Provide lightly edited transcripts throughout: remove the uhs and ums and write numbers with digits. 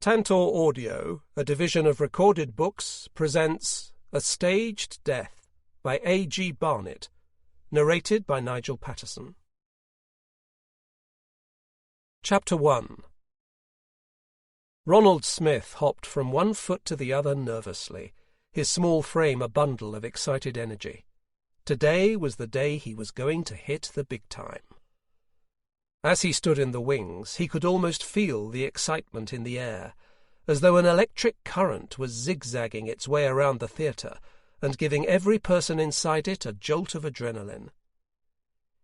Tantor Audio, a division of Recorded Books, presents A Staged Death by A.G. Barnett, narrated by Nigel Patterson. Chapter 1. Ronald Smith hopped from one foot to the other nervously, his small frame a bundle of excited energy. Today was the day he was going to hit the big time. As he stood in the wings, he could almost feel the excitement in the air, as though an electric current was zigzagging its way around the theatre and giving every person inside it a jolt of adrenaline.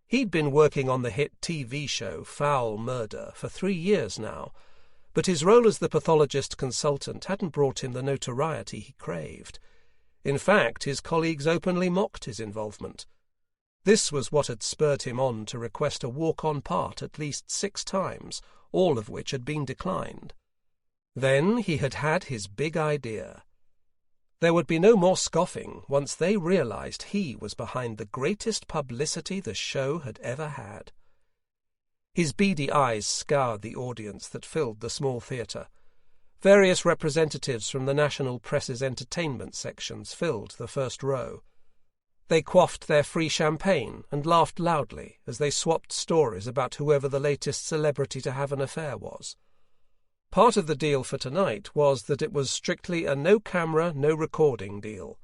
He'd been working on the hit TV show Foul Murder for 3 years now, but his role as the pathologist consultant hadn't brought him the notoriety he craved. In fact, his colleagues openly mocked his involvement. This was what had spurred him on to request a walk-on part at least 6 times, all of which had been declined. Then he had had his big idea. There would be no more scoffing once they realized he was behind the greatest publicity the show had ever had. His beady eyes scoured the audience that filled the small theatre. Various representatives from the national press's entertainment sections filled the first row. They quaffed their free champagne and laughed loudly as they swapped stories about whoever the latest celebrity to have an affair was. Part of the deal for tonight was that it was strictly a no-camera, no-recording deal.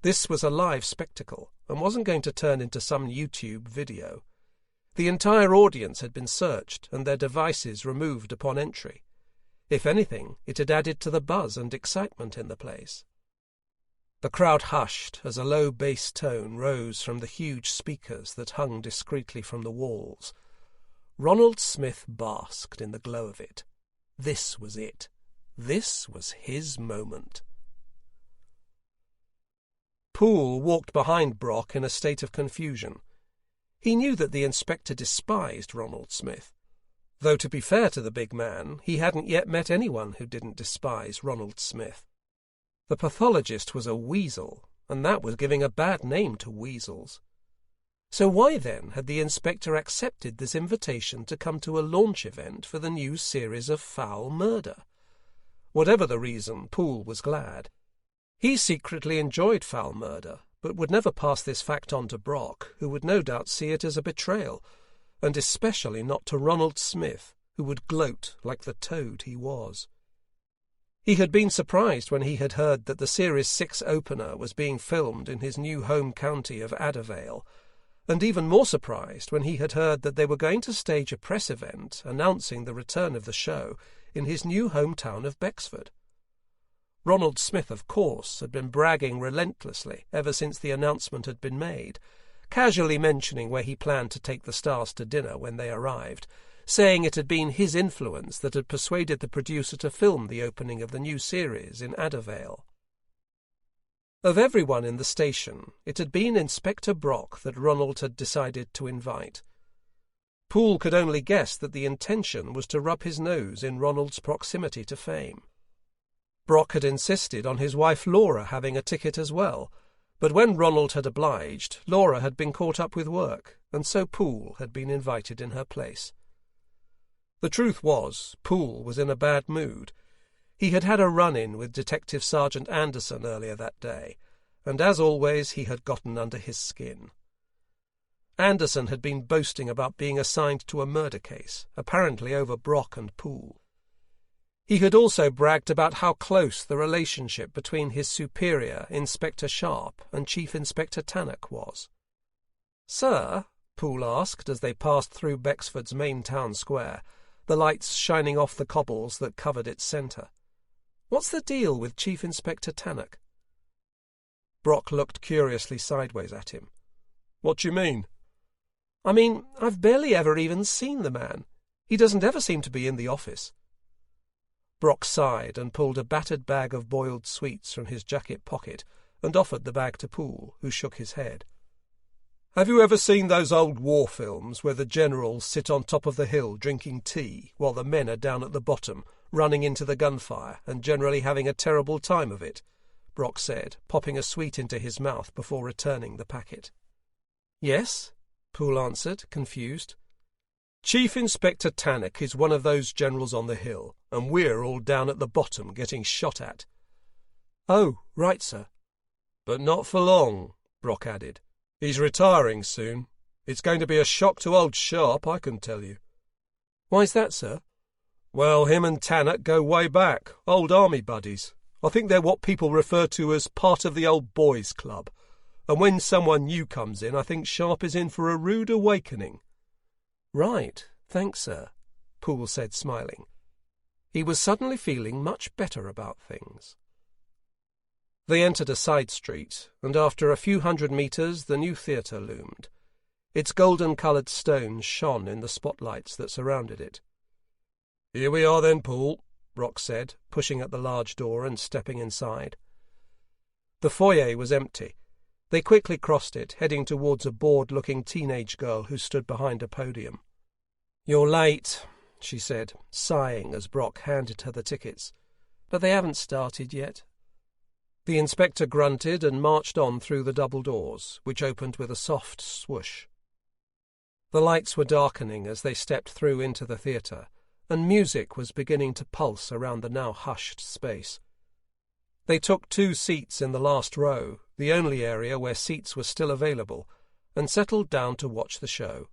This was a live spectacle and wasn't going to turn into some YouTube video. The entire audience had been searched and their devices removed upon entry. If anything, it had added to the buzz and excitement in the place. The crowd hushed as a low bass tone rose from the huge speakers that hung discreetly from the walls. Ronald Smith basked in the glow of it. This was it. This was his moment. Poole walked behind Brock in a state of confusion. He knew that the inspector despised Ronald Smith, though to be fair to the big man, he hadn't yet met anyone who didn't despise Ronald Smith. The pathologist was a weasel, and that was giving a bad name to weasels. So why then had the inspector accepted this invitation to come to a launch event for the new series of Foul Murder? Whatever the reason, Poole was glad. He secretly enjoyed Foul Murder, but would never pass this fact on to Brock, who would no doubt see it as a betrayal, and especially not to Ronald Smith, who would gloat like the toad he was. He had been surprised when he had heard that the Series 6 opener was being filmed in his new home county of is.A, and even more surprised when he had heard that they were going to stage a press event announcing the return of the show in his new hometown of Bexford. Ronald Smith, of course, had been bragging relentlessly ever since the announcement had been made, casually mentioning where he planned to take the stars to dinner when they arrived, saying it had been his influence that had persuaded the producer to film the opening of the new series in is.A. Of everyone in the station, it had been Inspector Brock that Ronald had decided to invite. Poole could only guess that the intention was to rub his nose in Ronald's proximity to fame. Brock had insisted on his wife Laura having a ticket as well, but when Ronald had obliged, Laura had been caught up with work, and so Poole had been invited in her place. The truth was, Poole was in a bad mood. He had had a run-in with Detective Sergeant Anderson earlier that day, and as always he had gotten under his skin. Anderson had been boasting about being assigned to a murder case, apparently over Brock and Poole. He had also bragged about how close the relationship between his superior, Inspector Sharp, and Chief Inspector Tannock was. "Sir," Poole asked as they passed through Bexford's main town square, the lights shining off the cobbles that covered its centre, "what's the deal with Chief Inspector Tannock?" Brock looked curiously sideways at him. "What do you mean?" "I mean, I've barely ever even seen the man. He doesn't ever seem to be in the office." Brock sighed and pulled a battered bag of boiled sweets from his jacket pocket and offered the bag to Poole, who shook his head. "Have you ever seen those old war films where the generals sit on top of the hill drinking tea while the men are down at the bottom, running into the gunfire and generally having a terrible time of it?" Brock said, popping a sweet into his mouth before returning the packet. "Yes," Poole answered, confused. Chief Inspector Tannock is one of those generals on the hill, and we're all down at the bottom getting shot at." "Oh, right, sir." "But not for long," Brock added. "He's retiring soon. It's going to be a shock to old Sharp, I can tell you." "Why's that, sir?" "Well, him and Tannock go way back, old army buddies. I think they're what people refer to as part of the old boys' club. And when someone new comes in, I think Sharp is in for a rude awakening." "Right, thanks, sir," Poole said, smiling. He was suddenly feeling much better about things. They entered a side street, and after a few 100 metres the new theatre loomed. Its golden-coloured stones shone in the spotlights that surrounded it. "Here we are then, Poole," Brock said, pushing at the large door and stepping inside. The foyer was empty. They quickly crossed it, heading towards a bored-looking teenage girl who stood behind a podium. "You're late," she said, sighing as Brock handed her the tickets. "But they haven't started yet." The inspector grunted and marched on through the double doors, which opened with a soft swoosh. The lights were darkening as they stepped through into the theatre, and music was beginning to pulse around the now hushed space. They took 2 seats in the last row, the only area where seats were still available, and settled down to watch the show.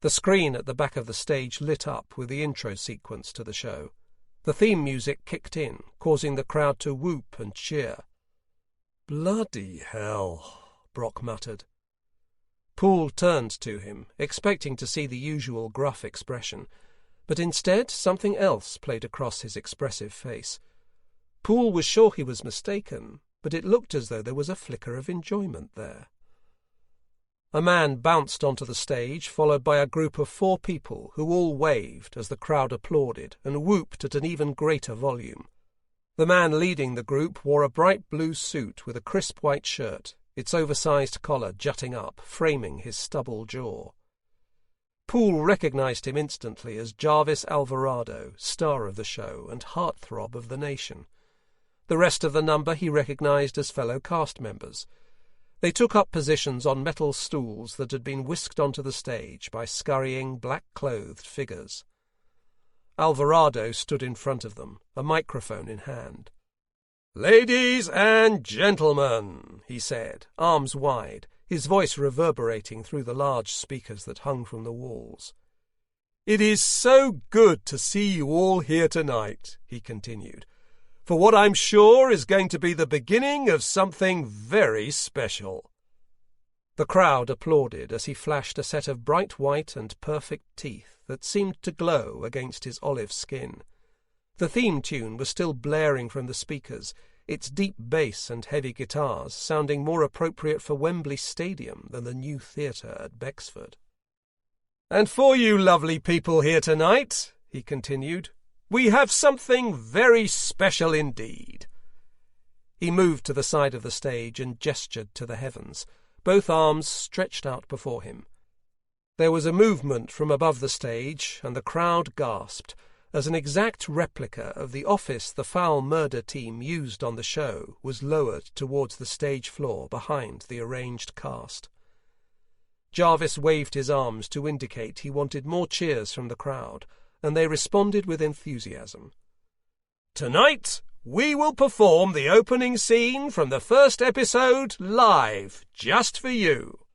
The screen at the back of the stage lit up with the intro sequence to the show. The theme music kicked in, causing the crowd to whoop and cheer. "Bloody hell," Brock muttered. Poole turned to him, expecting to see the usual gruff expression, but instead something else played across his expressive face. Poole was sure he was mistaken, but it looked as though there was a flicker of enjoyment there. A man bounced onto the stage, followed by a group of 4 people who all waved as the crowd applauded and whooped at an even greater volume. The man leading the group wore a bright blue suit with a crisp white shirt, its oversized collar jutting up, framing his stubble jaw. Poole recognized him instantly as Jarvis Alvarado, star of the show and heartthrob of the nation. The rest of the number he recognized as fellow cast members. They took up positions on metal stools that had been whisked onto the stage by scurrying, black-clothed figures. Alvarado stood in front of them, a microphone in hand. "Ladies and gentlemen," he said, arms wide, his voice reverberating through the large speakers that hung from the walls. "It is so good to see you all here tonight," he continued, "for what I'm sure is going to be the beginning of something very special." The crowd applauded as he flashed a set of bright white and perfect teeth that seemed to glow against his olive skin. The theme tune was still blaring from the speakers, its deep bass and heavy guitars sounding more appropriate for Wembley Stadium than the new theatre at Bexford. "And for you lovely people here tonight," he continued, "we have something very special indeed." He moved to the side of the stage and gestured to the heavens, both arms stretched out before him. There was a movement from above the stage, and the crowd gasped, as an exact replica of the office the foul murder team used on the show was lowered towards the stage floor behind the arranged cast. Jarvis waved his arms to indicate he wanted more cheers from the crowd, and they responded with enthusiasm. "Tonight we will perform the opening scene from the first episode live, just for you."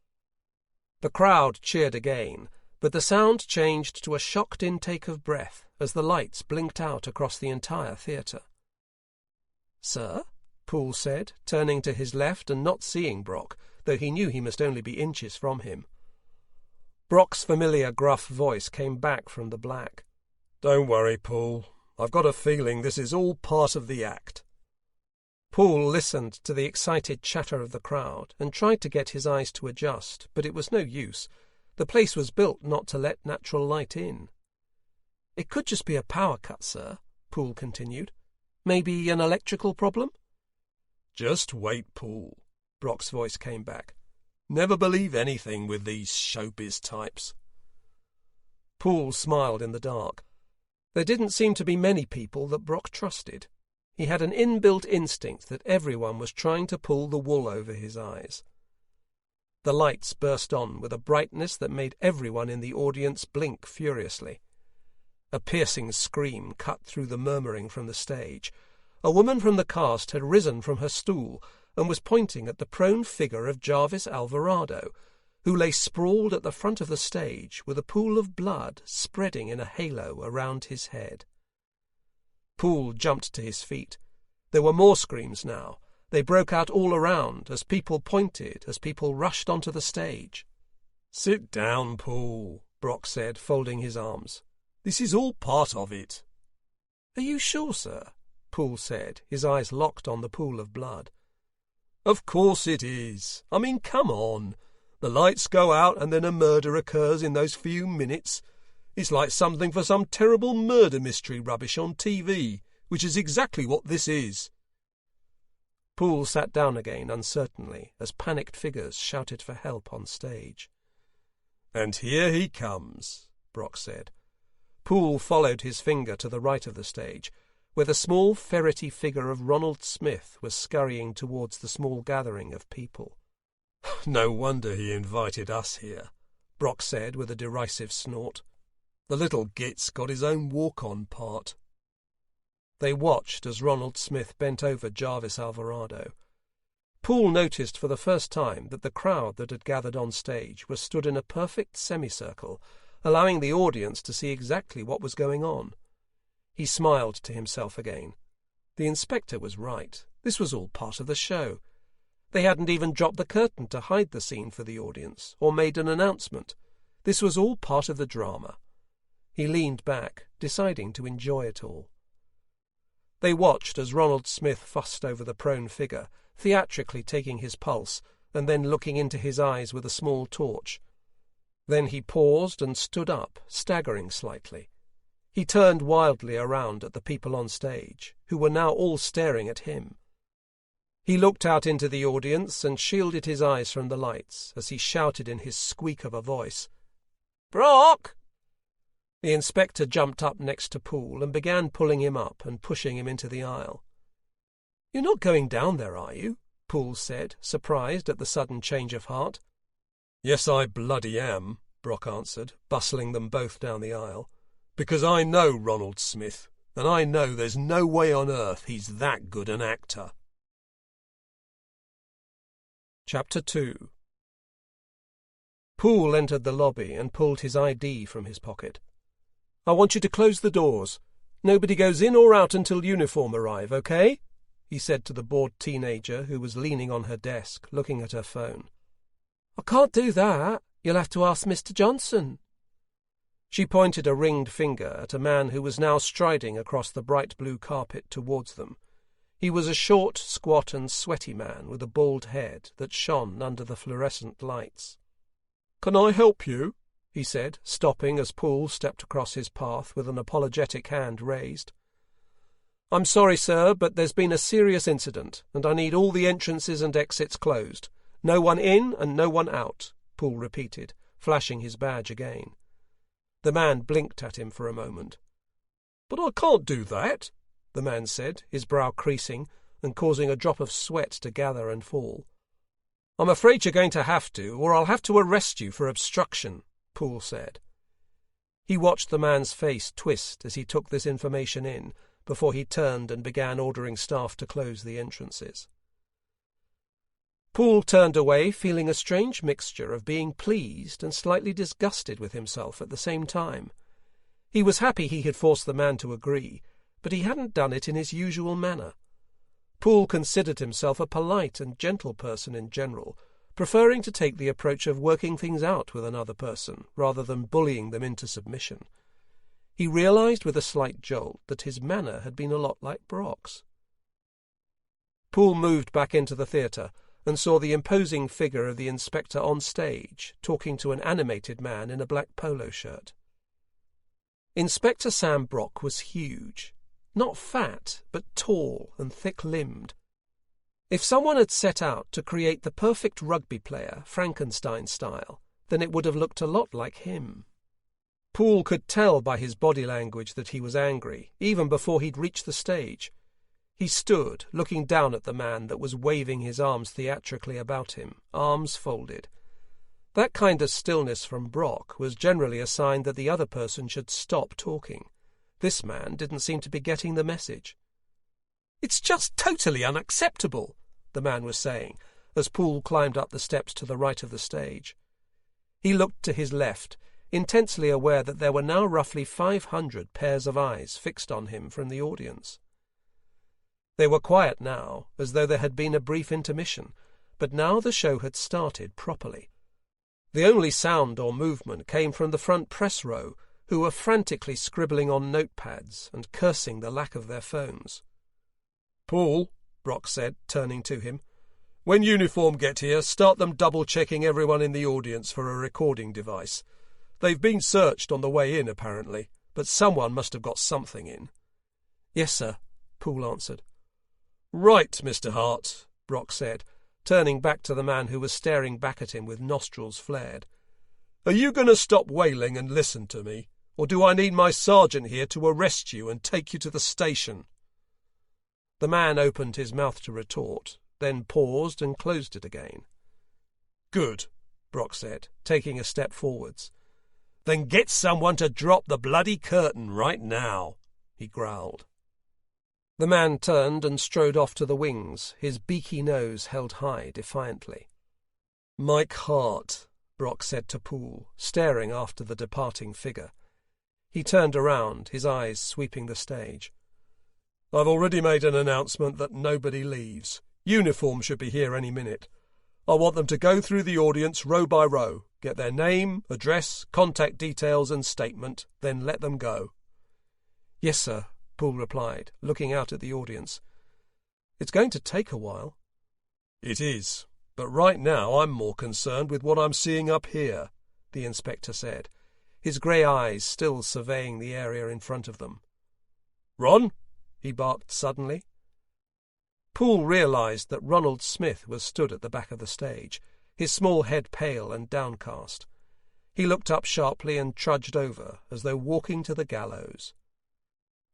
The crowd cheered again, but the sound changed to a shocked intake of breath as the lights blinked out across the entire theatre. "Sir?" Poole said, turning to his left and not seeing Brock, though he knew he must only be inches from him. Brock's familiar gruff voice came back from the black. "Don't worry, Poole. I've got a feeling this is all part of the act." Poole listened to the excited chatter of the crowd and tried to get his eyes to adjust, but it was no use. The place was built not to let natural light in. "It could just be a power cut, sir," Poole continued. "Maybe an electrical problem?" "Just wait, Poole," Brock's voice came back. "Never believe anything with these showbiz types." Poole smiled in the dark. There didn't seem to be many people that Brock trusted. He had an inbuilt instinct that everyone was trying to pull the wool over his eyes. The lights burst on with a brightness that made everyone in the audience blink furiously. A piercing scream cut through the murmuring from the stage. A woman from the cast had risen from her stool and was pointing at the prone figure of Jarvis Alvarado, who lay sprawled at the front of the stage with a pool of blood spreading in a halo around his head. Poole jumped to his feet. There were more screams now. They broke out all around as people pointed, as people rushed onto the stage. "Sit down, Poole," Brock said, folding his arms. "This is all part of it." "Are you sure, sir?" Poole said, his eyes locked on the pool of blood. "Of course it is. I mean, come on. The lights go out and then a murder occurs in those few minutes. It's like something for some terrible murder mystery rubbish on TV, which is exactly what this is." Poole sat down again uncertainly as panicked figures shouted for help on stage. "And here he comes," Brock said. Poole followed his finger to the right of the stage, where the small ferrety figure of Ronald Smith was scurrying towards the small gathering of people. "No wonder he invited us here," Brock said with a derisive snort. "The little git's got his own walk-on part." They watched as Ronald Smith bent over Jarvis Alvarado. Poole noticed for the first time that the crowd that had gathered on stage was stood in a perfect semicircle, allowing the audience to see exactly what was going on. He smiled to himself again. The inspector was right. This was all part of the show. They hadn't even dropped the curtain to hide the scene for the audience, or made an announcement. This was all part of the drama. He leaned back, deciding to enjoy it all. They watched as Ronald Smith fussed over the prone figure, theatrically taking his pulse, and then looking into his eyes with a small torch. Then he paused and stood up, staggering slightly. He turned wildly around at the people on stage, who were now all staring at him. He looked out into the audience and shielded his eyes from the lights as he shouted in his squeak of a voice, "Brock!" The inspector jumped up next to Poole and began pulling him up and pushing him into the aisle. "You're not going down there, are you?" Poole said, surprised at the sudden change of heart. "Yes, I bloody am," Brock answered, bustling them both down the aisle. "Because I know Ronald Smith, and I know there's no way on earth he's that good an actor." Chapter 2. Poole entered the lobby and pulled his ID from his pocket. "I want you to close the doors. Nobody goes in or out until uniform arrive, okay?" he said to the bored teenager who was leaning on her desk, looking at her phone. "I can't do that. You'll have to ask Mr. Johnson." She pointed a ringed finger at a man who was now striding across the bright blue carpet towards them. He was a short, squat and sweaty man with a bald head that shone under the fluorescent lights. "Can I help you?" he said, stopping as Poole stepped across his path with an apologetic hand raised. "I'm sorry, sir, but there's been a serious incident, and I need all the entrances and exits closed. No one in and no one out," Poole repeated, flashing his badge again. The man blinked at him for a moment. "But I can't do that," the man said, his brow creasing and causing a drop of sweat to gather and fall. "I'm afraid you're going to have to, or I'll have to arrest you for obstruction," Poole said. He watched the man's face twist as he took this information in, before he turned and began ordering staff to close the entrances. Poole turned away feeling a strange mixture of being pleased and slightly disgusted with himself at the same time. He was happy he had forced the man to agree, but he hadn't done it in his usual manner. Poole considered himself a polite and gentle person in general, preferring to take the approach of working things out with another person rather than bullying them into submission. He realized with a slight jolt that his manner had been a lot like Brock's. Poole moved back into the theatre and saw the imposing figure of the inspector on stage, talking to an animated man in a black polo shirt. Inspector Sam Brock was huge. Not fat, but tall and thick-limbed. If someone had set out to create the perfect rugby player, Frankenstein style, then it would have looked a lot like him. Poole could tell by his body language that he was angry, even before he'd reached the stage. He stood, looking down at the man that was waving his arms theatrically about him, arms folded. That kind of stillness from Brock was generally a sign that the other person should stop talking. This man didn't seem to be getting the message. "It's just totally unacceptable," the man was saying, as Poole climbed up the steps to the right of the stage. He looked to his left, intensely aware that there were now roughly 500 pairs of eyes fixed on him from the audience. They were quiet now, as though there had been a brief intermission, but now the show had started properly. The only sound or movement came from the front press row, who were frantically scribbling on notepads and cursing the lack of their phones. "Poole," Brock said, turning to him, "when uniform get here, start them double-checking everyone in the audience for a recording device. They've been searched on the way in, apparently, but someone must have got something in." "Yes, sir," Poole answered. "Right, Mr. Hart," Brock said, turning back to the man who was staring back at him with nostrils flared. "Are you going to stop wailing and listen to me, or do I need my sergeant here to arrest you and take you to the station?" The man opened his mouth to retort, then paused and closed it again. "Good," Brock said, taking a step forwards. "Then get someone to drop the bloody curtain right now," he growled. The man turned and strode off to the wings, his beaky nose held high defiantly. "Mike Hart," Brock said to Poole, staring after the departing figure. He turned around, his eyes sweeping the stage. "I've already made an announcement that nobody leaves. Uniform should be here any minute. I want them to go through the audience row by row, get their name, address, contact details and statement, then let them go." "Yes, sir," Poole replied, looking out at the audience. "It's going to take a while." "It is, but right now I'm more concerned with what I'm seeing up here," the inspector said, his grey eyes still surveying the area in front of them. "Ron?" he barked suddenly. Poole realised that Ronald Smith was stood at the back of the stage, his small head pale and downcast. He looked up sharply and trudged over, as though walking to the gallows.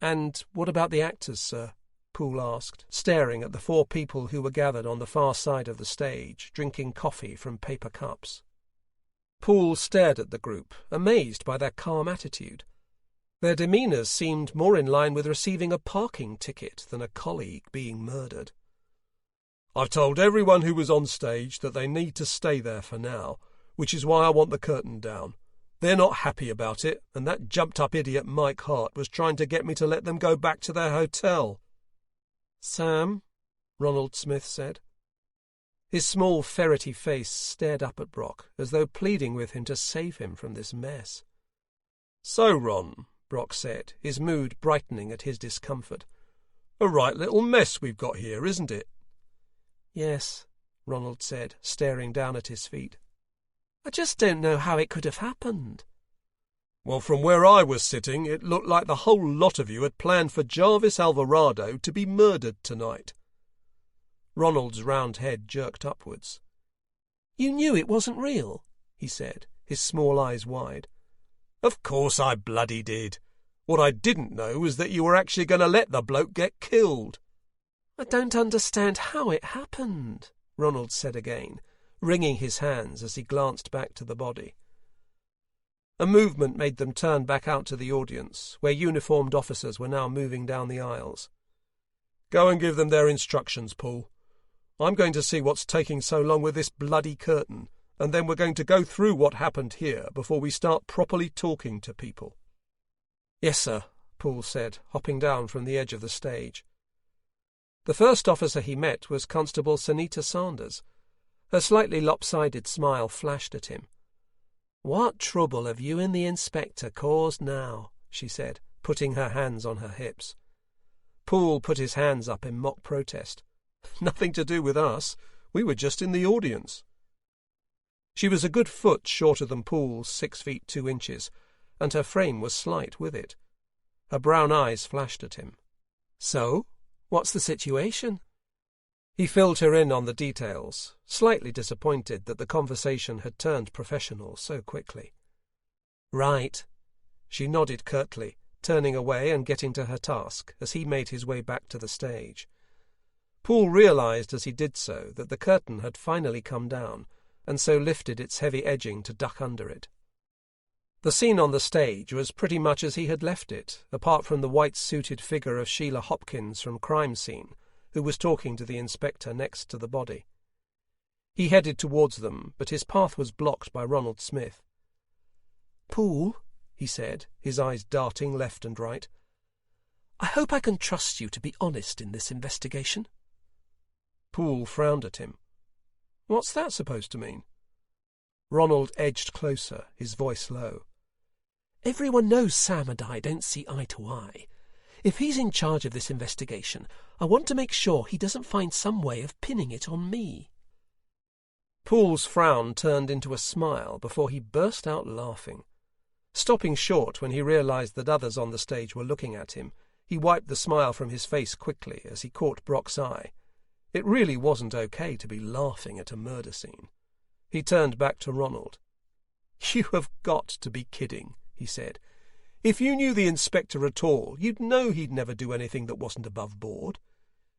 "And what about the actors, sir?" Poole asked, staring at the 4 people who were gathered on the far side of the stage, drinking coffee from paper cups. Poole stared at the group, amazed by their calm attitude. Their demeanours seemed more in line with receiving a parking ticket than a colleague being murdered. "I've told everyone who was on stage that they need to stay there for now, which is why I want the curtain down. They're not happy about it, and that jumped-up idiot Mike Hart was trying to get me to let them go back to their hotel." "Sam," Ronald Smith said. His small ferrety face stared up at Brock, as though pleading with him to save him from this mess. "So, Ron," Brock said, his mood brightening at his discomfort, "a right little mess we've got here, isn't it?" "Yes," Ronald said, staring down at his feet. "I just don't know how it could have happened." "Well, from where I was sitting, it looked like the whole lot of you had planned for Jarvis Alvarado to be murdered tonight." Ronald's round head jerked upwards. "You knew it wasn't real?" he said, his small eyes wide. "Of course I bloody did. What I didn't know was that you were actually going to let the bloke get killed." "I don't understand how it happened," Ronald said again, wringing his hands as he glanced back to the body. A movement made them turn back out to the audience, where uniformed officers were now moving down the aisles. "Go and give them their instructions, Poole. I'm going to see what's taking so long with this bloody curtain, and then we're going to go through what happened here before we start properly talking to people." "Yes, sir," Poole said, hopping down from the edge of the stage. The first officer he met was Constable Sanita Sanders. Her slightly lopsided smile flashed at him. "What trouble have you and the inspector caused now?" she said, putting her hands on her hips. Poole put his hands up in mock protest. "Nothing to do with us. We were just in the audience." She was a good foot shorter than Poole's 6 feet 2 inches, and her frame was slight with it. Her brown eyes flashed at him. "So, what's the situation?" He filled her in on the details, slightly disappointed that the conversation had turned professional so quickly. "Right." She nodded curtly, turning away and getting to her task as he made his way back to the stage. Poole realised as he did so that the curtain had finally come down, and so lifted its heavy edging to duck under it. The scene on the stage was pretty much as he had left it, apart from the white-suited figure of Sheila Hopkins from Crime Scene, who was talking to the inspector next to the body. He headed towards them, but his path was blocked by Ronald Smith. "Poole," he said, his eyes darting left and right, "I hope I can trust you to be honest in this investigation." Poole frowned at him. "What's that supposed to mean?" Ronald edged closer, his voice low. "Everyone knows Sam and I don't see eye to eye. If he's in charge of this investigation, I want to make sure he doesn't find some way of pinning it on me." Poole's frown turned into a smile before he burst out laughing. Stopping short when he realized that others on the stage were looking at him, he wiped the smile from his face quickly as he caught Brock's eye. It really wasn't okay to be laughing at a murder scene. He turned back to Ronald. "You have got to be kidding," he said. "If you knew the inspector at all, you'd know he'd never do anything that wasn't above board.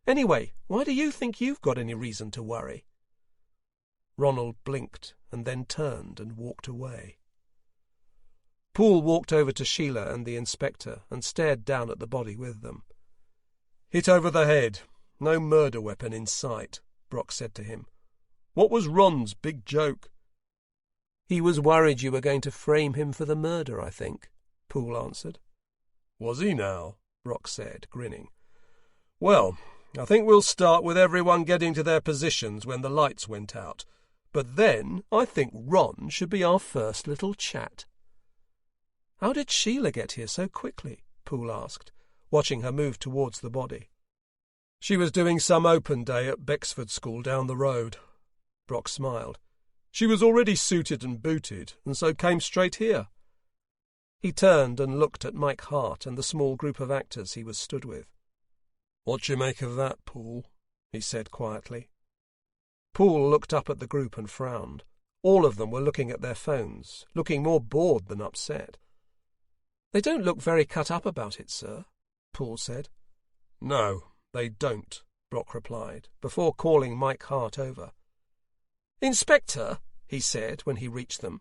Anyway, why do you think you've got any reason to worry?" Ronald blinked and then turned and walked away. Poole walked over to Sheila and the inspector and stared down at the body with them. "Hit over the head. No murder weapon in sight," Brock said to him. "What was Ron's big joke?" "He was worried you were going to frame him for the murder, I think," Poole answered. "Was he now?" Brock said, grinning. "Well, I think we'll start with everyone getting to their positions when the lights went out. But then I think Ron should be our first little chat." "How did Sheila get here so quickly?" Poole asked, watching her move towards the body. "She was doing some open day at Bexford school down the road." Brock smiled. "She was already suited and booted, and so came straight here." He turned and looked at Mike Hart and the small group of actors he was stood with. "What do you make of that, Poole?" he said quietly. Poole looked up at the group and frowned. All of them were looking at their phones, looking more bored than upset. "They don't look very cut up about it, sir," Poole said. "No, they don't," Brock replied, before calling Mike Hart over. "Inspector," he said when he reached them,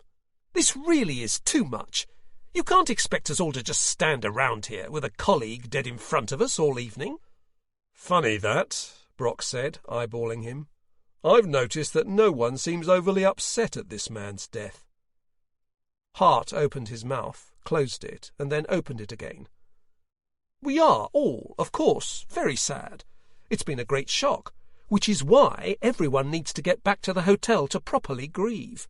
"this really is too much. You can't expect us all to just stand around here with a colleague dead in front of us all evening." "Funny that," Brock said, eyeballing him. "I've noticed that no one seems overly upset at this man's death." Hart opened his mouth, closed it, and then opened it again. "We are all, of course, very sad. It's been a great shock, which is why everyone needs to get back to the hotel to properly grieve."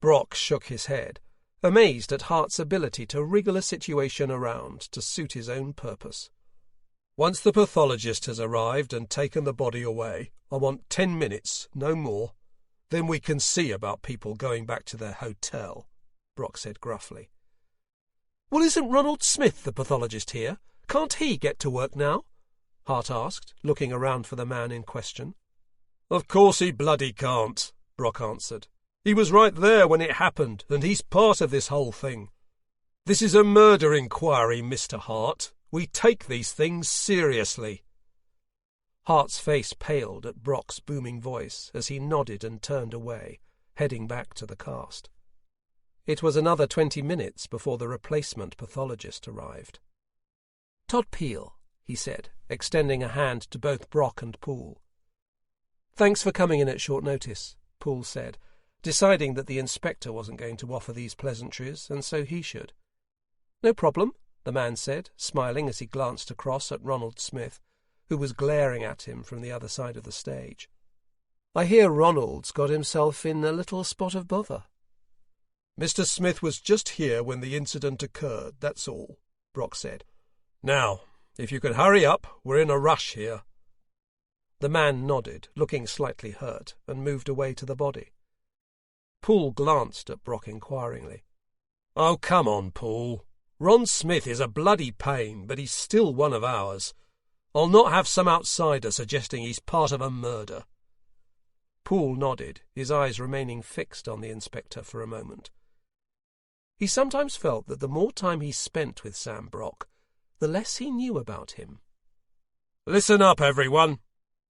Brock shook his head, amazed at Hart's ability to wriggle a situation around to suit his own purpose. "Once the pathologist has arrived and taken the body away, I want 10 minutes, no more. Then we can see about people going back to their hotel," Brock said gruffly. "Well, isn't Ronald Smith the pathologist here? Can't he get to work now?" Hart asked, looking around for the man in question. "Of course he bloody can't," Brock answered. "He was right there when it happened, and he's part of this whole thing. This is a murder inquiry, Mr. Hart. We take these things seriously." Hart's face paled at Brock's booming voice as he nodded and turned away, heading back to the cast. It was another 20 minutes before the replacement pathologist arrived. "Todd Peel," he said, extending a hand to both Brock and Poole. "Thanks for coming in at short notice," Poole said, deciding that the inspector wasn't going to offer these pleasantries, and so he should. "No problem," the man said, smiling as he glanced across at Ronald Smith, who was glaring at him from the other side of the stage. "I hear Ronald's got himself in a little spot of bother." "Mr. Smith was just here when the incident occurred, that's all," Brock said. "Now, if you could hurry up, we're in a rush here." The man nodded, looking slightly hurt, and moved away to the body. Poole glanced at Brock inquiringly. "Oh, come on, Poole. Ron Smith is a bloody pain, but he's still one of ours. I'll not have some outsider suggesting he's part of a murder." Poole nodded, his eyes remaining fixed on the inspector for a moment. He sometimes felt that the more time he spent with Sam Brock, the less he knew about him. "Listen up, everyone,"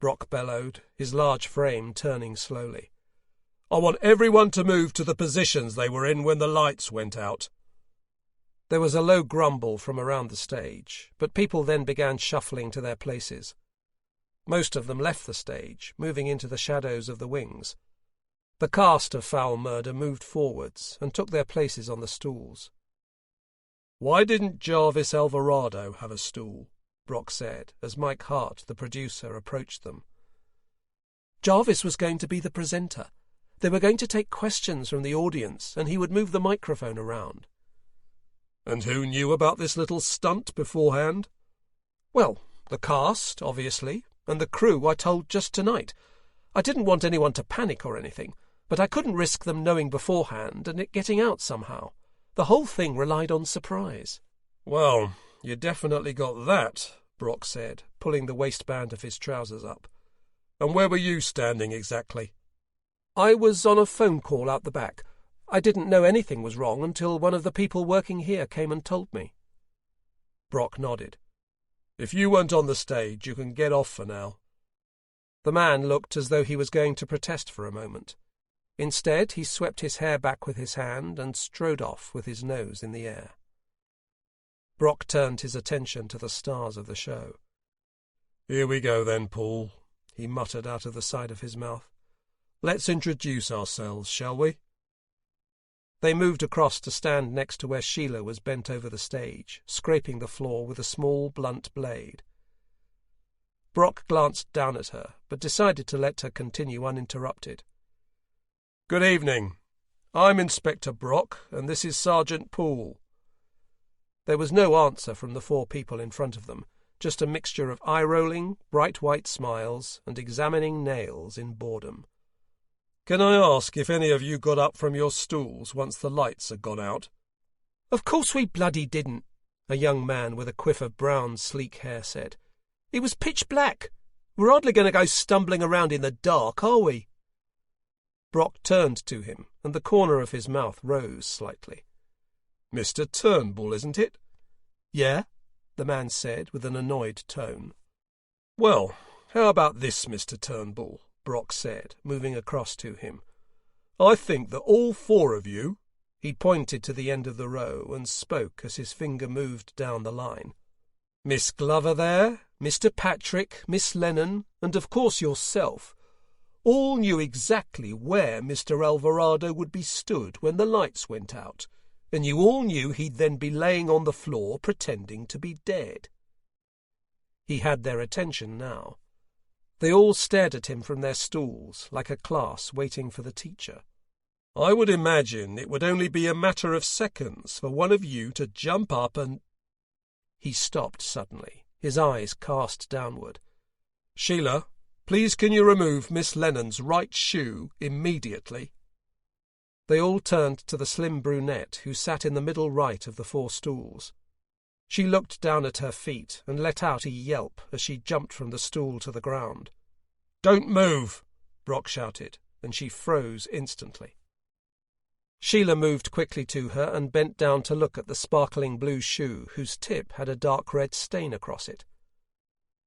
Brock bellowed, his large frame turning slowly. I want everyone to move to the positions they were in when the lights went out." There was a low grumble from around the stage, but people then began shuffling to their places. Most of them left the stage, moving into the shadows of the wings. The cast of Foul Murder moved forwards and took their places on the stools. "Why didn't Jarvis Alvarado have a stool?" Brock said, as Mike Hart, the producer, approached them. Jarvis was going to be the presenter. They were going to take questions from the audience, and he would move the microphone around. "And who knew about this little stunt beforehand?" "Well, the cast, obviously, and the crew I told just tonight. I didn't want anyone to panic or anything, but I couldn't risk them knowing beforehand and it getting out somehow. The whole thing relied on surprise." "Well, you definitely got that," Brock said, pulling the waistband of his trousers up. "And where were you standing exactly?" "I was on a phone call out the back. I didn't know anything was wrong until one of the people working here came and told me." Brock nodded. "If you weren't on the stage, you can get off for now." The man looked as though he was going to protest for a moment. Instead, he swept his hair back with his hand and strode off with his nose in the air. Brock turned his attention to the stars of the show. "Here we go then, Poole," he muttered out of the side of his mouth. "Let's introduce ourselves, shall we?" They moved across to stand next to where Sheila was bent over the stage, scraping the floor with a small, blunt blade. Brock glanced down at her, but decided to let her continue uninterrupted. "Good evening. I'm Inspector Brock, and this is Sergeant Poole." There was no answer from the four people in front of them, just a mixture of eye-rolling, bright white smiles, and examining nails in boredom. "Can I ask if any of you got up from your stools once the lights had gone out?" "Of course we bloody didn't," a young man with a quiff of brown, sleek hair said. "It was pitch black. We're hardly going to go stumbling around in the dark, are we?" Brock turned to him, and the corner of his mouth rose slightly. "Mr. Turnbull, isn't it?" "Yeah," the man said with an annoyed tone. "Well, how about this, Mr. Turnbull?" Brock said, moving across to him. "I think that all four of you—" He pointed to the end of the row and spoke as his finger moved down the line. "Miss Glover there, Mr. Patrick, Miss Lennon, and of course yourself, all knew exactly where Mr. Alvarado would be stood when the lights went out, and you all knew he'd then be laying on the floor pretending to be dead." He had their attention now. They all stared at him from their stools, like a class waiting for the teacher. "I would imagine it would only be a matter of seconds for one of you to jump up and—" He stopped suddenly, his eyes cast downward. "Sheila, please can you remove Miss Lennon's right shoe immediately?" They all turned to the slim brunette who sat in the middle right of the four stools. She looked down at her feet and let out a yelp as she jumped from the stool to the ground. "Don't move!" Brock shouted, and she froze instantly. Sheila moved quickly to her and bent down to look at the sparkling blue shoe whose tip had a dark red stain across it.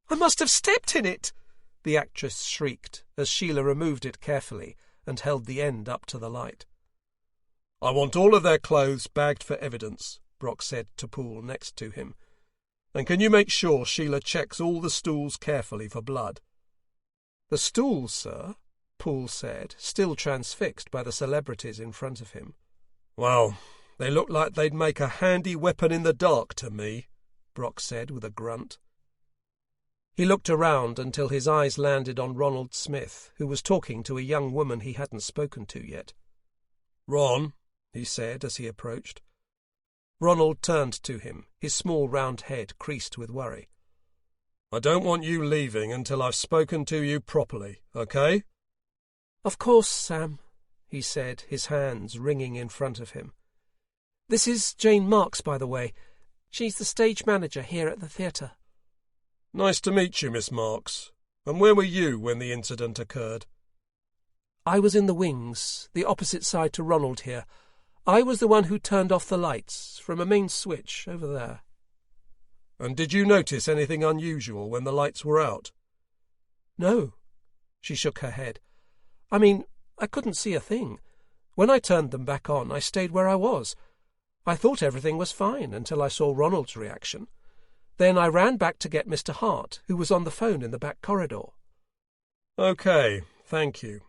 "I must have stepped in it!" the actress shrieked as Sheila removed it carefully and held the end up to the light. "I want all of their clothes bagged for evidence," Brock said to Poole next to him. "And can you make sure Sheila checks all the stools carefully for blood?" "The stools, sir?" Poole said, still transfixed by the celebrities in front of him. "Well, they look like they'd make a handy weapon in the dark to me," Brock said with a grunt. He looked around until his eyes landed on Ronald Smith, who was talking to a young woman he hadn't spoken to yet. "Ron," he said as he approached. Ronald turned to him, his small round head creased with worry. "I don't want you leaving until I've spoken to you properly, okay?" "Of course, Sam," he said, his hands wringing in front of him. "This is Jane Marks, by the way. She's the stage manager here at the theatre." "Nice to meet you, Miss Marks. And where were you when the incident occurred?" "I was in the wings, the opposite side to Ronald here. I was the one who turned off the lights from a main switch over there." "And did you notice anything unusual when the lights were out?" "No." She shook her head. "I mean, I couldn't see a thing. When I turned them back on, I stayed where I was. I thought everything was fine until I saw Ronald's reaction. Then I ran back to get Mr. Hart, who was on the phone in the back corridor. OK, thank you.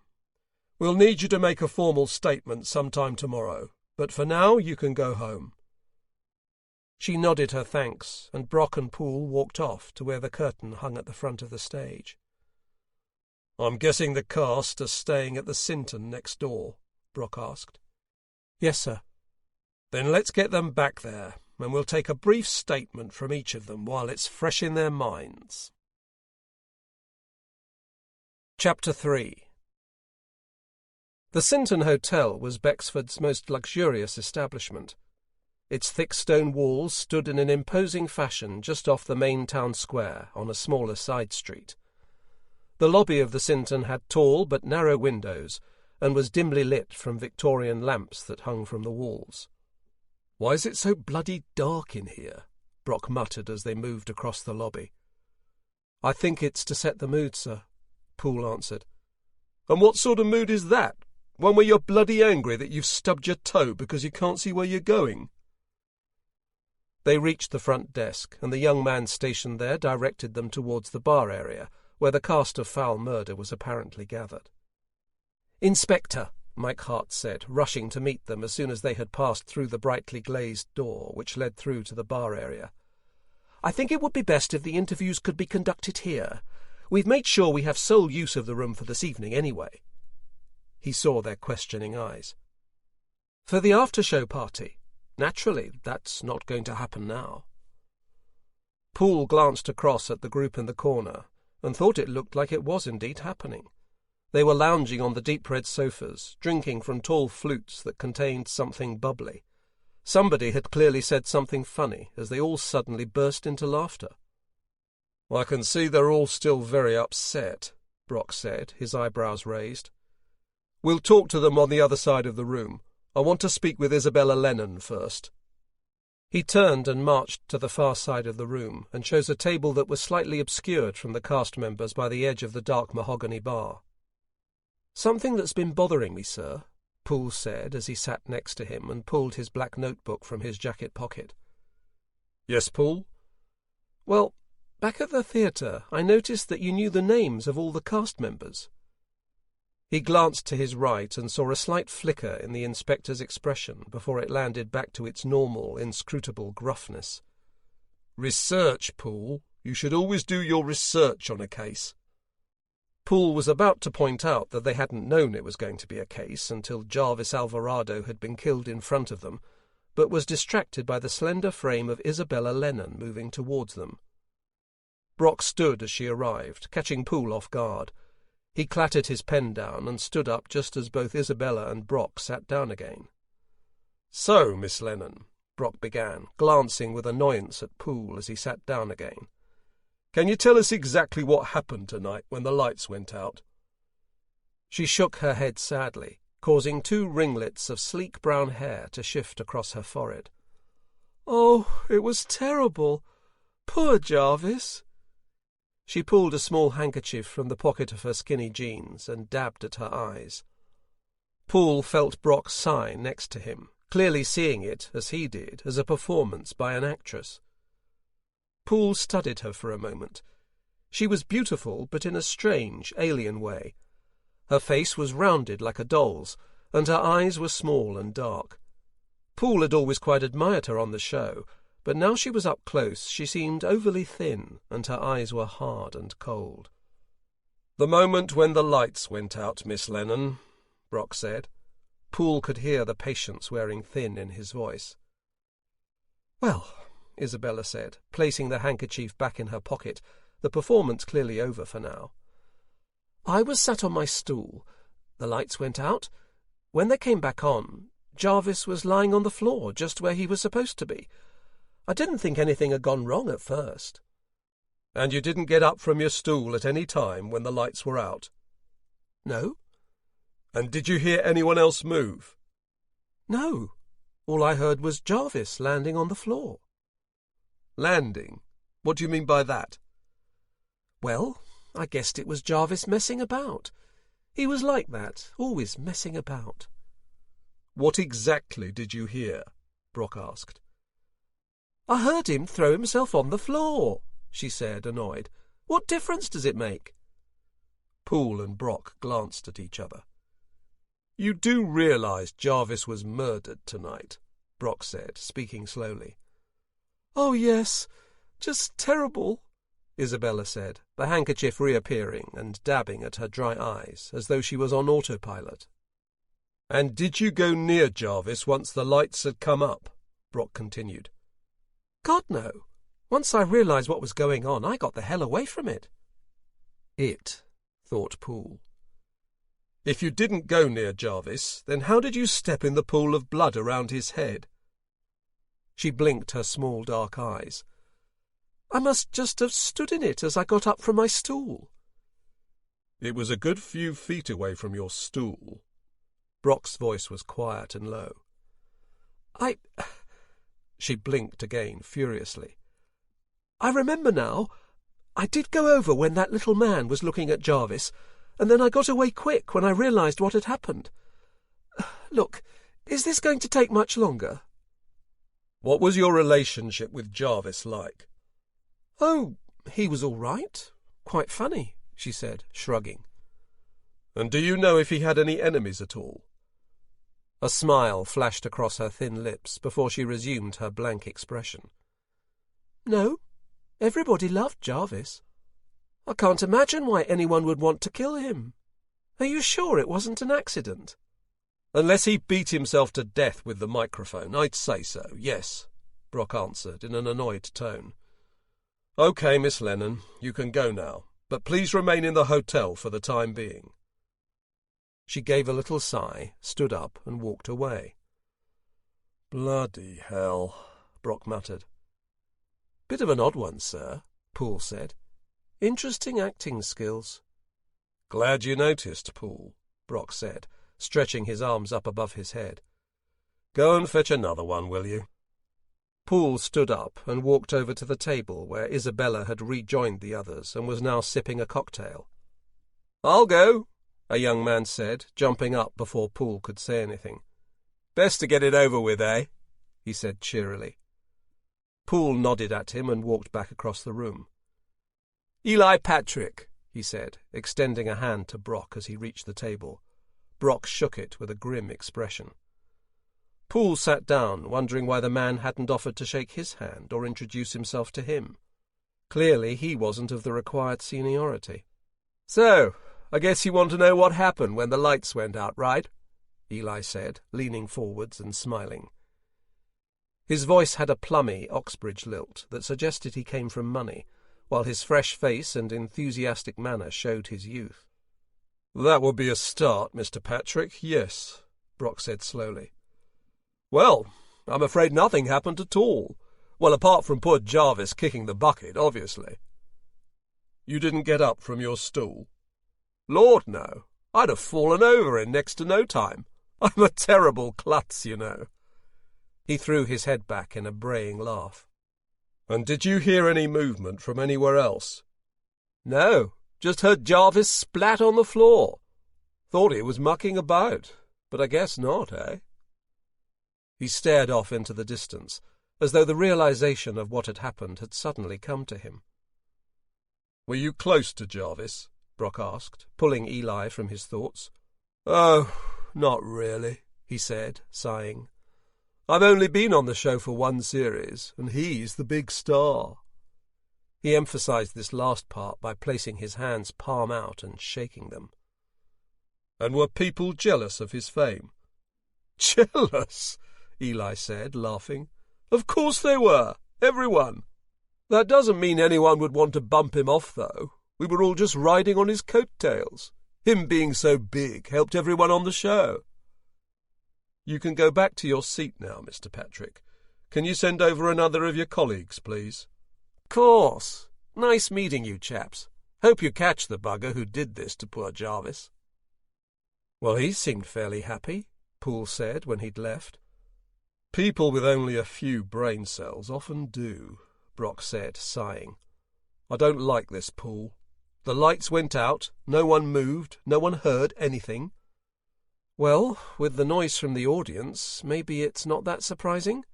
We'll need you to make a formal statement sometime tomorrow, but for now you can go home. She nodded her thanks, and Brock and Poole walked off to where the curtain hung at the front of the stage. I'm guessing the cast are staying at the Sinton next door, Brock asked. Yes, sir. Then let's get them back there, and we'll take a brief statement from each of them while it's fresh in their minds. Chapter 3. The Sinton Hotel was Bexford's most luxurious establishment. Its thick stone walls stood in an imposing fashion just off the main town square on a smaller side street. The lobby of the Sinton had tall but narrow windows and was dimly lit from Victorian lamps that hung from the walls. "Why is it so bloody dark in here?" Brock muttered as they moved across the lobby. "I think it's to set the mood, sir," Poole answered. "And what sort of mood is that? One where you're bloody angry that you've stubbed your toe because you can't see where you're going?" They reached the front desk, and the young man stationed there directed them towards the bar area, where the cast of Foul Murder was apparently gathered. "Inspector," Mike Hart said, rushing to meet them as soon as they had passed through the brightly glazed door which led through to the bar area. "I think it would be best if the interviews could be conducted here. We've made sure we have sole use of the room for this evening anyway." He saw their questioning eyes. "For the after-show party? Naturally, that's not going to happen now." Poole glanced across at the group in the corner and thought it looked like it was indeed happening. They were lounging on the deep red sofas, drinking from tall flutes that contained something bubbly. Somebody had clearly said something funny, as they all suddenly burst into laughter. "I can see they're all still very upset," Brock said, his eyebrows raised. "We'll talk to them on the other side of the room. I want to speak with Isabella Lennon first." He turned and marched to the far side of the room and chose a table that was slightly obscured from the cast members by the edge of the dark mahogany bar. "Something that's been bothering me, sir," Poole said as he sat next to him and pulled his black notebook from his jacket pocket. "Yes, Poole?" "Well, back at the theatre, I noticed that you knew the names of all the cast members." He glanced to his right and saw a slight flicker in the inspector's expression before it landed back to its normal, inscrutable gruffness. "Research, Poole. You should always do your research on a case." Poole was about to point out that they hadn't known it was going to be a case until Jarvis Alvarado had been killed in front of them, but was distracted by the slender frame of Isabella Lennon moving towards them. Brock stood as she arrived, catching Poole off guard. He clattered his pen down and stood up just as both Isabella and Brock sat down again. "So, Miss Lennon," Brock began, glancing with annoyance at Poole as he sat down again. "Can you tell us exactly what happened tonight when the lights went out?" She shook her head sadly, causing 2 ringlets of sleek brown hair to shift across her forehead. "Oh, it was terrible. Poor Jarvis." She pulled a small handkerchief from the pocket of her skinny jeans and dabbed at her eyes. Poole felt Brock sigh next to him, clearly seeing it, as he did, as a performance by an actress. Poole studied her for a moment. She was beautiful, but in a strange, alien way. Her face was rounded like a doll's, and her eyes were small and dark. Poole had always quite admired her on the show, but now she was up close she seemed overly thin, and her eyes were hard and cold. "The moment when the lights went out, Miss Lennon," Brock said. Poole could hear the patience wearing thin in his voice. "Well," Isabella said, placing the handkerchief back in her pocket, the performance clearly over for now. "I was sat on my stool. The lights went out. When they came back on, Jarvis was lying on the floor just where he was supposed to be. I didn't think anything had gone wrong at first." "And you didn't get up from your stool at any time when the lights were out?" "No." "And did you hear anyone else move?" "No. All I heard was Jarvis landing on the floor." "Landing? What do you mean by that?" "Well, I guessed it was Jarvis messing about. He was like that, always messing about. "What exactly did you hear?" Brock asked. "I heard him throw himself on the floor," she said, annoyed. "What difference does it make?" Poole and Brock glanced at each other. "You do realise Jarvis was murdered tonight," Brock said, speaking slowly. "Oh, yes, just terrible," Isabella said, the handkerchief reappearing and dabbing at her dry eyes, as though she was on autopilot. "And did you go near Jarvis once the lights had come up?" Brock continued. "God, no. Once I realised what was going on, I got the hell away from it." "It," thought Poole. "If you didn't go near Jarvis, then how did you step in the pool of blood around his head?" She blinked her small dark eyes. "I must just have stood in it as I got up from my stool." "It was a good few feet away from your stool." Brock's voice was quiet and low. She blinked again, furiously. "I remember now. I did go over when that little man was looking at Jarvis, and then I got away quick when I realised what had happened. Look, is this going to take much longer?" "What was your relationship with Jarvis like?" "Oh, he was all right. Quite funny," she said, shrugging. "And do you know if he had any enemies at all?" A smile flashed across her thin lips before she resumed her blank expression. "No, everybody loved Jarvis. I can't imagine why anyone would want to kill him. Are you sure it wasn't an accident?" "Unless he beat himself to death with the microphone, I'd say so, yes," Brock answered in an annoyed tone. "OK, Miss Lennon, you can go now, but please remain in the hotel for the time being." She gave a little sigh, stood up, and walked away. "Bloody hell," Brock muttered. "Bit of an odd one, sir," Poole said. "Interesting acting skills." "Glad you noticed, Poole," Brock said, stretching his arms up above his head. "Go and fetch another one, will you?" Poole stood up and walked over to the table where Isabella had rejoined the others and was now sipping a cocktail. "I'll go," a young man said, jumping up before Poole could say anything. "Best to get it over with, eh?" he said cheerily. Poole nodded at him and walked back across the room. "Eli Patrick," he said, extending a hand to Brock as he reached the table. Brock shook it with a grim expression. Poole sat down, wondering why the man hadn't offered to shake his hand or introduce himself to him. Clearly he wasn't of the required seniority. "So, I guess you want to know what happened when the lights went out, right?" Eli said, leaning forwards and smiling. His voice had a plummy Oxbridge lilt that suggested he came from money, while his fresh face and enthusiastic manner showed his youth. "That would be a start, Mr. Patrick, yes," Brock said slowly. "Well, I'm afraid nothing happened at all. Well, apart from poor Jarvis kicking the bucket, obviously." "You didn't get up from your stool?" "Lord, no. I'd have fallen over in next to no time. I'm a terrible klutz, you know." He threw his head back in a braying laugh. "And did you hear any movement from anywhere else?" "No, just heard Jarvis splat on the floor. Thought he was mucking about, but I guess not, eh?" He stared off into the distance, as though the realization of what had happened had suddenly come to him. "Were you close to Jarvis?" Brock asked, pulling Eli from his thoughts. "Oh, not really," he said, sighing. "I've only been on the show for one series, and he's the big star." He emphasized this last part by placing his hands palm out and shaking them. "And were people jealous of his fame?" "Jealous?" Eli said, laughing. "Of course they were. Everyone. That doesn't mean anyone would want to bump him off, though. We were all just riding on his coattails. Him being so big helped everyone on the show." "You can go back to your seat now, Mr. Patrick. Can you send over another of your colleagues, please?" "Course. Nice meeting you chaps. Hope you catch the bugger who did this to poor Jarvis." "Well, he seemed fairly happy," Poole said when he'd left. "People with only a few brain cells often do," Brock said, sighing. "I don't like this, Poole. The lights went out, no one moved, no one heard anything. Well, with the noise from the audience, maybe it's not that surprising?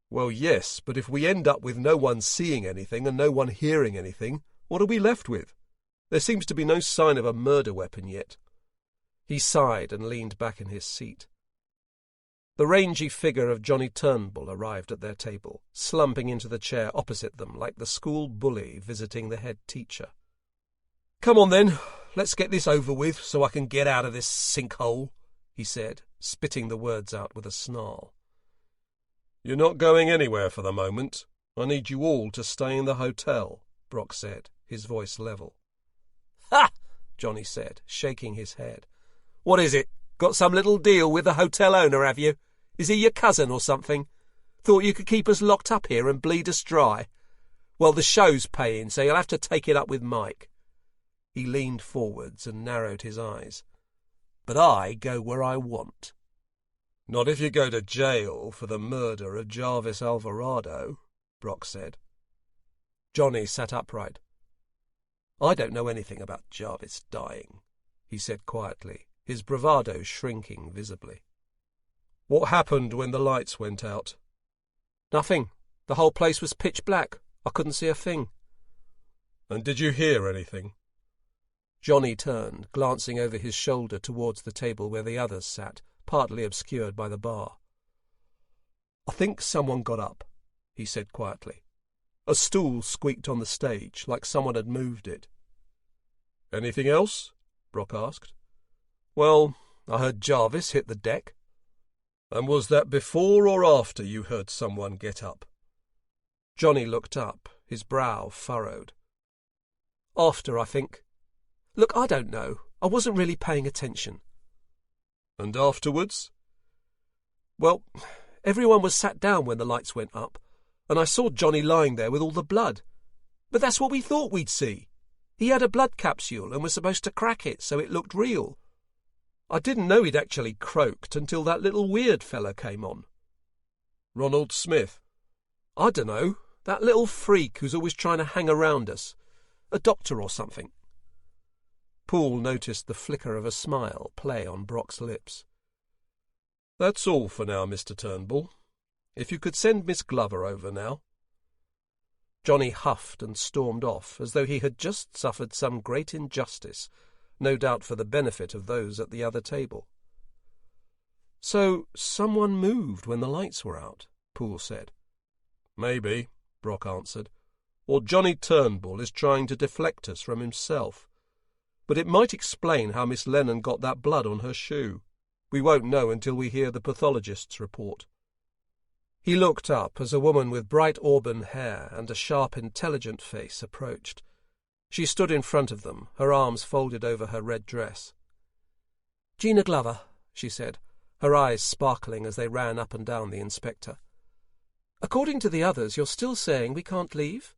Well, yes, but if we end up with no one seeing anything and no one hearing anything, what are we left with? There seems to be no sign of a murder weapon yet. He sighed and leaned back in his seat. The rangy figure of Johnny Turnbull arrived at their table, slumping into the chair opposite them like the school bully visiting the head teacher. "Come on then, let's get this over with so I can get out of this sinkhole," he said, spitting the words out with a snarl. "You're not going anywhere for the moment. I need you all to stay in the hotel," Brock said, his voice level. "Ha!" Johnny said, shaking his head. "What is it? Got some little deal with the hotel owner, have you? Is he your cousin or something? Thought you could keep us locked up here and bleed us dry? Well, the show's paying, so you'll have to take it up with Mike." He leaned forwards and narrowed his eyes. "But I go where I want." "Not if you go to jail for the murder of Jarvis Alvarado," Brock said. Johnny sat upright. "I don't know anything about Jarvis dying," he said quietly, his bravado shrinking visibly. "What happened when the lights went out?" "Nothing. The whole place was pitch black. I couldn't see a thing." "And did you hear anything?" Johnny turned, glancing over his shoulder towards the table where the others sat, partly obscured by the bar. "I think someone got up," he said quietly. "A stool squeaked on the stage, like someone had moved it." "Anything else?" Brock asked. "Well, I heard Jarvis hit the deck." "And was that before or after you heard someone get up?" Johnny looked up, his brow furrowed. "After, I think. Look, I don't know. I wasn't really paying attention." "And afterwards?" "Well, everyone was sat down when the lights went up, and I saw Johnny lying there with all the blood. But that's what we thought we'd see. He had a blood capsule and was supposed to crack it so it looked real. I didn't know he'd actually croaked until that little weird fella came on." "Ronald Smith?" "I dunno. That little freak who's always trying to hang around us. A doctor or something." Poole noticed the flicker of a smile play on Brock's lips. "That's all for now, Mr. Turnbull. If you could send Miss Glover over now." Johnny huffed and stormed off as though he had just suffered some great injustice, no doubt for the benefit of those at the other table. "So someone moved when the lights were out," Poole said. "Maybe," Brock answered. "Or Johnny Turnbull is trying to deflect us from himself. But it might explain how Miss Lennon got that blood on her shoe. We won't know until we hear the pathologist's report." He looked up as a woman with bright auburn hair and a sharp, intelligent face approached. She stood in front of them, her arms folded over her red dress. "Gina Glover," she said, her eyes sparkling as they ran up and down the inspector. "According to the others, you're still saying we can't leave?"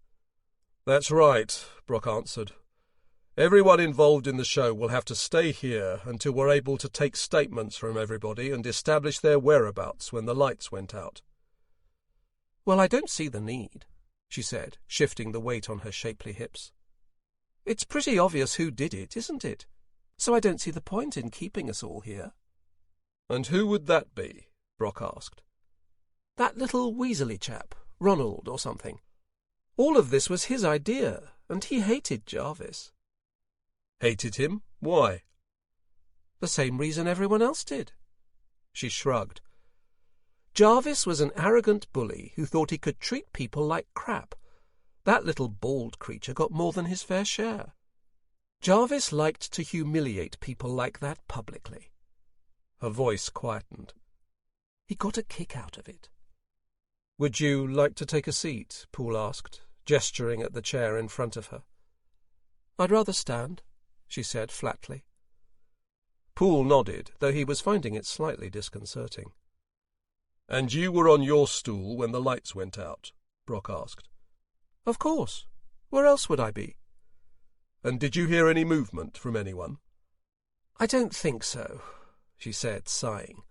"That's right," Brock answered. "Everyone involved in the show will have to stay here until we're able to take statements from everybody and establish their whereabouts when the lights went out." "Well, I don't see the need," she said, shifting the weight on her shapely hips. "It's pretty obvious who did it, isn't it? So I don't see the point in keeping us all here." "And who would that be?" Brock asked. "That little weaselly chap, Ronald or something. All of this was his idea, and he hated Jarvis." "Hated him? Why?" "The same reason everyone else did." She shrugged. "Jarvis was an arrogant bully who thought he could treat people like crap. That little bald creature got more than his fair share. Jarvis liked to humiliate people like that publicly." Her voice quietened. "He got a kick out of it." "Would you like to take a seat?" Poole asked, gesturing at the chair in front of her. "I'd rather stand," she said flatly. Poole nodded, though he was finding it slightly disconcerting. "And you were on your stool when the lights went out?" Brock asked. "Of course. Where else would I be?" "And did you hear any movement from anyone?" "I don't think so," she said, sighing.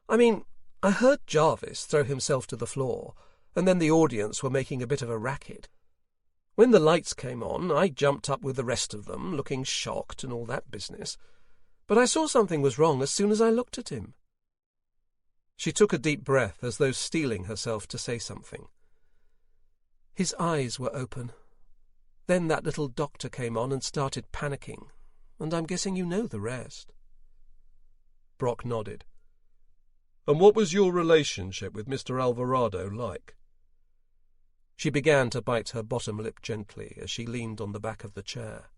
"I mean, I heard Jarvis throw himself to the floor, and then the audience were making a bit of a racket. When the lights came on, I jumped up with the rest of them, looking shocked and all that business. But I saw something was wrong as soon as I looked at him." She took a deep breath as though steeling herself to say something. "His eyes were open. Then that little doctor came on and started panicking, and I'm guessing you know the rest." Brock nodded. "And what was your relationship with Mr. Alvarado like?" She began to bite her bottom lip gently as she leaned on the back of the chair.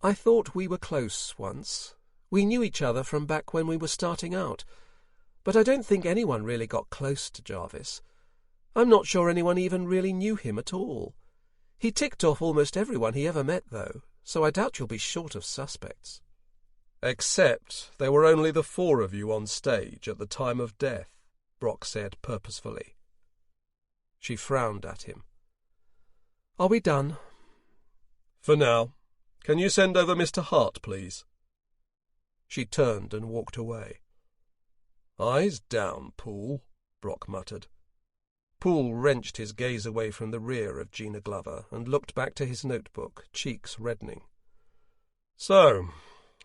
"I thought we were close once. We knew each other from back when we were starting out. But I don't think anyone really got close to Jarvis. I'm not sure anyone even really knew him at all. He ticked off almost everyone he ever met, though, so I doubt you'll be short of suspects." "Except there were only the 4 of you on stage at the time of death," Brock said purposefully. She frowned at him. "Are we done?" "For now. Can you send over Mr. Hart, please?" She turned and walked away. "Eyes down, Poole," Brock muttered. Poole wrenched his gaze away from the rear of Gina Glover and looked back to his notebook, cheeks reddening. "So,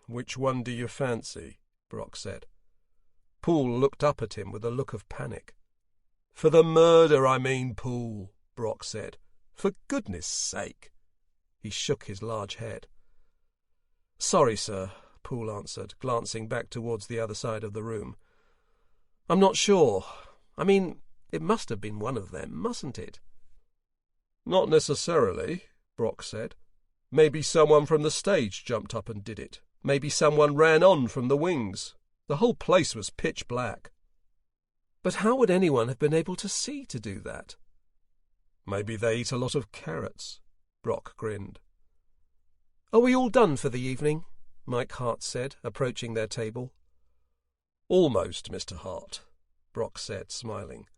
which one do you fancy?" Brock said. Poole looked up at him with a look of panic. "For the murder, I mean, Poole," Brock said. "For goodness sake." He shook his large head. "Sorry, sir," Poole answered, glancing back towards the other side of the room. "I'm not sure. I mean, it must have been one of them, mustn't it?" "Not necessarily," Brock said. "Maybe someone from the stage jumped up and did it. Maybe someone ran on from the wings. The whole place was pitch black." "But how would anyone have been able to see to do that?" "Maybe they eat a lot of carrots," Brock grinned. "Are we all done for the evening?" Mike Hart said, approaching their table. "Almost, Mr. Hart," Brock said, smiling.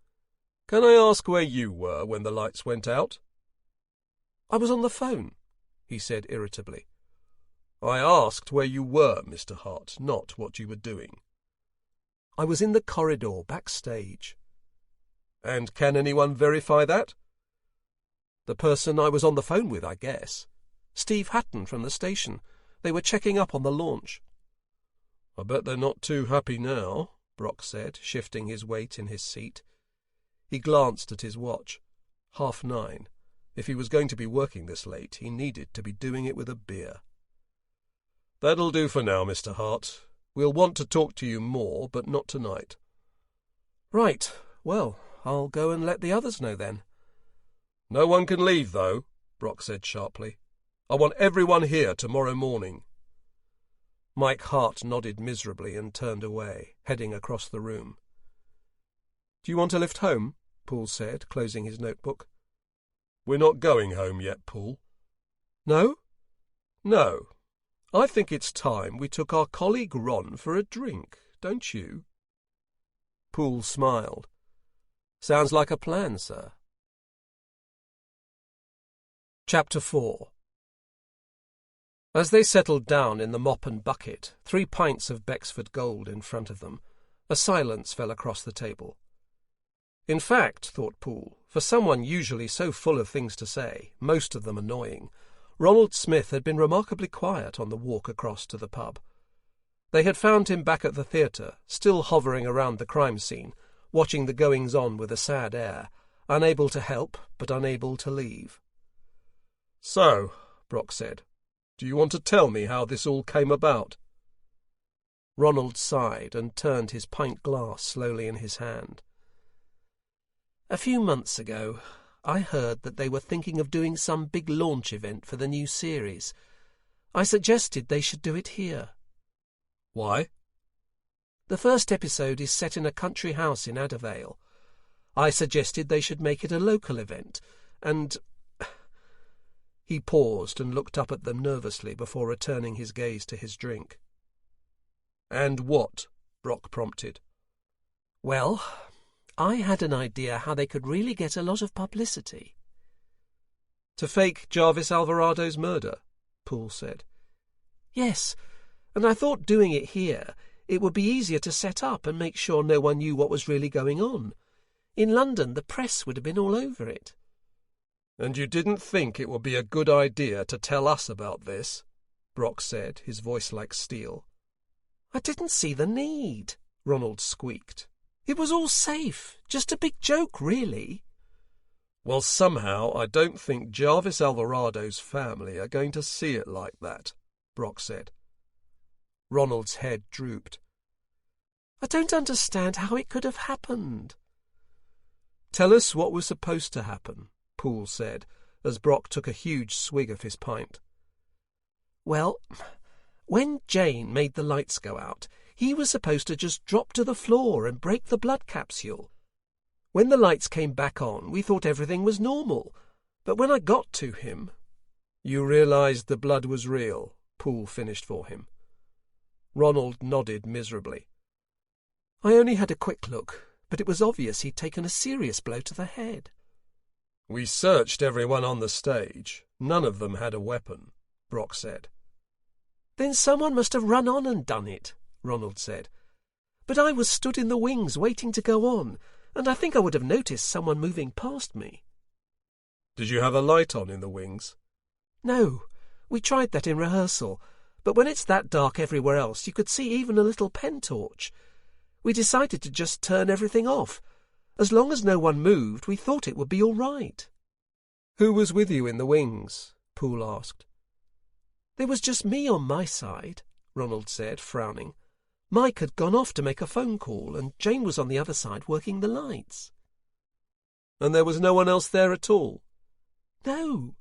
"Can I ask where you were when the lights went out?" "I was on the phone," he said irritably. "I asked where you were, Mr. Hart, not what you were doing." "I was in the corridor, backstage." "And can anyone verify that?" "The person I was on the phone with, I guess. Steve Hatton from the station. They were checking up on the launch." "I bet they're not too happy now," Brock said, shifting his weight in his seat. He glanced at his watch. 9:30. If he was going to be working this late, he needed to be doing it with a beer. "That'll do for now, Mr. Hart. We'll want to talk to you more, but not tonight." "Right. Well, I'll go and let the others know then." "No one can leave, though," Brock said sharply. "I want everyone here tomorrow morning." Mike Hart nodded miserably and turned away, heading across the room. "Do you want a lift home?" Poole said, closing his notebook. "We're not going home yet, Poole." "No?" "No. I think it's time we took our colleague Ron for a drink, don't you?" Poole smiled. "Sounds like a plan, sir." Chapter 4. As they settled down in the mop and bucket, 3 pints of Bexford Gold in front of them, a silence fell across the table. In fact, thought Poole, for someone usually so full of things to say, most of them annoying, Ronald Smith had been remarkably quiet on the walk across to the pub. They had found him back at the theatre, still hovering around the crime scene, watching the goings-on with a sad air, unable to help but unable to leave. "So," Brock said, "do you want to tell me how this all came about?" Ronald sighed and turned his pint glass slowly in his hand. "A few months ago, I heard that they were thinking of doing some big launch event for the new series. I suggested they should do it here." "Why?" "The first episode is set in a country house in Addervale. I suggested they should make it a local event, and—" He paused and looked up at them nervously before returning his gaze to his drink. "And what?" Brock prompted. "Well, I had an idea how they could really get a lot of publicity." "To fake Jarvis Alvarado's murder?" Poole said. "Yes, and I thought doing it here, it would be easier to set up and make sure no one knew what was really going on. In London, the press would have been all over it." "And you didn't think it would be a good idea to tell us about this?" Brock said, his voice like steel. "I didn't see the need," Ronald squeaked. "It was all safe. Just a big joke, really." "Well, somehow I don't think Jarvis Alvarado's family are going to see it like that," Brock said. Ronald's head drooped. "I don't understand how it could have happened." "Tell us what was supposed to happen," Poole said, as Brock took a huge swig of his pint. "Well, when Jane made the lights go out, he was supposed to just drop to the floor and break the blood capsule. When the lights came back on, we thought everything was normal, but when I got to him—" "You realized the blood was real," Poole finished for him. Ronald nodded miserably. "I only had a quick look, but it was obvious he'd taken a serious blow to the head." "We searched everyone on the stage. None of them had a weapon," Brock said. "Then someone must have run on and done it," Ronald said. "But I was stood in the wings waiting to go on, and I think I would have noticed someone moving past me." "Did you have a light on in the wings?" "No. We tried that in rehearsal, but when it's that dark everywhere else, you could see even a little pen torch. We decided to just turn everything off. As long as no one moved, we thought it would be all right." "Who was with you in the wings?" Poole asked. "There was just me on my side," Ronald said, frowning. "Mike had gone off to make a phone call, and Jane was on the other side working the lights." "And there was no one else there at all?" "No.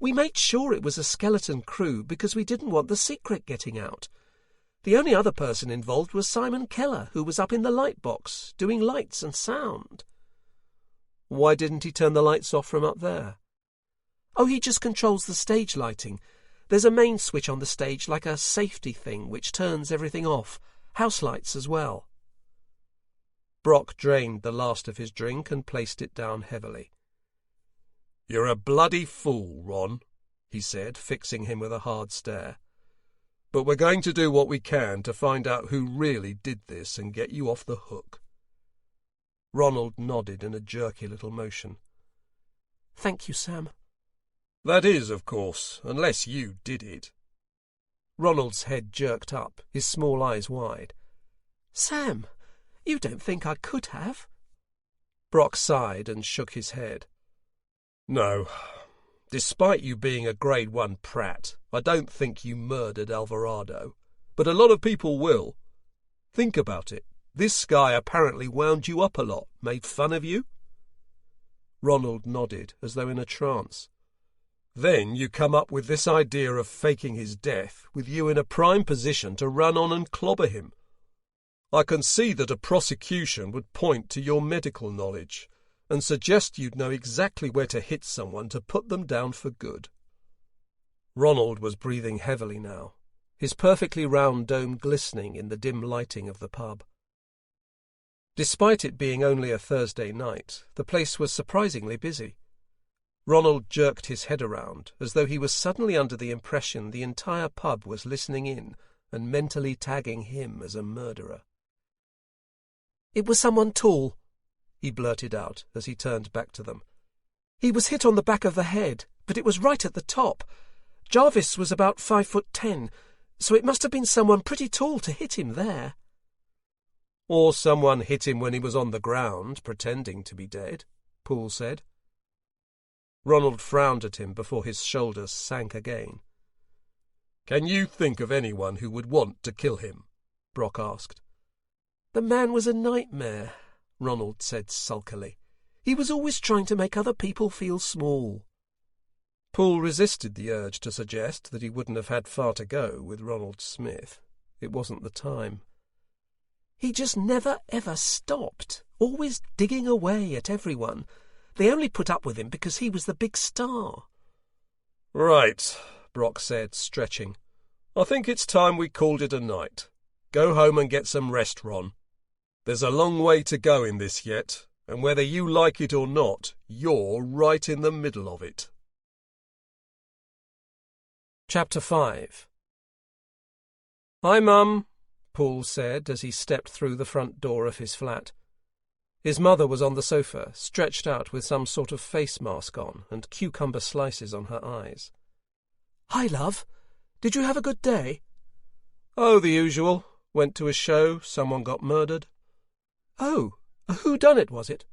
We made sure it was a skeleton crew because we didn't want the secret getting out. The only other person involved was Simon Keller, who was up in the light box, doing lights and sound." "Why didn't he turn the lights off from up there?" "Oh, he just controls the stage lighting. There's a main switch on the stage, like a safety thing, which turns everything off, house lights as well." Brock drained the last of his drink and placed it down heavily. "You're a bloody fool, Ron," he said, fixing him with a hard stare. "But we're going to do what we can to find out who really did this and get you off the hook." Ronald nodded in a jerky little motion. "Thank you, Sam." "That is, of course, unless you did it." Ronald's head jerked up, his small eyes wide. "Sam, you don't think I could have?" Brock sighed and shook his head. "No. Despite you being a Grade 1 prat, I don't think you murdered Alvarado. But a lot of people will. Think about it. This guy apparently wound you up a lot, made fun of you." Ronald nodded, as though in a trance. "Then you come up with this idea of faking his death, with you in a prime position to run on and clobber him. I can see that a prosecution would point to your medical knowledge and suggest you'd know exactly where to hit someone to put them down for good." Ronald was breathing heavily now, his perfectly round dome glistening in the dim lighting of the pub. Despite it being only a Thursday night, the place was surprisingly busy. Ronald jerked his head around, as though he was suddenly under the impression the entire pub was listening in and mentally tagging him as a murderer. "It was someone tall," he blurted out as he turned back to them. "He was hit on the back of the head, but it was right at the top. Jarvis was about 5'10", so it must have been someone pretty tall to hit him there." "Or someone hit him when he was on the ground, pretending to be dead," Poole said. Ronald frowned at him before his shoulders sank again. "Can you think of anyone who would want to kill him?" Brock asked. "The man was a nightmare," Ronald said sulkily. "He was always trying to make other people feel small." Poole resisted the urge to suggest that he wouldn't have had far to go with Ronald Smith. It wasn't the time. "He just never ever stopped, always digging away at everyone. They only put up with him because he was the big star." "Right," Brock said, stretching. "I think it's time we called it a night. Go home and get some rest, Ron. There's a long way to go in this yet, and whether you like it or not, you're right in the middle of it." Chapter 5. "Hi, Mum," Poole said as he stepped through the front door of his flat. His mother was on the sofa, stretched out with some sort of face mask on and cucumber slices on her eyes. "Hi, love. Did you have a good day?" "Oh, the usual. Went to a show, someone got murdered." "Oh, a whodunnit, was it?"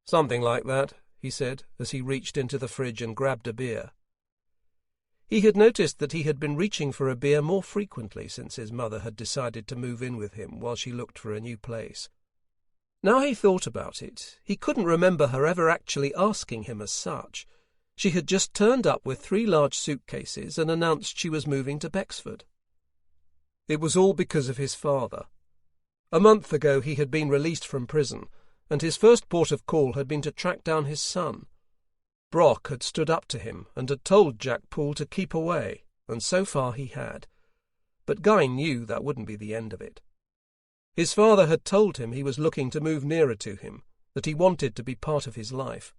"Something like that," he said, as he reached into the fridge and grabbed a beer. He had noticed that he had been reaching for a beer more frequently since his mother had decided to move in with him while she looked for a new place. Now he thought about it, he couldn't remember her ever actually asking him as such. She had just turned up with 3 large suitcases and announced she was moving to Bexford. It was all because of his father. A month ago he had been released from prison, and his first port of call had been to track down his son. Brock had stood up to him and had told Jack Poole to keep away, and so far he had. But Guy knew that wouldn't be the end of it. His father had told him he was looking to move nearer to him, that he wanted to be part of his life.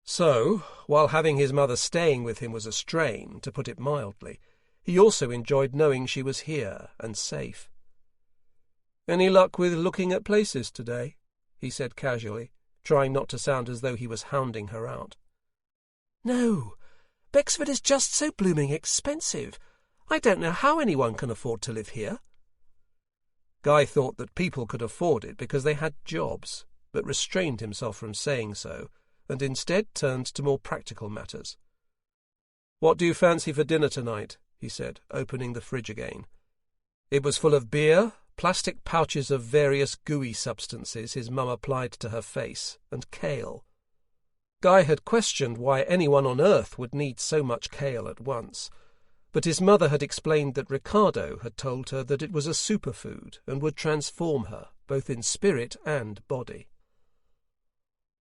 So, while having his mother staying with him was a strain, to put it mildly, he also enjoyed knowing she was here and safe. "Any luck with looking at places today?" he said casually, trying not to sound as though he was hounding her out. "No. Bexford is just so blooming expensive. I don't know how anyone can afford to live here." Guy thought that people could afford it because they had jobs, but restrained himself from saying so, and instead turned to more practical matters. "What do you fancy for dinner tonight?" he said, opening the fridge again. It was full of beer, plastic pouches of various gooey substances his mum applied to her face, and kale. Guy had questioned why anyone on earth would need so much kale at once, but his mother had explained that Ricardo had told her that it was a superfood and would transform her, both in spirit and body.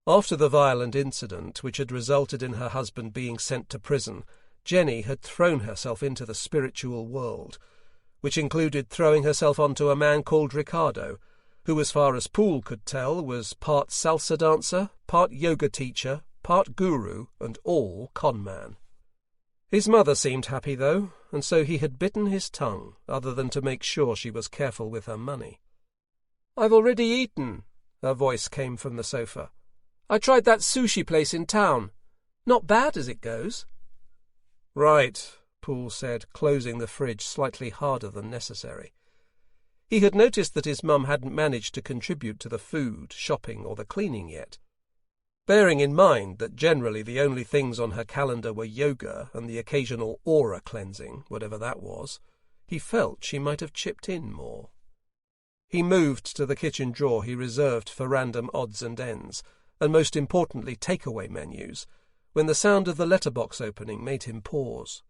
After the violent incident which had resulted in her husband being sent to prison, Jenny had thrown herself into the spiritual world, which included throwing herself onto a man called Ricardo, who, as far as Poole could tell, was part salsa dancer, part yoga teacher, part guru, and all con man. His mother seemed happy, though, and so he had bitten his tongue, other than to make sure she was careful with her money. "I've already eaten," her voice came from the sofa. "I tried that sushi place in town. Not bad as it goes." "Right," Poole said, closing the fridge slightly harder than necessary. He had noticed that his mum hadn't managed to contribute to the food, shopping, or the cleaning yet. Bearing in mind that generally the only things on her calendar were yoga and the occasional aura cleansing, whatever that was, he felt she might have chipped in more. He moved to the kitchen drawer he reserved for random odds and ends, and most importantly takeaway menus, when the sound of the letterbox opening made him pause.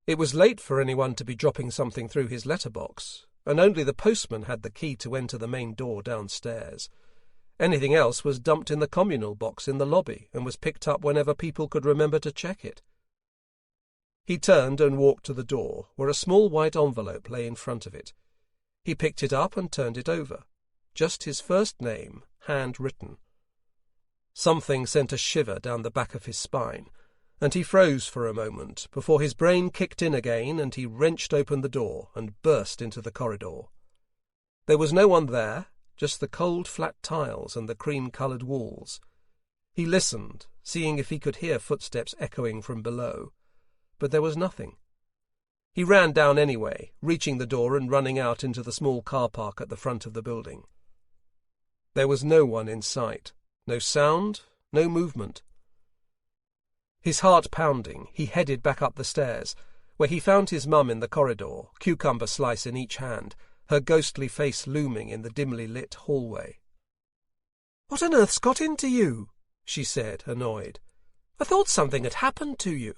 It was late for anyone to be dropping something through his letterbox, and only the postman had the key to enter the main door downstairs. Anything else was dumped in the communal box in the lobby and was picked up whenever people could remember to check it. He turned and walked to the door, where a small white envelope lay in front of it. He picked it up and turned it over. Just his first name, handwritten. Something sent a shiver down the back of his spine, and he froze for a moment before his brain kicked in again and he wrenched open the door and burst into the corridor. There was no one there, just the cold flat tiles and the cream-coloured walls. He listened, seeing if he could hear footsteps echoing from below, but there was nothing. He ran down anyway, reaching the door and running out into the small car park at the front of the building. There was no one in sight, no sound, no movement. His heart pounding, he headed back up the stairs, where he found his mum in the corridor, cucumber slice in each hand, her ghostly face looming in the dimly lit hallway. "What on earth's got into you?" she said, annoyed. "I thought something had happened to you."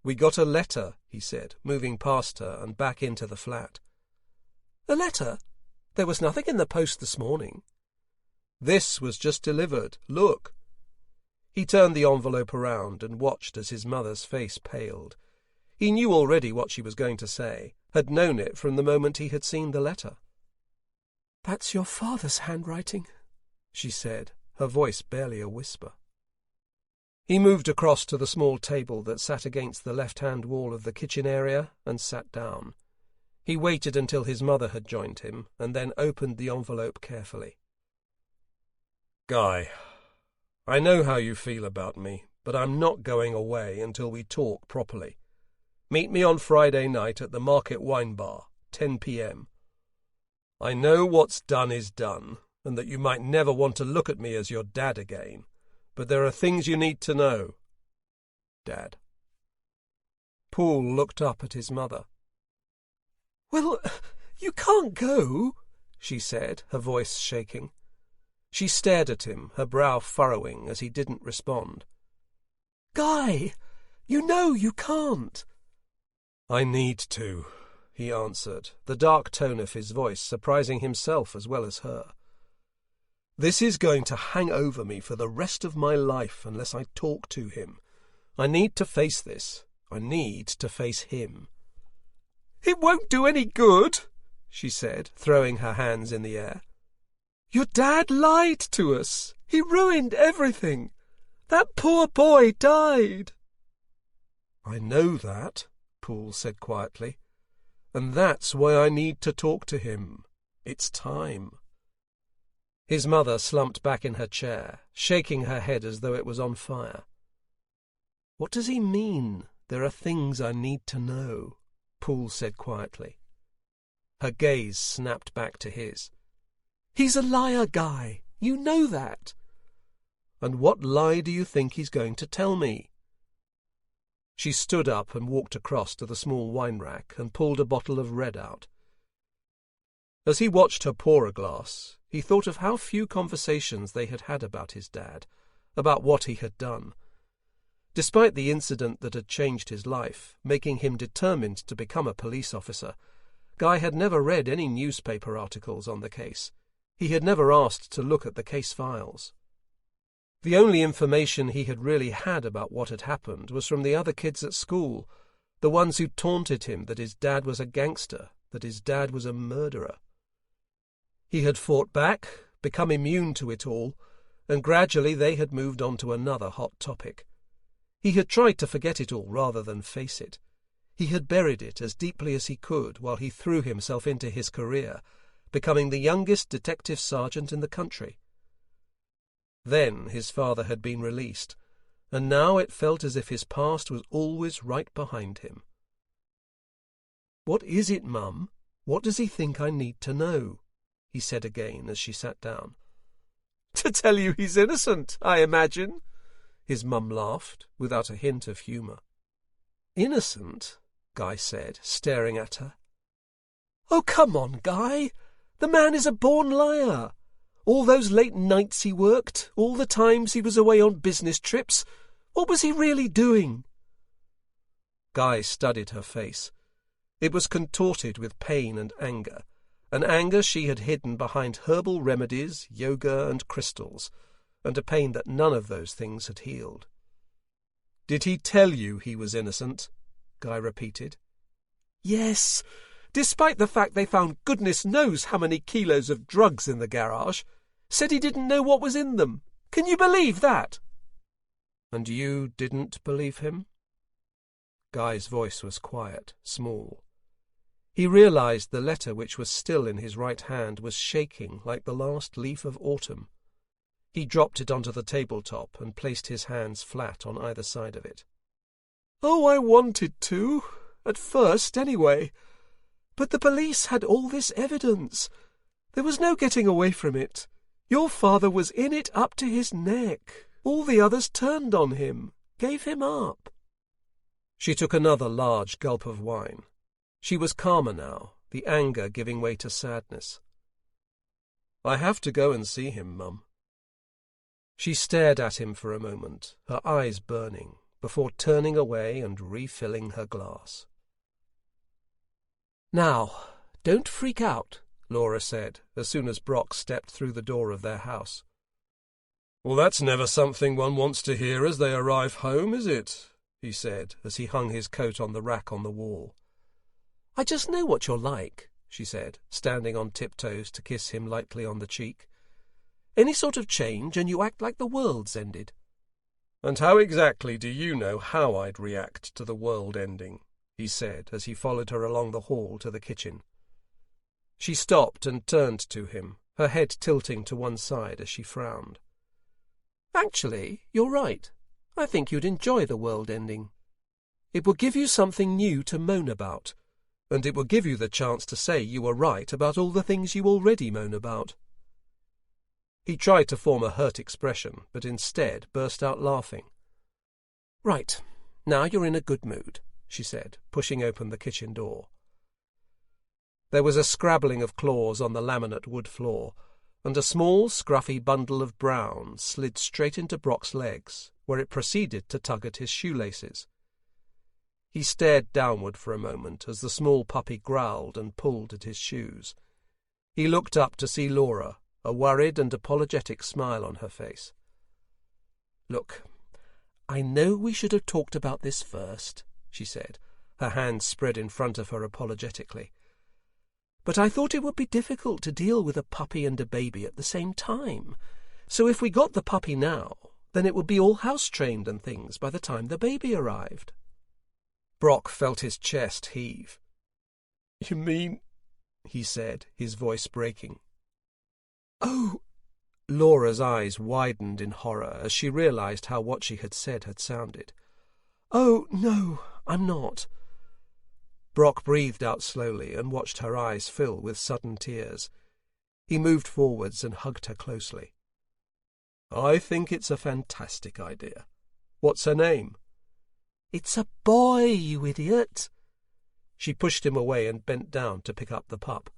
"We got a letter," he said, moving past her and back into the flat. "A letter? There was nothing in the post this morning." "This was just delivered. Look." He turned the envelope around and watched as his mother's face paled. He knew already what she was going to say, had known it from the moment he had seen the letter. "That's your father's handwriting," she said, her voice barely a whisper. He moved across to the small table that sat against the left-hand wall of the kitchen area and sat down. He waited until his mother had joined him and then opened the envelope carefully. Guy, I know how you feel about me, but I'm not going away until we talk properly. Meet me on Friday night at the Market Wine Bar, 10 p.m. I know what's done is done, and that you might never want to look at me as your dad again, but there are things you need to know. Dad. Poole looked up at his mother. "Well, you can't go," she said, her voice shaking. She stared at him, her brow furrowing as he didn't respond. "Guy, you know you can't." I need to, he answered, the dark tone of his voice surprising himself as well as her. This is going to hang over me for the rest of my life unless I talk to him. I need to face this. I need to face him. "It won't do any good," she said, throwing her hands in the air. "Your dad lied to us. He ruined everything. That poor boy died." "I know that," Poole said quietly, "and that's why I need to talk to him. It's time." His mother slumped back in her chair, shaking her head as though it was on fire. "What does he mean, there are things I need to know?" Poole said quietly. Her gaze snapped back to his. "He's a liar, Guy. You know that." "And what lie do you think he's going to tell me?" She stood up and walked across to the small wine rack and pulled a bottle of red out. As he watched her pour a glass, he thought of how few conversations they had had about his dad, about what he had done. Despite the incident that had changed his life, making him determined to become a police officer, Guy had never read any newspaper articles on the case. He had never asked to look at the case files. The only information he had really had about what had happened was from the other kids at school, the ones who taunted him that his dad was a gangster, that his dad was a murderer. He had fought back, become immune to it all, and gradually they had moved on to another hot topic. He had tried to forget it all rather than face it. He had buried it as deeply as he could while he threw himself into his career, becoming the youngest detective sergeant in the country. Then his father had been released, and now it felt as if his past was always right behind him. "What is it, Mum? What does he think I need to know?" he said again as she sat down. "To tell you he's innocent, I imagine," his mum laughed, without a hint of humour. "Innocent?" Guy said, staring at her. "Oh, come on, Guy. The man is a born liar. All those late nights he worked, all the times he was away on business trips, what was he really doing?" Guy studied her face. It was contorted with pain and anger, an anger she had hidden behind herbal remedies, yoga and crystals, and a pain that none of those things had healed. "Did he tell you he was innocent?" Guy repeated. "Yes, despite the fact they found goodness knows how many kilos of drugs in the garage. Said he didn't know what was in them. Can you believe that?" "And you didn't believe him?" Guy's voice was quiet, small. He realized the letter which was still in his right hand was shaking like the last leaf of autumn. He dropped it onto the tabletop and placed his hands flat on either side of it. "Oh, I wanted to. At first, anyway. But the police had all this evidence. There was no getting away from it. Your father was in it up to his neck. All the others turned on him, gave him up." She took another large gulp of wine. She was calmer now, the anger giving way to sadness. "I have to go and see him, Mum." She stared at him for a moment, her eyes burning, before turning away and refilling her glass. "Now, don't freak out," Laura said, as soon as Brock stepped through the door of their house. "Well, that's never something one wants to hear as they arrive home, is it?" he said, as he hung his coat on the rack on the wall. "I just know what you're like," she said, standing on tiptoes to kiss him lightly on the cheek. "Any sort of change and you act like the world's ended." "And how exactly do you know how I'd react to the world ending?" he said, as he followed her along the hall to the kitchen. She stopped and turned to him, her head tilting to one side as she frowned. Actually, you're right. I think you'd enjoy the world ending. It will give you something new to moan about, and it will give you the chance to say you were right about all the things you already moan about." He tried to form a hurt expression, but instead burst out laughing. "Right, now you're in a good mood," she said, pushing open the kitchen door. There was a scrabbling of claws on the laminate wood floor, and a small, scruffy bundle of brown slid straight into Brock's legs, where it proceeded to tug at his shoelaces. He stared downward for a moment as the small puppy growled and pulled at his shoes. He looked up to see Laura, a worried and apologetic smile on her face. "Look, I know we should have talked about this first," she said, her hands spread in front of her apologetically. "But I thought it would be difficult to deal with a puppy and a baby at the same time. So if we got the puppy now, then it would be all house-trained and things by the time the baby arrived." Brock felt his chest heave. "You mean—" he said, his voice breaking. "Oh!" Laura's eyes widened in horror as she realized how what she had said had sounded. "Oh, no, I'm not." Brock breathed out slowly and watched her eyes fill with sudden tears. He moved forwards and hugged her closely. "I think it's a fantastic idea. What's her name?" "It's a boy, you idiot." She pushed him away and bent down to pick up the pup.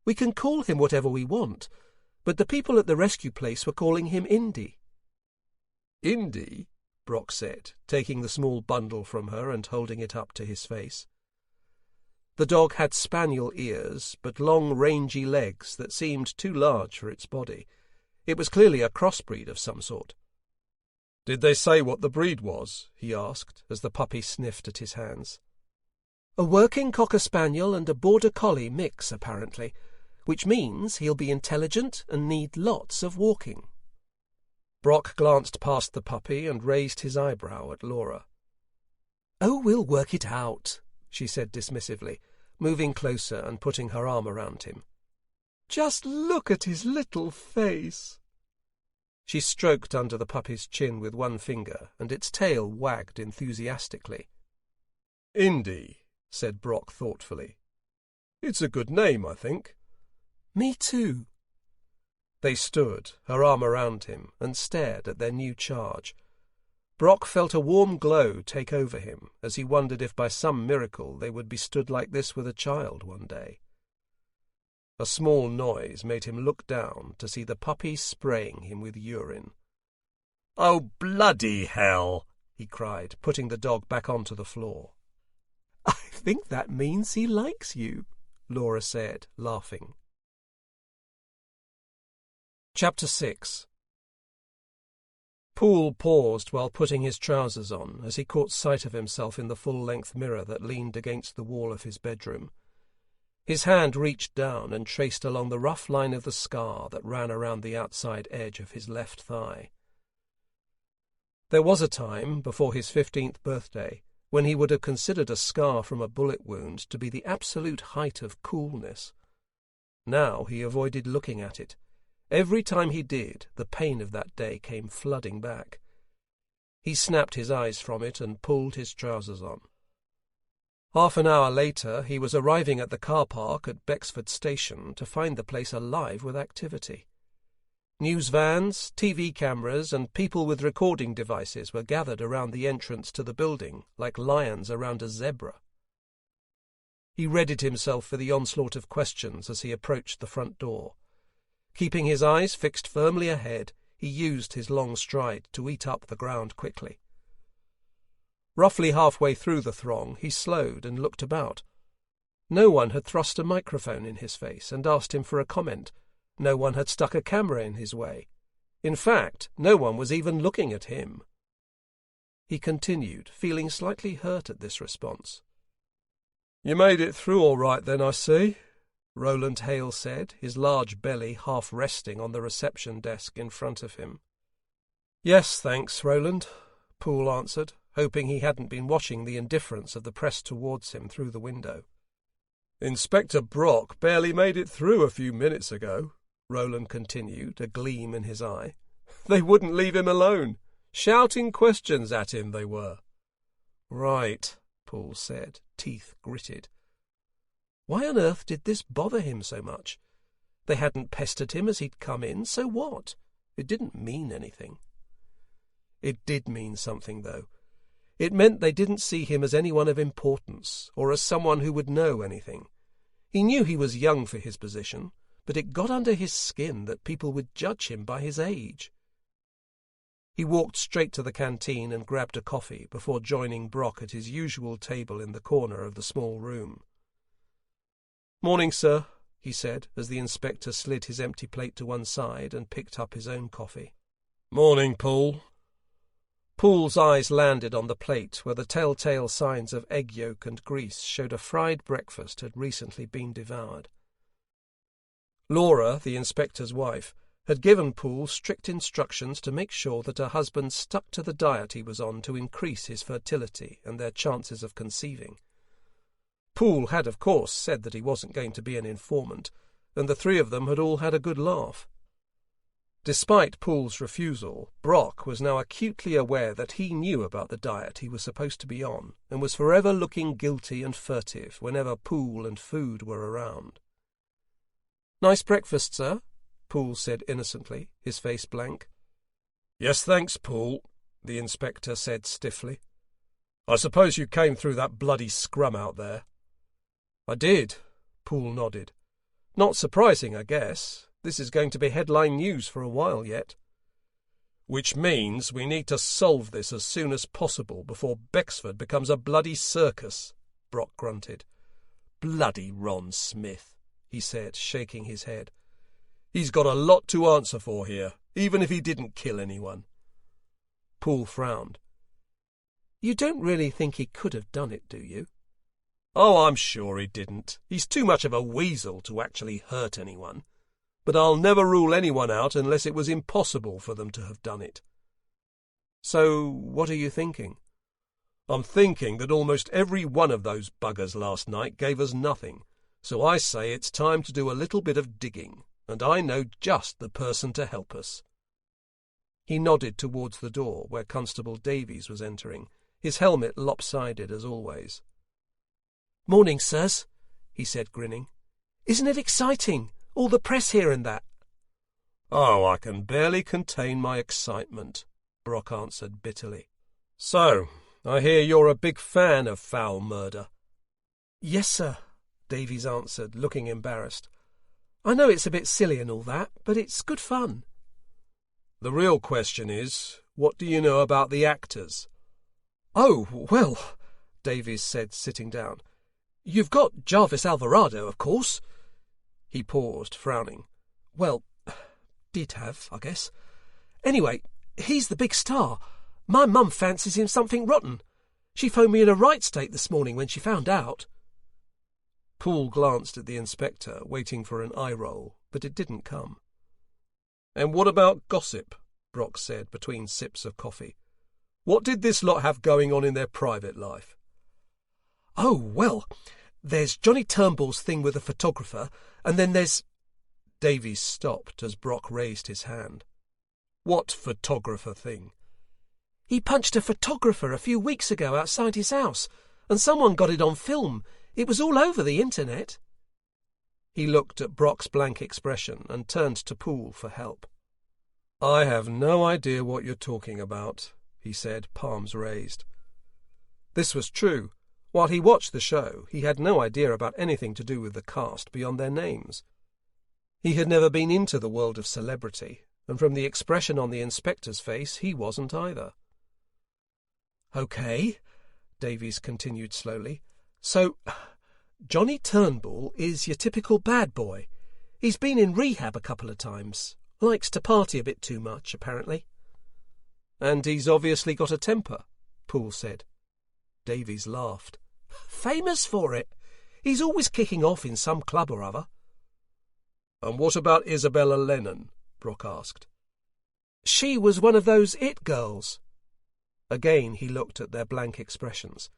"We can call him whatever we want, but the people at the rescue place were calling him Indy." "Indy?" Brock said, taking the small bundle from her and holding it up to his face. The dog had spaniel ears, but long, rangy legs that seemed too large for its body. It was clearly a crossbreed of some sort. "Did they say what the breed was?" he asked, as the puppy sniffed at his hands. "A working cocker spaniel and a border collie mix, apparently, which means he'll be intelligent and need lots of walking." Brock glanced past the puppy and raised his eyebrow at Laura. "Oh, we'll work it out," she said dismissively, moving closer and putting her arm around him. "Just look at his little face." She stroked under the puppy's chin with one finger, and its tail wagged enthusiastically. "Indy," said Brock thoughtfully. "It's a good name, I think." "Me too." They stood, her arm around him, and stared at their new charge. Brock felt a warm glow take over him as he wondered if by some miracle they would be stood like this with a child one day. A small noise made him look down to see the puppy spraying him with urine. "Oh, bloody hell!" he cried, putting the dog back onto the floor. "I think that means he likes you," Laura said, laughing. Chapter 6. Poole paused while putting his trousers on as he caught sight of himself in the full-length mirror that leaned against the wall of his bedroom. His hand reached down and traced along the rough line of the scar that ran around the outside edge of his left thigh. There was a time, before his 15th birthday, when he would have considered a scar from a bullet wound to be the absolute height of coolness. Now he avoided looking at it. Every time he did, the pain of that day came flooding back. He snapped his eyes from it and pulled his trousers on. Half an hour later, he was arriving at the car park at Bexford station to find the place alive with activity. News vans, TV cameras, and people with recording devices were gathered around the entrance to the building like lions around a zebra. He readied himself for the onslaught of questions as he approached the front door. Keeping his eyes fixed firmly ahead, he used his long stride to eat up the ground quickly. Roughly halfway through the throng, he slowed and looked about. No one had thrust a microphone in his face and asked him for a comment. No one had stuck a camera in his way. In fact, no one was even looking at him. He continued, feeling slightly hurt at this response. "You made it through all right then, I see," Roland Hale said, his large belly half resting on the reception desk in front of him. "Yes, thanks, Roland," Poole answered, hoping he hadn't been watching the indifference of the press towards him through the window. "Inspector Brock barely made it through a few minutes ago," Roland continued, a gleam in his eye. They wouldn't leave him alone. Shouting questions at him they were. Right, Poole said, teeth gritted. Why on earth did this bother him so much? They hadn't pestered him as he'd come in, so what? It didn't mean anything. It did mean something, though. It meant they didn't see him as anyone of importance, or as someone who would know anything. He knew he was young for his position, but it got under his skin that people would judge him by his age. He walked straight to the canteen and grabbed a coffee before joining Brock at his usual table in the corner of the small room. "Morning, sir," he said, as the inspector slid his empty plate to one side and picked up his own coffee. "Morning, Poole." Poole's eyes landed on the plate where the telltale signs of egg yolk and grease showed a fried breakfast had recently been devoured. Laura, the inspector's wife, had given Poole strict instructions to make sure that her husband stuck to the diet he was on to increase his fertility and their chances of conceiving. Poole had, of course, said that he wasn't going to be an informant, and the three of them had all had a good laugh. Despite Poole's refusal, Brock was now acutely aware that he knew about the diet he was supposed to be on, and was forever looking guilty and furtive whenever Poole and food were around. "Nice breakfast, sir," Poole said innocently, his face blank. "Yes, thanks, Poole," the inspector said stiffly. "I suppose you came through that bloody scrum out there?" "I did," Poole nodded. "Not surprising, I guess. This is going to be headline news for a while yet." "Which means we need to solve this as soon as possible before Bexford becomes a bloody circus," Brock grunted. "Bloody Ron Smith," he said, shaking his head. "He's got a lot to answer for here, even if he didn't kill anyone." Poole frowned. "You don't really think he could have done it, do you?" "Oh, I'm sure he didn't. He's too much of a weasel to actually hurt anyone. But I'll never rule anyone out unless it was impossible for them to have done it." "So what are you thinking?" "I'm thinking that almost every one of those buggers last night gave us nothing, so I say it's time to do a little bit of digging, and I know just the person to help us." He nodded towards the door where Constable Davies was entering, his helmet lopsided as always. "Morning, sirs," he said, grinning. "Isn't it exciting? All the press here and that." "Oh, I can barely contain my excitement," Brock answered bitterly. "So, I hear you're a big fan of foul murder." "Yes, sir," Davies answered, looking embarrassed. "I know it's a bit silly and all that, but it's good fun." "The real question is, what do you know about the actors?" "Oh, well," Davies said, sitting down. "You've got Jarvis Alvarado, of course." He paused, frowning. "Well, did have, I guess. Anyway, he's the big star. My mum fancies him something rotten. She phoned me in a right state this morning when she found out." Poole glanced at the inspector, waiting for an eye roll, but it didn't come. "And what about gossip?" Brock said between sips of coffee. "What did this lot have going on in their private life?" "Oh, well, there's Johnny Turnbull's thing with the photographer, and then there's—" Davies stopped as Brock raised his hand. "What photographer thing?" "He punched a photographer a few weeks ago outside his house, and someone got it on film. It was all over the internet." He looked at Brock's blank expression and turned to Poole for help. "I have no idea what you're talking about," he said, palms raised. This was true. While he watched the show, he had no idea about anything to do with the cast beyond their names. He had never been into the world of celebrity, and from the expression on the inspector's face, he wasn't either. "OK," Davies continued slowly. "So, Johnny Turnbull is your typical bad boy. He's been in rehab a couple of times. Likes to party a bit too much, apparently." "And he's obviously got a temper," Poole said. Davies laughed. "Famous for it. He's always kicking off in some club or other." "And what about Isabella Lennon?" Brock asked. "She was one of those it girls." Again he looked at their blank expressions.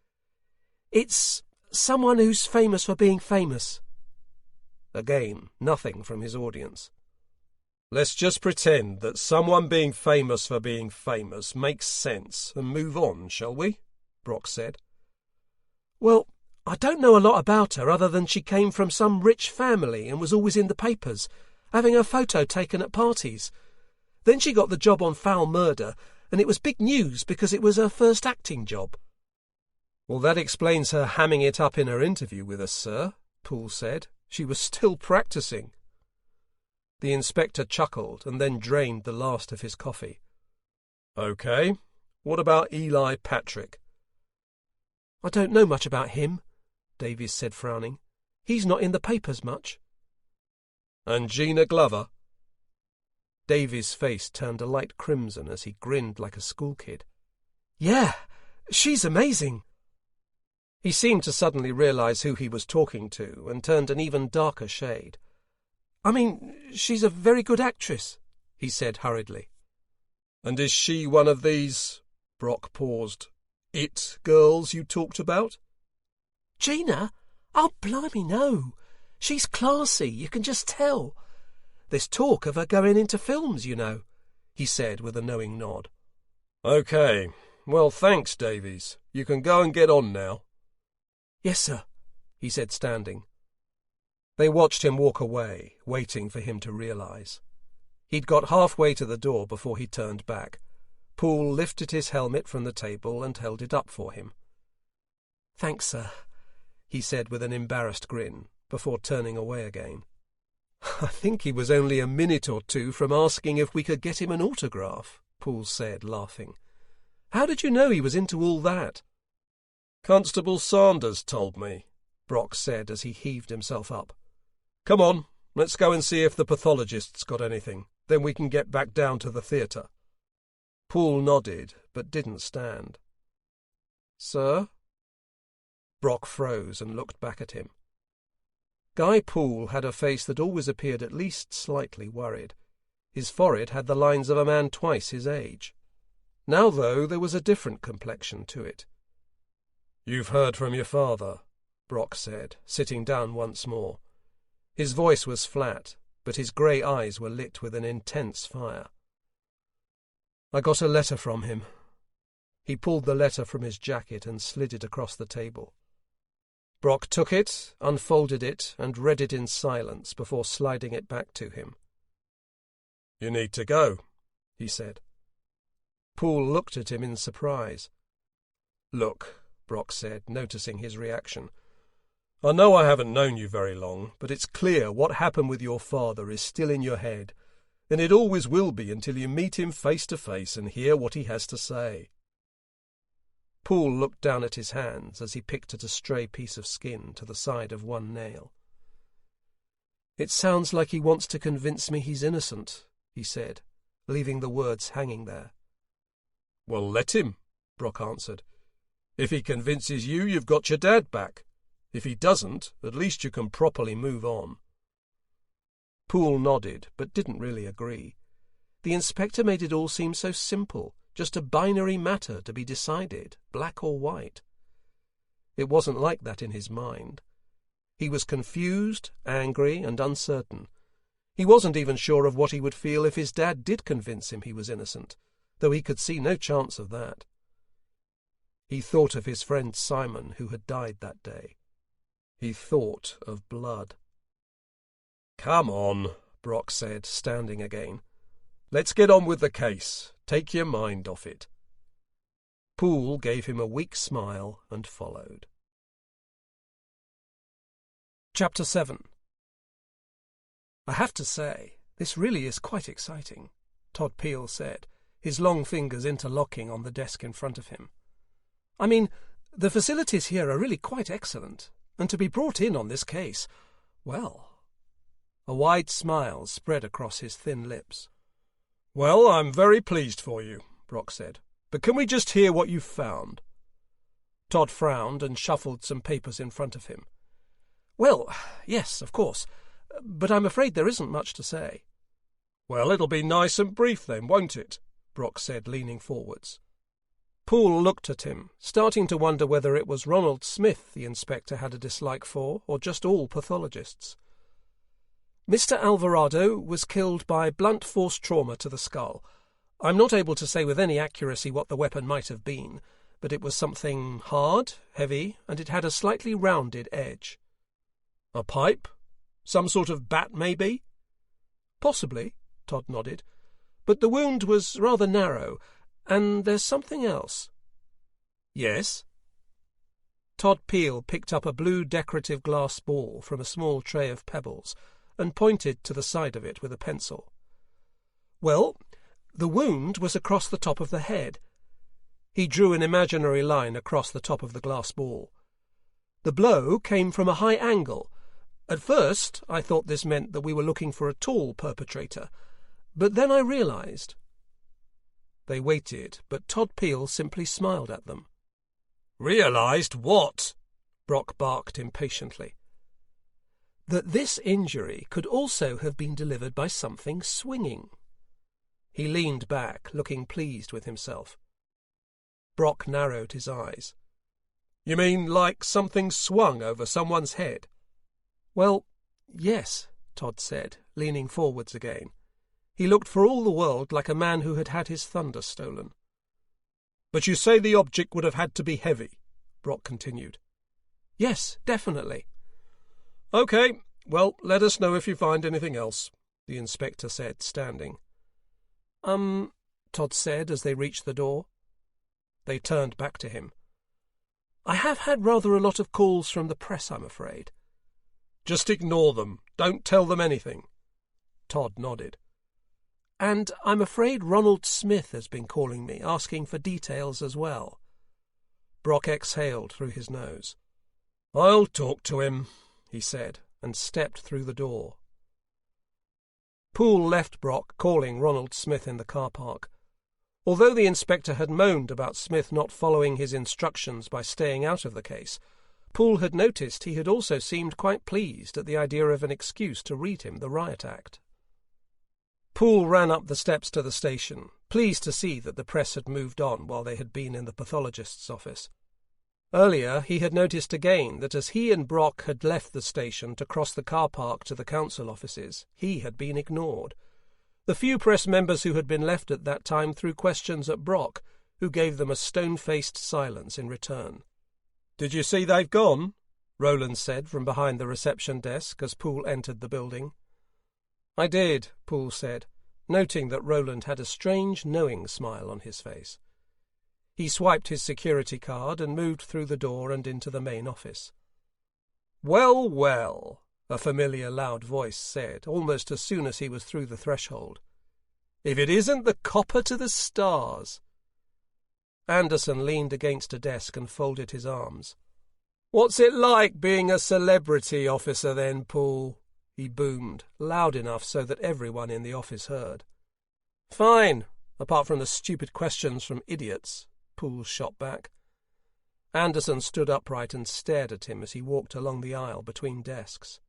"It's someone who's famous for being famous." Again, nothing from his audience. Let's just pretend that someone being famous for being famous makes sense and move on, shall we? Brock said. Well, I don't know a lot about her other than she came from some rich family and was always in the papers, having her photo taken at parties. Then she got the job on Foul Murder, and it was big news because it was her first acting job. Well, that explains her hamming it up in her interview with us, sir, Poole said. She was still practising. The inspector chuckled and then drained the last of his coffee. OK, what about Eli Patrick? I don't know much about him, Davies said, frowning. He's not in the papers much. And Gina Glover? Davies' face turned a light crimson as he grinned like a school kid. Yeah, she's amazing. He seemed to suddenly realise who he was talking to and turned an even darker shade. I mean, she's a very good actress, he said hurriedly. And is she one of these, Brock paused, it girls you talked about? Gina? Oh, blimey, no. She's classy, you can just tell. There's talk of her going into films, you know, he said with a knowing nod. OK. Well, thanks, Davies. You can go and get on now. Yes, sir, he said, standing. They watched him walk away, waiting for him to realise. He'd got halfway to the door before he turned back. Poole lifted his helmet from the table and held it up for him. Thanks, sir, he said with an embarrassed grin, before turning away again. I think he was only a minute or two from asking if we could get him an autograph, Poole said, laughing. How did you know he was into all that? Constable Sanders told me, Brock said as he heaved himself up. Come on, let's go and see if the pathologist's got anything. Then we can get back down to the theatre. Poole nodded, but didn't stand. Sir? Brock froze and looked back at him. Guy Poole had a face that always appeared at least slightly worried. His forehead had the lines of a man twice his age. Now, though, there was a different complexion to it. You've heard from your father, Brock said, sitting down once more. His voice was flat, but his grey eyes were lit with an intense fire. I got a letter from him. He pulled the letter from his jacket and slid it across the table. Brock took it, unfolded it, and read it in silence before sliding it back to him. You need to go, he said. Poole looked at him in surprise. Look, Brock said, noticing his reaction. I know I haven't known you very long, but it's clear what happened with your father is still in your head, and it always will be until you meet him face to face and hear what he has to say. Poole looked down at his hands as he picked at a stray piece of skin to the side of one nail. It sounds like he wants to convince me he's innocent, he said, leaving the words hanging there. Well, let him, Brock answered. If he convinces you, you've got your dad back. If he doesn't, at least you can properly move on. Poole nodded, but didn't really agree. The inspector made it all seem so simple, just a binary matter to be decided, black or white. It wasn't like that in his mind. He was confused, angry, and uncertain. He wasn't even sure of what he would feel if his dad did convince him he was innocent, though he could see no chance of that. He thought of his friend Simon, who had died that day. He thought of blood. Come on, Brock said, standing again. Let's get on with the case. Take your mind off it. Poole gave him a weak smile and followed. Chapter 7. I have to say, this really is quite exciting, Todd Peel said, his long fingers interlocking on the desk in front of him. I mean, the facilities here are really quite excellent, and to be brought in on this case, well... A wide smile spread across his thin lips. Well, I'm very pleased for you, Brock said, but can we just hear what you've found? Todd frowned and shuffled some papers in front of him. Well, yes, of course, but I'm afraid there isn't much to say. Well, it'll be nice and brief then, won't it? Brock said, leaning forwards. Poole looked at him, starting to wonder whether it was Ronald Smith the inspector had a dislike for, or just all pathologists. Mr. Alvarado was killed by blunt force trauma to the skull. I'm not able to say with any accuracy what the weapon might have been, but it was something hard, heavy, and it had a slightly rounded edge. A pipe? Some sort of bat, maybe? Possibly, Todd nodded. But the wound was rather narrow, and there's something else. Yes? Todd Poole picked up a blue decorative glass ball from a small tray of pebbles and pointed to the side of it with a pencil. Well, the wound was across the top of the head. He drew an imaginary line across the top of the glass ball. The blow came from a high angle. At first, I thought this meant that we were looking for a tall perpetrator, but then I realized. They waited, but Todd Poole simply smiled at them. Realized what? Brock barked impatiently. That this injury could also have been delivered by something swinging. He leaned back, looking pleased with himself. Brock narrowed his eyes. You mean like something swung over someone's head? Well, yes, Todd said, leaning forwards again. He looked for all the world like a man who had had his thunder stolen. But you say the object would have had to be heavy, Brock continued. Yes, definitely. OK, well, let us know if you find anything else, the inspector said, standing. Todd said as they reached the door. They turned back to him. I have had rather a lot of calls from the press, I'm afraid. Just ignore them. Don't tell them anything. Todd nodded. And I'm afraid Ronald Smith has been calling me, asking for details as well. Brock exhaled through his nose. I'll talk to him, he said, and stepped through the door. Poole left Brock calling Ronald Smith in the car park. Although the inspector had moaned about Smith not following his instructions by staying out of the case, Poole had noticed he had also seemed quite pleased at the idea of an excuse to read him the riot act. Poole ran up the steps to the station, pleased to see that the press had moved on while they had been in the pathologist's office. Earlier he had noticed again that as he and Brock had left the station to cross the car park to the council offices, he had been ignored. The few press members who had been left at that time threw questions at Brock, who gave them a stone-faced silence in return. "Did you see they've gone?" Roland said from behind the reception desk as Poole entered the building. "I did," Poole said, noting that Roland had a strange, knowing smile on his face. He swiped his security card and moved through the door and into the main office. "Well, well," a familiar loud voice said, almost as soon as he was through the threshold. "If it isn't the copper to the stars." Anderson leaned against a desk and folded his arms. "What's it like being a celebrity officer then, Poole?" he boomed, loud enough so that everyone in the office heard. "Fine, apart from the stupid questions from idiots," Poole shot back. Anderson stood upright and stared at him as he walked along the aisle between desks.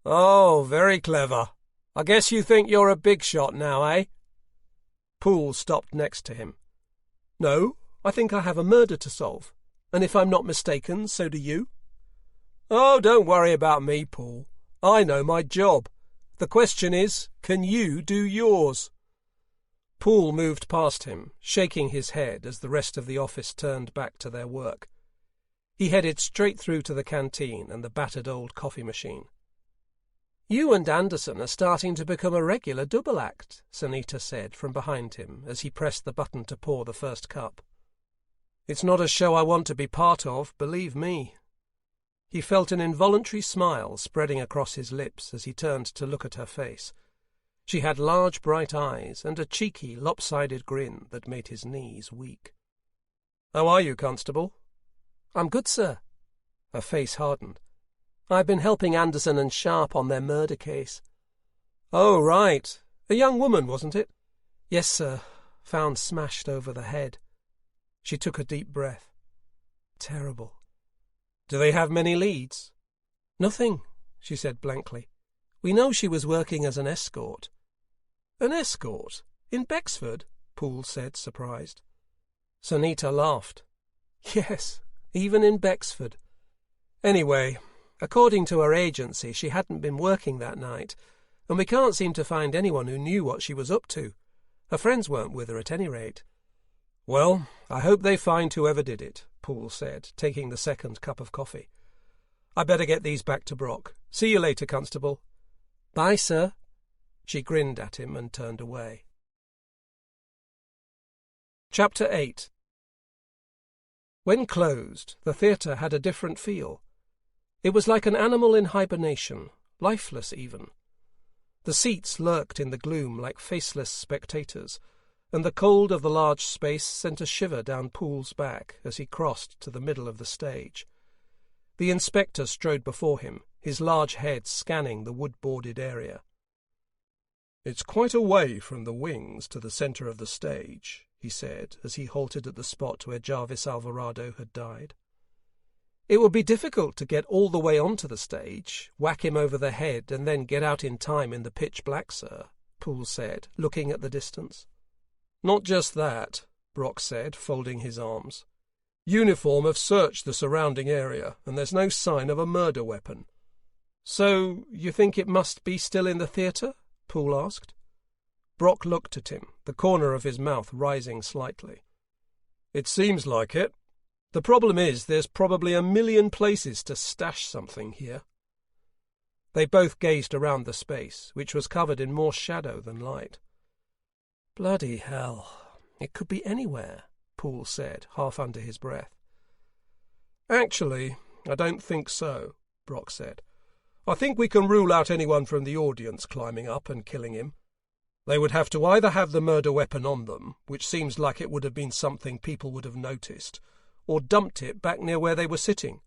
"Oh, very clever. I guess you think you're a big shot now, eh?" Poole stopped next to him. "No, I think I have a murder to solve, and if I'm not mistaken, so do you." "Oh, don't worry about me, Poole. I know my job. The question is, can you do yours?" Poole moved past him, shaking his head as the rest of the office turned back to their work. He headed straight through to the canteen and the battered old coffee machine. "You and Anderson are starting to become a regular double act," Sunita said from behind him as he pressed the button to pour the first cup. "It's not a show I want to be part of, believe me." He felt an involuntary smile spreading across his lips as he turned to look at her face. She had large bright eyes and a cheeky, lopsided grin that made his knees weak. "How are you, Constable?" "I'm good, sir." Her face hardened. "I've been helping Anderson and Sharp on their murder case." "Oh, right. A young woman, wasn't it?" "Yes, sir. Found smashed over the head." She took a deep breath. "Terrible." "Do they have many leads?" "Nothing," she said blankly. "We know she was working as an escort." "An escort? In Bexford?" Poole said, surprised. Sunita laughed. "Yes, even in Bexford. Anyway, according to her agency, she hadn't been working that night, and we can't seem to find anyone who knew what she was up to. Her friends weren't with her at any rate." "Well, I hope they find whoever did it," Poole said, taking the second cup of coffee. "I better get these back to Brock. See you later, Constable." "Bye, sir." She grinned at him and turned away. Chapter 8. When closed, the theatre had a different feel. It was like an animal in hibernation, lifeless even. The seats lurked in the gloom like faceless spectators, and the cold of the large space sent a shiver down Poole's back as he crossed to the middle of the stage. The inspector strode before him, his large head scanning the wood-boarded area. "It's quite a way from the wings to the centre of the stage," he said, as he halted at the spot where Jarvis Alvarado had died. "It would be difficult to get all the way onto the stage, whack him over the head, and then get out in time in the pitch black, sir," Poole said, looking at the distance. "Not just that," Brock said, folding his arms. "Uniform have searched the surrounding area, and there's no sign of a murder weapon." "So you think it must be still in the theatre?" Poole asked. Brock looked at him, the corner of his mouth rising slightly. "It seems like it. The problem is there's probably a million places to stash something here." They both gazed around the space, which was covered in more shadow than light. "Bloody hell, it could be anywhere," Poole said, half under his breath. "Actually, I don't think so," Brock said. "I think we can rule out anyone from the audience climbing up and killing him. They would have to either have the murder weapon on them, which seems like it would have been something people would have noticed, or dumped it back near where they were sitting.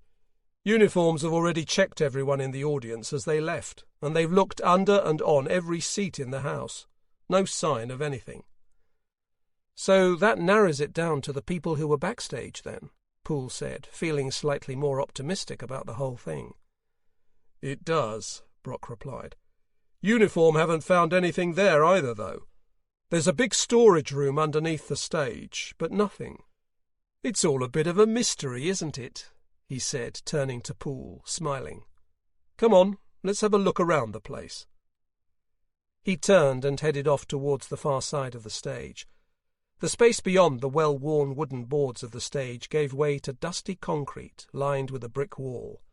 Uniforms have already checked everyone in the audience as they left, and they've looked under and on every seat in the house. No sign of anything." "So that narrows it down to the people who were backstage, then," Poole said, feeling slightly more optimistic about the whole thing. "It does," Brock replied. "Uniform haven't found anything there either, though. There's a big storage room underneath the stage, but nothing." "It's all a bit of a mystery, isn't it?" he said, turning to Poole, smiling. "Come on, let's have a look around the place." He turned and headed off towards the far side of the stage. The space beyond the well-worn wooden boards of the stage gave way to dusty concrete lined with a brick wall.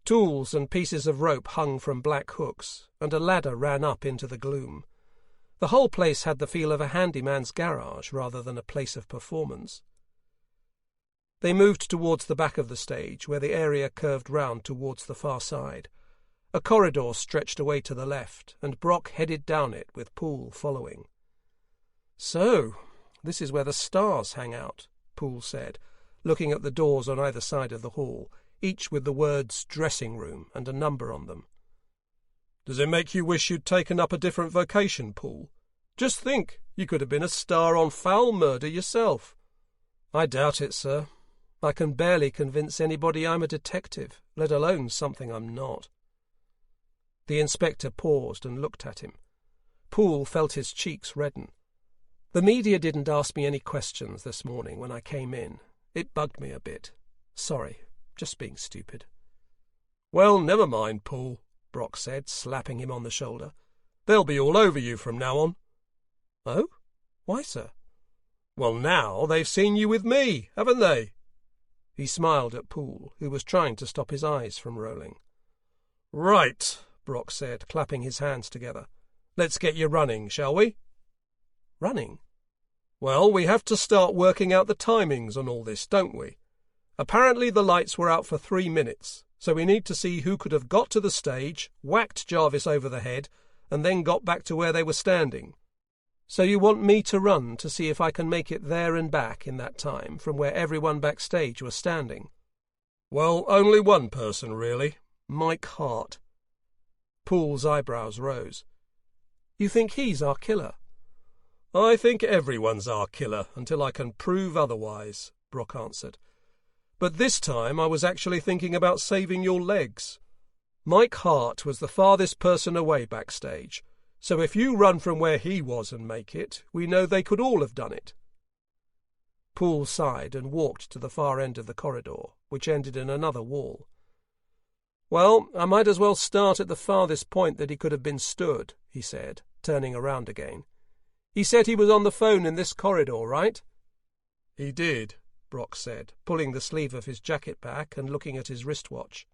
Tools and pieces of rope hung from black hooks, and a ladder ran up into the gloom. The whole place had the feel of a handyman's garage rather than a place of performance. They moved towards the back of the stage, where the area curved round towards the far side. A corridor stretched away to the left, and Brock headed down it with Poole following. "So, this is where the stars hang out," Poole said, looking at the doors on either side of the hall, each with the words dressing room and a number on them. "Does it make you wish you'd taken up a different vocation, Poole? Just think, you could have been a star on Foul Murder yourself." "I doubt it, sir. I can barely convince anybody I'm a detective, let alone something I'm not." The inspector paused and looked at him. Poole felt his cheeks redden. "The media didn't ask me any questions this morning when I came in. It bugged me a bit. Sorry, just being stupid." "Well, never mind, Poole," Brock said, slapping him on the shoulder. "They'll be all over you from now on." "Oh? Why, sir?" "Well, now they've seen you with me, haven't they?" He smiled at Poole, who was trying to stop his eyes from rolling. "Right," Brock said, clapping his hands together. "Let's get you running, shall we?" "Running?" "Well, we have to start working out the timings on all this, don't we? Apparently the lights were out for 3 minutes, so we need to see who could have got to the stage, whacked Jarvis over the head, and then got back to where they were standing." "So you want me to run to see if I can make it there and back in that time from where everyone backstage was standing?" "Well, only one person, really. Mike Hart." Poole's eyebrows rose. "You think he's our killer?" "I think everyone's our killer until I can prove otherwise," Brock answered. "But this time I was actually thinking about saving your legs. Mike Hart was the farthest person away backstage, so if you run from where he was and make it, we know they could all have done it." Poole sighed and walked to the far end of the corridor, which ended in another wall. "Well, I might as well start at the farthest point that he could have been stood," he said, turning around again. "He said he was on the phone in this corridor, right?" "He did," Brock said, pulling the sleeve of his jacket back and looking at his wristwatch.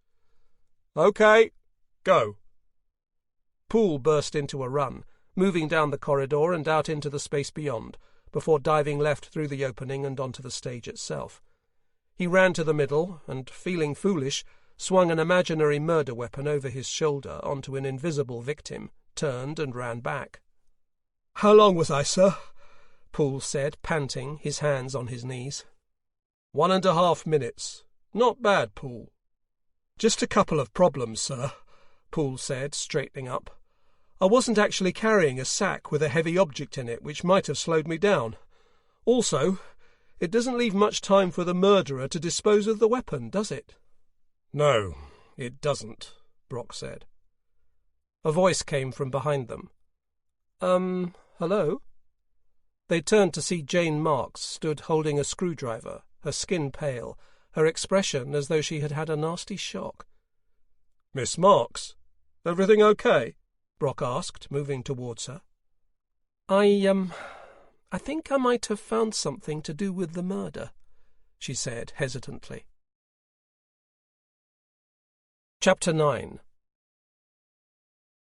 "OK, go." Poole burst into a run, moving down the corridor and out into the space beyond, before diving left through the opening and onto the stage itself. He ran to the middle and, feeling foolish, swung an imaginary murder weapon over his shoulder onto an invisible victim, turned and ran back. "How long was I, sir?" Poole said, panting, his hands on his knees. 1.5 minutes. Not bad, Poole. "Just a couple of problems, sir," Poole said, straightening up. "I wasn't actually carrying a sack with a heavy object in it, which might have slowed me down. Also, it doesn't leave much time for the murderer to dispose of the weapon, does it?" "No, it doesn't," Brock said. A voice came from behind them. Hello?" They turned to see Jane Marks stood holding a screwdriver, her skin pale, her expression as though she had had a nasty shock. "Miss Marks, everything okay?" Brock asked, moving towards her. I think I might have found something to do with the murder," she said hesitantly. Chapter 9.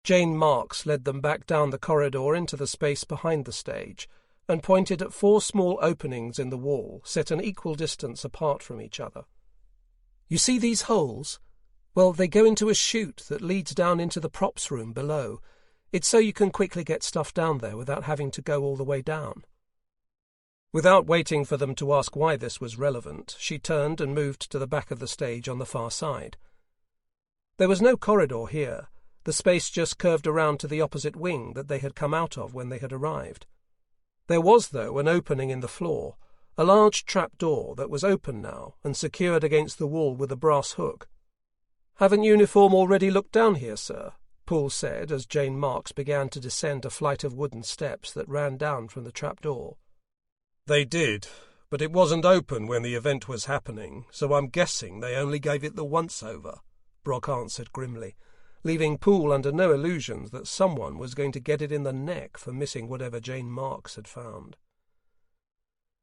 Jane Marks led them back down the corridor into the space behind the stage, and pointed at 4 small openings in the wall, set an equal distance apart from each other. "You see these holes? Well, they go into a chute that leads down into the props room below. It's so you can quickly get stuff down there without having to go all the way down." Without waiting for them to ask why this was relevant, she turned and moved to the back of the stage on the far side. There was no corridor here. The space just curved around to the opposite wing that they had come out of when they had arrived. There was, though, an opening in the floor, a large trap-door that was open now and secured against the wall with a brass hook. "Haven't Uniform already looked down here, sir?" Poole said as Jane Marks began to descend a flight of wooden steps that ran down from the trap-door. "They did, but it wasn't open when the event was happening, so I'm guessing they only gave it the once-over," Brock answered grimly, leaving Poole under no illusions that someone was going to get it in the neck for missing whatever Jane Marks had found.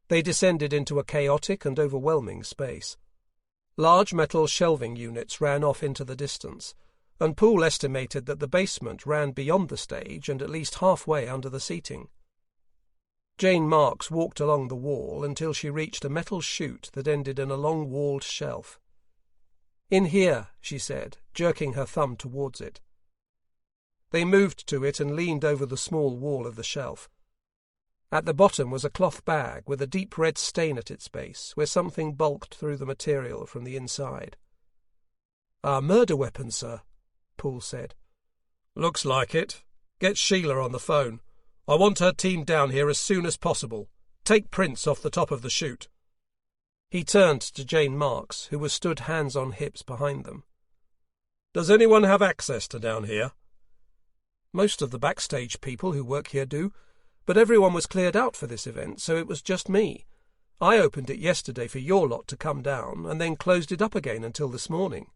They descended into a chaotic and overwhelming space. Large metal shelving units ran off into the distance, and Poole estimated that the basement ran beyond the stage and at least halfway under the seating. Jane Marks walked along the wall until she reached a metal chute that ended in a long-walled shelf. "In here," she said, jerking her thumb towards it. They moved to it and leaned over the small wall of the shelf. At the bottom was a cloth bag with a deep red stain at its base, where something bulked through the material from the inside. "Our murder weapon, sir," Poole said. "Looks like it. Get Sheila on the phone. I want her team down here as soon as possible. Take prints off the top of the chute." He turned to Jane Marks, who was stood hands on hips behind them. "Does anyone have access to down here?" "Most of the backstage people who work here do, but everyone was cleared out for this event, so it was just me. I opened it yesterday for your lot to come down, and then closed it up again until this morning.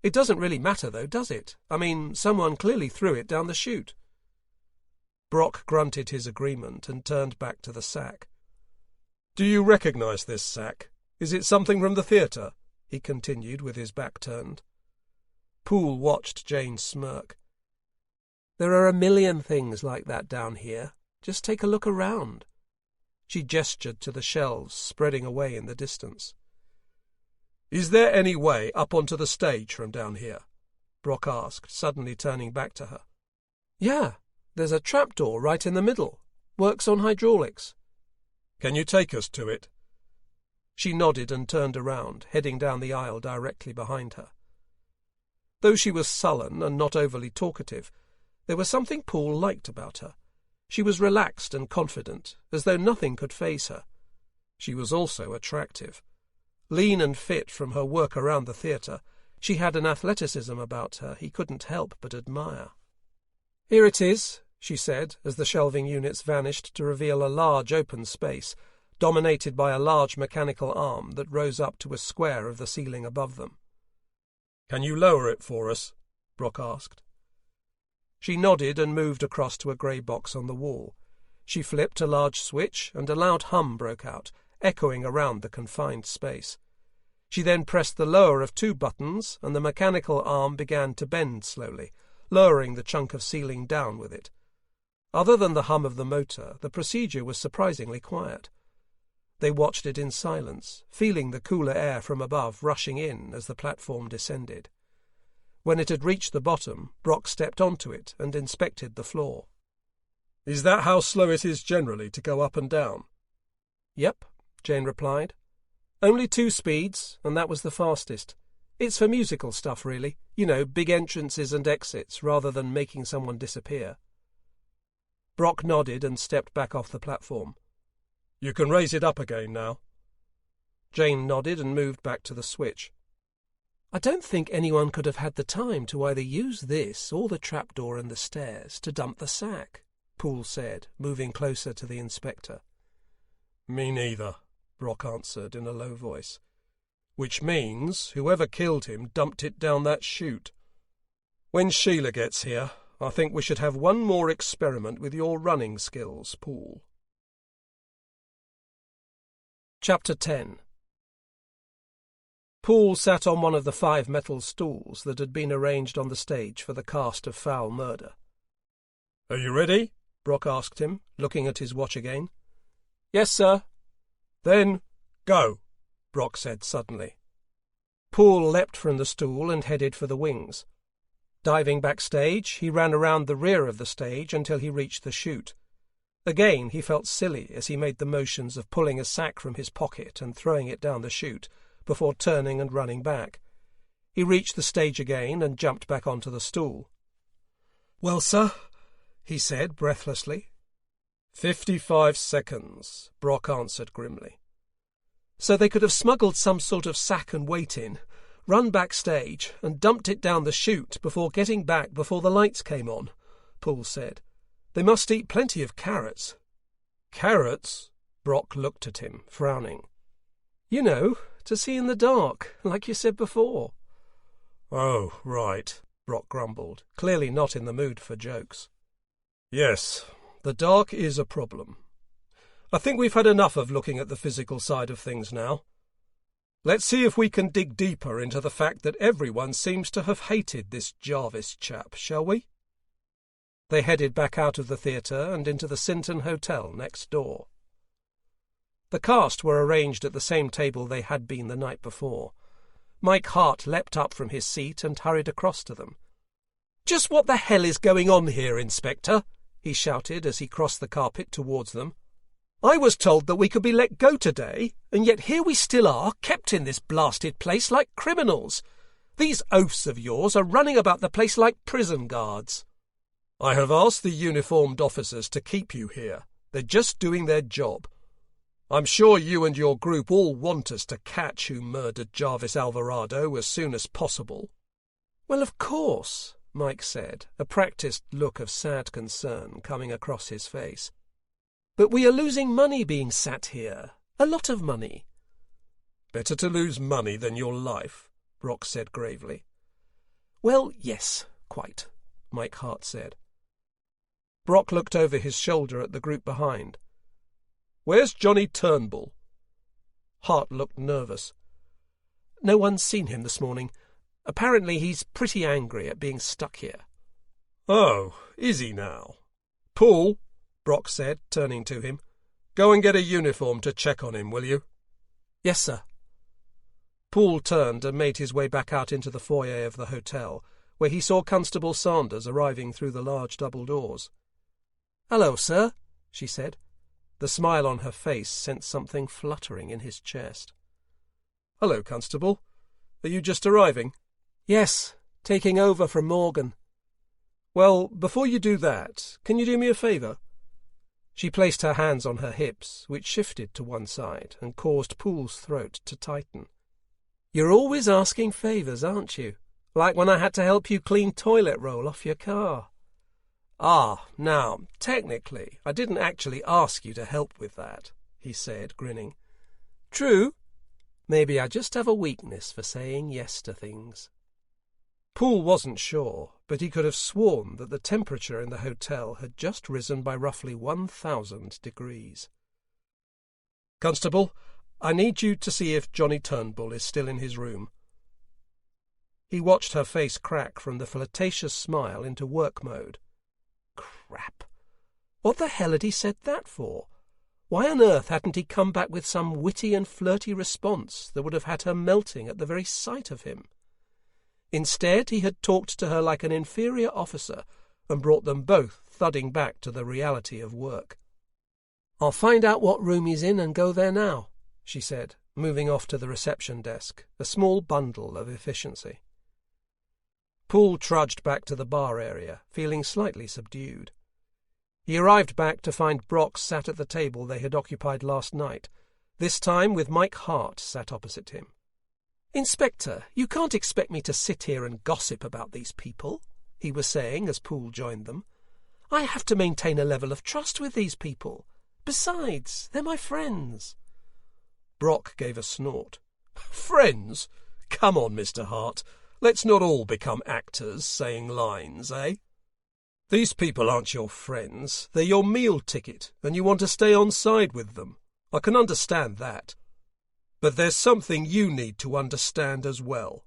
It doesn't really matter, though, does it? I mean, someone clearly threw it down the chute." Brock grunted his agreement and turned back to the sack. "Do you recognize this sack? Is it something from the theatre?" he continued with his back turned. Poole watched Jane smirk. "There are a million things like that down here. Just take a look around." She gestured to the shelves spreading away in the distance. "Is there any way up onto the stage from down here?" Brock asked, suddenly turning back to her. "Yeah, there's a trapdoor right in the middle. Works on hydraulics." "Can you take us to it?" She nodded and turned around, heading down the aisle directly behind her. Though she was sullen and not overly talkative, there was something Poole liked about her. She was relaxed and confident, as though nothing could faze her. She was also attractive. Lean and fit from her work around the theatre, she had an athleticism about her he couldn't help but admire. "Here it is," she said, as the shelving units vanished to reveal a large open space, dominated by a large mechanical arm that rose up to a square of the ceiling above them. "Can you lower it for us?" Brock asked. She nodded and moved across to a grey box on the wall. She flipped a large switch, and a loud hum broke out, echoing around the confined space. She then pressed the lower of 2 buttons, and the mechanical arm began to bend slowly, lowering the chunk of ceiling down with it. Other than the hum of the motor, the procedure was surprisingly quiet. They watched it in silence, feeling the cooler air from above rushing in as the platform descended. When it had reached the bottom, Brock stepped onto it and inspected the floor. "Is that how slow it is generally to go up and down?" "Yep," Jane replied. "Only 2 speeds, and that was the fastest. It's for musical stuff, really. You know, big entrances and exits, rather than making someone disappear." Brock nodded and stepped back off the platform. "You can raise it up again now." Jane nodded and moved back to the switch. "I don't think anyone could have had the time to either use this or the trapdoor and the stairs to dump the sack," Poole said, moving closer to the inspector. "Me neither," Brock answered in a low voice. "Which means whoever killed him dumped it down that chute. When Sheila gets here, I think we should have one more experiment with your running skills, Poole." Chapter 10. Poole sat on one of the 5 metal stools that had been arranged on the stage for the cast of Foul Murder. "Are you ready?" Brock asked him, looking at his watch again. "Yes, sir." "Then go," Brock said suddenly. Poole leapt from the stool and headed for the wings. Diving backstage, he ran around the rear of the stage until he reached the chute. Again he felt silly as he made the motions of pulling a sack from his pocket and throwing it down the chute, before turning and running back. He reached the stage again and jumped back onto the stool. "Well, sir," he said breathlessly. 55 seconds, Brock answered grimly. "So they could have smuggled some sort of sack and weight in, run backstage, and dumped it down the chute before getting back before the lights came on," Poole said. "They must eat plenty of carrots." "Carrots?" Brock looked at him, frowning. "You know, to see in the dark, like you said before." "Oh, right," Brock grumbled, clearly not in the mood for jokes. "Yes, the dark is a problem. I think we've had enough of looking at the physical side of things now. Let's see if we can dig deeper into the fact that everyone seems to have hated this Jarvis chap, shall we?" They headed back out of the theatre and into the Sinton Hotel next door. The cast were arranged at the same table they had been the night before. Mike Hart leapt up from his seat and hurried across to them. "Just what the hell is going on here, Inspector?" he shouted as he crossed the carpet towards them. "I was told that we could be let go today, and yet here we still are, kept in this blasted place like criminals. These oafs of yours are running about the place like prison guards." "I have asked the uniformed officers to keep you here. They're just doing their job. I'm sure you and your group all want us to catch who murdered Jarvis Alvarado as soon as possible." "Well, of course," Mike said, a practised look of sad concern coming across his face. "But we are losing money being sat here. A lot of money." "Better to lose money than your life," Brock said gravely. "Well, yes, quite," Mike Hart said. Brock looked over his shoulder at the group behind. "Where's Johnny Turnbull?" Hart looked nervous. "No one's seen him this morning. Apparently he's pretty angry at being stuck here." "Oh, is he now? Poole," Brock said, turning to him, "go and get a uniform to check on him, will you?" "Yes, sir." Poole turned and made his way back out into the foyer of the hotel, where he saw Constable Sanders arriving through the large double doors. "Hello, sir," she said. The smile on her face sent something fluttering in his chest. "Hello, Constable. Are you just arriving?" "Yes, taking over from Morgan." "Well, before you do that, can you do me a favour?" She placed her hands on her hips, which shifted to one side and caused Poole's throat to tighten. "You're always asking favours, aren't you? Like when I had to help you clean toilet roll off your car." "Ah, now, technically, I didn't actually ask you to help with that," he said, grinning. "True. Maybe I just have a weakness for saying yes to things." Poole wasn't sure, but he could have sworn that the temperature in the hotel had just risen by roughly 1,000 degrees. "Constable, I need you to see if Johnny Turnbull is still in his room." He watched her face crack from the flirtatious smile into work mode. Crap! What the hell had he said that for? Why on earth hadn't he come back with some witty and flirty response that would have had her melting at the very sight of him? Instead, he had talked to her like an inferior officer and brought them both thudding back to the reality of work. "I'll find out what room he's in and go there now," she said, moving off to the reception desk, a small bundle of efficiency. Poole trudged back to the bar area, feeling slightly subdued. He arrived back to find Brock sat at the table they had occupied last night, this time with Mike Hart sat opposite him. "Inspector, you can't expect me to sit here and gossip about these people," he was saying as Poole joined them. "I have to maintain a level of trust with these people. Besides, they're my friends." Brock gave a snort. "Friends? Come on, Mr. Hart. Let's not all become actors saying lines, eh? These people aren't your friends. They're your meal ticket, and you want to stay on side with them. I can understand that. But there's something you need to understand as well."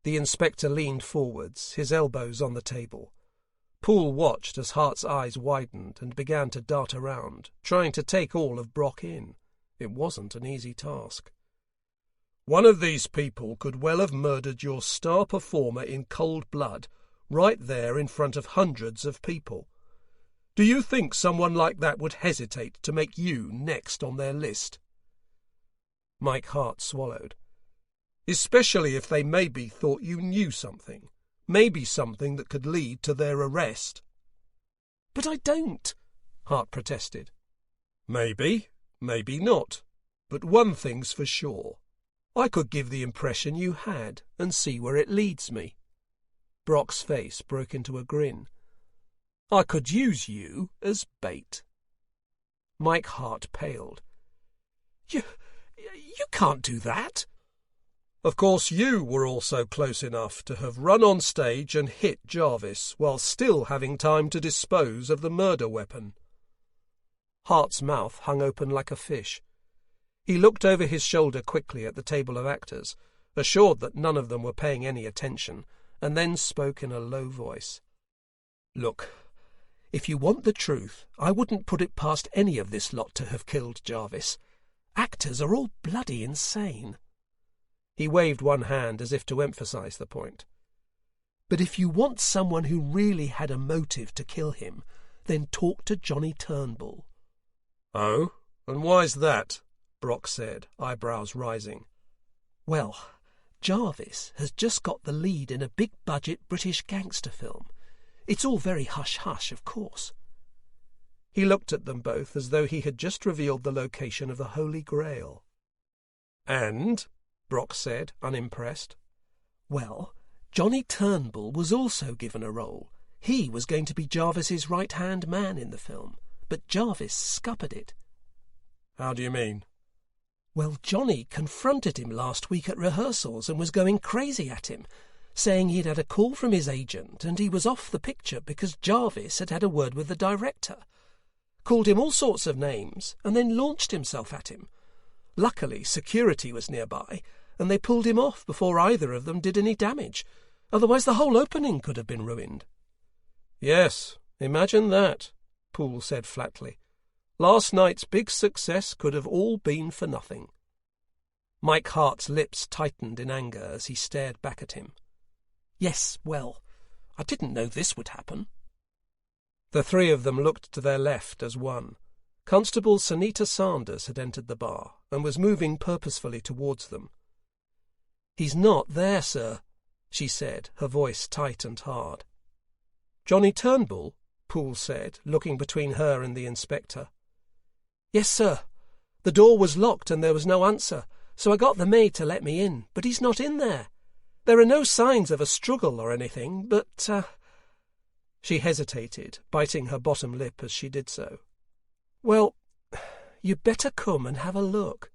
The inspector leaned forwards, his elbows on the table. Poole watched as Hart's eyes widened and began to dart around, trying to take all of Brock in. It wasn't an easy task. "One of these people could well have murdered your star performer in cold blood, right there in front of hundreds of people. Do you think someone like that would hesitate to make you next on their list?" Mike Hart swallowed. "Especially if they maybe thought you knew something, maybe something that could lead to their arrest." "But I don't," Hart protested. "Maybe, maybe not. But one thing's for sure. I could give the impression you had and see where it leads me." Brock's face broke into a grin. "I could use you as bait." Mike Hart paled. You can't do that." "Of course you were also close enough to have run on stage and hit Jarvis while still having time to dispose of the murder weapon." Hart's mouth hung open like a fish. He looked over his shoulder quickly at the table of actors, assured that none of them were paying any attention, and then spoke in a low voice. "Look, if you want the truth, I wouldn't put it past any of this lot to have killed Jarvis. Actors are all bloody insane." He waved one hand as if to emphasize the point. "But if you want someone who really had a motive to kill him, then talk to Johnny Turnbull." "Oh, and why's that?" Brock said, eyebrows rising. "Well, Jarvis has just got the lead in a big-budget British gangster film. It's all very hush-hush, of course." He looked at them both as though he had just revealed the location of the Holy Grail. "And?" Brock said, unimpressed. "Well, Johnny Turnbull was also given a role. He was going to be Jarvis's right-hand man in the film, but Jarvis scuppered it." "How do you mean?" "Well, Johnny confronted him last week at rehearsals and was going crazy at him, saying he'd had a call from his agent and he was off the picture because Jarvis had had a word with the director. Called him all sorts of names and then launched himself at him. Luckily, security was nearby, and they pulled him off before either of them did any damage. Otherwise the whole opening could have been ruined." "Yes, imagine that," Poole said flatly. "Last night's big success could have all been for nothing." Mike Hart's lips tightened in anger as he stared back at him. "Yes, well, I didn't know this would happen." The three of them looked to their left as one. Constable Sanita Sanders had entered the bar and was moving purposefully towards them. "He's not there, sir," she said, her voice tight and hard. "Johnny Turnbull?" Poole said, looking between her and the inspector. "Yes, sir. The door was locked and there was no answer, so I got the maid to let me in, but he's not in there. There are no signs of a struggle or anything, but, She hesitated, biting her bottom lip as she did so. "Well, you'd better come and have a look."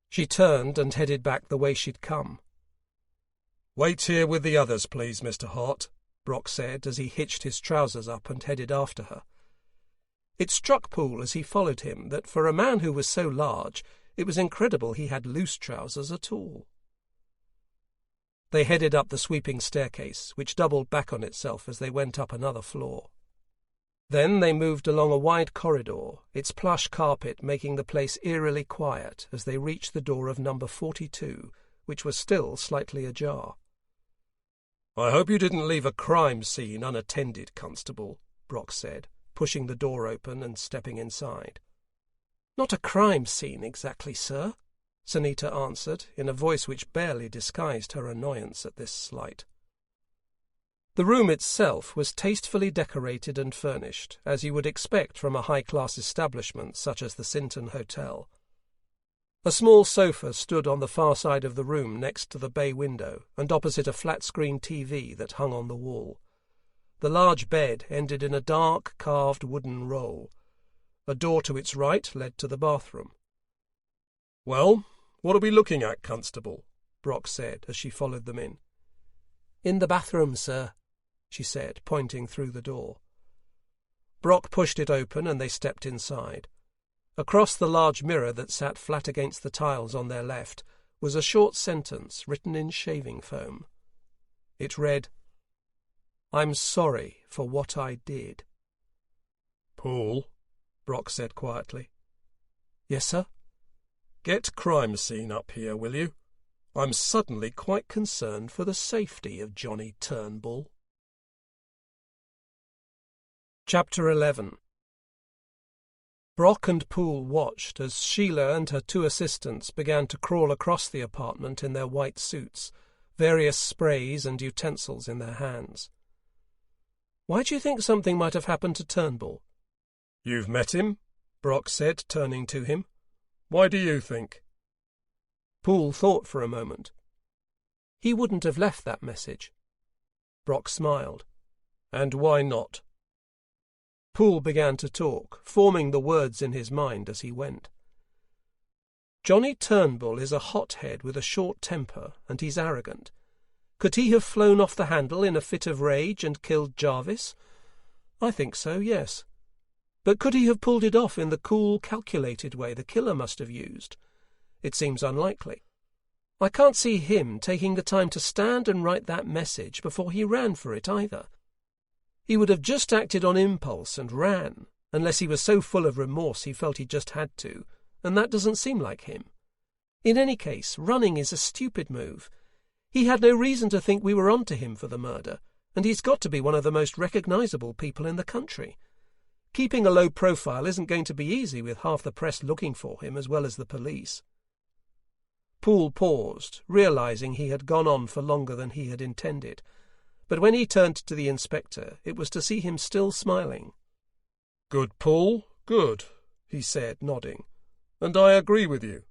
She turned and headed back the way she'd come. "Wait here with the others, please, Mr. Hart," Brock said as he hitched his trousers up and headed after her. It struck Poole as he followed him that for a man who was so large, it was incredible he had loose trousers at all. They headed up the sweeping staircase, which doubled back on itself as they went up another floor. Then they moved along a wide corridor, its plush carpet making the place eerily quiet as they reached the door of number 42, which was still slightly ajar. "I hope you didn't leave a crime scene unattended, Constable," Brock said, pushing the door open and stepping inside. "Not a crime scene exactly, sir," Sunita answered, in a voice which barely disguised her annoyance at this slight. The room itself was tastefully decorated and furnished, as you would expect from a high-class establishment such as the Sinton Hotel. A small sofa stood on the far side of the room next to the bay window and opposite a flat-screen TV that hung on the wall. The large bed ended in a dark, carved wooden roll. A door to its right led to the bathroom. "Well, what are we looking at, Constable?" Brock said as she followed them in. "In the bathroom, sir," she said, pointing through the door. Brock pushed it open and they stepped inside. Across the large mirror that sat flat against the tiles on their left was a short sentence written in shaving foam. It read, "I'm sorry for what I did." "Poole," Brock said quietly. "Yes, sir?" "Get crime scene up here, will you? I'm suddenly quite concerned for the safety of Johnny Turnbull." Chapter 11. Brock and Poole watched as Sheila and her two assistants began to crawl across the apartment in their white suits, various sprays and utensils in their hands. "Why do you think something might have happened to Turnbull?" "You've met him?" Brock said, turning to him. "Why do you think?" Poole thought for a moment. "He wouldn't have left that message." Brock smiled. "And why not?" Poole began to talk, forming the words in his mind as he went. "Johnny Turnbull is a hothead with a short temper, and he's arrogant. Could he have flown off the handle in a fit of rage and killed Jarvis? I think so, yes. But could he have pulled it off in the cool, calculated way the killer must have used? It seems unlikely. I can't see him taking the time to stand and write that message before he ran for it either. He would have just acted on impulse and ran, unless he was so full of remorse he felt he just had to, and that doesn't seem like him. In any case, running is a stupid move. He had no reason to think we were on to him for the murder, and he's got to be one of the most recognizable people in the country. Keeping a low profile isn't going to be easy with half the press looking for him as well as the police." Poole paused, realizing he had gone on for longer than he had intended, but when he turned to the inspector, it was to see him still smiling. "Good, Poole, good," he said, nodding. "And I agree with you.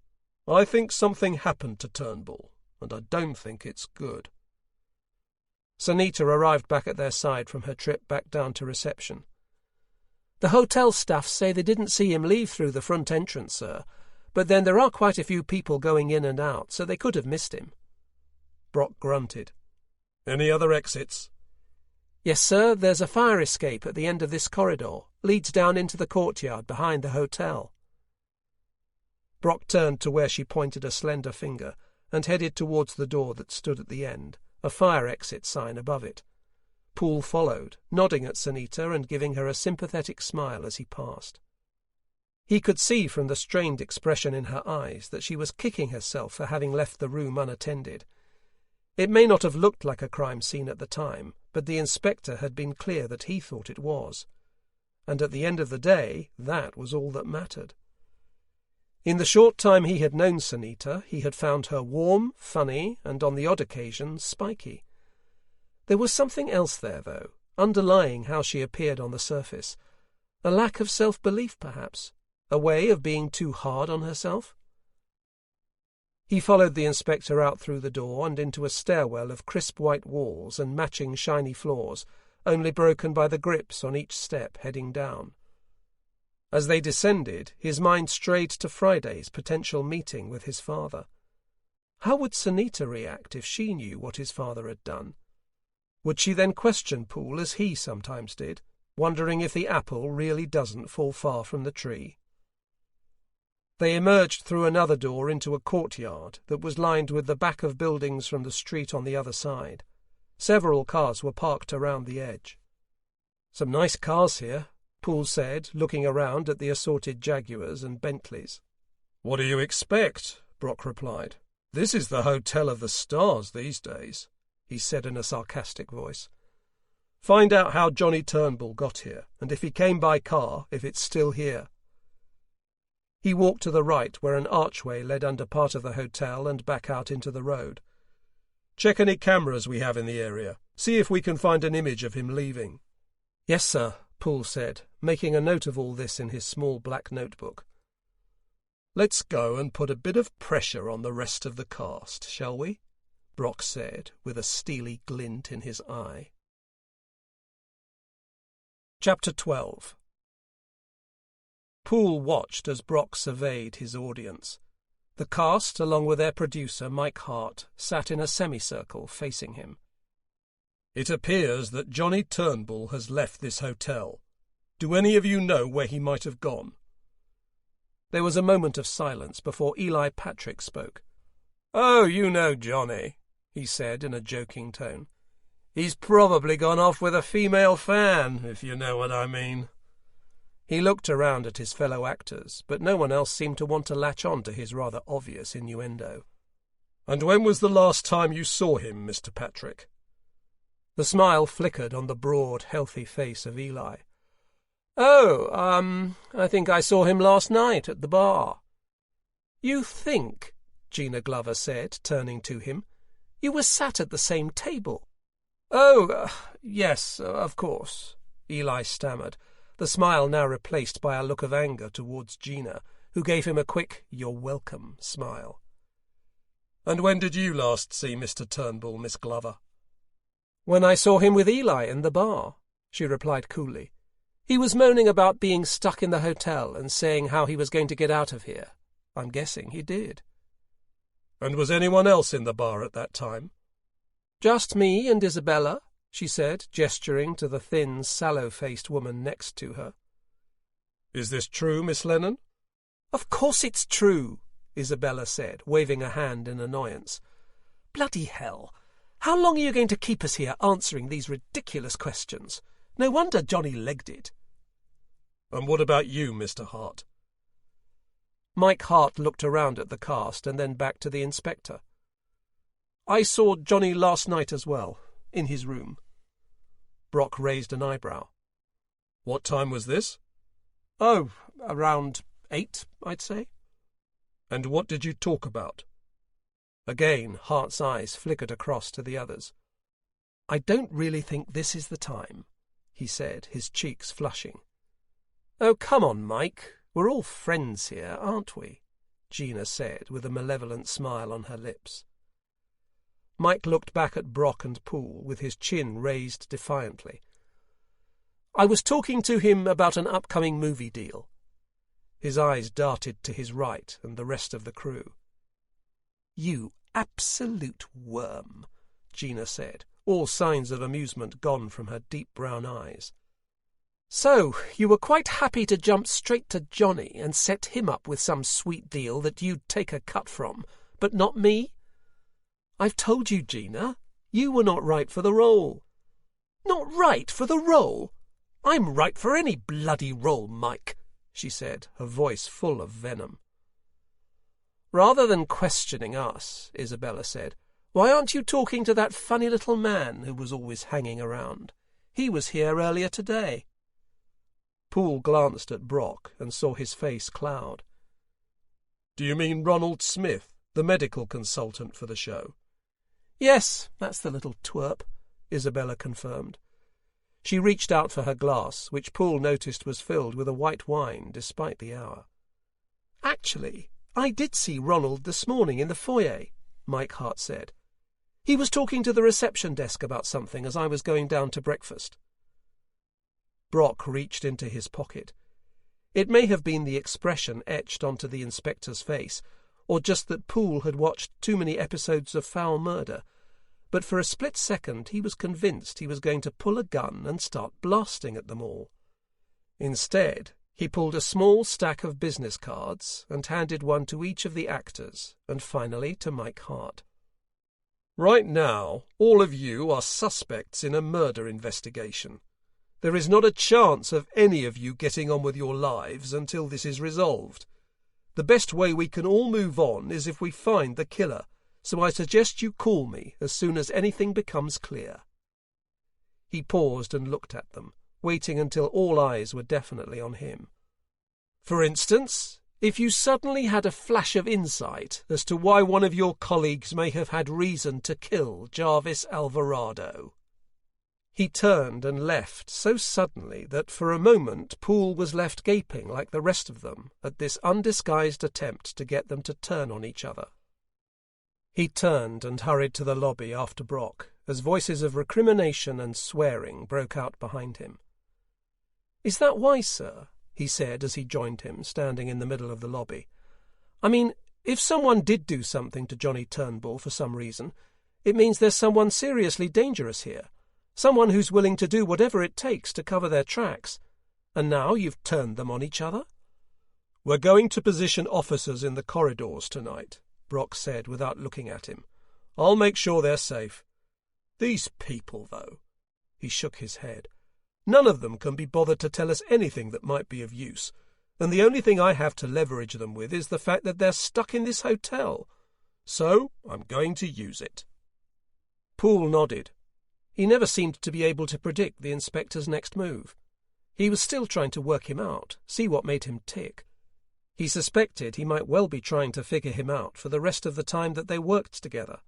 I think something happened to Turnbull, and I don't think it's good." Sunita arrived back at their side from her trip back down to reception. "The hotel staff say they didn't see him leave through the front entrance, sir, but then there are quite a few people going in and out, so they could have missed him." Brock grunted. "Any other exits?" "Yes, sir, there's a fire escape at the end of this corridor. Leads down into the courtyard behind the hotel." Brock turned to where she pointed a slender finger and headed towards the door that stood at the end, a fire exit sign above it. Poole followed, nodding at Sunita and giving her a sympathetic smile as he passed. He could see from the strained expression in her eyes that she was kicking herself for having left the room unattended. It may not have looked like a crime scene at the time, but the inspector had been clear that he thought it was. And at the end of the day, that was all that mattered. In the short time he had known Sunita, he had found her warm, funny, and on the odd occasion, spiky. There was something else there, though, underlying how she appeared on the surface. A lack of self-belief, perhaps. A way of being too hard on herself. He followed the inspector out through the door and into a stairwell of crisp white walls and matching shiny floors, only broken by the grips on each step heading down. As they descended, his mind strayed to Friday's potential meeting with his father. How would Sunita react if she knew what his father had done? Would she then question Poole as he sometimes did, wondering if the apple really doesn't fall far from the tree? They emerged through another door into a courtyard that was lined with the back of buildings from the street on the other side. Several cars were parked around the edge. "Some nice cars here," Poole said, looking around at the assorted Jaguars and Bentleys. "What do you expect?" Brock replied. "This is the hotel of the stars these days," he said in a sarcastic voice. "Find out how Johnny Turnbull got here, and if he came by car, if it's still here." He walked to the right where an archway led under part of the hotel and back out into the road. "Check any cameras we have in the area. See if we can find an image of him leaving." "Yes, sir," Poole said, making a note of all this in his small black notebook. "Let's go and put a bit of pressure on the rest of the cast, shall we?" Brock said, with a steely glint in his eye. Chapter 12. Poole watched as Brock surveyed his audience. The cast, along with their producer, Mike Hart, sat in a semicircle facing him. "It appears that Johnny Turnbull has left this hotel. Do any of you know where he might have gone?" There was a moment of silence before Eli Patrick spoke. "Oh, you know Johnny," he said in a joking tone. "He's probably gone off with a female fan, if you know what I mean." He looked around at his fellow actors, but no one else seemed to want to latch on to his rather obvious innuendo. "And when was the last time you saw him, Mr. Patrick?" The smile flickered on the broad, healthy face of Eli. I think I saw him last night at the bar." "You think?" Gina Glover said, turning to him. "You were sat at the same table." Yes, of course," Eli stammered, the smile now replaced by a look of anger towards Gina, who gave him a quick, "You're welcome" smile. "And when did you last see Mr. Turnbull, Miss Glover?" "When I saw him with Eli in the bar," she replied coolly. "He was moaning about being stuck in the hotel and saying how he was going to get out of here. I'm guessing he did." "And was anyone else in the bar at that time?" "Just me and Isabella," she said, gesturing to the thin, sallow-faced woman next to her. "Is this true, Miss Lennon?" "Of course it's true," Isabella said, waving a hand in annoyance. "Bloody hell! How long are you going to keep us here answering these ridiculous questions? No wonder Johnny legged it." "And what about you, Mr. Hart?" Mike Hart looked around at the cast and then back to the inspector. "I saw Johnny last night as well, in his room." Brock raised an eyebrow. "What time was this?" Around 8, I'd say." "And what did you talk about?" Again, Hart's eyes flickered across to the others. "I don't really think this is the time," he said, his cheeks flushing. "Oh, come on, Mike. We're all friends here, aren't we?" Gina said, with a malevolent smile on her lips. Mike looked back at Brock and Poole, with his chin raised defiantly. "I was talking to him about an upcoming movie deal." His eyes darted to his right and the rest of the crew. "You absolute worm," Gina said, all signs of amusement gone from her deep brown eyes. "So, you were quite happy to jump straight to Johnny and set him up with some sweet deal that you'd take a cut from, but not me? I've told you, Gina, you were not right for the role." "Not right for the role? I'm right for any bloody role, Mike," she said, her voice full of venom. "Rather than questioning us," Isabella said, "why aren't you talking to that funny little man who was always hanging around? He was here earlier today." Poole glanced at Brock and saw his face cloud. "Do you mean Ronald Smith, the medical consultant for the show?" "Yes, that's the little twerp," Isabella confirmed. She reached out for her glass, which Poole noticed was filled with a white wine despite the hour. "Actually, I did see Ronald this morning in the foyer," Mike Hart said. "He was talking to the reception desk about something as I was going down to breakfast." Brock reached into his pocket. It may have been the expression etched onto the inspector's face, or just that Poole had watched too many episodes of foul murder, but for a split second he was convinced he was going to pull a gun and start blasting at them all. Instead, he pulled a small stack of business cards and handed one to each of the actors, and finally to Mike Hart. "Right now, all of you are suspects in a murder investigation. There is not a chance of any of you getting on with your lives until this is resolved. The best way we can all move on is if we find the killer, so I suggest you call me as soon as anything becomes clear." He paused and looked at them, waiting until all eyes were definitely on him. "For instance, if you suddenly had a flash of insight as to why one of your colleagues may have had reason to kill Jarvis Alvarado." He turned and left so suddenly that for a moment Poole was left gaping like the rest of them at this undisguised attempt to get them to turn on each other. He turned and hurried to the lobby after Brock, as voices of recrimination and swearing broke out behind him. "Is that wise, sir?" he said as he joined him, standing in the middle of the lobby. "I mean, if someone did do something to Johnny Turnbull for some reason, it means there's someone seriously dangerous here, someone who's willing to do whatever it takes to cover their tracks. And now you've turned them on each other?" "We're going to position officers in the corridors tonight," Brock said without looking at him. "I'll make sure they're safe. These people, though," he shook his head, "none of them can be bothered to tell us anything that might be of use, and the only thing I have to leverage them with is the fact that they're stuck in this hotel. So I'm going to use it." Poole nodded. He never seemed to be able to predict the inspector's next move. He was still trying to work him out, see what made him tick. He suspected he might well be trying to figure him out for the rest of the time that they worked together.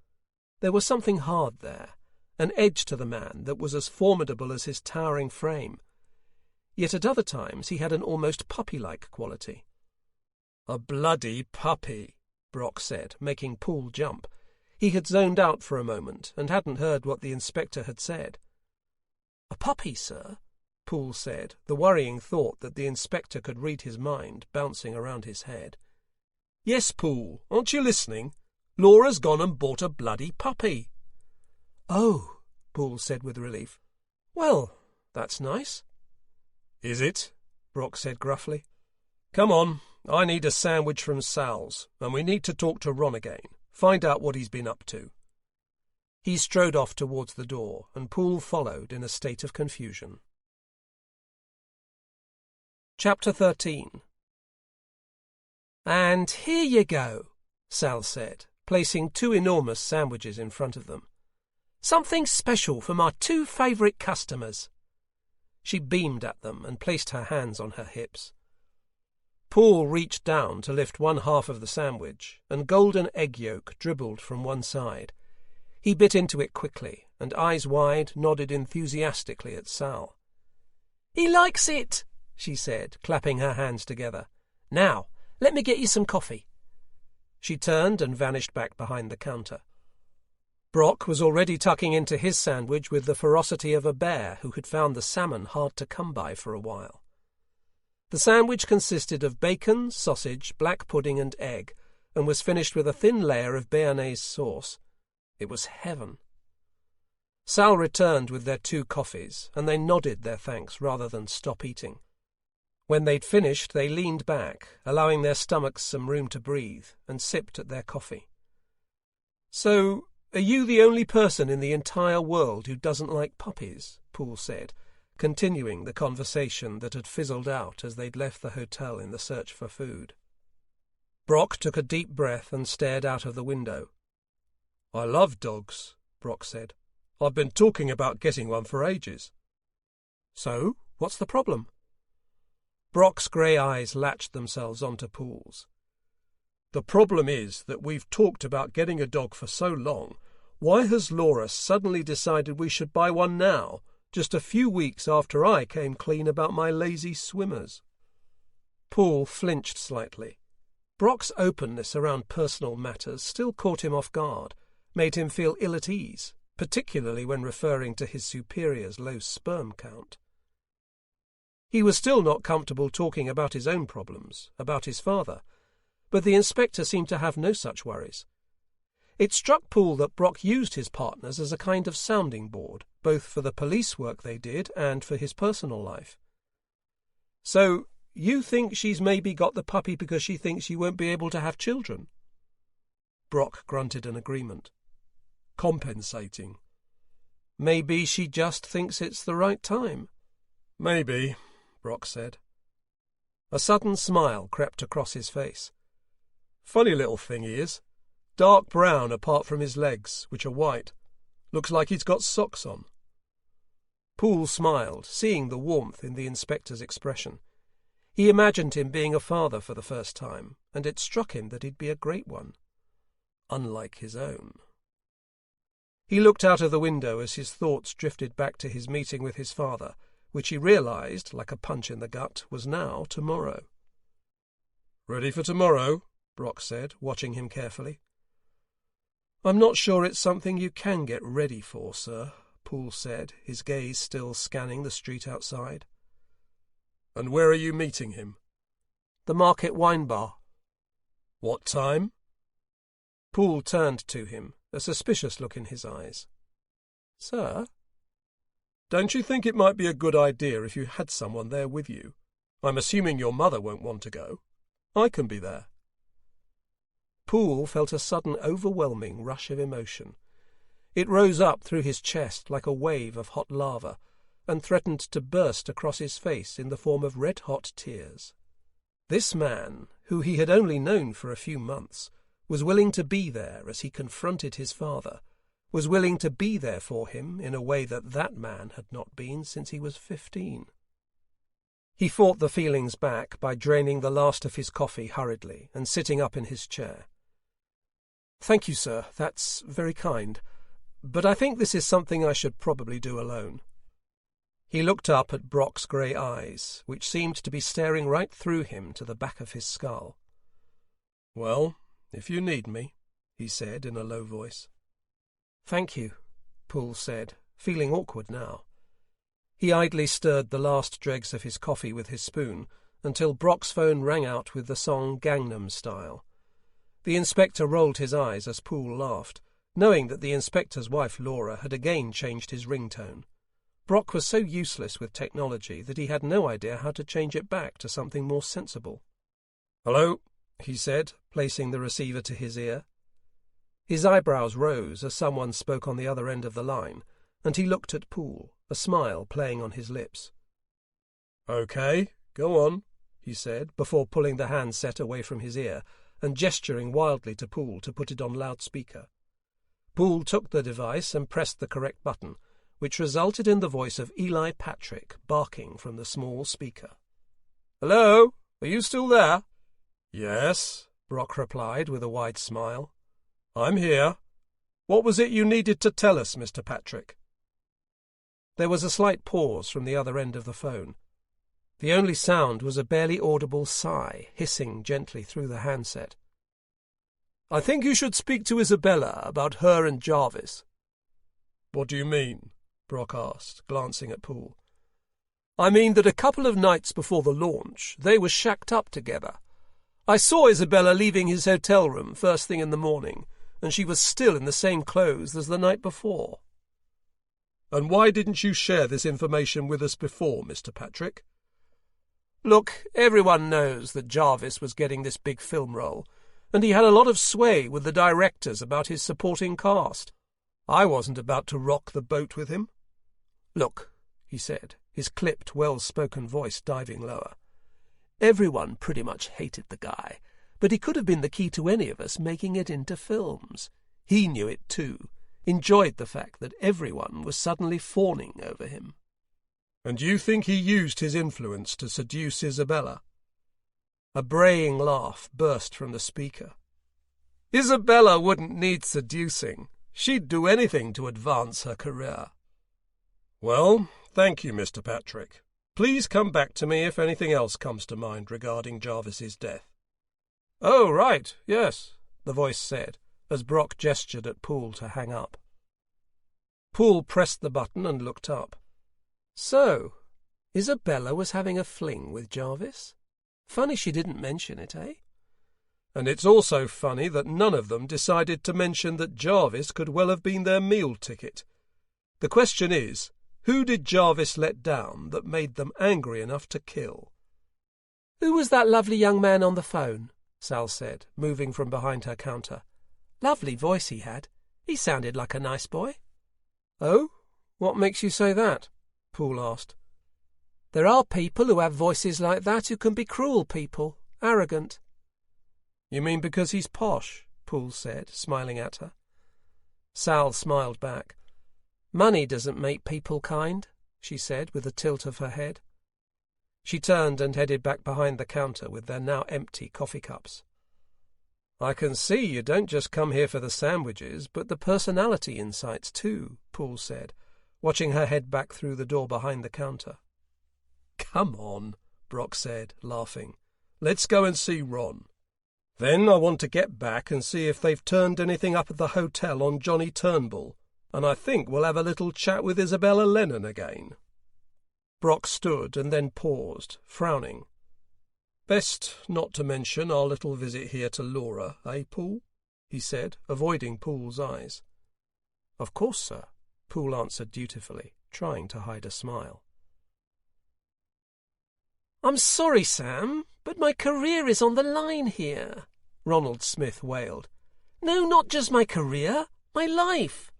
There was something hard there, an edge to the man that was as formidable as his towering frame. Yet at other times he had an almost puppy-like quality. "A bloody puppy," Brock said, making Poole jump. He had zoned out for a moment and hadn't heard what the inspector had said. "A puppy, sir?" Poole said, the worrying thought that the inspector could read his mind bouncing around his head. "Yes, Poole, aren't you listening? Laura's gone and bought a bloody puppy." "Oh," Poole said with relief. "Well, that's nice." "Is it?" Brock said gruffly. "Come on, I need a sandwich from Sal's, and we need to talk to Ron again, find out what he's been up to." He strode off towards the door, and Poole followed in a state of confusion. Chapter 13. "And here you go," Sal said, placing two enormous sandwiches in front of them. "Something special for my two favourite customers." She beamed at them and placed her hands on her hips. Poole reached down to lift one half of the sandwich, and golden egg yolk dribbled from one side. He bit into it quickly, and eyes wide nodded enthusiastically at Sal. "He likes it," she said, clapping her hands together. "Now, let me get you some coffee." She turned and vanished back behind the counter. Brock was already tucking into his sandwich with the ferocity of a bear who had found the salmon hard to come by for a while. The sandwich consisted of bacon, sausage, black pudding and egg, and was finished with a thin layer of béarnaise sauce. It was heaven. Sal returned with their two coffees, and they nodded their thanks rather than stop eating. When they'd finished, they leaned back, allowing their stomachs some room to breathe, and sipped at their coffee. "So, are you the only person in the entire world who doesn't like puppies?" Poole said, continuing the conversation that had fizzled out as they'd left the hotel in the search for food. Brock took a deep breath and stared out of the window. "I love dogs," Brock said. "I've been talking about getting one for ages." "So, what's the problem?" Brock's grey eyes latched themselves onto Poole's. "The problem is that we've talked about getting a dog for so long. Why has Laura suddenly decided we should buy one now, just a few weeks after I came clean about my lazy swimmers?" Poole flinched slightly. Brock's openness around personal matters still caught him off guard, made him feel ill at ease, particularly when referring to his superior's low sperm count. He was still not comfortable talking about his own problems, about his father, but the inspector seemed to have no such worries. It struck Poole that Brock used his partners as a kind of sounding board, both for the police work they did and for his personal life. "So, you think she's maybe got the puppy because she thinks she won't be able to have children?" Brock grunted an agreement. "Compensating." "Maybe she just thinks it's the right time." "Maybe," Brock said. A sudden smile crept across his face. "Funny little thing he is. Dark brown apart from his legs, which are white. Looks like he's got socks on." Poole smiled, seeing the warmth in the inspector's expression. He imagined him being a father for the first time, and it struck him that he'd be a great one. Unlike his own. He looked out of the window as his thoughts drifted back to his meeting with his father, which he realized, like a punch in the gut, was now tomorrow. "Ready for tomorrow?" Brock said, watching him carefully. "I'm not sure it's something you can get ready for, sir," Poole said, his gaze still scanning the street outside. "And where are you meeting him?" "The Market Wine Bar." "What time?" Poole turned to him, a suspicious look in his eyes. "Sir?" "Don't you think it might be a good idea if you had someone there with you? I'm assuming your mother won't want to go. I can be there." Poole felt a sudden overwhelming rush of emotion. It rose up through his chest like a wave of hot lava, and threatened to burst across his face in the form of red-hot tears. This man, who he had only known for a few months, was willing to be there as he confronted his father, was willing to be there for him in a way that that man had not been since he was 15. He fought the feelings back by draining the last of his coffee hurriedly and sitting up in his chair. "Thank you, sir. That's very kind. But I think this is something I should probably do alone." He looked up at Brock's grey eyes, which seemed to be staring right through him to the back of his skull. "Well, if you need me," he said in a low voice. "Thank you," Poole said, feeling awkward now. He idly stirred the last dregs of his coffee with his spoon until Brock's phone rang out with the song Gangnam Style. The inspector rolled his eyes as Poole laughed, knowing that the inspector's wife Laura had again changed his ringtone. Brock was so useless with technology that he had no idea how to change it back to something more sensible. "Hello," he said, placing the receiver to his ear. His eyebrows rose as someone spoke on the other end of the line, and he looked at Poole, a smile playing on his lips. "Okay, go on," he said, before pulling the handset away from his ear and gesturing wildly to Poole to put it on loudspeaker. Poole took the device and pressed the correct button, which resulted in the voice of Eli Patrick barking from the small speaker. "Hello, are you still there?" "Yes," Brock replied with a wide smile. "I'm here. What was it you needed to tell us, Mr. Patrick?" There was a slight pause from the other end of the phone. The only sound was a barely audible sigh hissing gently through the handset. "I think you should speak to Isabella about her and Jarvis." "What do you mean?" Brock asked, glancing at Poole. "I mean that a couple of nights before the launch, they were shacked up together. I saw Isabella leaving his hotel room first thing in the morning, and she was still in the same clothes as the night before." "And why didn't you share this information with us before, Mr. Patrick?" "Look, everyone knows that Jarvis was getting this big film role, and he had a lot of sway with the directors about his supporting cast. I wasn't about to rock the boat with him. Look," he said, his clipped, well-spoken voice diving lower. "Everyone pretty much hated the guy, but he could have been the key to any of us making it into films. He knew it too, enjoyed the fact that everyone was suddenly fawning over him." "And you think he used his influence to seduce Isabella?" A braying laugh burst from the speaker. "Isabella wouldn't need seducing. She'd do anything to advance her career." "Well, thank you, Mr. Patrick. Please come back to me if anything else comes to mind regarding Jarvis's death." "Oh, right, yes," the voice said, as Brock gestured at Poole to hang up. Poole pressed the button and looked up. So, Isabella was having a fling with Jarvis? Funny she didn't mention it, eh? And it's also funny that none of them decided to mention that Jarvis could well have been their meal ticket. The question is, who did Jarvis let down that made them angry enough to kill? "Who was that lovely young man on the phone?" Sal said, moving from behind her counter. "Lovely voice he had. He sounded like a nice boy." "Oh? What makes you say that?" Poole asked. "There are people who have voices like that who can be cruel people, arrogant." "You mean because he's posh?" Poole said, smiling at her. Sal smiled back. "Money doesn't make people kind," she said with a tilt of her head. She turned and headed back behind the counter with their now empty coffee cups. "I can see you don't just come here for the sandwiches, but the personality insights too," Poole said, watching her head back through the door behind the counter. "Come on," Brock said, laughing. "Let's go and see Ron. Then I want to get back and see if they've turned anything up at the hotel on Johnny Turnbull, and I think we'll have a little chat with Isabella Lennon again." Brock stood and then paused, frowning. "Best not to mention our little visit here to Laura, eh, Poole?" he said, avoiding Poole's eyes. "Of course, sir," Poole answered dutifully, trying to hide a smile. "I'm sorry, Sam, but my career is on the line here," Ronald Smith wailed. "No, not just my career, my life."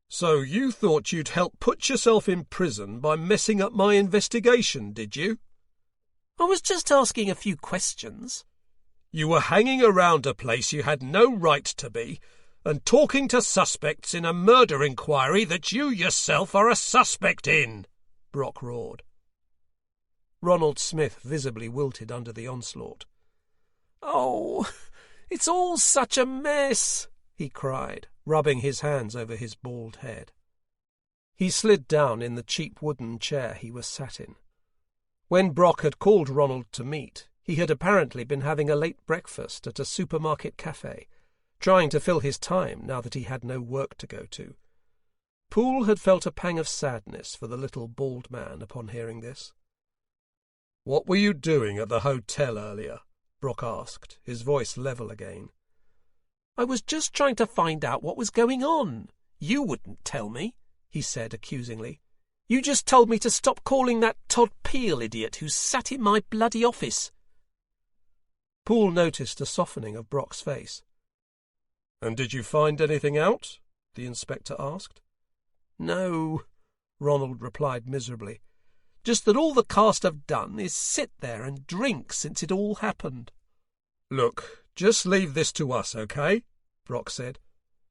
"So you thought you'd help put yourself in prison by messing up my investigation, did you?" "I was just asking a few questions." "You were hanging around a place you had no right to be, and talking to suspects in a murder inquiry that you yourself are a suspect in," Brock roared. Ronald Smith visibly wilted under the onslaught. "Oh, it's all such a mess," he cried, rubbing his hands over his bald head. He slid down in the cheap wooden chair he was sat in. When Brock had called Ronald to meet, he had apparently been having a late breakfast at a supermarket cafe, trying to fill his time now that he had no work to go to. Poole had felt a pang of sadness for the little bald man upon hearing this. "What were you doing at the hotel earlier?" Brock asked, his voice level again. "I was just trying to find out what was going on. You wouldn't tell me," he said accusingly. "You just told me to stop calling that Todd Peel idiot who sat in my bloody office." Poole noticed a softening of Brock's face. "And did you find anything out?" the inspector asked. "No," Ronald replied miserably. "Just that all the cast have done is sit there and drink since it all happened." "Look, just leave this to us, okay?" Brock said.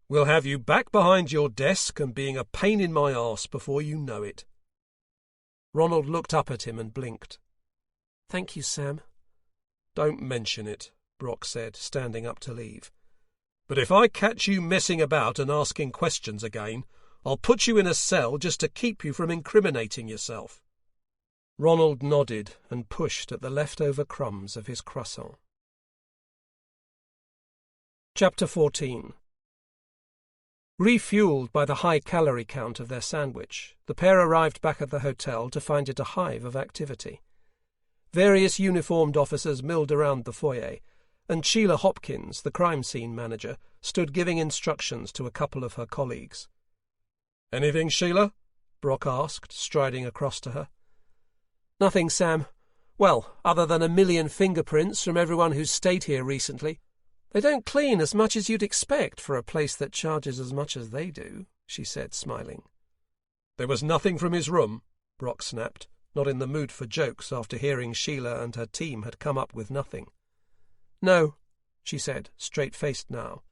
"We'll have you back behind your desk and being a pain in my arse before you know it." Ronald looked up at him and blinked. "Thank you, Sam." "Don't mention it," Brock said, standing up to leave. "But if I catch you messing about and asking questions again, I'll put you in a cell just to keep you from incriminating yourself." Ronald nodded and pushed at the leftover crumbs of his croissant. Chapter 14. Refueled by the high calorie count of their sandwich, the pair arrived back at the hotel to find it a hive of activity. Various uniformed officers milled around the foyer, and Sheila Hopkins, the crime scene manager, stood giving instructions to a couple of her colleagues. "Anything, Sheila?" Brock asked, striding across to her. "Nothing, Sam. Well, other than 1,000,000 fingerprints from everyone who's stayed here recently. They don't clean as much as you'd expect for a place that charges as much as they do," she said, smiling. "There was nothing from his room?" Brock snapped, not in the mood for jokes after hearing Sheila and her team had come up with nothing. "No," she said, straight-faced now.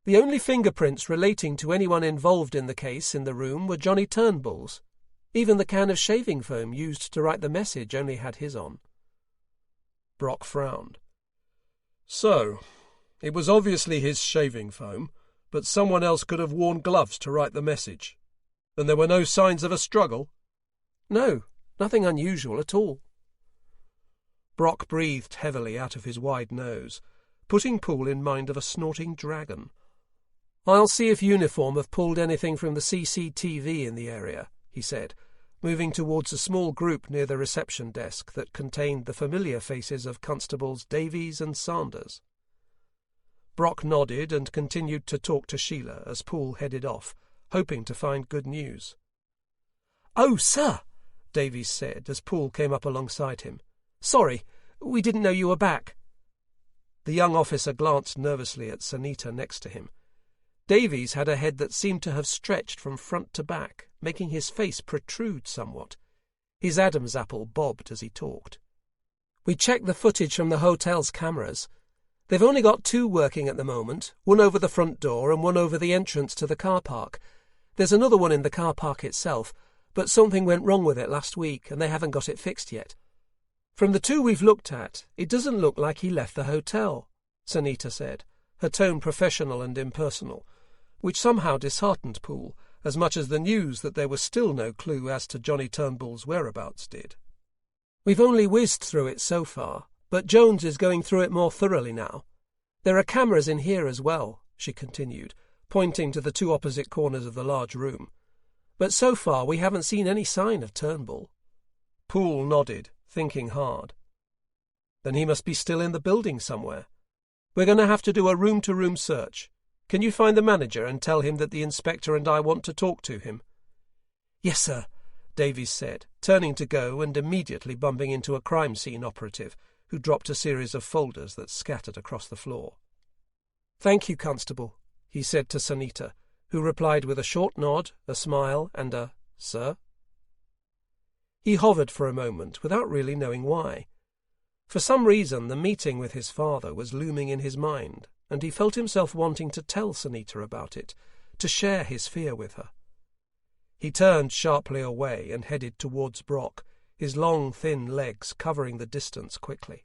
"The only fingerprints relating to anyone involved in the case in the room were Johnny Turnbull's. Even the can of shaving foam used to write the message only had his on." Brock frowned. "So, it was obviously his shaving foam, but someone else could have worn gloves to write the message. And there were no signs of a struggle?" "No, nothing unusual at all." Brock breathed heavily out of his wide nose, putting Poole in mind of a snorting dragon. "I'll see if Uniform have pulled anything from the CCTV in the area," he said, moving towards a small group near the reception desk that contained the familiar faces of Constables Davies and Sanders. Brock nodded and continued to talk to Sheila as Poole headed off, hoping to find good news. "Oh, sir," Davies said as Poole came up alongside him. "Sorry, we didn't know you were back." The young officer glanced nervously at Sanita next to him. Davies had a head that seemed to have stretched from front to back, making his face protrude somewhat. His Adam's apple bobbed as he talked. "We checked the footage from the hotel's cameras. They've only got 2 working at the moment, one over the front door and one over the entrance to the car park. There's another one in the car park itself, but something went wrong with it last week and they haven't got it fixed yet. From the 2 we've looked at, it doesn't look like he left the hotel," Sanita said, her tone professional and impersonal, which somehow disheartened Poole as much as the news that there was still no clue as to Johnny Turnbull's whereabouts did. "We've only whizzed through it so far, but Jones is going through it more thoroughly now. There are cameras in here as well," she continued, pointing to the 2 opposite corners of the large room. "But so far we haven't seen any sign of Turnbull." Poole nodded, thinking hard. "Then he must be still in the building somewhere. We're going to have to do a room-to-room search. Can you find the manager and tell him that the inspector and I want to talk to him?" "Yes, sir," Davies said, turning to go and immediately bumping into a crime scene operative who dropped a series of folders that scattered across the floor. "Thank you, Constable," he said to Sanita, who replied with a short nod, a smile, and a "Sir?" He hovered for a moment without really knowing why. For some reason the meeting with his father was looming in his mind, and he felt himself wanting to tell Sanita about it, to share his fear with her. He turned sharply away and headed towards Brock, his long, thin legs covering the distance quickly.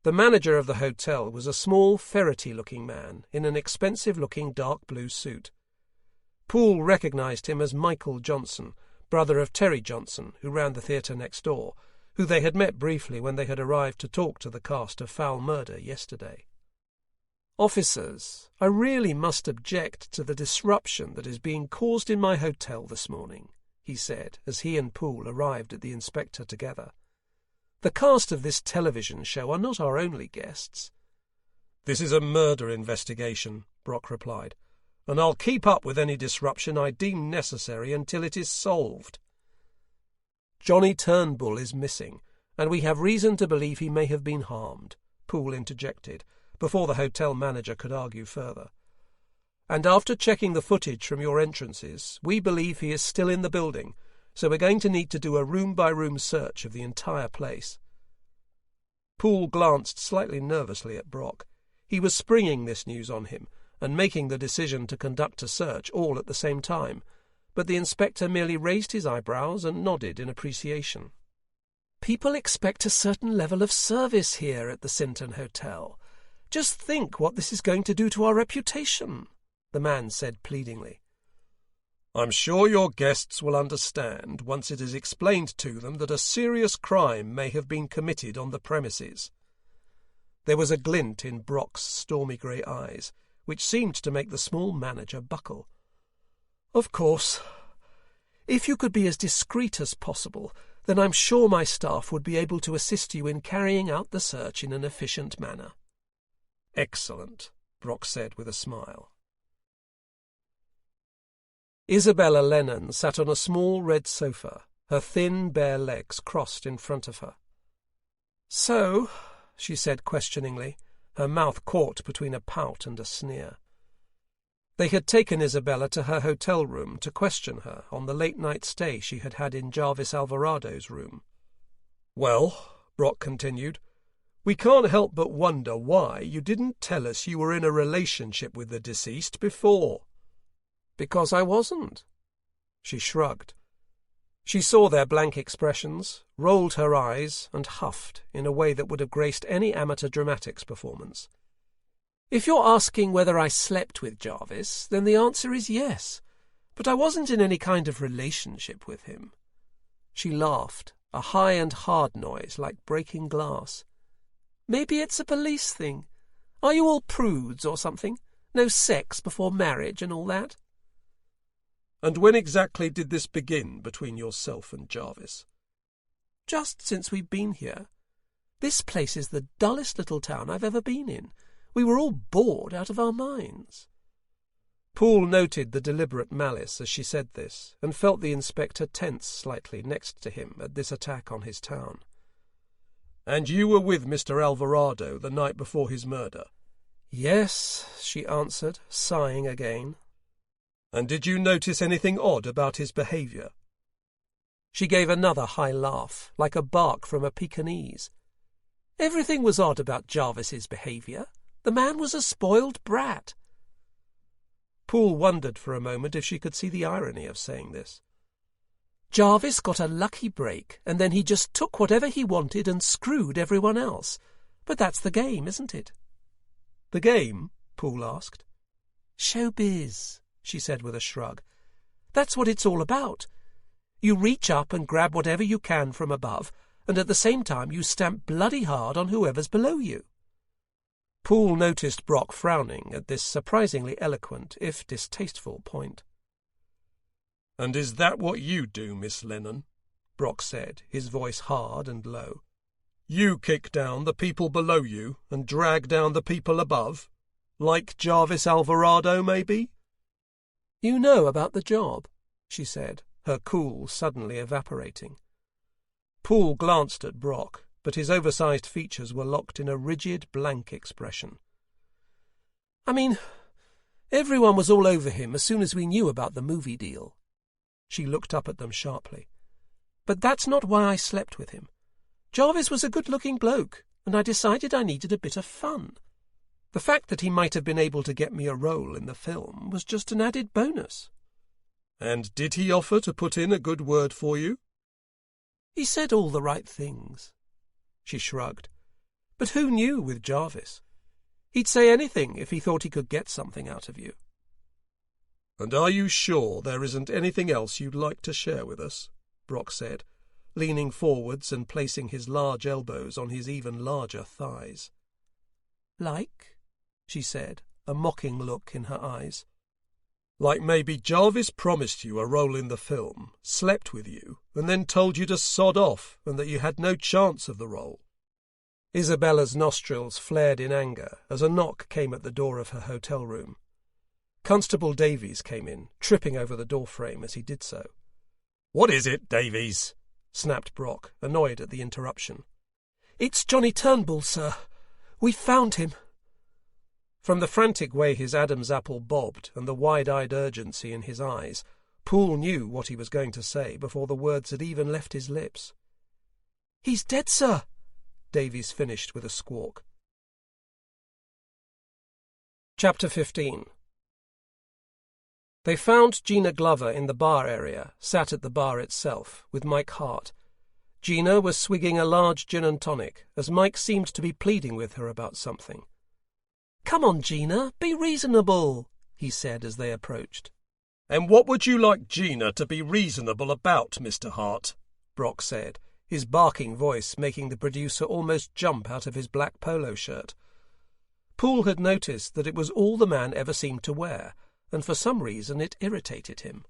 The manager of the hotel was a small, ferrety-looking man in an expensive-looking dark blue suit. Poole recognized him as Michael Johnson, brother of Terry Johnson, who ran the theatre next door, who they had met briefly when they had arrived to talk to the cast of Foul Murder yesterday. "Officers, I really must object to the disruption that is being caused in my hotel this morning," he said, as he and Poole arrived at the inspector together. "The cast of this television show are not our only guests." "This is a murder investigation," Brock replied, "and I'll keep up with any disruption I deem necessary until it is solved." "Johnny Turnbull is missing, and we have reason to believe he may have been harmed," Poole interjected, before the hotel manager could argue further. "And after checking the footage from your entrances, we believe he is still in the building, so we're going to need to do a room-by-room search of the entire place." Poole glanced slightly nervously at Brock. He was springing this news on him, and making the decision to conduct a search all at the same time, but the inspector merely raised his eyebrows and nodded in appreciation. "People expect a certain level of service here at the Sinton Hotel. Just think what this is going to do to our reputation," the man said pleadingly. "I'm sure your guests will understand once it is explained to them that a serious crime may have been committed on the premises." There was a glint in Brock's stormy grey eyes, which seemed to make the small manager buckle. "Of course. If you could be as discreet as possible, then I'm sure my staff would be able to assist you in carrying out the search in an efficient manner." "Excellent," Brock said with a smile. Isabella Lennon sat on a small red sofa, her thin, bare legs crossed in front of her. "So," she said questioningly, her mouth caught between a pout and a sneer. They had taken Isabella to her hotel room to question her on the late-night stay she had had in Jarvis Alvarado's room. "Well," Brock continued, "we can't help but wonder why you didn't tell us you were in a relationship with the deceased before." "Because I wasn't." She shrugged. She saw their blank expressions, rolled her eyes, and huffed in a way that would have graced any amateur dramatics performance. "If you're asking whether I slept with Jarvis, then the answer is yes, but I wasn't in any kind of relationship with him." She laughed, a high and hard noise like breaking glass. "Maybe it's a police thing. Are you all prudes or something? No sex before marriage and all that?" "And when exactly did this begin between yourself and Jarvis?" "Just since we've been here. This place is the dullest little town I've ever been in. We were all bored out of our minds." Poole noted the deliberate malice as she said this, and felt the inspector tense slightly next to him at this attack on his town. "And you were with Mr. Alvarado the night before his murder?" "Yes," she answered, sighing again. "And did you notice anything odd about his behaviour?" She gave another high laugh, like a bark from a Pekingese. "Everything was odd about Jarvis's behaviour. The man was a spoiled brat." Poole wondered for a moment if she could see the irony of saying this. "Jarvis got a lucky break, and then he just took whatever he wanted and screwed everyone else. But that's the game, isn't it?" "The game?" Poole asked. "Showbiz," she said with a shrug. "That's what it's all about. You reach up and grab whatever you can from above, and at the same time you stamp bloody hard on whoever's below you." Poole noticed Brock frowning at this surprisingly eloquent, if distasteful, point. "And is that what you do, Miss Lennon?" Brock said, his voice hard and low. "You kick down the people below you and drag down the people above? Like Jarvis Alvarado, maybe?" "You know about the job," she said, her cool suddenly evaporating. Poole glanced at Brock, but his oversized features were locked in a rigid, blank expression. "I mean, everyone was all over him as soon as we knew about the movie deal." She looked up at them sharply. "But that's not why I slept with him. Jarvis was a good-looking bloke, and I decided I needed a bit of fun. The fact that he might have been able to get me a role in the film was just an added bonus." "And did he offer to put in a good word for you?" "He said all the right things." She shrugged. "But who knew with Jarvis? He'd say anything if he thought he could get something out of you." "And are you sure there isn't anything else you'd like to share with us?" Brock said, leaning forwards and placing his large elbows on his even larger thighs. "Like?" she said, a mocking look in her eyes. "Like maybe Jarvis promised you a role in the film, slept with you, and then told you to sod off and that you had no chance of the role." Isabella's nostrils flared in anger as a knock came at the door of her hotel room. Constable Davies came in, tripping over the doorframe as he did so. "What is it, Davies?" snapped Brock, annoyed at the interruption. "It's Johnny Turnbull, sir. We found him." From the frantic way his Adam's apple bobbed and the wide-eyed urgency in his eyes, Poole knew what he was going to say before the words had even left his lips. "He's dead, sir," Davies finished with a squawk. Chapter 15. They found Gina Glover in the bar area, sat at the bar itself, with Mike Hart. Gina was swigging a large gin and tonic, as Mike seemed to be pleading with her about something. "Come on, Gina, be reasonable," he said as they approached. "And what would you like Gina to be reasonable about, Mr. Hart?" Brock said, his barking voice making the producer almost jump out of his black polo shirt. Poole had noticed that it was all the man ever seemed to wear, and for some reason it irritated him.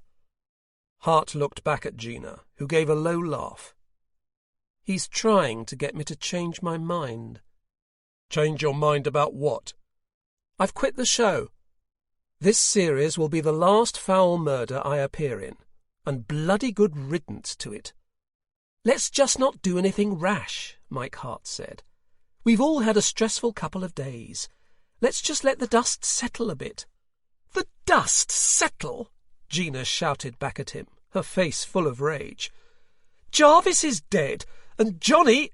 Hart looked back at Gina, who gave a low laugh. "He's trying to get me to change my mind." "Change your mind about what?" "I've quit the show. This series will be the last foul murder I appear in, and bloody good riddance to it." "Let's just not do anything rash," Mike Hart said. "We've all had a stressful couple of days. Let's just let the dust settle a bit." "The dust settle?" Gina shouted back at him, her face full of rage. "Jarvis is dead, and Johnny—"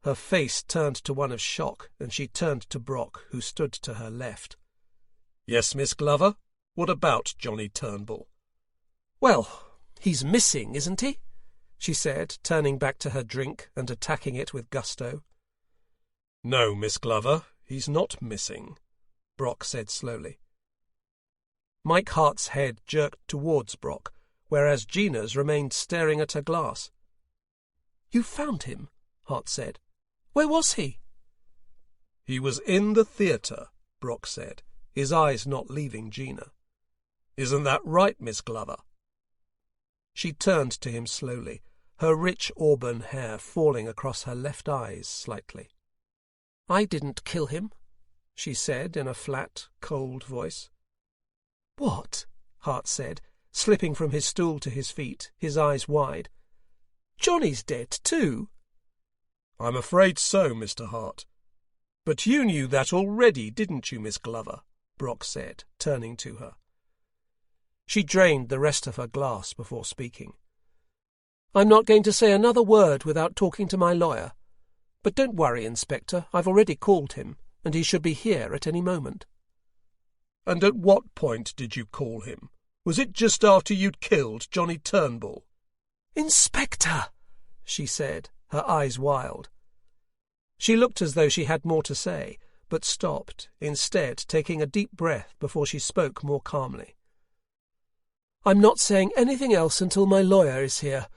Her face turned to one of shock, and she turned to Brock, who stood to her left. "Yes, Miss Glover? What about Johnny Turnbull?" "Well, he's missing, isn't he?" she said, turning back to her drink and attacking it with gusto. "No, Miss Glover, he's not missing," Brock said slowly. Mike Hart's head jerked towards Brock, whereas Gina's remained staring at her glass. "You found him?" Hart said. "Where was he?" "He was in the theatre," Brock said, his eyes not leaving Gina. "Isn't that right, Miss Glover?" She turned to him slowly, her rich auburn hair falling across her left eyes slightly. "I didn't kill him," she said in a flat, cold voice. "What?" Hart said, slipping from his stool to his feet, his eyes wide. "Johnny's dead too?" "I'm afraid so, Mr. Hart. But you knew that already, didn't you, Miss Glover?" Brock said, turning to her. She drained the rest of her glass before speaking. "I'm not going to say another word without talking to my lawyer. But don't worry, Inspector, I've already called him, and he should be here at any moment." "And at what point did you call him? Was it just after you'd killed Johnny Turnbull?" "Inspector!" she said, her eyes wild. She looked as though she had more to say, but stopped, instead taking a deep breath before she spoke more calmly. "I'm not saying anything else until my lawyer is here.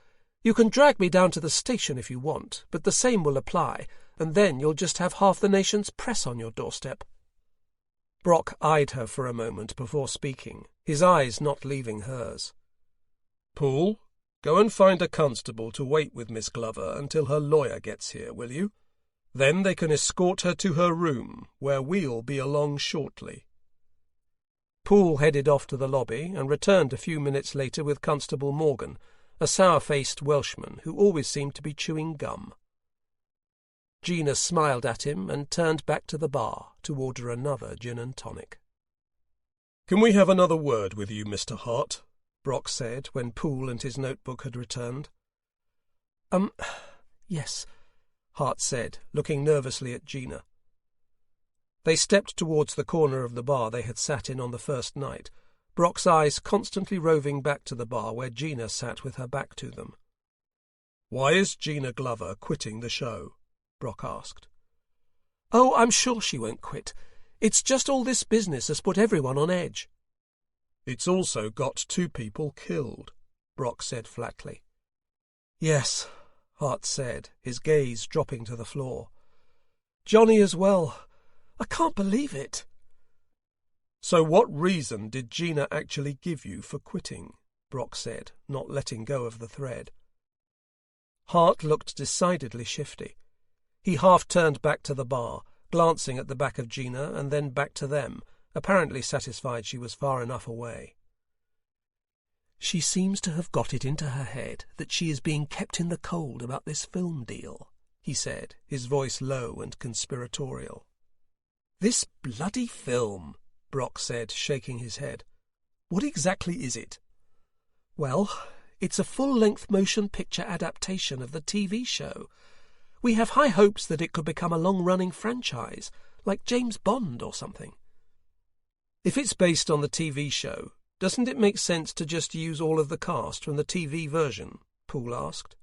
You can drag me down to the station if you want, but the same will apply, and then you'll just have half the nation's press on your doorstep." Brock eyed her for a moment before speaking, his eyes not leaving hers. "Poole, go and find a constable to wait with Miss Glover until her lawyer gets here, will you? Then they can escort her to her room, where we'll be along shortly." Poole headed off to the lobby and returned a few minutes later with Constable Morgan, a sour-faced Welshman who always seemed to be chewing gum. Gina smiled at him and turned back to the bar to order another gin and tonic. "Can we have another word with you, Mr. Hart?" Brock said when Poole and his notebook had returned. Yes," Hart said, looking nervously at Gina. They stepped towards the corner of the bar they had sat in on the first night, Brock's eyes constantly roving back to the bar where Gina sat with her back to them. "Why is Gina Glover quitting the show?" Brock asked. "Oh, I'm sure she won't quit. It's just all this business has put everyone on edge." "It's also got 2 people killed," Brock said flatly. "Yes," Hart said, his gaze dropping to the floor. "Johnny as well. I can't believe it." "So what reason did Gina actually give you for quitting?" Brock said, not letting go of the thread. Hart looked decidedly shifty. He half turned back to the bar, glancing at the back of Gina and then back to them, apparently satisfied she was far enough away. "She seems to have got it into her head that she is being kept in the cold about this film deal," he said, his voice low and conspiratorial. "This bloody film," Brock said, shaking his head. "What exactly is it?" "Well, it's a full-length motion picture adaptation of the TV show. We have high hopes that it could become a long-running franchise, like James Bond or something." "If it's based on the TV show, doesn't it make sense to just use all of the cast from the TV version?" Poole asked.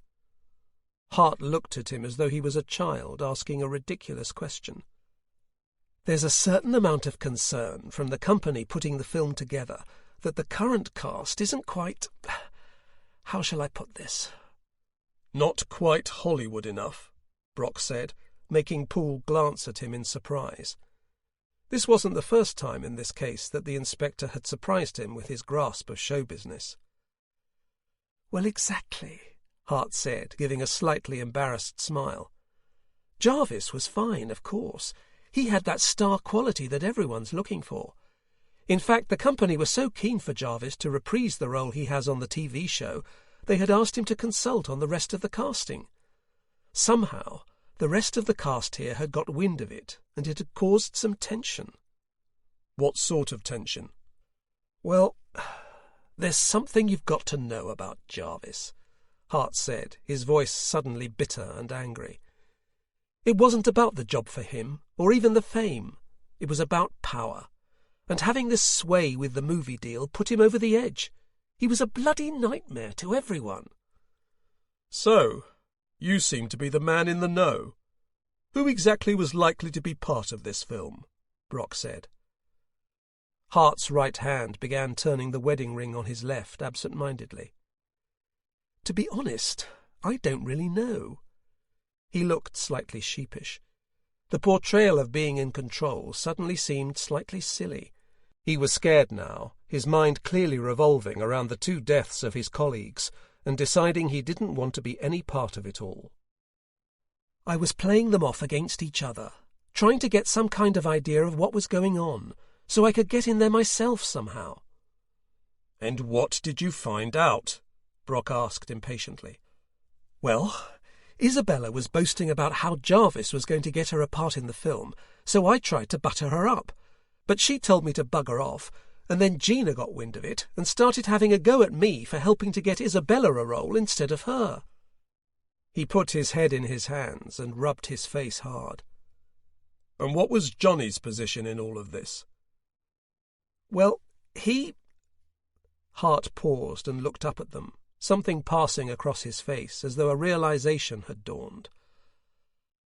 Hart looked at him as though he was a child asking a ridiculous question. "There's a certain amount of concern from the company putting the film together that the current cast isn't quite... how shall I put this?" "Not quite Hollywood enough," Brock said, making Poole glance at him in surprise. This wasn't the first time in this case that the inspector had surprised him with his grasp of show business. "Well, exactly," Hart said, giving a slightly embarrassed smile. "Jarvis was fine, of course. He had that star quality that everyone's looking for. In fact, the company was so keen for Jarvis to reprise the role he has on the TV show, they had asked him to consult on the rest of the casting. Somehow, the rest of the cast here had got wind of it, and it had caused some tension." "What sort of tension?" "Well, there's something you've got to know about Jarvis," Hart said, his voice suddenly bitter and angry. "It wasn't about the job for him, or even the fame. It was about power. And having this sway with the movie deal put him over the edge. He was a bloody nightmare to everyone." "So, you seem to be the man in the know. Who exactly was likely to be part of this film?" Brock said. Hart's right hand began turning the wedding ring on his left absent-mindedly. "To be honest, I don't really know." He looked slightly sheepish. The portrayal of being in control suddenly seemed slightly silly. He was scared now, his mind clearly revolving around the 2 deaths of his colleagues, and deciding he didn't want to be any part of it all. "I was playing them off against each other, trying to get some kind of idea of what was going on, so I could get in there myself somehow." "And what did you find out?" Brock asked impatiently. "Well, Isabella was boasting about how Jarvis was going to get her a part in the film, so I tried to butter her up. But she told me to bugger off, and then Gina got wind of it and started having a go at me for helping to get Isabella a role instead of her." He put his head in his hands and rubbed his face hard. "And what was Johnny's position in all of this?" "Well, he—" Hart paused and looked up at them, something passing across his face as though a realization had dawned.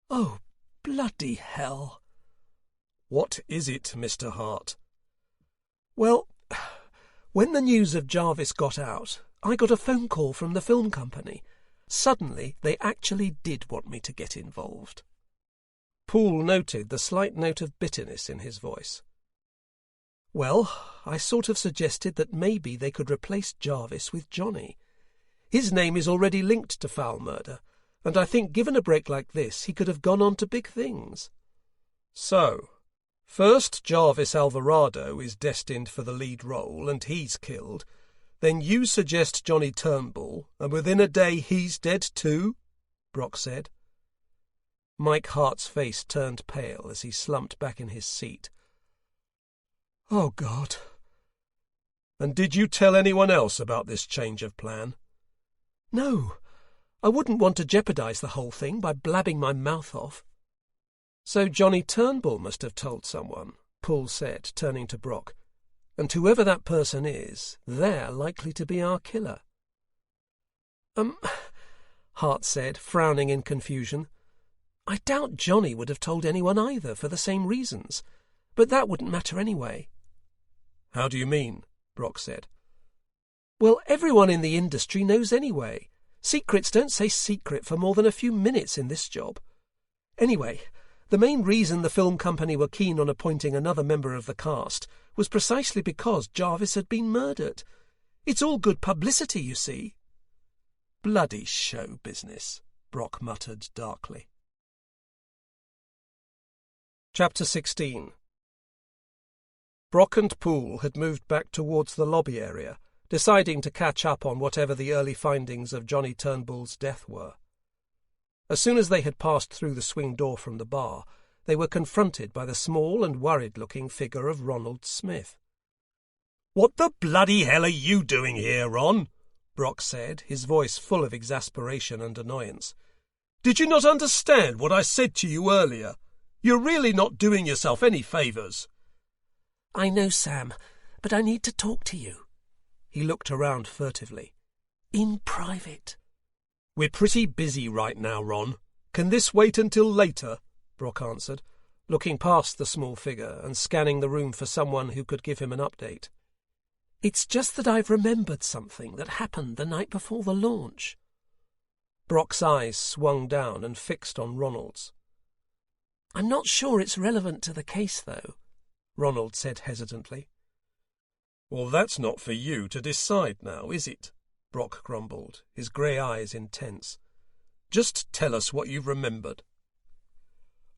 "Oh, bloody hell!" "What is it, Mr. Hart?" "Well, when the news of Jarvis got out, I got a phone call from the film company. Suddenly, they actually did want me to get involved." Poole noted the slight note of bitterness in his voice. "Well, I sort of suggested that maybe they could replace Jarvis with Johnny. His name is already linked to foul murder, and I think given a break like this, he could have gone on to big things." "So, first Jarvis Alvarado is destined for the lead role and he's killed. Then you suggest Johnny Turnbull, and within a day he's dead too?" Brock said. Mike Hart's face turned pale as he slumped back in his seat. "Oh, God." "And did you tell anyone else about this change of plan?" "No. I wouldn't want to jeopardize the whole thing by blabbing my mouth off." "So Johnny Turnbull must have told someone," Poole said, turning to Brock. "And whoever that person is, they're likely to be our killer." Hart said, frowning in confusion. "I doubt Johnny would have told anyone either for the same reasons, but that wouldn't matter anyway." "How do you mean?" Brock said. "Well, everyone in the industry knows anyway. Secrets don't stay secret for more than a few minutes in this job. Anyway, the main reason the film company were keen on appointing another member of the cast was precisely because Jarvis had been murdered. It's all good publicity, you see." "Bloody show business," Brock muttered darkly. Chapter 16. Brock and Poole had moved back towards the lobby area, deciding to catch up on whatever the early findings of Johnny Turnbull's death were. As soon as they had passed through the swing door from the bar, they were confronted by the small and worried-looking figure of Ronald Smith. "What the bloody hell are you doing here, Ron?" Brock said, his voice full of exasperation and annoyance. "Did you not understand what I said to you earlier? You're really not doing yourself any favours." "I know, Sam, but I need to talk to you." He looked around furtively. "In private." "We're pretty busy right now, Ron. Can this wait until later?" Brock answered, looking past the small figure and scanning the room for someone who could give him an update. "It's just that I've remembered something that happened the night before the launch." Brock's eyes swung down and fixed on Ronald's. "I'm not sure it's relevant to the case, though," Ronald said hesitantly. "Well, that's not for you to decide now, is it?" Brock grumbled, his grey eyes intense. "Just tell us what you've remembered."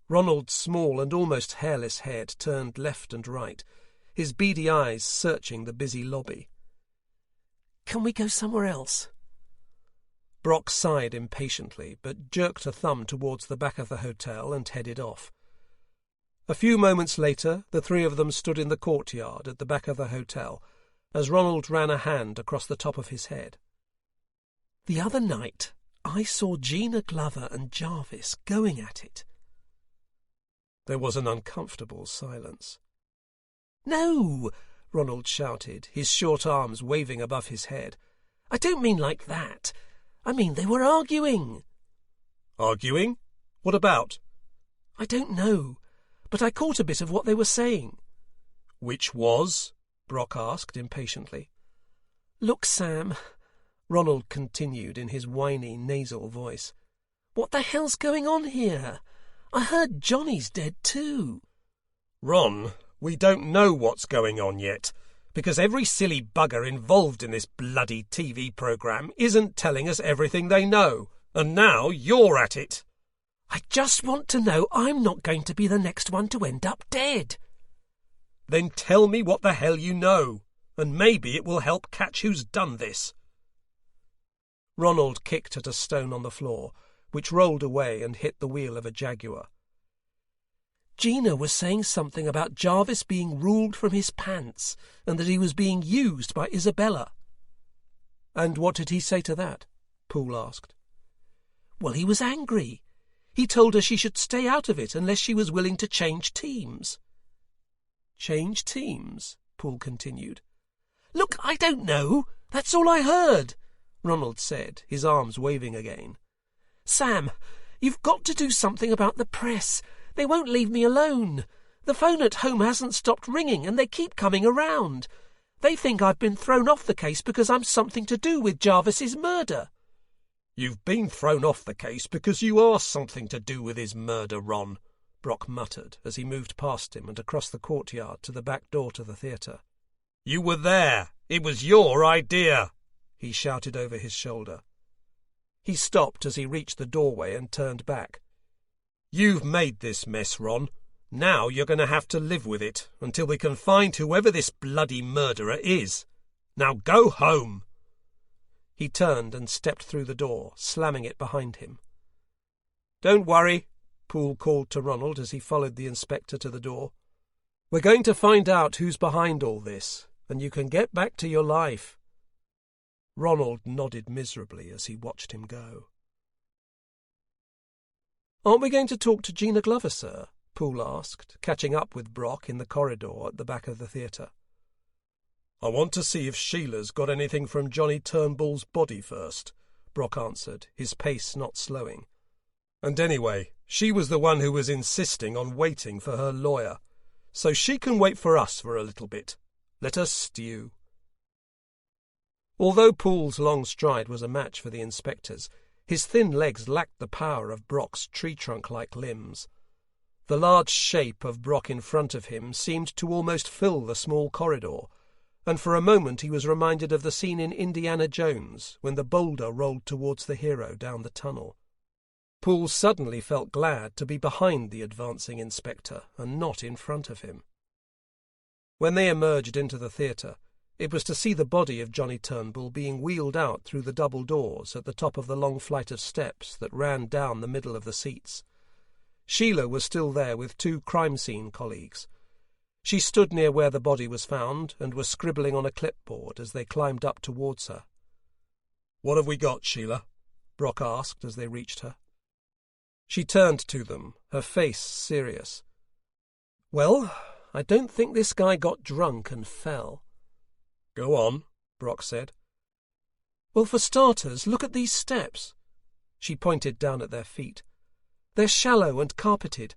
Ronald's small and almost hairless head turned left and right, his beady eyes searching the busy lobby. "Can we go somewhere else?" Brock sighed impatiently, but jerked a thumb towards the back of the hotel and headed off. A few moments later, the three of them stood in the courtyard at the back of the hotel, as Ronald ran a hand across the top of his head. "The other night, I saw Gina Glover and Jarvis going at it." There was an uncomfortable silence. "No!" Ronald shouted, his short arms waving above his head. "I don't mean like that. I mean they were arguing." "Arguing? What about?" "I don't know, but I caught a bit of what they were saying." "Which was?" Brock asked impatiently. "Look, Sam," Ronald continued in his whiny, nasal voice. "What the hell's going on here? I heard Johnny's dead too." "Ron, we don't know what's going on yet, because every silly bugger involved in this bloody TV programme isn't telling us everything they know, and now you're at it." I just want to know I'm not going to be the next one to end up dead. Then tell me what the hell you know, and maybe it will help catch who's done this. Ronald kicked at a stone on the floor, which rolled away and hit the wheel of a Jaguar. Gina was saying something about Jarvis being ruled from his pants and that he was being used by Isabella. And what did he say to that? Poole asked. Well, he was angry. He told her she should stay out of it unless she was willing to change teams. Change teams? Poole continued. Look, I don't know. That's all I heard, Ronald said, his arms waving again. Sam, you've got to do something about the press. They won't leave me alone. The phone at home hasn't stopped ringing and they keep coming around. They think I've been thrown off the case because I'm something to do with Jarvis's murder. You've been thrown off the case because you are something to do with his murder, Ron, Brock muttered as he moved past him and across the courtyard to the back door to the theatre. You were there. It was your idea, he shouted over his shoulder. He stopped as he reached the doorway and turned back. You've made this mess, Ron. Now you're going to have to live with it until we can find whoever this bloody murderer is. Now go home. He turned and stepped through the door, slamming it behind him. Don't worry, Poole called to Ronald as he followed the inspector to the door. We're going to find out who's behind all this, and you can get back to your life. Ronald nodded miserably as he watched him go. Aren't we going to talk to Gina Glover, sir? Poole asked, catching up with Brock in the corridor at the back of the theatre. I want to see if Sheila's got anything from Johnny Turnbull's body first, Brock answered, his pace not slowing. And anyway, she was the one who was insisting on waiting for her lawyer, so she can wait for us for a little bit. Let us stew. Although Poole's long stride was a match for the inspector's, his thin legs lacked the power of Brock's tree-trunk-like limbs. The large shape of Brock in front of him seemed to almost fill the small corridor, and for a moment he was reminded of the scene in Indiana Jones when the boulder rolled towards the hero down the tunnel. Poole suddenly felt glad to be behind the advancing inspector and not in front of him. When they emerged into the theatre, it was to see the body of Johnny Turnbull being wheeled out through the double doors at the top of the long flight of steps that ran down the middle of the seats. Sheila was still there with two crime scene colleagues. She stood near where the body was found and was scribbling on a clipboard as they climbed up towards her. "What have we got, Sheila?" Brock asked as they reached her. She turned to them, her face serious. "Well, I don't think this guy got drunk and fell." "Go on," Brock said. "Well, for starters, look at these steps." She pointed down at their feet. "They're shallow and carpeted.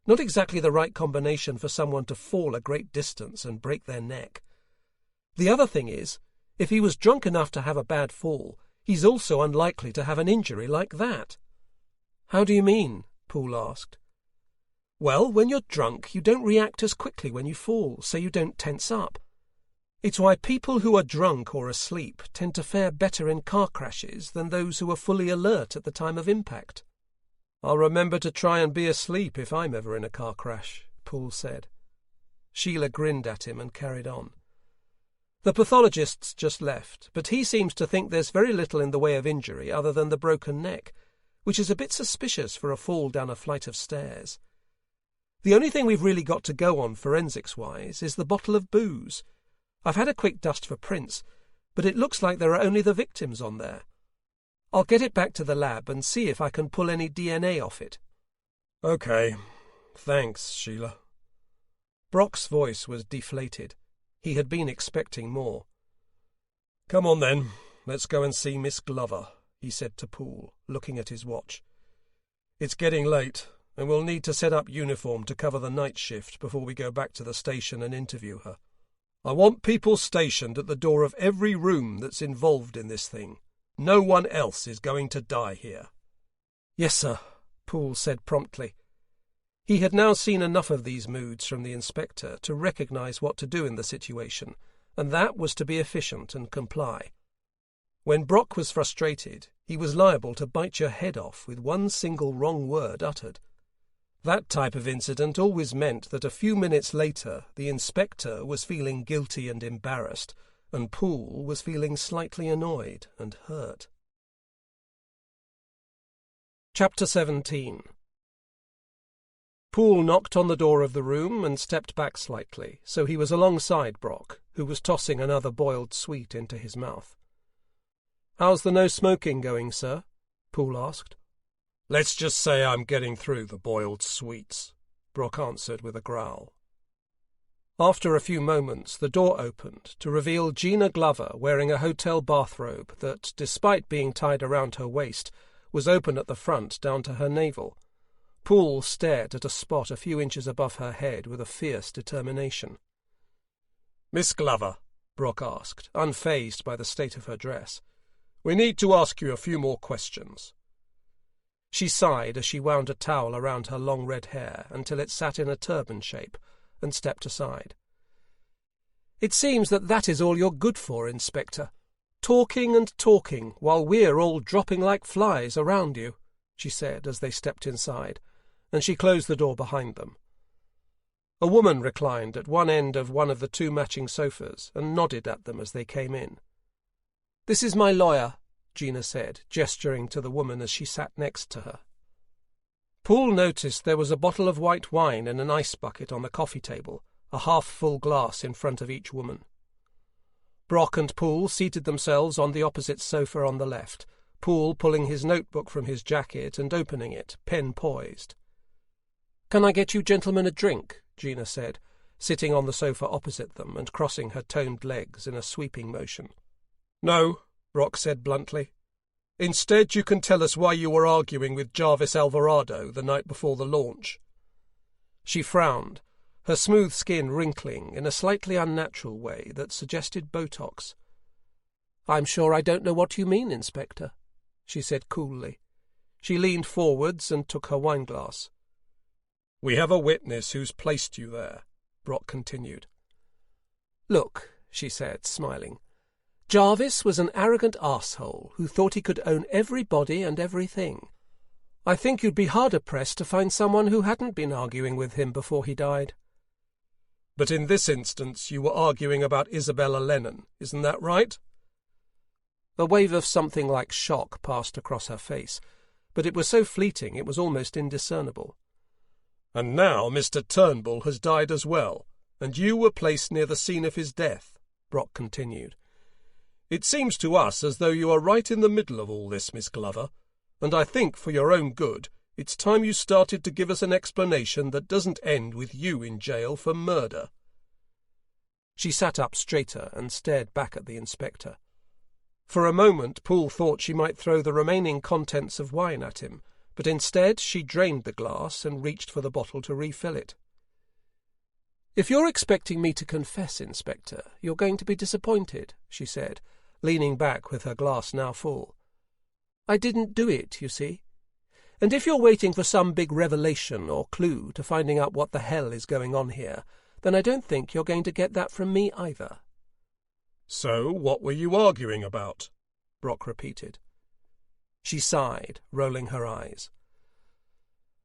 Not exactly the right combination for someone to fall a great distance and break their neck. The other thing is, if he was drunk enough to have a bad fall, he's also unlikely to have an injury like that." "How do you mean?" Poole asked. "Well, when you're drunk, you don't react as quickly when you fall, so you don't tense up. It's why people who are drunk or asleep tend to fare better in car crashes than those who are fully alert at the time of impact." "I'll remember to try and be asleep if I'm ever in a car crash," Poole said. Sheila grinned at him and carried on. "The pathologist's just left, but he seems to think there's very little in the way of injury other than the broken neck, which is a bit suspicious for a fall down a flight of stairs. The only thing we've really got to go on forensics-wise is the bottle of booze. I've had a quick dust for prints, but it looks like there are only the victims on there. I'll get it back to the lab and see if I can pull any DNA off it." "Okay. Thanks, Sheila." Brock's voice was deflated. He had been expecting more. "Come on then, let's go and see Miss Glover," he said to Poole, looking at his watch. "It's getting late, and we'll need to set up uniform to cover the night shift before we go back to the station and interview her. I want people stationed at the door of every room that's involved in this thing. No one else is going to die here." "Yes, sir," Poole said promptly. He had now seen enough of these moods from the inspector to recognize what to do in the situation, and that was to be efficient and comply. When Brock was frustrated, he He was liable to bite your head off with one single wrong word uttered. That type of incident always meant that a few minutes later the inspector was feeling guilty and embarrassed, and Poole was feeling slightly annoyed and hurt. Chapter 17. Poole knocked on the door of the room and stepped back slightly, so he was alongside Brock, who was tossing another boiled sweet into his mouth. "How's the no smoking going, sir?" Poole asked. "Let's just say I'm getting through the boiled sweets," Brock answered with a growl. After a few moments, the door opened to reveal Gina Glover wearing a hotel bathrobe that, despite being tied around her waist, was open at the front down to her navel. Poole stared at a spot a few inches above her head with a fierce determination. "Miss Glover," Brock asked, unfazed by the state of her dress, "we need to ask you a few more questions." She sighed as she wound a towel around her long red hair until it sat in a turban shape, and stepped aside. "It seems that is all you're good for, Inspector. Talking and talking while we're all dropping like flies around you," she said as they stepped inside, and she closed the door behind them. A woman reclined at one end of one of the two matching sofas and nodded at them as they came in. "This is my lawyer," Gina said, gesturing to the woman as she sat next to her. Poole noticed there was a bottle of white wine in an ice bucket on the coffee table, a half-full glass in front of each woman. Brock and Poole seated themselves on the opposite sofa on the left, Poole pulling his notebook from his jacket and opening it, pen poised. "Can I get you gentlemen a drink?" Gina said, sitting on the sofa opposite them and crossing her toned legs in a sweeping motion. "No," Brock said bluntly. "Instead, you can tell us why you were arguing with Jarvis Alvarado the night before the launch." She frowned, her smooth skin wrinkling in a slightly unnatural way that suggested Botox. "I'm sure I don't know what you mean, Inspector," she said coolly. She leaned forwards and took her wineglass. "We have a witness who's placed you there," Brock continued. "Look," she said, smiling. "Jarvis was an arrogant arsehole who thought he could own everybody and everything. I think you'd be harder-pressed to find someone who hadn't been arguing with him before he died." "But in this instance you were arguing about Isabella Lennon, isn't that right?" A wave of something like shock passed across her face, but it was so fleeting it was almost indiscernible. "And now Mr. Turnbull has died as well, and you were placed near the scene of his death," Brock continued. "It seems to us as though you are right in the middle of all this, Miss Glover, and I think for your own good it's time you started to give us an explanation that doesn't end with you in jail for murder." She sat up straighter and stared back at the inspector. For a moment Poole thought she might throw the remaining contents of wine at him, but instead she drained the glass and reached for the bottle to refill it. "If you're expecting me to confess, Inspector, you're going to be disappointed," she said, leaning back with her glass now full. "I didn't do it, you see. And if you're waiting for some big revelation or clue to finding out what the hell is going on here, then I don't think you're going to get that from me either." "So what were you arguing about?" Brock repeated. She sighed, rolling her eyes.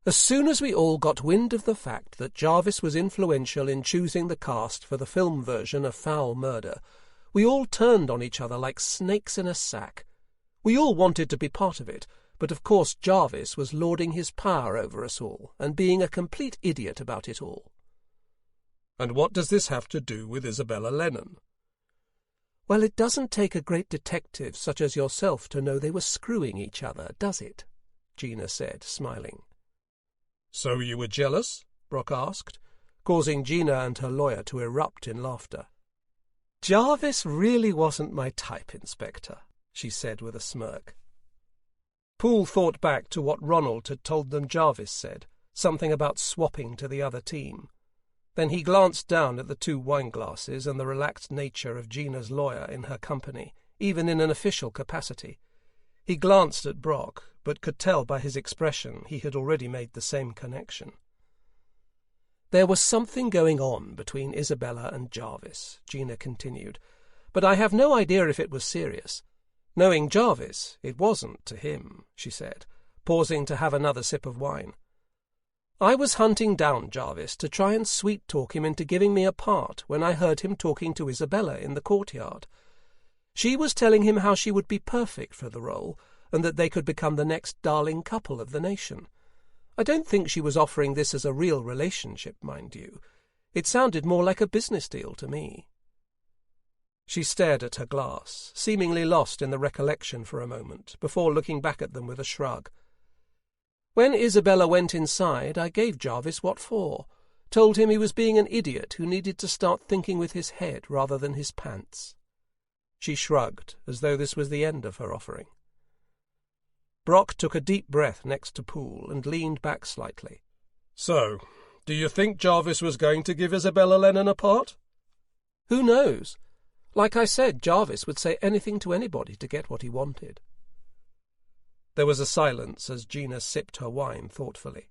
"As soon as we all got wind of the fact that Jarvis was influential in choosing the cast for the film version of Foul Murder, we all turned on each other like snakes in a sack. We all wanted to be part of it, but of course Jarvis was lording his power over us all and being a complete idiot about it all." "And what does this have to do with Isabella Lennon?" "Well, it doesn't take a great detective such as yourself to know they were screwing each other, does it?" Gina said, smiling. "So you were jealous?" Brock asked, causing Gina and her lawyer to erupt in laughter. "Jarvis really wasn't my type, Inspector," she said with a smirk. Poole thought back to what Ronald had told them Jarvis said, something about swapping to the other team. Then he glanced down at the two wineglasses and the relaxed nature of Gina's lawyer in her company, even in an official capacity. He glanced at Brock, but could tell by his expression he had already made the same connection. "There was something going on between Isabella and Jarvis," Gina continued, "but I have no idea if it was serious. Knowing Jarvis, it wasn't to him, she said, pausing to have another sip of wine. I was hunting down Jarvis to try and sweet-talk him into giving me a part when I heard him talking to Isabella in the courtyard. She was telling him how she would be perfect for the role, and that they could become the next darling couple of the nation. I don't think she was offering this as a real relationship, mind you. It sounded more like a business deal to me. She stared at her glass, seemingly lost in the recollection for a moment, before looking back at them with a shrug. When Isabella went inside, I gave Jarvis what for, told him he was being an idiot who needed to start thinking with his head rather than his pants. She shrugged, as though this was the end of her offering. Brock took a deep breath next to Poole and leaned back slightly. So, do you think Jarvis was going to give Isabella Lennon a part? Who knows? Like I said, Jarvis would say anything to anybody to get what he wanted. There was a silence as Gina sipped her wine thoughtfully.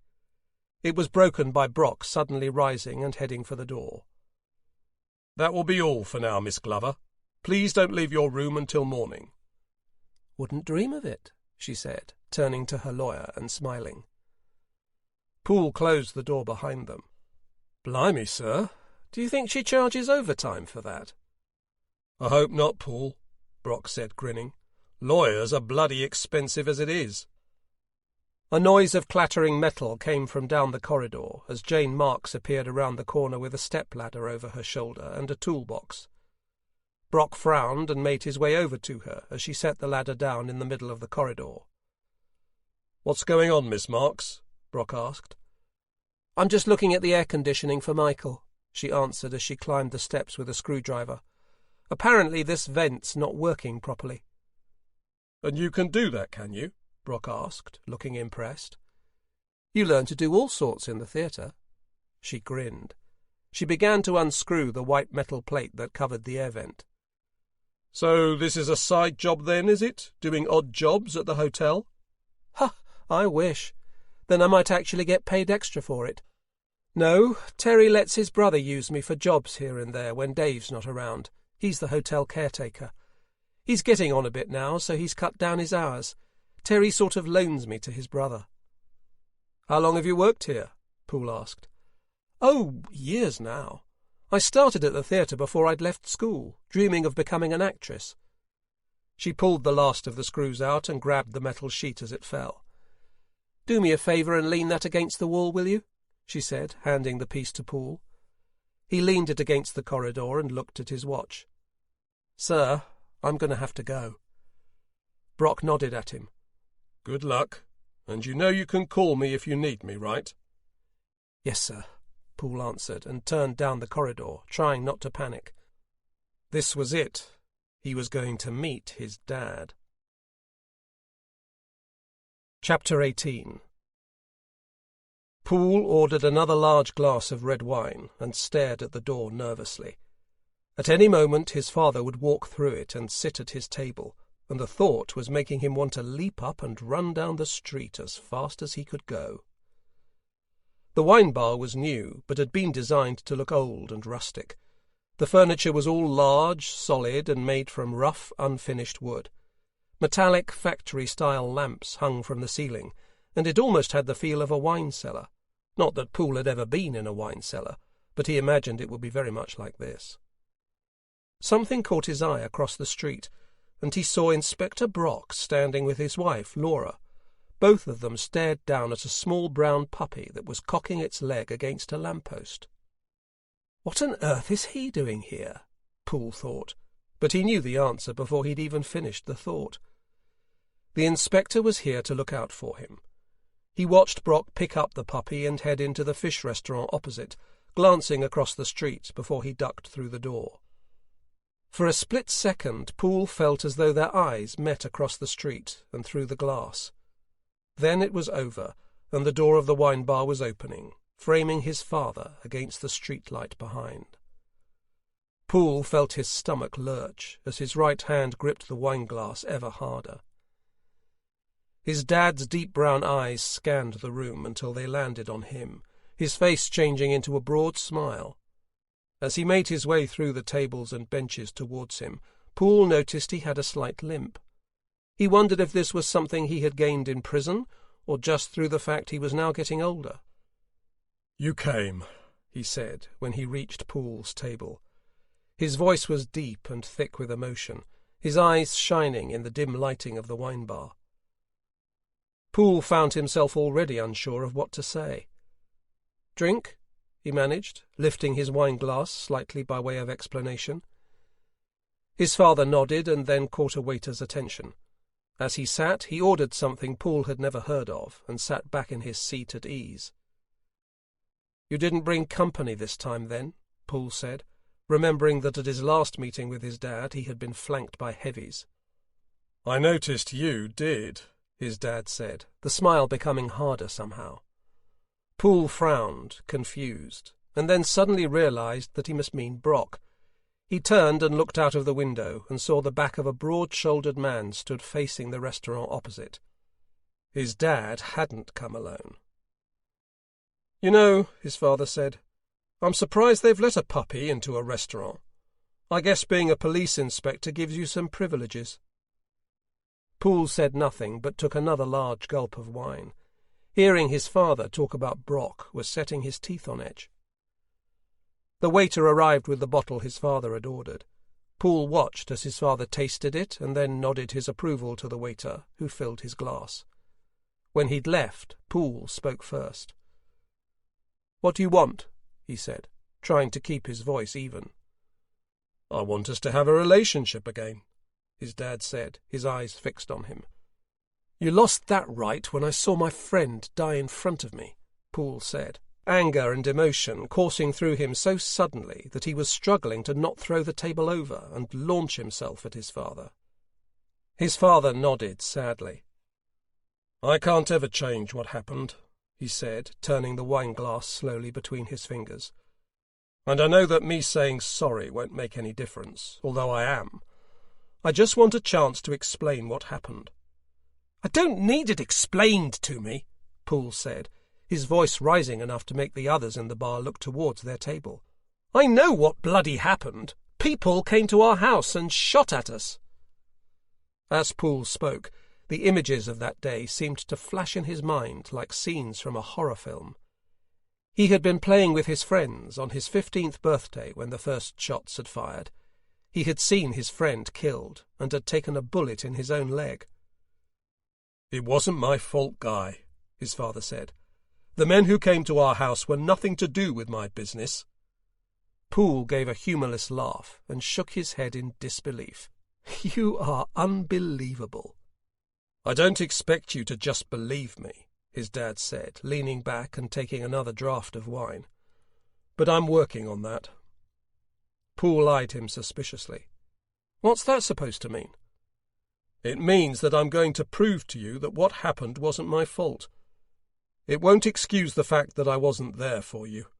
It was broken by Brock suddenly rising and heading for the door. That will be all for now, Miss Glover. Please don't leave your room until morning. Wouldn't dream of it, she said, turning to her lawyer and smiling. Poole closed the door behind them. Blimey, sir, do you think she charges overtime for that? I hope not, Poole, Brock said, grinning. Lawyers are bloody expensive as it is. A noise of clattering metal came from down the corridor as Jane Marks appeared around the corner with a step-ladder over her shoulder and a toolbox. Brock frowned and made his way over to her as she set the ladder down in the middle of the corridor. What's going on, Miss Marks? Brock asked. I'm just looking at the air conditioning for Michael, she answered as she climbed the steps with a screwdriver. Apparently this vent's not working properly. And you can do that, can you? Brock asked, looking impressed. You learn to do all sorts in the theatre. She grinned. She began to unscrew the white metal plate that covered the air vent. So this is a side job then, is it? Doing odd jobs at the hotel? Ha! I wish. Then I might actually get paid extra for it. No, Terry lets his brother use me for jobs here and there when Dave's not around. He's the hotel caretaker. He's getting on a bit now, so he's cut down his hours. Terry sort of loans me to his brother. How long have you worked here? Poole asked. Oh, years now. I started at the theatre before I'd left school, dreaming of becoming an actress. She pulled the last of the screws out and grabbed the metal sheet as it fell. Do me a favour and lean that against the wall, will you? She said, handing the piece to Poole. He leaned it against the corridor and looked at his watch. Sir, I'm going to have to go. Brock nodded at him. Good luck. And you know you can call me if you need me, right? Yes, sir, Poole answered and turned down the corridor, trying not to panic. This was it. He was going to meet his dad. Chapter 18. Poole ordered another large glass of red wine and stared at the door nervously. At any moment his father would walk through it and sit at his table, and the thought was making him want to leap up and run down the street as fast as he could go. The wine bar was new, but had been designed to look old and rustic. The furniture was all large, solid, and made from rough, unfinished wood. Metallic factory-style lamps hung from the ceiling, and it almost had the feel of a wine cellar. Not that Poole had ever been in a wine cellar, but he imagined it would be very much like this. Something caught his eye across the street, and he saw Inspector Brock standing with his wife, Laura. Both of them stared down at a small brown puppy that was cocking its leg against a lamppost. What on earth is he doing here? Poole thought, but he knew the answer before he'd even finished the thought. The inspector was here to look out for him. He watched Brock pick up the puppy and head into the fish restaurant opposite, glancing across the street before he ducked through the door. For a split second, Poole felt as though their eyes met across the street and through the glass. Then it was over, and the door of the wine bar was opening, framing his father against the streetlight behind. Poole felt his stomach lurch as his right hand gripped the wineglass ever harder. His dad's deep brown eyes scanned the room until they landed on him, his face changing into a broad smile. As he made his way through the tables and benches towards him, Poole noticed he had a slight limp. He wondered if this was something he had gained in prison, or just through the fact he was now getting older. "You came," he said, when he reached Poole's table. His voice was deep and thick with emotion, his eyes shining in the dim lighting of the wine bar. Poole found himself already unsure of what to say. "Drink?" he managed, lifting his wine glass slightly by way of explanation. His father nodded and then caught a waiter's attention. As he sat, he ordered something Poole had never heard of, and sat back in his seat at ease. "You didn't bring company this time, then?" Poole said, remembering that at his last meeting with his dad he had been flanked by heavies. "I noticed you did," his dad said, the smile becoming harder somehow. Poole frowned, confused, and then suddenly realized that he must mean Brock. He turned and looked out of the window and saw the back of a broad-shouldered man stood facing the restaurant opposite. His dad hadn't come alone. "You know," his father said, "I'm surprised they've let a puppy into a restaurant. I guess being a police inspector gives you some privileges." Poole said nothing, but took another large gulp of wine. Hearing his father talk about Brock was setting his teeth on edge. The waiter arrived with the bottle his father had ordered. Poole watched as his father tasted it and then nodded his approval to the waiter, who filled his glass. When he'd left, Poole spoke first. "What do you want?" he said, trying to keep his voice even. "I want us to have a relationship again," his dad said, his eyes fixed on him. "You lost that right when I saw my friend die in front of me," Poole said, anger and emotion coursing through him so suddenly that he was struggling to not throw the table over and launch himself at his father. His father nodded sadly. "I can't ever change what happened," he said, turning the wine glass slowly between his fingers. "And I know that me saying sorry won't make any difference, although I am. I just want a chance to explain what happened." "I don't need it explained to me," Poole said, his voice rising enough to make the others in the bar look towards their table. "I know what bloody happened. People came to our house and shot at us." As Poole spoke, the images of that day seemed to flash in his mind like scenes from a horror film. He had been playing with his friends on his 15th birthday when the first shots had fired. He had seen his friend killed and had taken a bullet in his own leg. "It wasn't my fault, Guy," his father said. "The men who came to our house were nothing to do with my business." Poole gave a humourless laugh and shook his head in disbelief. "You are unbelievable." "I don't expect you to just believe me," his dad said, leaning back and taking another draught of wine. "But I'm working on that." Poole eyed him suspiciously. "What's that supposed to mean?" "It means that I'm going to prove to you that what happened wasn't my fault. It won't excuse the fact that I wasn't there for you.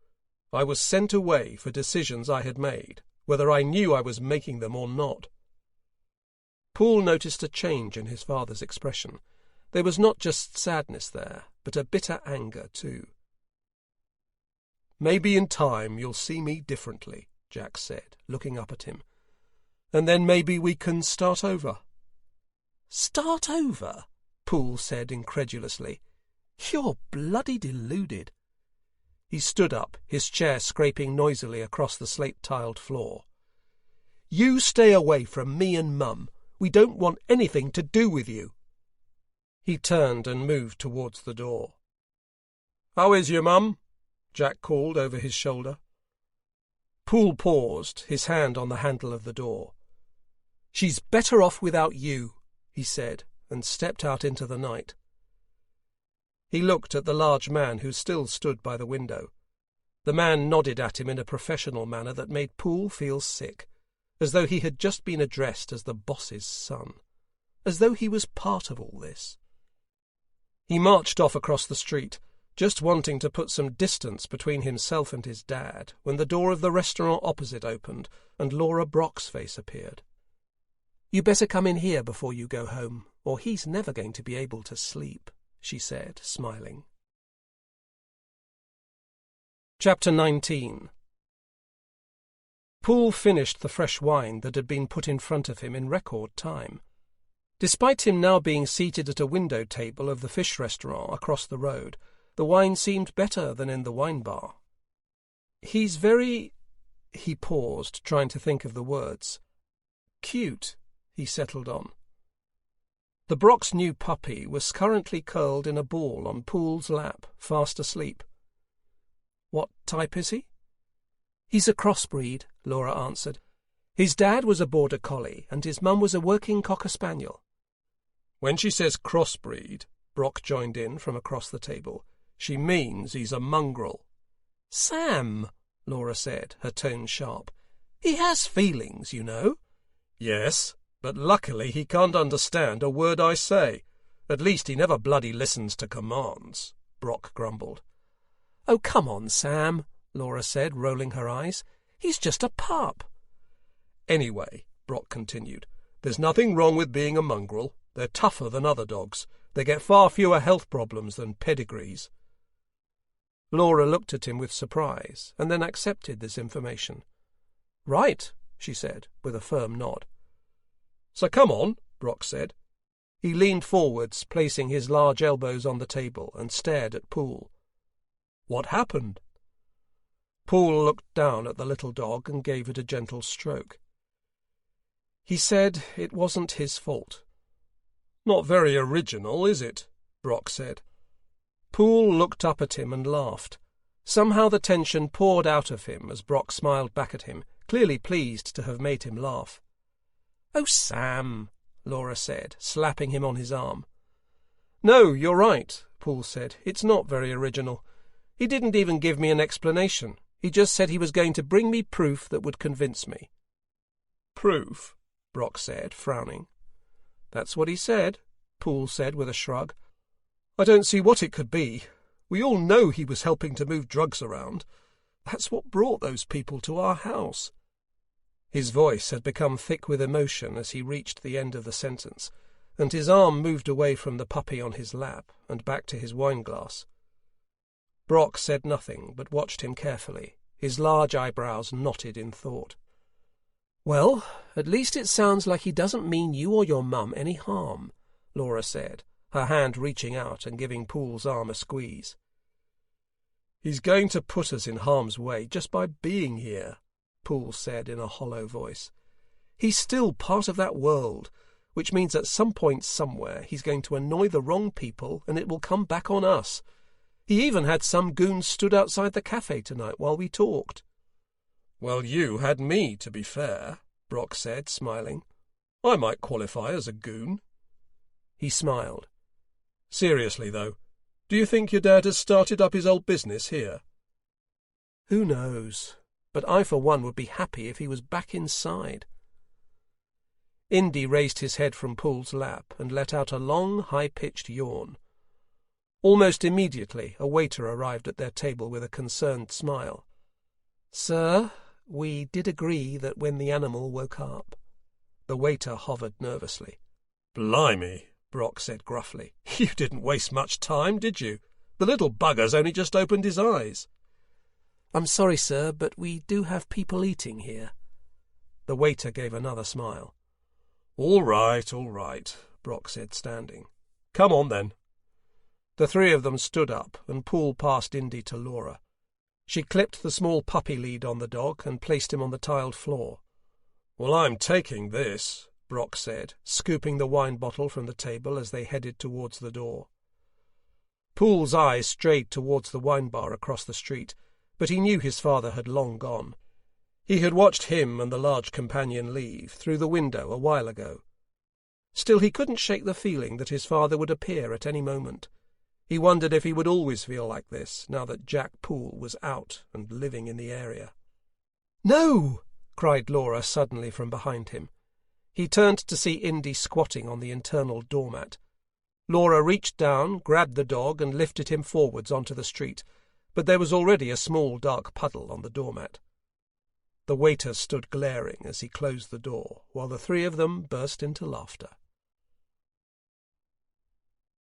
I was sent away for decisions I had made, whether I knew I was making them or not." Poole noticed a change in his father's expression. There was not just sadness there, but a bitter anger too. "Maybe in time you'll see me differently," Jack said, looking up at him. "And then maybe we can start over." "Start over?" Poole said incredulously. "You're bloody deluded." He stood up, his chair scraping noisily across the slate-tiled floor. "You stay away from me and Mum. We don't want anything to do with you." He turned and moved towards the door. "How is your Mum?" Jack called over his shoulder. Poole paused, his hand on the handle of the door. "She's better off without you," he said, and stepped out into the night. He looked at the large man who still stood by the window. The man nodded at him in a professional manner that made Poole feel sick, as though he had just been addressed as the boss's son, as though he was part of all this. He marched off across the street, just wanting to put some distance between himself and his dad, when the door of the restaurant opposite opened and Laura Brock's face appeared. "You better come in here before you go home, or he's never going to be able to sleep," she said, smiling. Chapter 19. Poole finished the fresh wine that had been put in front of him in record time. Despite him now being seated at a window table of the fish restaurant across the road, the wine seemed better than in the wine bar. "He's very—" He paused, trying to think of the words. "Cute," he settled on. The Brock's new puppy was currently curled in a ball on Poole's lap, fast asleep. "What type is he?" "He's a crossbreed," Laura answered. "His dad was a border collie, and his mum was a working cocker spaniel." When she says crossbreed, Brock joined in from across the table, she means he's a mongrel. "Sam," Laura said, her tone sharp. "He has feelings, you know." "Yes, but luckily he can't understand a word I say. At least he never bloody listens to commands," Brock grumbled. "Oh, come on, Sam," Laura said, rolling her eyes. "He's just a pup." "Anyway," Brock continued, "there's nothing wrong with being a mongrel. They're tougher than other dogs. They get far fewer health problems than pedigrees." Laura looked at him with surprise, and then accepted this information. "Right," she said, with a firm nod. "So come on," Brock said. He leaned forwards, placing his large elbows on the table, and stared at Poole. "What happened?" Poole looked down at the little dog and gave it a gentle stroke. "He said it wasn't his fault." "Not very original, is it?" Brock said. Poole looked up at him and laughed. Somehow the tension poured out of him as Brock smiled back at him, clearly pleased to have made him laugh. "Oh, Sam," Laura said, slapping him on his arm. "No, you're right," Poole said. "It's not very original. He didn't even give me an explanation. He just said he was going to bring me proof that would convince me." "Proof?" Brock said, frowning. "That's what he said," Poole said with a shrug. "I don't see what it could be. We all know he was helping to move drugs around. That's what brought those people to our house." His voice had become thick with emotion as he reached the end of the sentence, and his arm moved away from the puppy on his lap and back to his wineglass. Brock said nothing, but watched him carefully, his large eyebrows knotted in thought. "Well, at least it sounds like he doesn't mean you or your mum any harm," Laura said, her hand reaching out and giving Poole's arm a squeeze. "He's going to put us in harm's way just by being here," Poole said in a hollow voice. "He's still part of that world, which means at some point somewhere he's going to annoy the wrong people and it will come back on us. He even had some goons stood outside the cafe tonight while we talked." "Well, you had me, to be fair," Brock said, smiling. "I might qualify as a goon." He smiled. "Seriously, though, do you think your dad has started up his old business here?" "Who knows? But I, for one, would be happy if he was back inside." Indy raised his head from Poole's lap and let out a long, high-pitched yawn. Almost immediately, a waiter arrived at their table with a concerned smile. "Sir, we did agree that when the animal woke up." The waiter hovered nervously. "Blimey," Brock said gruffly. "You didn't waste much time, did you? The little bugger's only just opened his eyes." "I'm sorry, sir, but we do have people eating here." The waiter gave another smile. All right, Brock said, standing. "Come on, then." The three of them stood up, and Poole passed Indy to Laura. She clipped the small puppy lead on the dog and placed him on the tiled floor. "Well, I'm taking this," Brock said, scooping the wine bottle from the table as they headed towards the door. Poole's eyes strayed towards the wine bar across the street, but he knew his father had long gone. He had watched him and the large companion leave through the window a while ago. Still, he couldn't shake the feeling that his father would appear at any moment. He wondered if he would always feel like this, now that Jack Poole was out and living in the area. "No!" cried Laura suddenly from behind him. He turned to see Indy squatting on the internal doormat. Laura reached down, grabbed the dog, and lifted him forwards onto the street, but there was already a small dark puddle on the doormat. The waiter stood glaring as he closed the door, while the three of them burst into laughter.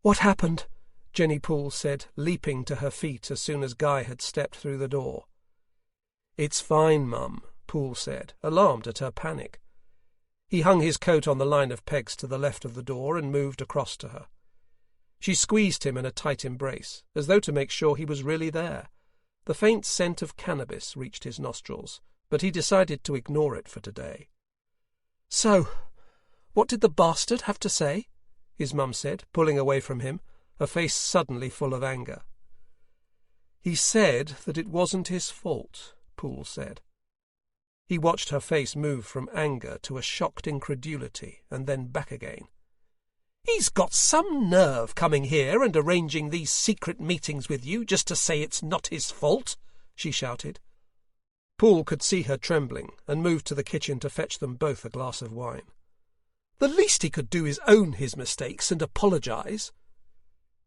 "What happened?" Jenny Poole said, leaping to her feet as soon as Guy had stepped through the door. "It's fine, Mum," Poole said, alarmed at her panic. He hung his coat on the line of pegs to the left of the door and moved across to her. She squeezed him in a tight embrace, as though to make sure he was really there. The faint scent of cannabis reached his nostrils, but he decided to ignore it for today. "So, what did the bastard have to say?" his mum said, pulling away from him, her face suddenly full of anger. "He said that it wasn't his fault," Poole said. He watched her face move from anger to a shocked incredulity, and then back again. "He's got some nerve coming here and arranging these secret meetings with you just to say it's not his fault," she shouted. Poole could see her trembling and moved to the kitchen to fetch them both a glass of wine. "The least he could do is own his mistakes and apologize."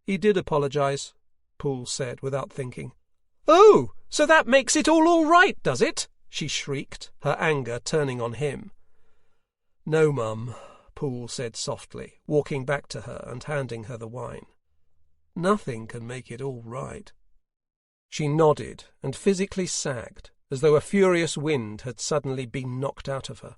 "He did apologize," Poole said without thinking. "Oh, so that makes it all right, does it?" she shrieked, her anger turning on him. "No, Mum," Poole said softly, walking back to her and handing her the wine. "Nothing can make it all right." She nodded and physically sagged, as though a furious wind had suddenly been knocked out of her.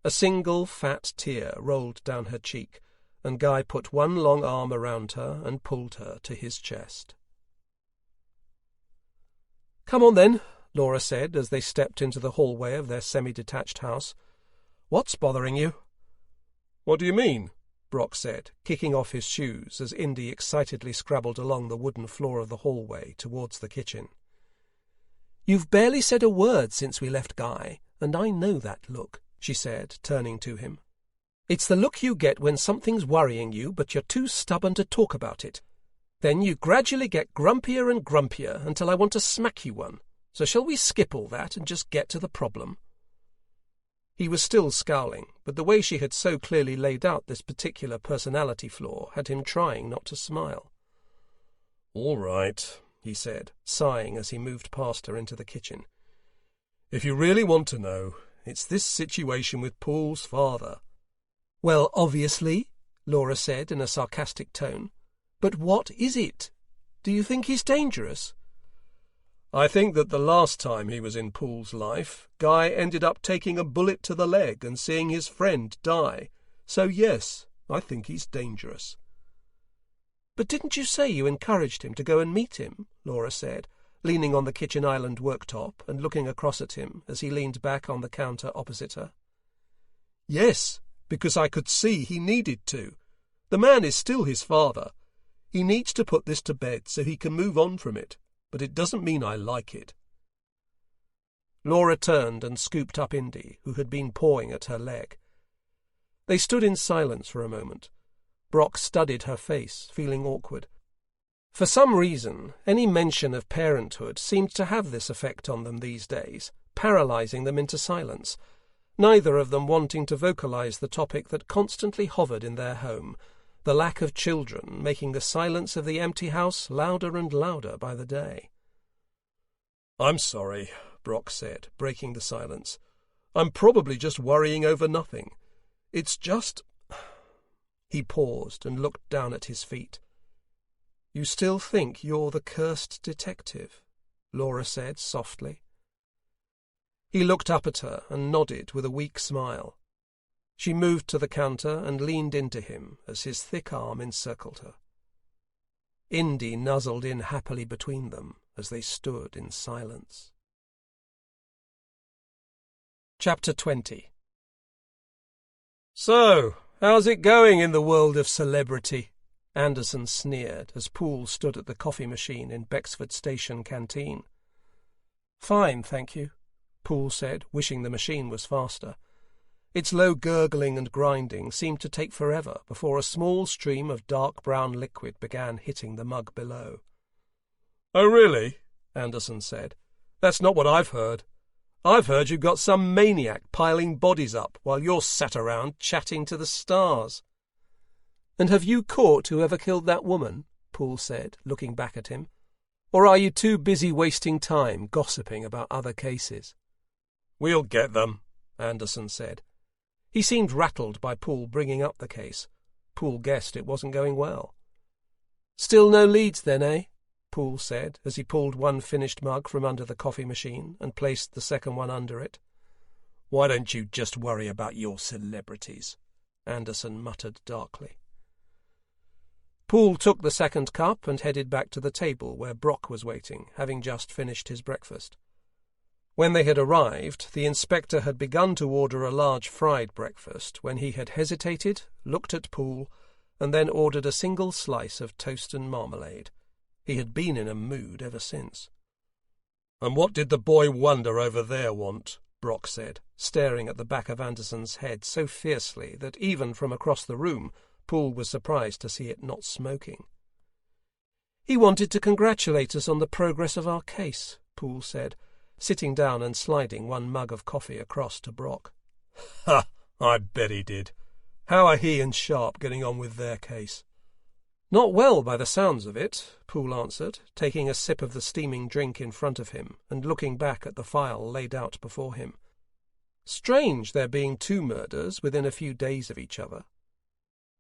A single fat tear rolled down her cheek, and Guy put one long arm around her and pulled her to his chest. "Come on then," Laura said as they stepped into the hallway of their semi-detached house. "What's bothering you?" "What do you mean?" Brock said, kicking off his shoes as Indy excitedly scrabbled along the wooden floor of the hallway towards the kitchen. "You've barely said a word since we left Guy, and I know that look," she said, turning to him. "It's the look you get when something's worrying you, but you're too stubborn to talk about it. Then you gradually get grumpier and grumpier until I want to smack you one. So shall we skip all that and just get to the problem?" He was still scowling, but the way she had so clearly laid out this particular personality flaw had him trying not to smile. "All right," he said, sighing as he moved past her into the kitchen. "If you really want to know, it's this situation with Poole's father." "Well, obviously," Laura said in a sarcastic tone. "But what is it? Do you think he's dangerous?" "I think that the last time he was in Poole's life, Guy ended up taking a bullet to the leg and seeing his friend die. So yes, I think he's dangerous." "But didn't you say you encouraged him to go and meet him?" Laura said, leaning on the kitchen island worktop and looking across at him as he leaned back on the counter opposite her. "Yes, because I could see he needed to. The man is still his father. He needs to put this to bed so he can move on from it. But it doesn't mean I like it." Laura turned and scooped up Indy, who had been pawing at her leg. They stood in silence for a moment. Brock studied her face, feeling awkward. For some reason, any mention of parenthood seemed to have this effect on them these days, paralyzing them into silence, neither of them wanting to vocalize the topic that constantly hovered in their home, the lack of children making the silence of the empty house louder and louder by the day. "I'm sorry," Brock said, breaking the silence. "I'm probably just worrying over nothing. It's just—" He paused and looked down at his feet. "You still think you're the cursed detective?" Laura said softly. He looked up at her and nodded with a weak smile. She moved to the counter and leaned into him as his thick arm encircled her. Indy nuzzled in happily between them as they stood in silence. Chapter 20. "So, how's it going in the world of celebrity?" Anderson sneered as Poole stood at the coffee machine in Bexford station canteen. "Fine, thank you," Poole said, wishing the machine was faster. Its low gurgling and grinding seemed to take forever before a small stream of dark brown liquid began hitting the mug below. "Oh, really?" Anderson said. "That's not what I've heard. I've heard you've got some maniac piling bodies up while you're sat around chatting to the stars." "And have you caught whoever killed that woman?" Poole said, looking back at him. "Or are you too busy wasting time gossiping about other cases?" "We'll get them," Anderson said. He seemed rattled by Poole bringing up the case. Poole guessed it wasn't going well. "Still no leads then, eh?" Poole said as he pulled one finished mug from under the coffee machine and placed the second one under it. Why don't you just worry about your celebrities? Anderson muttered darkly. Poole took the second cup and headed back to the table where Brock was waiting, having just finished his breakfast. When they had arrived, the inspector had begun to order a large fried breakfast when he had hesitated, looked at Poole, and then ordered a single slice of toast and marmalade. He had been in a mood ever since. "And what did the boy wonder over there want?" Brock said, staring at the back of Anderson's head so fiercely that even from across the room Poole was surprised to see it not smoking. "He wanted to congratulate us on the progress of our case," Poole said, sitting down and sliding one mug of coffee across to Brock. "Ha! I bet he did. How are he and Sharp getting on with their case?" "Not well, by the sounds of it," Poole answered, taking a sip of the steaming drink in front of him and looking back at the file laid out before him. "Strange there being 2 murders within a few days of each other."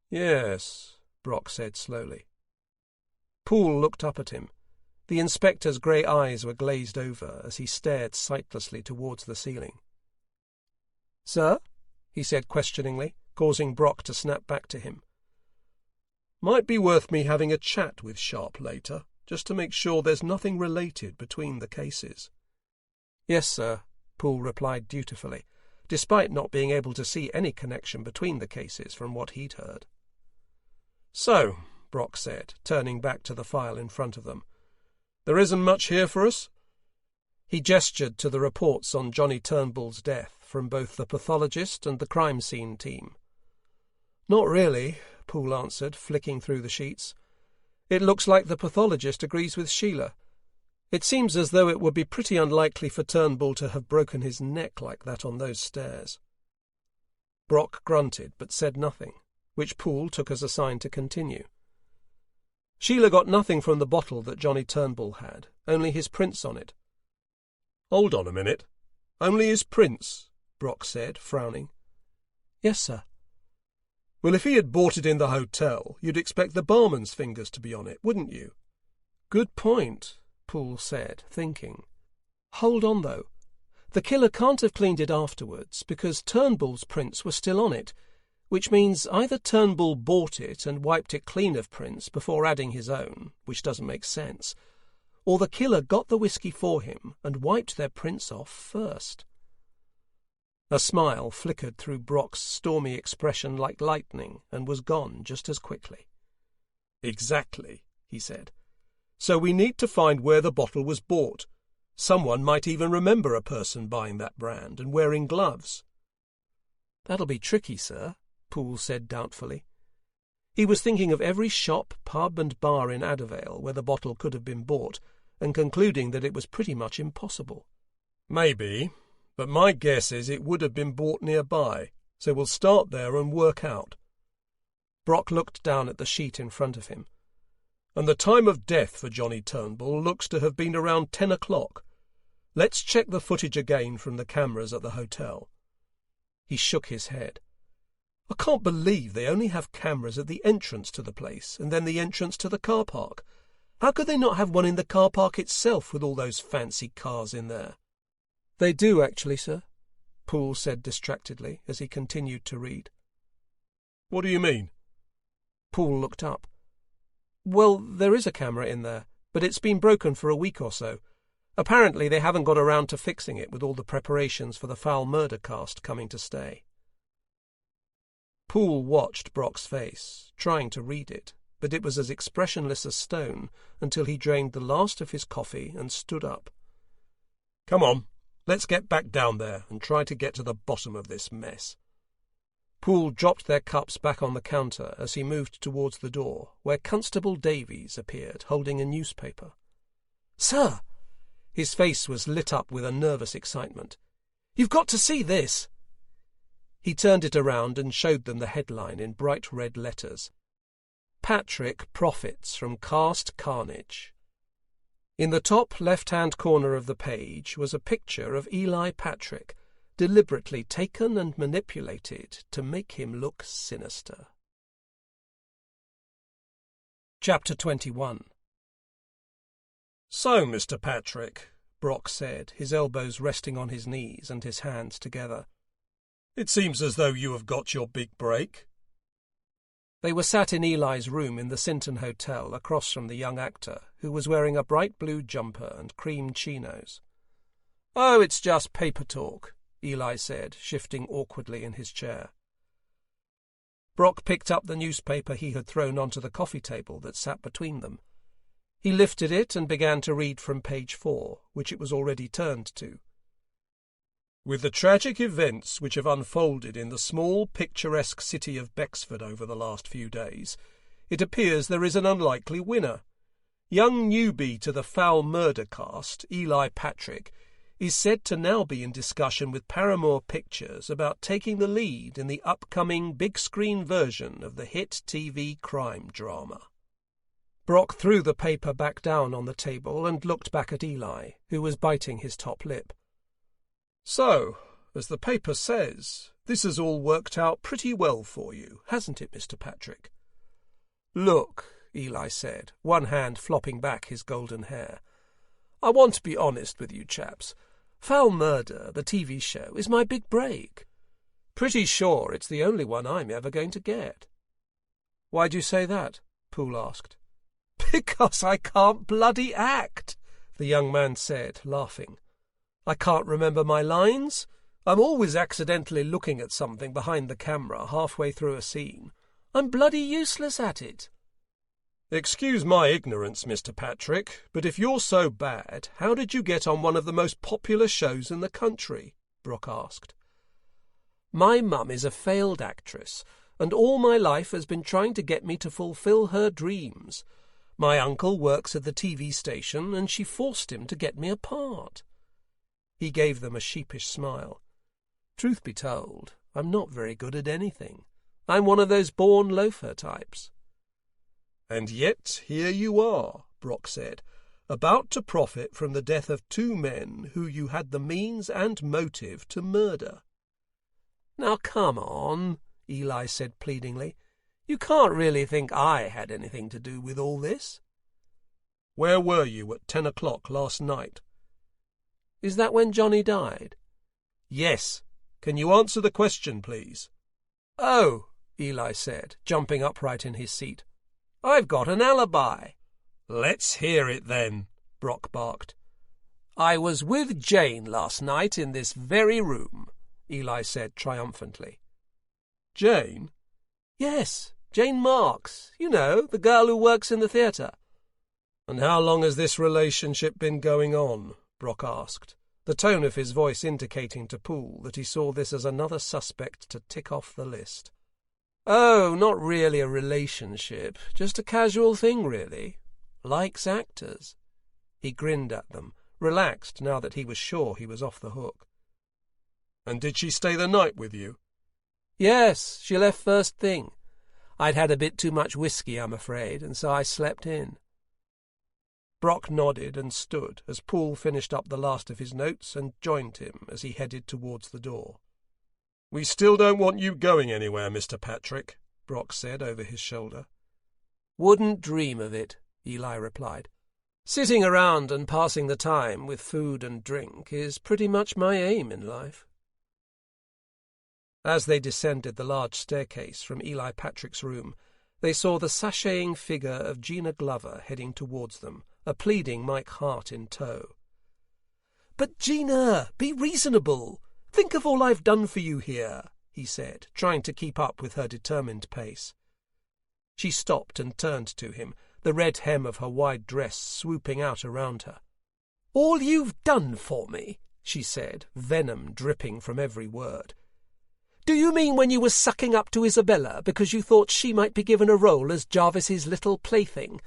"Yes," Brock said slowly. Poole looked up at him. The inspector's grey eyes were glazed over as he stared sightlessly towards the ceiling. "Sir?" he said questioningly, causing Brock to snap back to him. "Might be worth me having a chat with Sharp later, just to make sure there's nothing related between the cases." "Yes, sir," Poole replied dutifully, despite not being able to see any connection between the cases from what he'd heard. "So," Brock said, turning back to the file in front of them, "there isn't much here for us?" He gestured to the reports on Johnny Turnbull's death from both the pathologist and the crime scene team. "Not really," Poole answered, flicking through the sheets. "It looks like the pathologist agrees with Sheila. It seems as though it would be pretty unlikely for Turnbull to have broken his neck like that on those stairs." Brock grunted but said nothing, which Poole took as a sign to continue. "Sheila got nothing from the bottle that Johnny Turnbull had, only his prints on it." "Hold on a minute. Only his prints?" Brock said, frowning. "Yes, sir." "Well, if he had bought it in the hotel, you'd expect the barman's fingers to be on it, wouldn't you?" "Good point," Poole said, thinking. "Hold on, though. The killer can't have cleaned it afterwards because Turnbull's prints were still on it, which means either Turnbull bought it and wiped it clean of prints before adding his own, which doesn't make sense, or the killer got the whiskey for him and wiped their prints off first." A smile flickered through Brock's stormy expression like lightning and was gone just as quickly. "Exactly," he said. "So we need to find where the bottle was bought. Someone might even remember a person buying that brand and wearing gloves." "That'll be tricky, sir," Poole said doubtfully. He was thinking of every shop, pub and bar in Addervale where the bottle could have been bought, and concluding that it was pretty much impossible. "Maybe, but my guess is it would have been bought nearby, so we'll start there and work out." Brock looked down at the sheet in front of him. "And the time of death for Johnny Turnbull looks to have been around 10 o'clock. Let's check the footage again from the cameras at the hotel." He shook his head. "I can't believe they only have cameras at the entrance to the place and then the entrance to the car park. How could they not have one in the car park itself with all those fancy cars in there?" "They do, actually, sir," Poole said distractedly as he continued to read. "What do you mean?" Poole looked up. "Well, there is a camera in there, but it's been broken for a week or so. Apparently they haven't got around to fixing it with all the preparations for the foul murder cast coming to stay." Poole watched Brock's face, trying to read it, but it was as expressionless as stone until he drained the last of his coffee and stood up. "Come on, let's get back down there and try to get to the bottom of this mess." Poole dropped their cups back on the counter as he moved towards the door, where Constable Davies appeared, holding a newspaper. "Sir!" His face was lit up with a nervous excitement. "You've got to see this!" He turned it around and showed them the headline in bright red letters. "Patrick profits from cast carnage." In the top left-hand corner of the page was a picture of Eli Patrick, deliberately taken and manipulated to make him look sinister. Chapter 21. "So, Mr. Patrick," Brock said, his elbows resting on his knees and his hands together, It seems as though you have got your big break. They were sat in Eli's room in the Sinton Hotel across from the young actor, who was wearing a bright blue jumper and cream chinos. "Oh, it's just paper talk," Eli said, shifting awkwardly in his chair. Brock picked up the newspaper he had thrown onto the coffee table that sat between them. He lifted it and began to read from page 4, which it was already turned to. With the tragic events which have unfolded in the small, picturesque city of Bexford over the last few days, it appears there is an unlikely winner. Young newbie to the foul murder cast, Eli Patrick, is said to now be in discussion with Paramore Pictures about taking the lead in the upcoming big-screen version of the hit TV crime drama. Brock threw the paper back down on the table and looked back at Eli, who was biting his top lip. "So, as the paper says, this has all worked out pretty well for you, hasn't it, Mr. Patrick?" "Look," Eli said, one hand flopping back his golden hair, "I want to be honest with you chaps. Foul Murder, the TV show, is my big break. Pretty sure it's the only one I'm ever going to get." "Why do you say that?" Poole asked. "Because I can't bloody act," the young man said, laughing. "I can't remember my lines. I'm always accidentally looking at something behind the camera halfway through a scene. I'm bloody useless at it." "Excuse my ignorance, Mr. Patrick, but if you're so bad, how did you get on one of the most popular shows in the country?" Brock asked. "My mum is a failed actress, and all my life has been trying to get me to fulfill her dreams. My uncle works at the TV station, and she forced him to get me a part." He gave them a sheepish smile. "Truth be told, I'm not very good at anything. I'm one of those born loafer types." "And yet here you are," Brock said, "about to profit from the death of 2 men who you had the means and motive to murder." "Now come on," Eli said pleadingly. "You can't really think I had anything to do with all this." "Where were you at 10 o'clock last night?" "Is that when Johnny died?" "Yes. Can you answer the question, please?" "Oh," Eli said, jumping upright in his seat. "I've got an alibi." "Let's hear it, then," Brock barked. "I was with Jane last night in this very room," Eli said triumphantly. "Jane?" "Yes, Jane Marks. You know, the girl who works in the theatre." "And how long has this relationship been going on?" Brock asked, the tone of his voice indicating to Poole that he saw this as another suspect to tick off the list. "Oh, not really a relationship, just a casual thing, really. Likes actors." He grinned at them, relaxed now that he was sure he was off the hook. "And did she stay the night with you?" "Yes, she left first thing. I'd had a bit too much whiskey, I'm afraid, and so I slept in." Brock nodded and stood as Poole finished up the last of his notes and joined him as he headed towards the door. "We still don't want you going anywhere, Mr. Patrick," Brock said over his shoulder. "Wouldn't dream of it," Eli replied. "Sitting around and passing the time with food and drink is pretty much my aim in life." As they descended the large staircase from Eli Patrick's room, they saw the sashaying figure of Gina Glover heading towards them, a pleading Mike Hart in tow. "But Gina, be reasonable. Think of all I've done for you here," he said, trying to keep up with her determined pace. She stopped and turned to him, the red hem of her wide dress swooping out around her. "All you've done for me," she said, venom dripping from every word. "Do you mean when you were sucking up to Isabella because you thought she might be given a role as Jarvis's little plaything?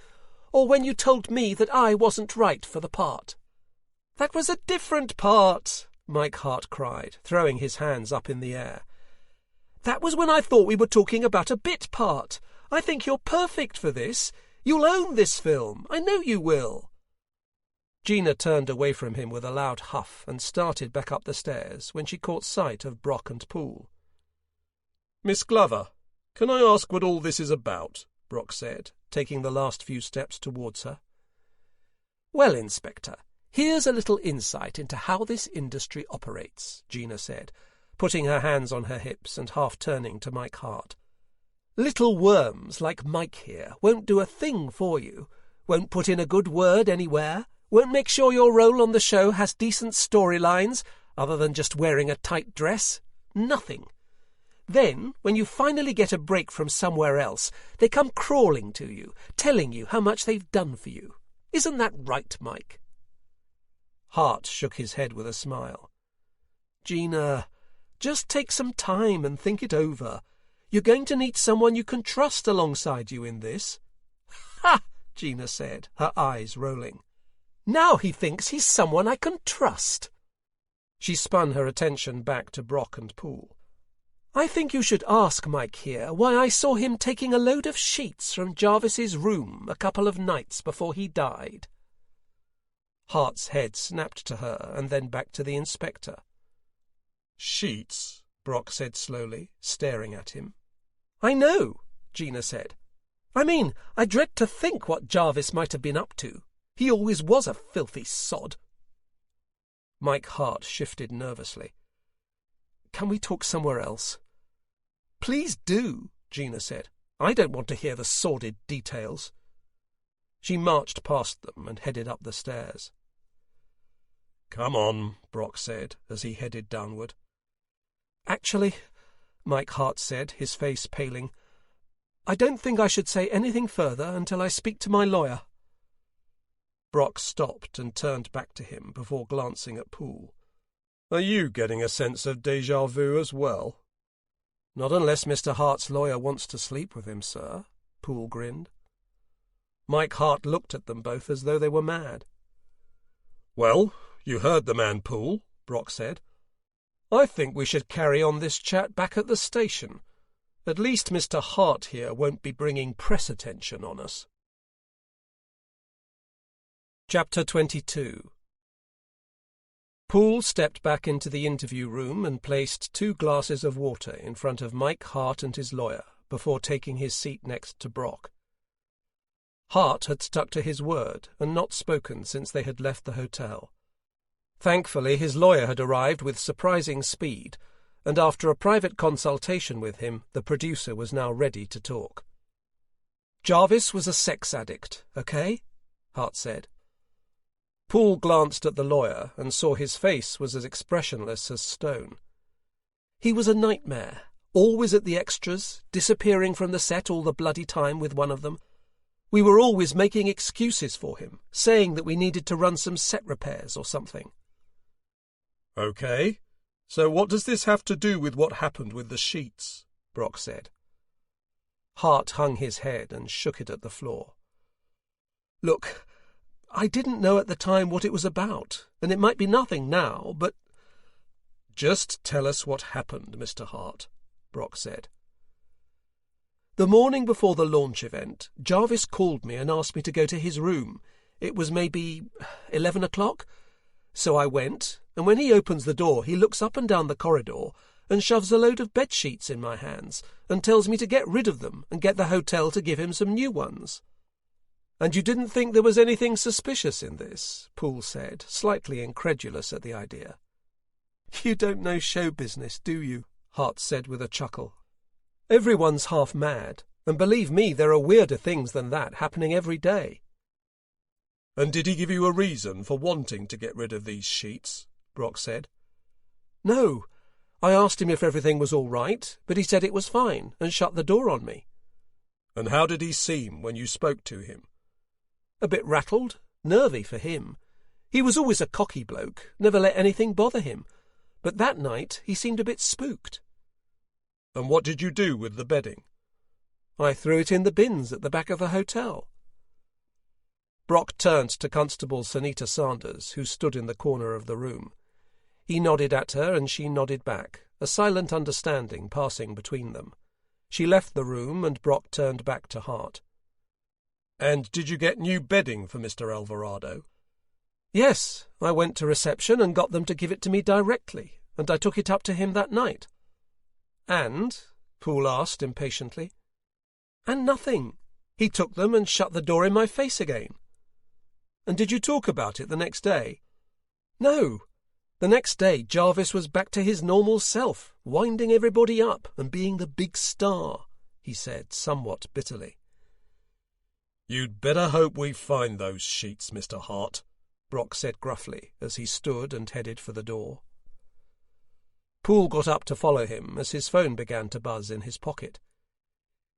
Or when you told me that I wasn't right for the part?" "That was a different part," Mike Hart cried, throwing his hands up in the air. "That was when I thought we were talking about a bit part. I think you're perfect for this. You'll own this film. I know you will." Gina turned away from him with a loud huff and started back up the stairs when she caught sight of Brock and Poole. "Miss Glover, can I ask what all this is about?" Brock said, taking the last few steps towards her. "Well, Inspector, here's a little insight into how this industry operates," Gina said. putting her hands on her hips and half turning to Mike Hart. "Little worms like Mike here won't do a thing for you, won't put in a good word anywhere, won't make sure your role on the show has decent storylines, other than just wearing a tight dress. Nothing. Then, when you finally get a break from somewhere else, they come crawling to you, telling you how much they've done for you. Isn't that right, Mike?" Hart shook his head with a smile. "Gina, just take some time and think it over. You're going to need someone you can trust alongside you in this." "Ha!" Gina said, her eyes rolling. "Now he thinks he's someone I can trust." She spun her attention back to Brock and Poole. "I think you should ask Mike here why I saw him taking a load of sheets from Jarvis's room a couple of nights before he died." Hart's head snapped to her and then back to the inspector. "Sheets?" Brock said slowly, staring at him. "I know," Gina said. "I mean, I dread to think what Jarvis might have been up to. He always was a filthy sod." Mike Hart shifted nervously. "Can we talk somewhere else?" "Please do," Gina said. "I don't want to hear the sordid details." She marched past them and headed up the stairs. "Come on," Brock said as he headed downward. "Actually," Mike Hart said, his face paling, "I don't think I should say anything further until I speak to my lawyer." Brock stopped and turned back to him before glancing at Poole. "Are you getting a sense of déjà vu as well?" "Not unless Mr. Hart's lawyer wants to sleep with him, sir," Poole grinned. Mike Hart looked at them both as though they were mad. "Well, you heard the man, Poole," Brock said. "I think we should carry on this chat back at the station. At least Mr. Hart here won't be bringing press attention on us." Chapter 22. Poole stepped back into the interview room and placed 2 glasses of water in front of Mike Hart and his lawyer before taking his seat next to Brock. Hart had stuck to his word and not spoken since they had left the hotel. Thankfully, his lawyer had arrived with surprising speed, and after a private consultation with him, the producer was now ready to talk. "Jarvis was a sex addict, okay?" Hart said. Poole glanced at the lawyer and saw his face was as expressionless as stone. "He was a nightmare, always at the extras, disappearing from the set all the bloody time with one of them. We were always making excuses for him, saying that we needed to run some set repairs or something." "Okay, so what does this have to do with what happened with the sheets?" Brock said. Hart hung his head and shook it at the floor. "Look, I didn't know at the time what it was about, and it might be nothing now, but—" "Just tell us what happened, Mr. Hart," Brock said. "The morning before the launch event, Jarvis called me and asked me to go to his room. It was maybe 11 o'clock. So I went, and when he opens the door, he looks up and down the corridor and shoves a load of bedsheets in my hands and tells me to get rid of them and get the hotel to give him some new ones." "And you didn't think there was anything suspicious in this?" Poole said, slightly incredulous at the idea. "You don't know show business, do you?" Hart said with a chuckle. "Everyone's half mad, and believe me, there are weirder things than that happening every day." "And did he give you a reason for wanting to get rid of these sheets?" Brock said. "No. I asked him if everything was all right, but he said it was fine and shut the door on me." "And how did he seem when you spoke to him?" "A bit rattled, nervy for him. He was always a cocky bloke, never let anything bother him, but that night he seemed a bit spooked." "And what did you do with the bedding?" "I threw it in the bins at the back of the hotel." Brock turned to Constable Sanita Sanders, who stood in the corner of the room. He nodded at her and she nodded back, a silent understanding passing between them. She left the room and Brock turned back to Hart. "And did you get new bedding for Mr. Alvarado?" "Yes, I went to reception and got them to give it to me directly, and I took it up to him that night." "And?" Poole asked impatiently. "And nothing. He took them and shut the door in my face again." "And did you talk about it the next day?" "No. The next day, Jarvis was back to his normal self, winding everybody up and being the big star, he said, somewhat bitterly. "You'd better hope we find those sheets, Mr. Hart," Brock said gruffly as he stood and headed for the door. Poole got up to follow him as his phone began to buzz in his pocket.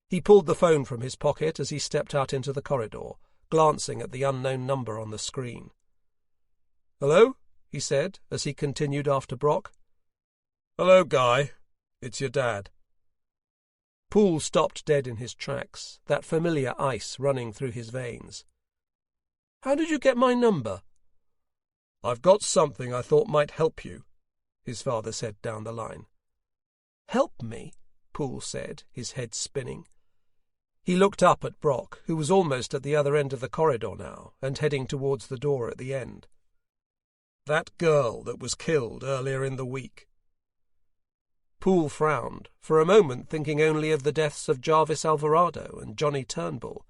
He pulled the phone from his pocket as he stepped out into the corridor, glancing at the unknown number on the screen. "Hello?" he said as he continued after Brock. "Hello, Guy. It's your dad." Poole stopped dead in his tracks, that familiar ice running through his veins. "How did you get my number?" "I've got something I thought might help you," his father said down the line. "Help me?" Poole said, his head spinning. He looked up at Brock, who was almost at the other end of the corridor now, and heading towards the door at the end. "That girl that was killed earlier in the week." Poole frowned, for a moment thinking only of the deaths of Jarvis Alvarado and Johnny Turnbull.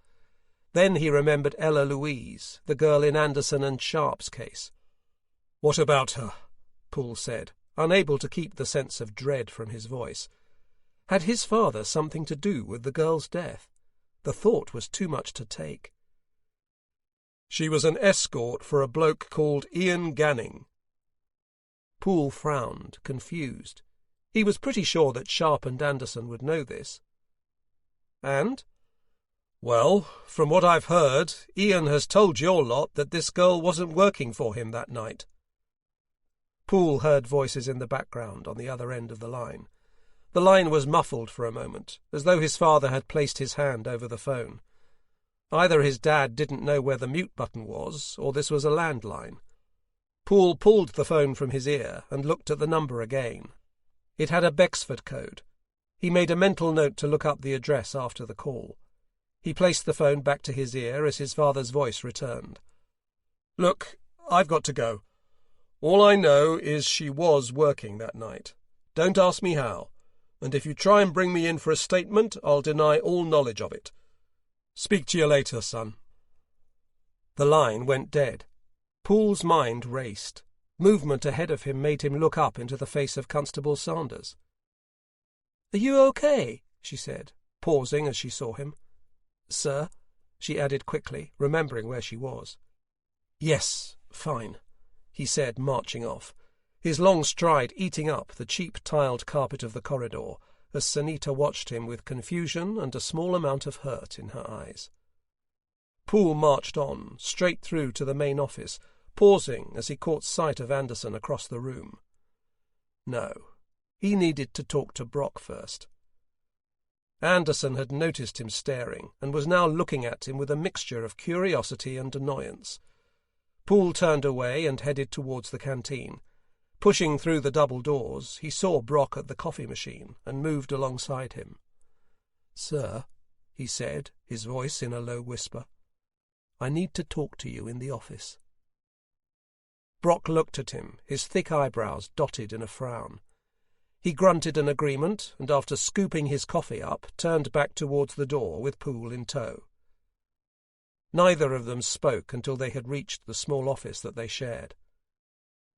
Then he remembered Ella Louise, the girl in Anderson and Sharp's case. "What about her?" Poole said, unable to keep the sense of dread from his voice. Had his father something to do with the girl's death? The thought was too much to take. "She was an escort for a bloke called Ian Ganning." Poole frowned, confused. He was pretty sure that Sharp and Anderson would know this. "And?" "Well, from what I've heard, Ian has told your lot that this girl wasn't working for him that night." Poole heard voices in the background on the other end of the line. The line was muffled for a moment, as though his father had placed his hand over the phone. Either his dad didn't know where the mute button was, or this was a landline. Poole pulled the phone from his ear and looked at the number again. It had a Bexford code. He made a mental note to look up the address after the call. He placed the phone back to his ear as his father's voice returned. "Look, I've got to go. All I know is she was working that night. Don't ask me how, and if you try and bring me in for a statement, I'll deny all knowledge of it. Speak to you later, son." The line went dead. Poole's mind raced. Movement ahead of him made him look up into the face of Constable Sanders. "Are you okay?" she said, pausing as she saw him. "Sir," she added quickly, remembering where she was. "Yes, fine," he said, marching off, his long stride eating up the cheap tiled carpet of the corridor, as Sanita watched him with confusion and a small amount of hurt in her eyes. Poole marched on, straight through to the main office, pausing as he caught sight of Anderson across the room. No, he needed to talk to Brock first. Anderson had noticed him staring, and was now looking at him with a mixture of curiosity and annoyance. Poole turned away and headed towards the canteen. Pushing through the double doors, he saw Brock at the coffee machine and moved alongside him. "Sir," he said, his voice in a low whisper, "I need to talk to you in the office." Brock looked at him, his thick eyebrows dotted in a frown. He grunted an agreement, and after scooping his coffee up, turned back towards the door with Poole in tow. Neither of them spoke until they had reached the small office that they shared.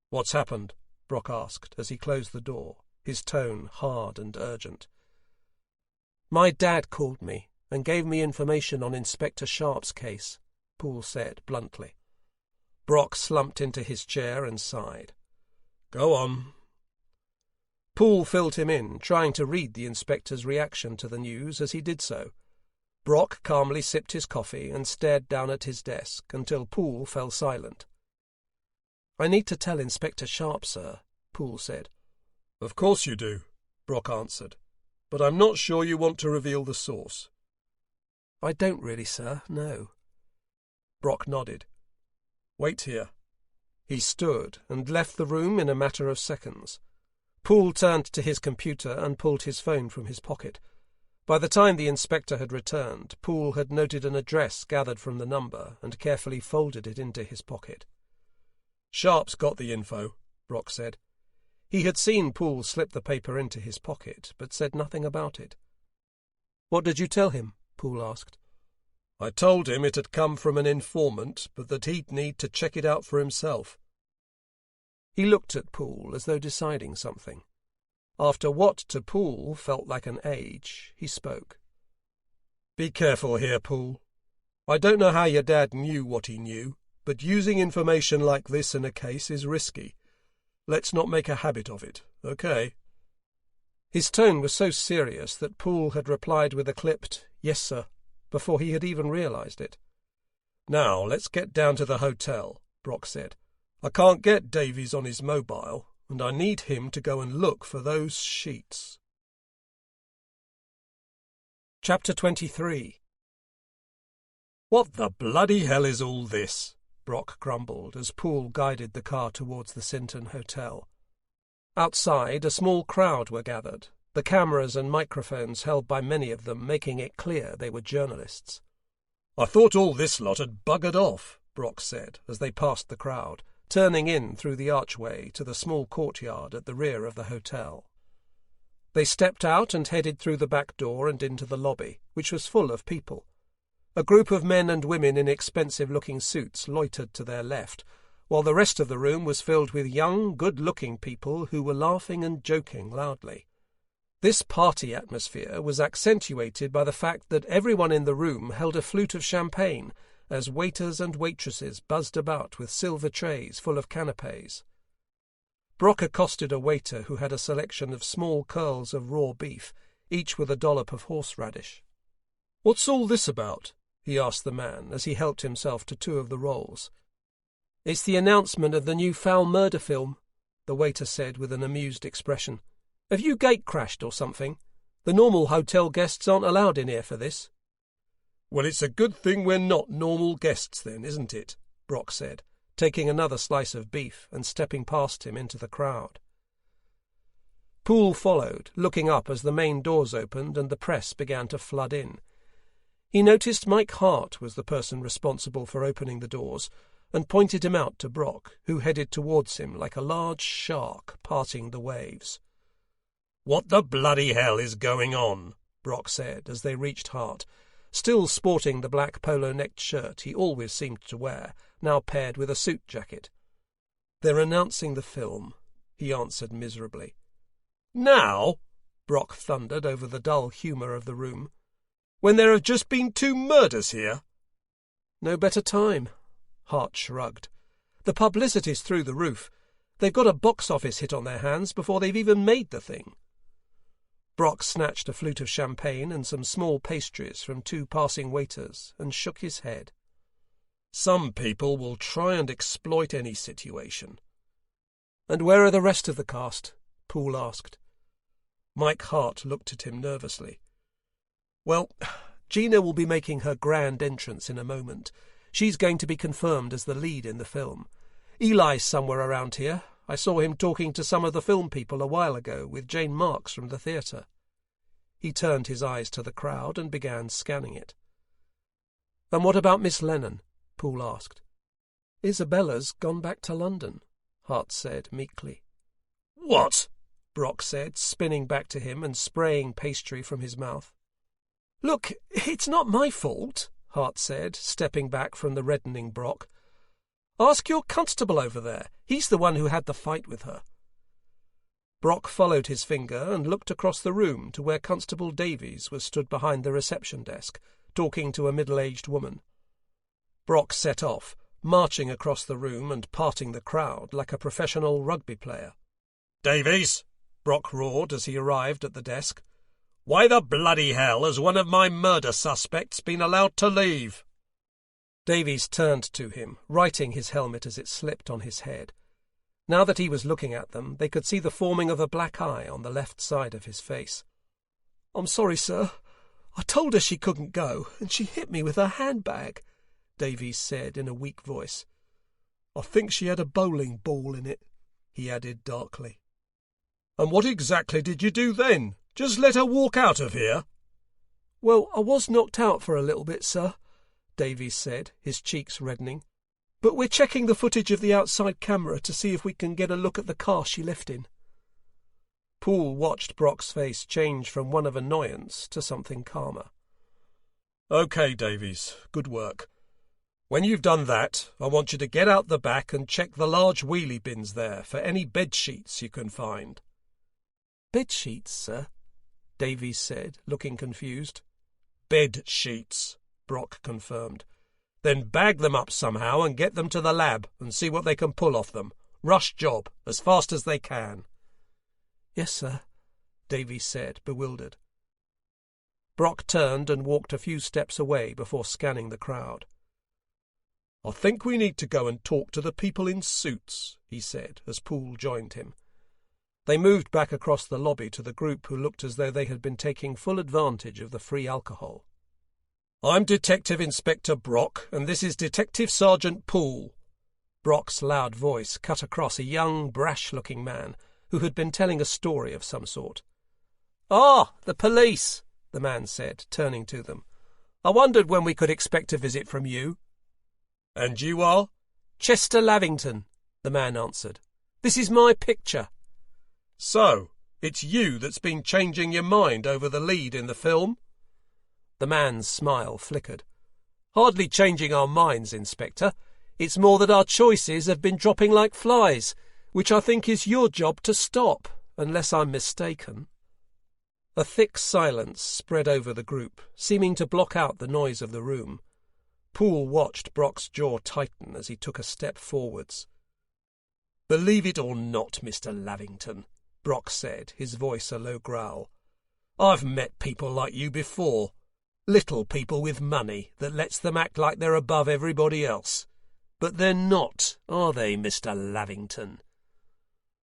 "What's happened?" Brock asked as he closed the door, his tone hard and urgent. "My dad called me and gave me information on Inspector Sharp's case," Poole said bluntly. Brock slumped into his chair and sighed. "Go on." Poole filled him in, trying to read the inspector's reaction to the news as he did so. Brock calmly sipped his coffee and stared down at his desk until Poole fell silent. "I need to tell Inspector Sharp, sir," Poole said. "Of course you do," Brock answered, "but I'm not sure you want to reveal the source." "I don't really, sir, no." Brock nodded. "Wait here." He stood and left the room in a matter of seconds. Poole turned to his computer and pulled his phone from his pocket. By the time the inspector had returned, Poole had noted an address gathered from the number and carefully folded it into his pocket. "Sharp's got the info," Brock said. He had seen Poole slip the paper into his pocket, but said nothing about it. "What did you tell him?" Poole asked. "I told him it had come from an informant, but that he'd need to check it out for himself." He looked at Poole as though deciding something. After what to Poole felt like an age, he spoke. "Be careful here, Poole. I don't know how your dad knew what he knew, but using information like this in a case is risky. Let's not make a habit of it, okay?" His tone was so serious that Poole had replied with a clipped, "Yes, sir," before he had even realized it. "Now, let's get down to the hotel," Brock said. "I can't get Davies on his mobile, and I need him to go and look for those sheets." Chapter 23. "What the bloody hell is all this?" Brock grumbled as Poole guided the car towards the Sinton Hotel. Outside, a small crowd were gathered, the cameras and microphones held by many of them making it clear they were journalists. "I thought all this lot had buggered off," Brock said as they passed the crowd, turning in through the archway to the small courtyard at the rear of the hotel. They stepped out and headed through the back door and into the lobby, which was full of people. A group of men and women in expensive-looking suits loitered to their left, while the rest of the room was filled with young, good-looking people who were laughing and joking loudly. This party atmosphere was accentuated by the fact that everyone in the room held a flute of champagne, as waiters and waitresses buzzed about with silver trays full of canapes. Brock accosted a waiter who had a selection of small curls of raw beef, each with a dollop of horseradish. "What's all this about?" he asked the man as he helped himself to two of the rolls. "It's the announcement of the new foul murder film," the waiter said with an amused expression. "Have you gate-crashed or something? The normal hotel guests aren't allowed in here for this." "Well, it's a good thing we're not normal guests then, isn't it?" Brock said, taking another slice of beef and stepping past him into the crowd. Poole followed, looking up as the main doors opened and the press began to flood in. He noticed Mike Hart was the person responsible for opening the doors, and pointed him out to Brock, who headed towards him like a large shark parting the waves. "What the bloody hell is going on?" Brock said as they reached Hart, still sporting the black polo-necked shirt he always seemed to wear, now paired with a suit jacket. "They're announcing the film," he answered miserably. "Now?" Brock thundered over the dull humour of the room. "When there have just been 2 murders here?" "No better time," Hart shrugged. "The publicity's through the roof. They've got a box office hit on their hands before they've even made the thing." Brock snatched a flute of champagne and some small pastries from 2 passing waiters and shook his head. "Some people will try and exploit any situation." "And where are the rest of the cast?" Poole asked. Mike Hart looked at him nervously. "Well, Gina will be making her grand entrance in a moment. She's going to be confirmed as the lead in the film. Eli's somewhere around here. I saw him talking to some of the film people a while ago with Jane Marks from the theatre." He turned his eyes to the crowd and began scanning it. "And what about Miss Lennon?" Poole asked. "Isabella's gone back to London," Hart said meekly. "What?" Brock said, spinning back to him and spraying pastry from his mouth. "Look, it's not my fault," Hart said, stepping back from the reddening Brock. "Ask your constable over there. He's the one who had the fight with her." Brock followed his finger and looked across the room to where Constable Davies was stood behind the reception desk, talking to a middle-aged woman. Brock set off, marching across the room and parting the crowd like a professional rugby player. "Davies!" Brock roared as he arrived at the desk. "Why the bloody hell has one of my murder suspects been allowed to leave?" Davies turned to him, righting his helmet as it slipped on his head. Now that he was looking at them, they could see the forming of a black eye on the left side of his face. "I'm sorry, sir. I told her she couldn't go, and she hit me with her handbag," Davies said in a weak voice. "I think she had a bowling ball in it," he added darkly. "And what exactly did you do then? Just let her walk out of here?" "Well, I was knocked out for a little bit, sir," Davies said, his cheeks reddening. "But we're checking the footage of the outside camera to see if we can get a look at the car she left in." Poole watched Brock's face change from one of annoyance to something calmer. "OK, Davies, good work. When you've done that, I want you to get out the back and check the large wheelie bins there for any bed sheets you can find." "Bed sheets, sir?" Davies said, looking confused. "Bed sheets," Brock confirmed. "Then bag them up somehow and get them to the lab and see what they can pull off them. Rush job, as fast as they can." "Yes, sir," Davies said, bewildered. Brock turned and walked a few steps away before scanning the crowd. "I think we need to go and talk to the people in suits," he said, as Poole joined him. They moved back across the lobby to the group who looked as though they had been taking full advantage of the free alcohol. "I'm Detective Inspector Brock, and this is Detective Sergeant Poole." Brock's loud voice cut across a young, brash-looking man who had been telling a story of some sort. "Ah, the police," the man said, turning to them. "I wondered when we could expect a visit from you." "And you are?" "Chester Lavington," the man answered. "This is my picture." "So, it's you that's been changing your mind over the lead in the film?" The man's smile flickered. "Hardly changing our minds, Inspector. It's more that our choices have been dropping like flies, which I think is your job to stop, unless I'm mistaken." A thick silence spread over the group, seeming to block out the noise of the room. Poole watched Brock's jaw tighten as he took a step forwards. "Believe it or not, Mr. Lavington," Brock said, his voice a low growl, "I've met people like you before. Little people with money that lets them act like they're above everybody else. But they're not, are they, Mr. Lavington?"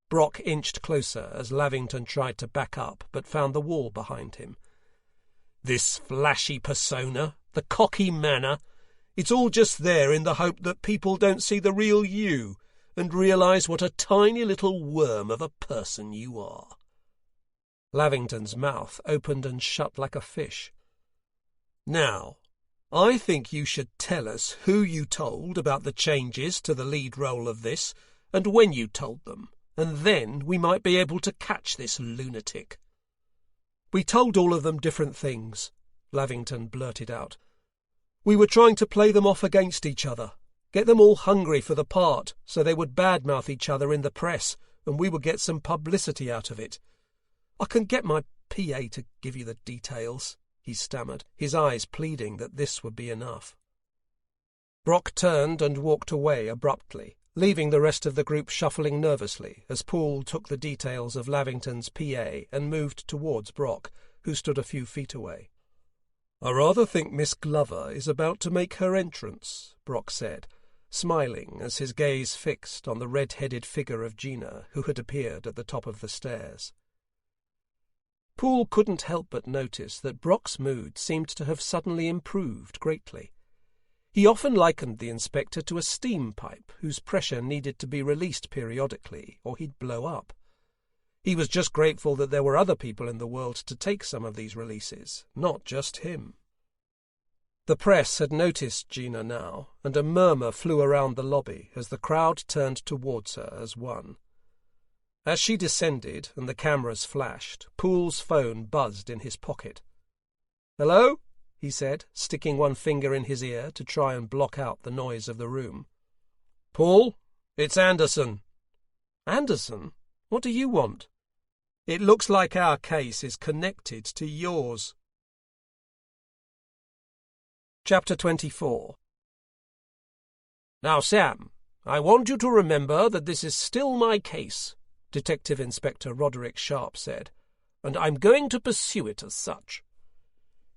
Brock inched closer as Lavington tried to back up, but found the wall behind him. "This flashy persona, the cocky manner, it's all just there in the hope that people don't see the real you and realise what a tiny little worm of a person you are." Lavington's mouth opened and shut like a fish. "Now, I think you should tell us who you told about the changes to the lead role of this, and when you told them, and then we might be able to catch this lunatic." "We told all of them different things," Lavington blurted out. "We were trying to play them off against each other, get them all hungry for the part so they would badmouth each other in the press, and we would get some publicity out of it. I can get my PA to give you the details," he stammered, his eyes pleading that this would be enough. Brock turned and walked away abruptly, leaving the rest of the group shuffling nervously as Poole took the details of Lavington's PA and moved towards Brock, who stood a few feet away. "I rather think Miss Glover is about to make her entrance," Brock said, smiling as his gaze fixed on the red-headed figure of Gina, who had appeared at the top of the stairs. Poole couldn't help but notice that Brock's mood seemed to have suddenly improved greatly. He often likened the inspector to a steam pipe whose pressure needed to be released periodically, or he'd blow up. He was just grateful that there were other people in the world to take some of these releases, not just him. The press had noticed Gina now, and a murmur flew around the lobby as the crowd turned towards her as one. As she descended and the cameras flashed, Poole's phone buzzed in his pocket. "Hello?" he said, sticking one finger in his ear to try and block out the noise of the room. "Poole, it's Anderson." "Anderson? What do you want?" "It looks like our case is connected to yours." Chapter 24. "Now, Sam, I want you to remember that this is still my case," Detective Inspector Roderick Sharp said, "and I'm going to pursue it as such."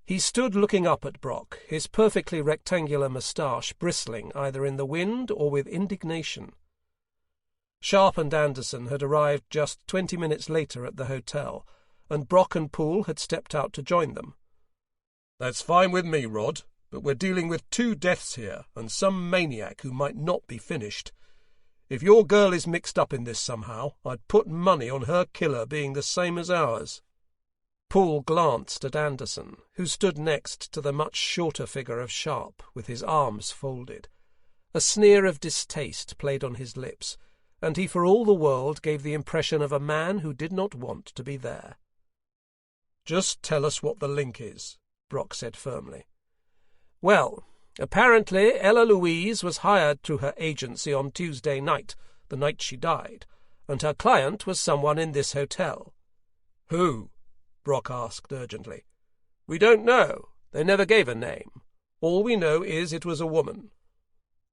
He stood looking up at Brock, his perfectly rectangular moustache bristling either in the wind or with indignation. Sharp and Anderson had arrived just 20 minutes later at the hotel, and Brock and Poole had stepped out to join them. "That's fine with me, Rod, but we're dealing with 2 deaths here and some maniac who might not be finished. If your girl is mixed up in this somehow, I'd put money on her killer being the same as ours." Poole glanced at Anderson, who stood next to the much shorter figure of Sharp with his arms folded. A sneer of distaste played on his lips, and he for all the world gave the impression of a man who did not want to be there. "Just tell us what the link is," Brock said firmly. "Well, Apparently Ella Louise was hired through her agency on Tuesday night, the night she died, and her client was someone in this hotel." "Who?" Brock asked urgently. "We don't know. They never gave a name. All we know is it was a woman."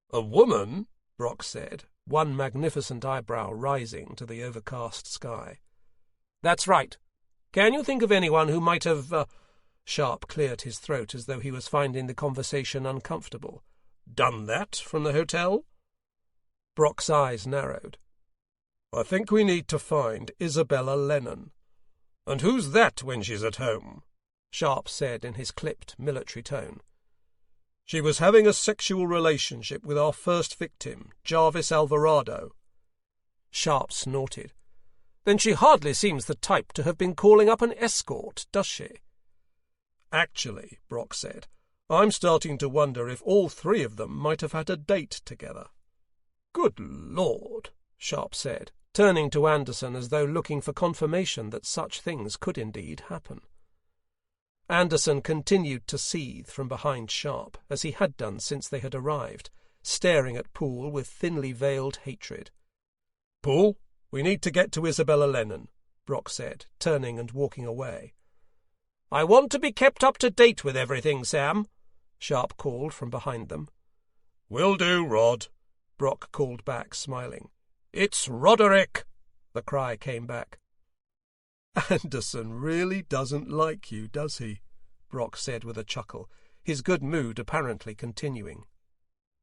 "A woman?" Brock said, one magnificent eyebrow rising to the overcast sky. "That's right. Can you think of anyone who might have—" Sharp cleared his throat as though he was finding the conversation uncomfortable. "Done that from the hotel?" Brock's eyes narrowed. "I think we need to find Isabella Lennon." "And who's that when she's at home?" Sharp said in his clipped military tone. "She was having a sexual relationship with our first victim, Jarvis Alvarado." Sharp snorted. "Then she hardly seems the type to have been calling up an escort, does she?" "Actually," Brock said, "I'm starting to wonder if all three of them might have had a date together." "Good Lord," Sharp said, turning to Anderson as though looking for confirmation that such things could indeed happen. Anderson continued to seethe from behind Sharp, as he had done since they had arrived, staring at Poole with thinly veiled hatred. "Poole, we need to get to Isabella Lennon," Brock said, turning and walking away. "I want to be kept up to date with everything, Sam," Sharp called from behind them. "Will do, Rod," Brock called back, smiling. "It's Roderick," the cry came back. "Anderson really doesn't like you, does he?" Brock said with a chuckle, his good mood apparently continuing.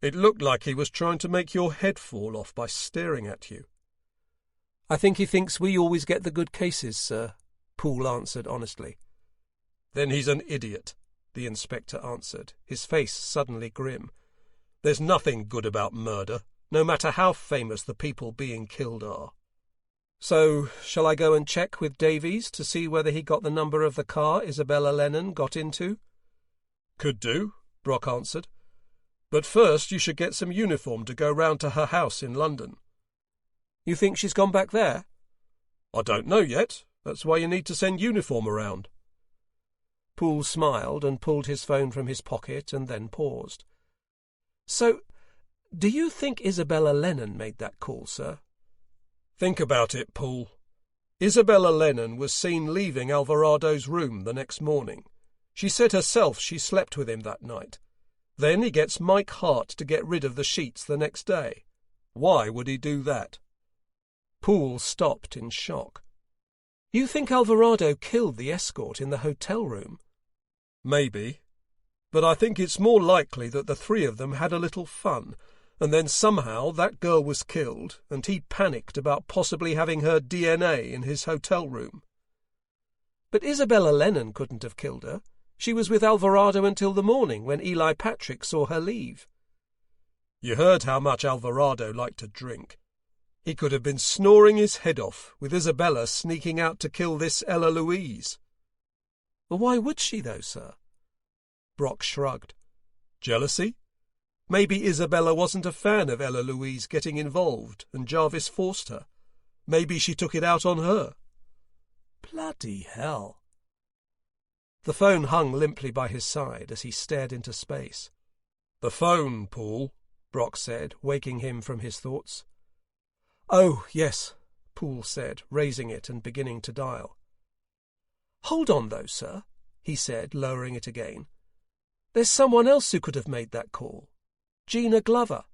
"It looked like he was trying to make your head fall off by staring at you." "I think he thinks we always get the good cases, sir," Poole answered honestly. "Then he's an idiot," the inspector answered, his face suddenly grim. "There's nothing good about murder, no matter how famous the people being killed are." "So, shall I go and check with Davies to see whether he got the number of the car Isabella Lennon got into?" "Could do," Brock answered. "But first you should get some uniform to go round to her house in London." "You think she's gone back there?" "I don't know yet. That's why you need to send uniform around." Poole smiled and pulled his phone from his pocket and then paused. "So, do you think Isabella Lennon made that call, sir?" "Think about it, Poole. Isabella Lennon was seen leaving Alvarado's room the next morning. She said herself she slept with him that night. Then he gets Mike Hart to get rid of the sheets the next day. Why would he do that?" Poole stopped in shock. "You think Alvarado killed the escort in the hotel room?" "Maybe. But I think it's more likely that the three of them had a little fun, and then somehow that girl was killed, and he panicked about possibly having her DNA in his hotel room." "But Isabella Lennon couldn't have killed her. She was with Alvarado until the morning when Eli Patrick saw her leave." "You heard how much Alvarado liked to drink. He could have been snoring his head off, with Isabella sneaking out to kill this Ella Louise." "Well, why would she, though, sir?" Brock shrugged. "Jealousy? Maybe Isabella wasn't a fan of Ella Louise getting involved, and Jarvis forced her. Maybe she took it out on her." "Bloody hell." The phone hung limply by his side as he stared into space. "The phone, Poole," Brock said, waking him from his thoughts. "Oh, yes," Poole said, raising it and beginning to dial. "Hold on, though, sir," he said, lowering it again. "There's someone else who could have made that call. Gina Glover."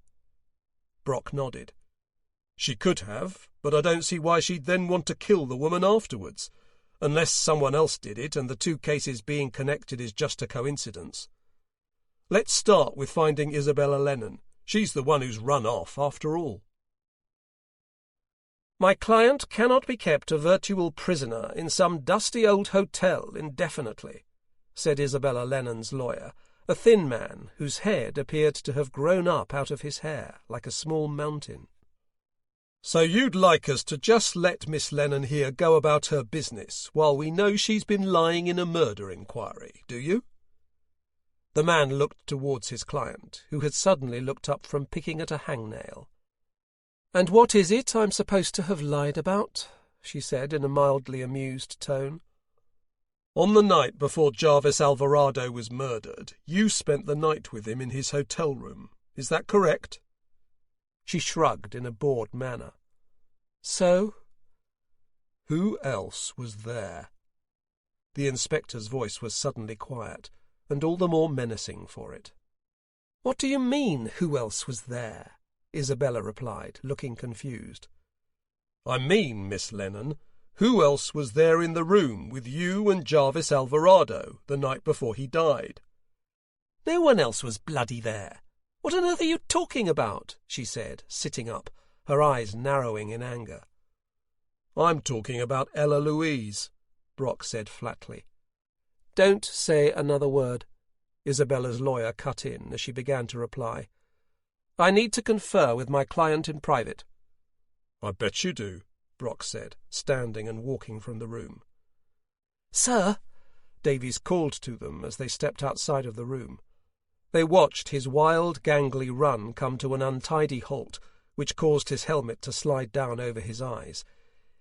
Brock nodded. "She could have, but I don't see why she'd then want to kill the woman afterwards, unless someone else did it and the two cases being connected is just a coincidence. Let's start with finding Isabella Lennon. She's the one who's run off, after all." "My client cannot be kept a virtual prisoner in some dusty old hotel indefinitely," said Isabella Lennon's lawyer, a thin man whose head appeared to have grown up out of his hair like a small mountain. "So you'd like us to just let Miss Lennon here go about her business while we know she's been lying in a murder inquiry, do you?" The man looked towards his client, who had suddenly looked up from picking at a hangnail. "And what is it I'm supposed to have lied about?" she said in a mildly amused tone. On the night before Jarvis Alvarado was murdered, you spent the night with him in his hotel room. Is that correct?" She shrugged in a bored manner. "So?" "Who else was there?" The inspector's voice was suddenly quiet, and all the more menacing for it. "What do you mean, who else was there?" Isabella replied, looking confused. "I mean, Miss Lennon, who else was there in the room with you and Jarvis Alvarado the night before he died?" "No one else was bloody there. What on earth are you talking about?" she said, sitting up, her eyes narrowing in anger. "I'm talking about Ella Louise," Brock said flatly. "Don't say another word," Isabella's lawyer cut in as she began to reply. "I need to confer with my client in private." "I bet you do," Brock said, standing and walking from the room. "Sir," Davies called to them as they stepped outside of the room. They watched his wild, gangly run come to an untidy halt, which caused his helmet to slide down over his eyes.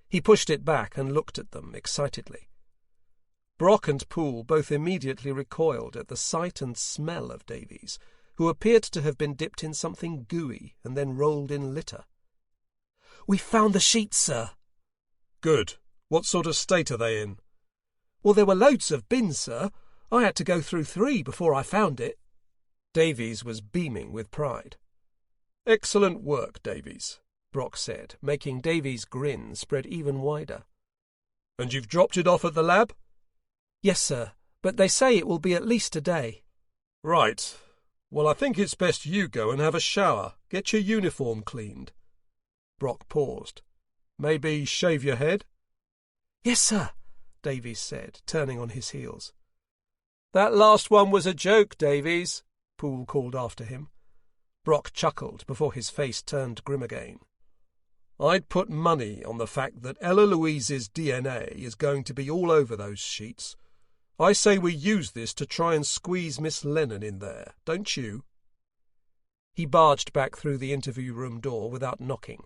He pushed it back and looked at them excitedly. Brock and Poole both immediately recoiled at the sight and smell of Davies, who appeared to have been dipped in something gooey and then rolled in litter. "We found the sheets, sir." "Good. What sort of state are they in?" "Well, there were loads of bins, sir. I had to go through 3 before I found it." Davies was beaming with pride. "Excellent work, Davies," Brock said, making Davies' grin spread even wider. "And you've dropped it off at the lab?" "Yes, sir, but they say it will be at least a day." "Right. Well, I think it's best you go and have a shower. Get your uniform cleaned." Brock paused. "Maybe shave your head?" "Yes, sir," Davies said, turning on his heels. "That last one was a joke, Davies," Poole called after him. Brock chuckled before his face turned grim again. "I'd put money on the fact that Ella Louise's DNA is going to be all over those sheets. I say we use this to try and squeeze Miss Lennon in there, don't you?" He barged back through the interview room door without knocking.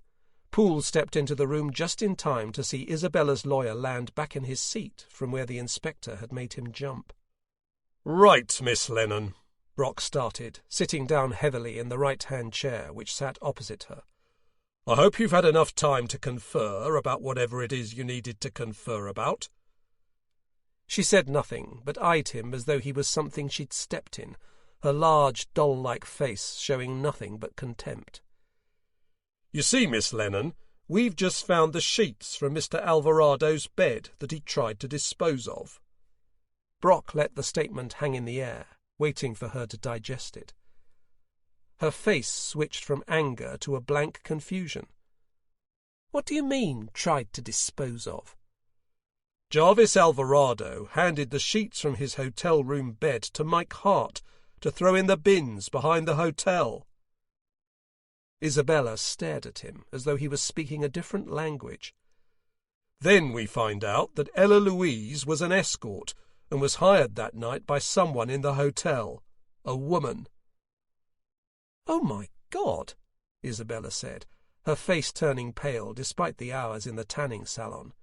Poole stepped into the room just in time to see Isabella's lawyer land back in his seat from where the inspector had made him jump. "Right, Miss Lennon," Brock started, sitting down heavily in the right-hand chair which sat opposite her. "I hope you've had enough time to confer about whatever it is you needed to confer about." She said nothing, but eyed him as though he was something she'd stepped in, her large, doll-like face showing nothing but contempt. "You see, Miss Lennon, we've just found the sheets from Mr. Alvarado's bed that he tried to dispose of." Brock let the statement hang in the air, waiting for her to digest it. Her face switched from anger to a blank confusion. "What do you mean, tried to dispose of?" "Jarvis Alvarado handed the sheets from his hotel room bed to Mike Hart to throw in the bins behind the hotel." Isabella stared at him as though he was speaking a different language. "Then we find out that Ella Louise was an escort and was hired that night by someone in the hotel, a woman." "Oh, my God," Isabella said, her face turning pale despite the hours in the tanning salon.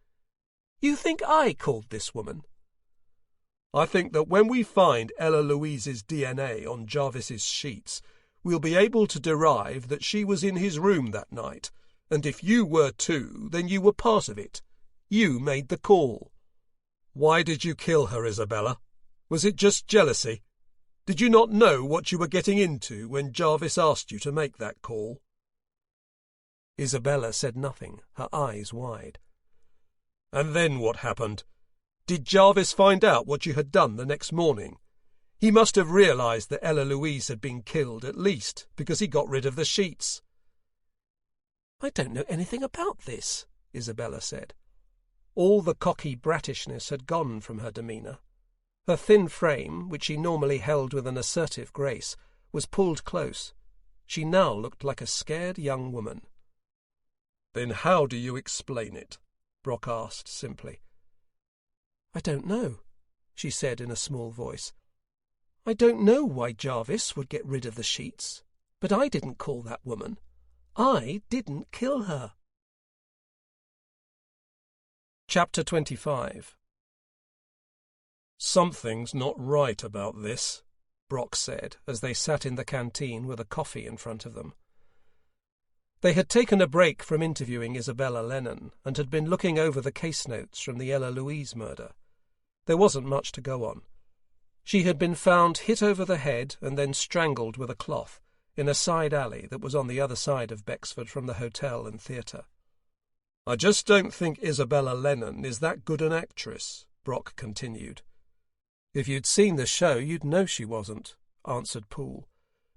"You think I called this woman?" "I think that when we find Ella Louise's DNA on Jarvis's sheets, we'll be able to derive that she was in his room that night, and if you were too, then you were part of it. You made the call. Why did you kill her, Isabella? Was it just jealousy? Did you not know what you were getting into when Jarvis asked you to make that call?" Isabella said nothing, her eyes wide. "And then what happened? Did Jarvis find out what you had done the next morning? He must have realized that Ella Louise had been killed at least because he got rid of the sheets." "I don't know anything about this," Isabella said. All the cocky brattishness had gone from her demeanour. Her thin frame, which she normally held with an assertive grace, was pulled close. She now looked like a scared young woman. "Then how do you explain it?" Brock asked simply. "I don't know," she said in a small voice. "I don't know why Jarvis would get rid of the sheets, but I didn't call that woman. I didn't kill her." Chapter 25. "Something's not right about this," Brock said, as they sat in the canteen with a coffee in front of them. They had taken a break from interviewing Isabella Lennon and had been looking over the case notes from the Ella Louise murder. There wasn't much to go on. She had been found hit over the head and then strangled with a cloth in a side alley that was on the other side of Bexford from the hotel and theatre. "I just don't think Isabella Lennon is that good an actress," Brock continued. "If you'd seen the show, you'd know she wasn't," answered Poole.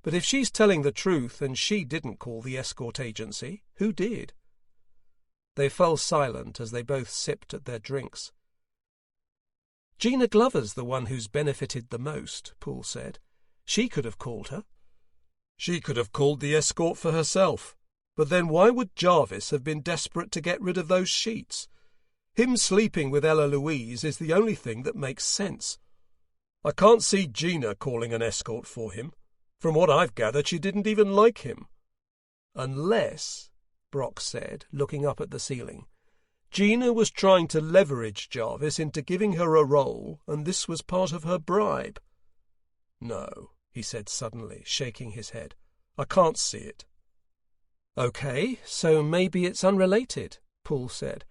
"But if she's telling the truth and she didn't call the escort agency, who did?" They fell silent as they both sipped at their drinks. "Gina Glover's the one who's benefited the most," Poole said. "She could have called her." "She could have called the escort for herself. But then why would Jarvis have been desperate to get rid of those sheets? Him sleeping with Ella Louise is the only thing that makes sense. I can't see Gina calling an escort for him. From what I've gathered, she didn't even like him. Unless," Brock said, looking up at the ceiling, "Gina was trying to leverage Jarvis into giving her a role, and this was part of her bribe." "No," he said suddenly, shaking his head. "I can't see it." "OK, so maybe it's unrelated," Poole said.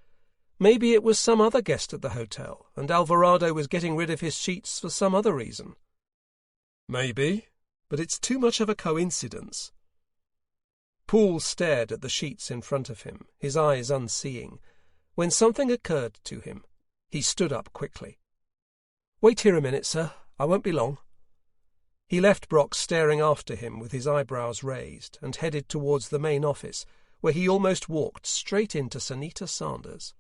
"Maybe it was some other guest at the hotel, and Alvarado was getting rid of his sheets for some other reason." "Maybe, but it's too much of a coincidence." Poole stared at the sheets in front of him, his eyes unseeing, when something occurred to him. He stood up quickly. "Wait here a minute, sir. I won't be long." He left Brock staring after him with his eyebrows raised and headed towards the main office, where he almost walked straight into Sanita Sanders.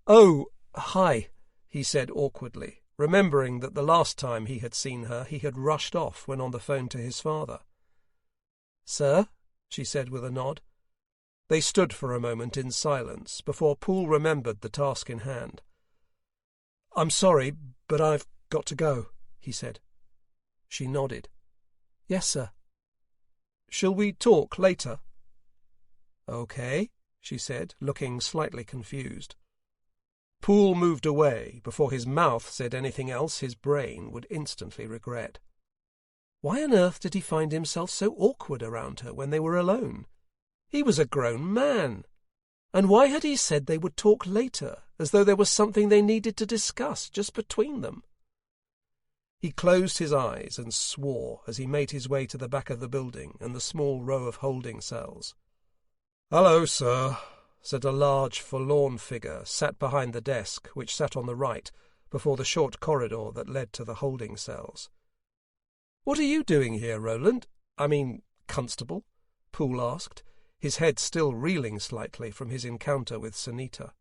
"Oh, hi," he said awkwardly, remembering that the last time he had seen her he had rushed off when on the phone to his father. "Sir?" she said with a nod. They stood for a moment in silence before Poole remembered the task in hand. "I'm sorry, but I've got to go," he said. She nodded. "Yes, sir." "Shall we talk later?" "OK," she said, looking slightly confused. Poole moved away before his mouth said anything else his brain would instantly regret. Why on earth did he find himself so awkward around her when they were alone? He was a grown man. And why had he said they would talk later, as though there was something they needed to discuss just between them? He closed his eyes and swore as he made his way to the back of the building and the small row of holding cells. "Hello, sir," said a large, forlorn figure sat behind the desk, which sat on the right, before the short corridor that led to the holding cells. "What are you doing here, Roland? Constable?" Poole asked, his head still reeling slightly from his encounter with Sanita.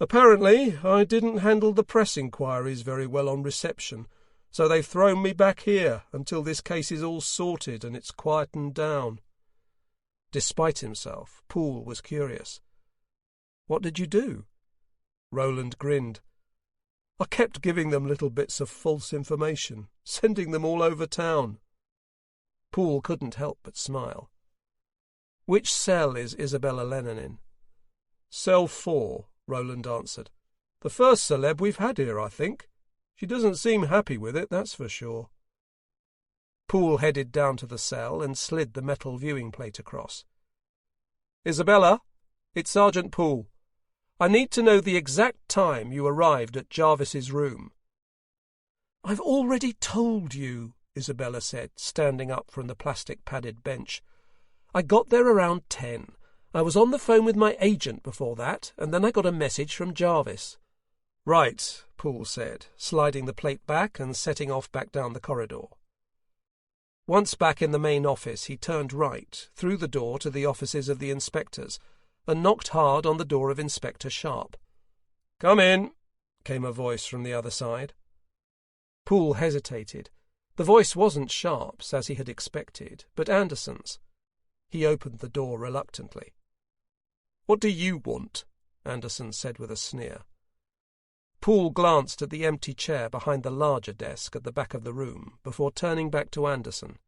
"Apparently, I didn't handle the press inquiries very well on reception, so they've thrown me back here until this case is all sorted and it's quietened down." Despite himself, Poole was curious. "What did you do?" Roland grinned. "I kept giving them little bits of false information, sending them all over town." Poole couldn't help but smile. "Which cell is Isabella Lennon in?" "Cell 4, Roland answered. "The first celeb we've had here, I think. She doesn't seem happy with it, that's for sure." Poole headed down to the cell and slid the metal viewing plate across. "Isabella, it's Sergeant Poole. I need to know the exact time you arrived at Jarvis's room." "I've already told you," Isabella said, standing up from the plastic-padded bench. "I got there around 10. I was on the phone with my agent before that, and then I got a message from Jarvis." "Right," Poole said, sliding the plate back and setting off back down the corridor. Once back in the main office, he turned right, through the door to the offices of the inspectors, and knocked hard on the door of Inspector Sharp. "Come in," came a voice from the other side. Poole hesitated. The voice wasn't Sharp's, as he had expected, but Anderson's. He opened the door reluctantly. "What do you want?" Anderson said with a sneer. Poole glanced at the empty chair behind the larger desk at the back of the room before turning back to Anderson.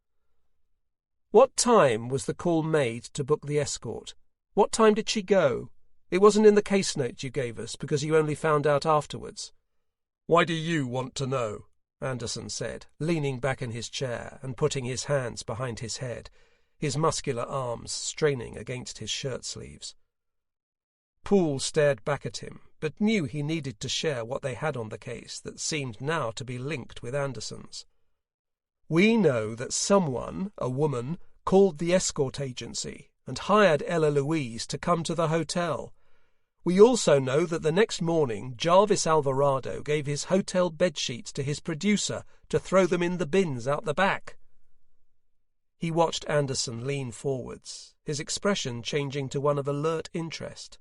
"What time was the call made to book the escort? What time did she go? It wasn't in the case notes you gave us because you only found out afterwards." Why do you want to know? Anderson said, leaning back in his chair and putting his hands behind his head, his muscular arms straining against his shirt sleeves. Poole stared back at him, but knew he needed to share what they had on the case that seemed now to be linked with Anderson's. We know that someone, a woman, called the escort agency and hired Ella Louise to come to the hotel. We also know that the next morning Jarvis Alvarado gave his hotel bedsheets to his producer to throw them in the bins out the back. He watched Anderson lean forwards, his expression changing to one of alert interest.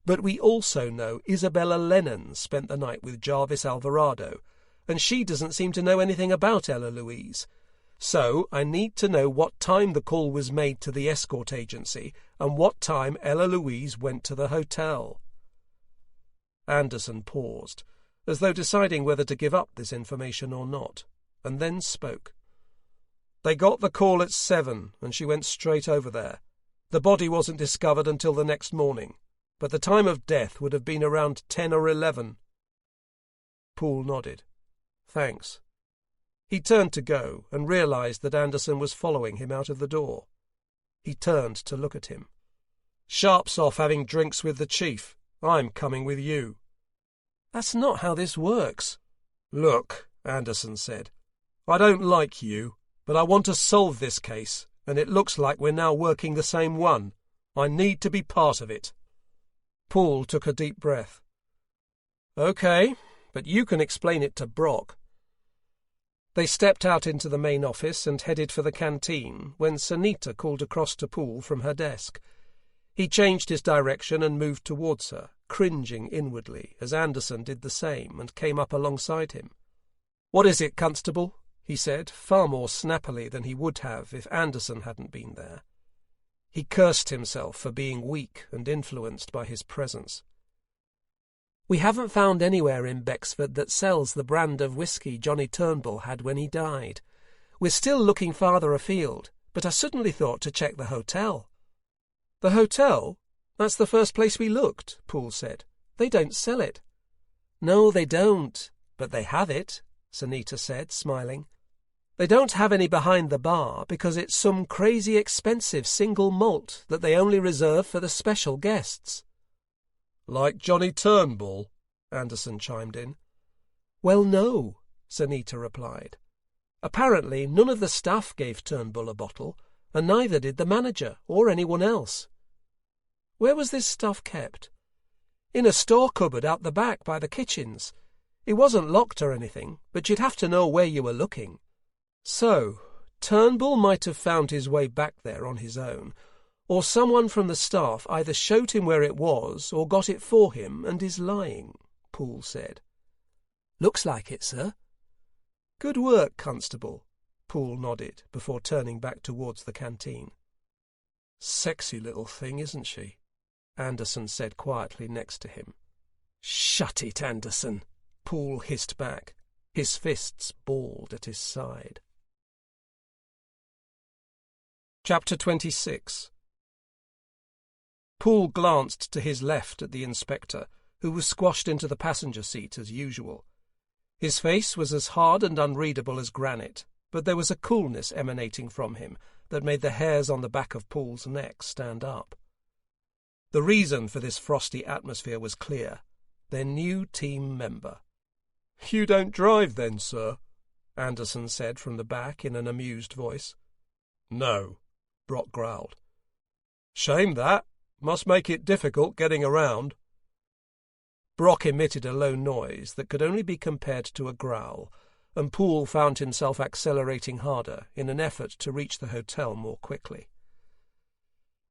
But we also know Isabella Lennon spent the night with Jarvis Alvarado, and she doesn't seem to know anything about Ella Louise. So I need to know what time the call was made to the escort agency and what time Ella Louise went to the hotel. Anderson paused, as though deciding whether to give up this information or not, and then spoke. They got the call at 7, and she went straight over there. The body wasn't discovered until the next morning, but the time of death would have been around 10 or 11. Poole nodded. Thanks. He turned to go and realized that Anderson was following him out of the door. He turned to look at him. Sharp's off having drinks with the chief. I'm coming with you. That's not how this works. Look, Anderson said, I don't like you, but I want to solve this case, and it looks like we're now working the same one. I need to be part of it. Poole took a deep breath. Okay, but you can explain it to Brock. They stepped out into the main office and headed for the canteen when Sunita called across to Poole from her desk. He changed his direction and moved towards her, cringing inwardly as Anderson did the same and came up alongside him. What is it, Constable? He said, far more snappily than he would have if Anderson hadn't been there. He cursed himself for being weak and influenced by his presence. We haven't found anywhere in Bexford that sells the brand of whiskey Johnny Turnbull had when he died. We're still looking farther afield, but I suddenly thought to check the hotel. The hotel? That's the first place we looked, Poole said. They don't sell it. No, they don't, but they have it, Sunita said, smiling. They don't have any behind the bar because it's some crazy expensive single malt that they only reserve for the special guests. Like Johnny Turnbull, Anderson chimed in. Well, no, Sunita replied. Apparently none of the staff gave Turnbull a bottle, and neither did the manager or anyone else. Where was this stuff kept? In a store cupboard out the back by the kitchens. It wasn't locked or anything, but you'd have to know where you were looking. So, Turnbull might have found his way back there on his own, or someone from the staff either showed him where it was or got it for him and is lying, Poole said. Looks like it, sir. Good work, Constable, Poole nodded before turning back towards the canteen. Sexy little thing, isn't she? Anderson said quietly next to him. Shut it, Anderson, Poole hissed back, his fists balled at his side. Chapter 26. Poole glanced to his left at the inspector, who was squashed into the passenger seat as usual. His face was as hard and unreadable as granite, but there was a coolness emanating from him that made the hairs on the back of Poole's neck stand up. The reason for this frosty atmosphere was clear: their new team member. "You don't drive then, sir?" Anderson said from the back in an amused voice. "No," Brock growled. "Shame that. Must make it difficult getting around." Brock emitted a low noise that could only be compared to a growl, and Poole found himself accelerating harder in an effort to reach the hotel more quickly.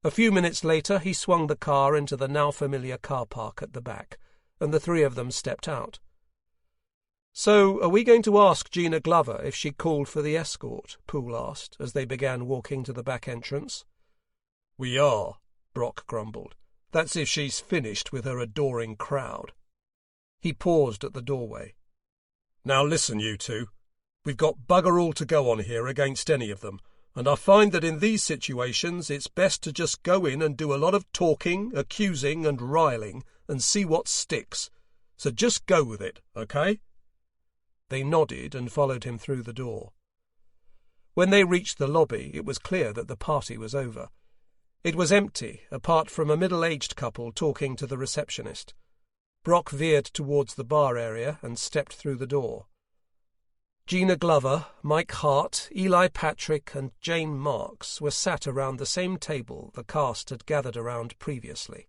A few minutes later he swung the car into the now familiar car park at the back, and the three of them stepped out. "So, are we going to ask Gina Glover if she called for the escort?" Poole asked, as they began walking to the back entrance. "We are," Brock grumbled. "That's if she's finished with her adoring crowd." He paused at the doorway. "Now listen, you two. We've got bugger all to go on here against any of them, and I find that in these situations it's best to just go in and do a lot of talking, accusing and riling, and see what sticks. So just go with it, okay?" They nodded and followed him through the door. When they reached the lobby, it was clear that the party was over. It was empty, apart from a middle-aged couple talking to the receptionist. Brock veered towards the bar area and stepped through the door. Gina Glover, Mike Hart, Eli Patrick, and Jane Marks were sat around the same table the cast had gathered around previously.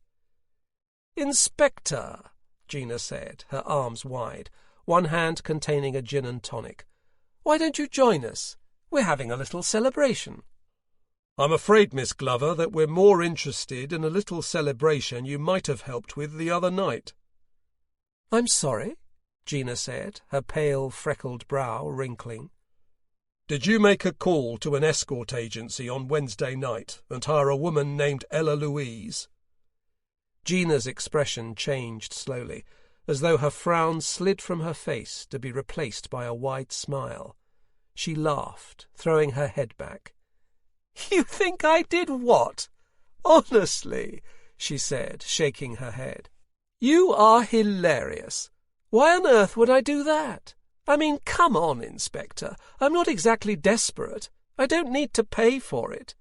"Inspector," Gina said, her arms wide, one hand containing a gin and tonic. "Why don't you join us? We're having a little celebration." "I'm afraid, Miss Glover, that we're more interested in a little celebration you might have helped with the other night." "I'm sorry," Gina said, her pale, freckled brow wrinkling. "Did you make a call to an escort agency on Wednesday night and hire a woman named Ella Louise?" Gina's expression changed slowly, as though her frown slid from her face to be replaced by a wide smile. She laughed, throwing her head back. "You think I did what? Honestly," she said, shaking her head. "You are hilarious. Why on earth would I do that? I mean, come on, Inspector. I'm not exactly desperate. I don't need to pay for it."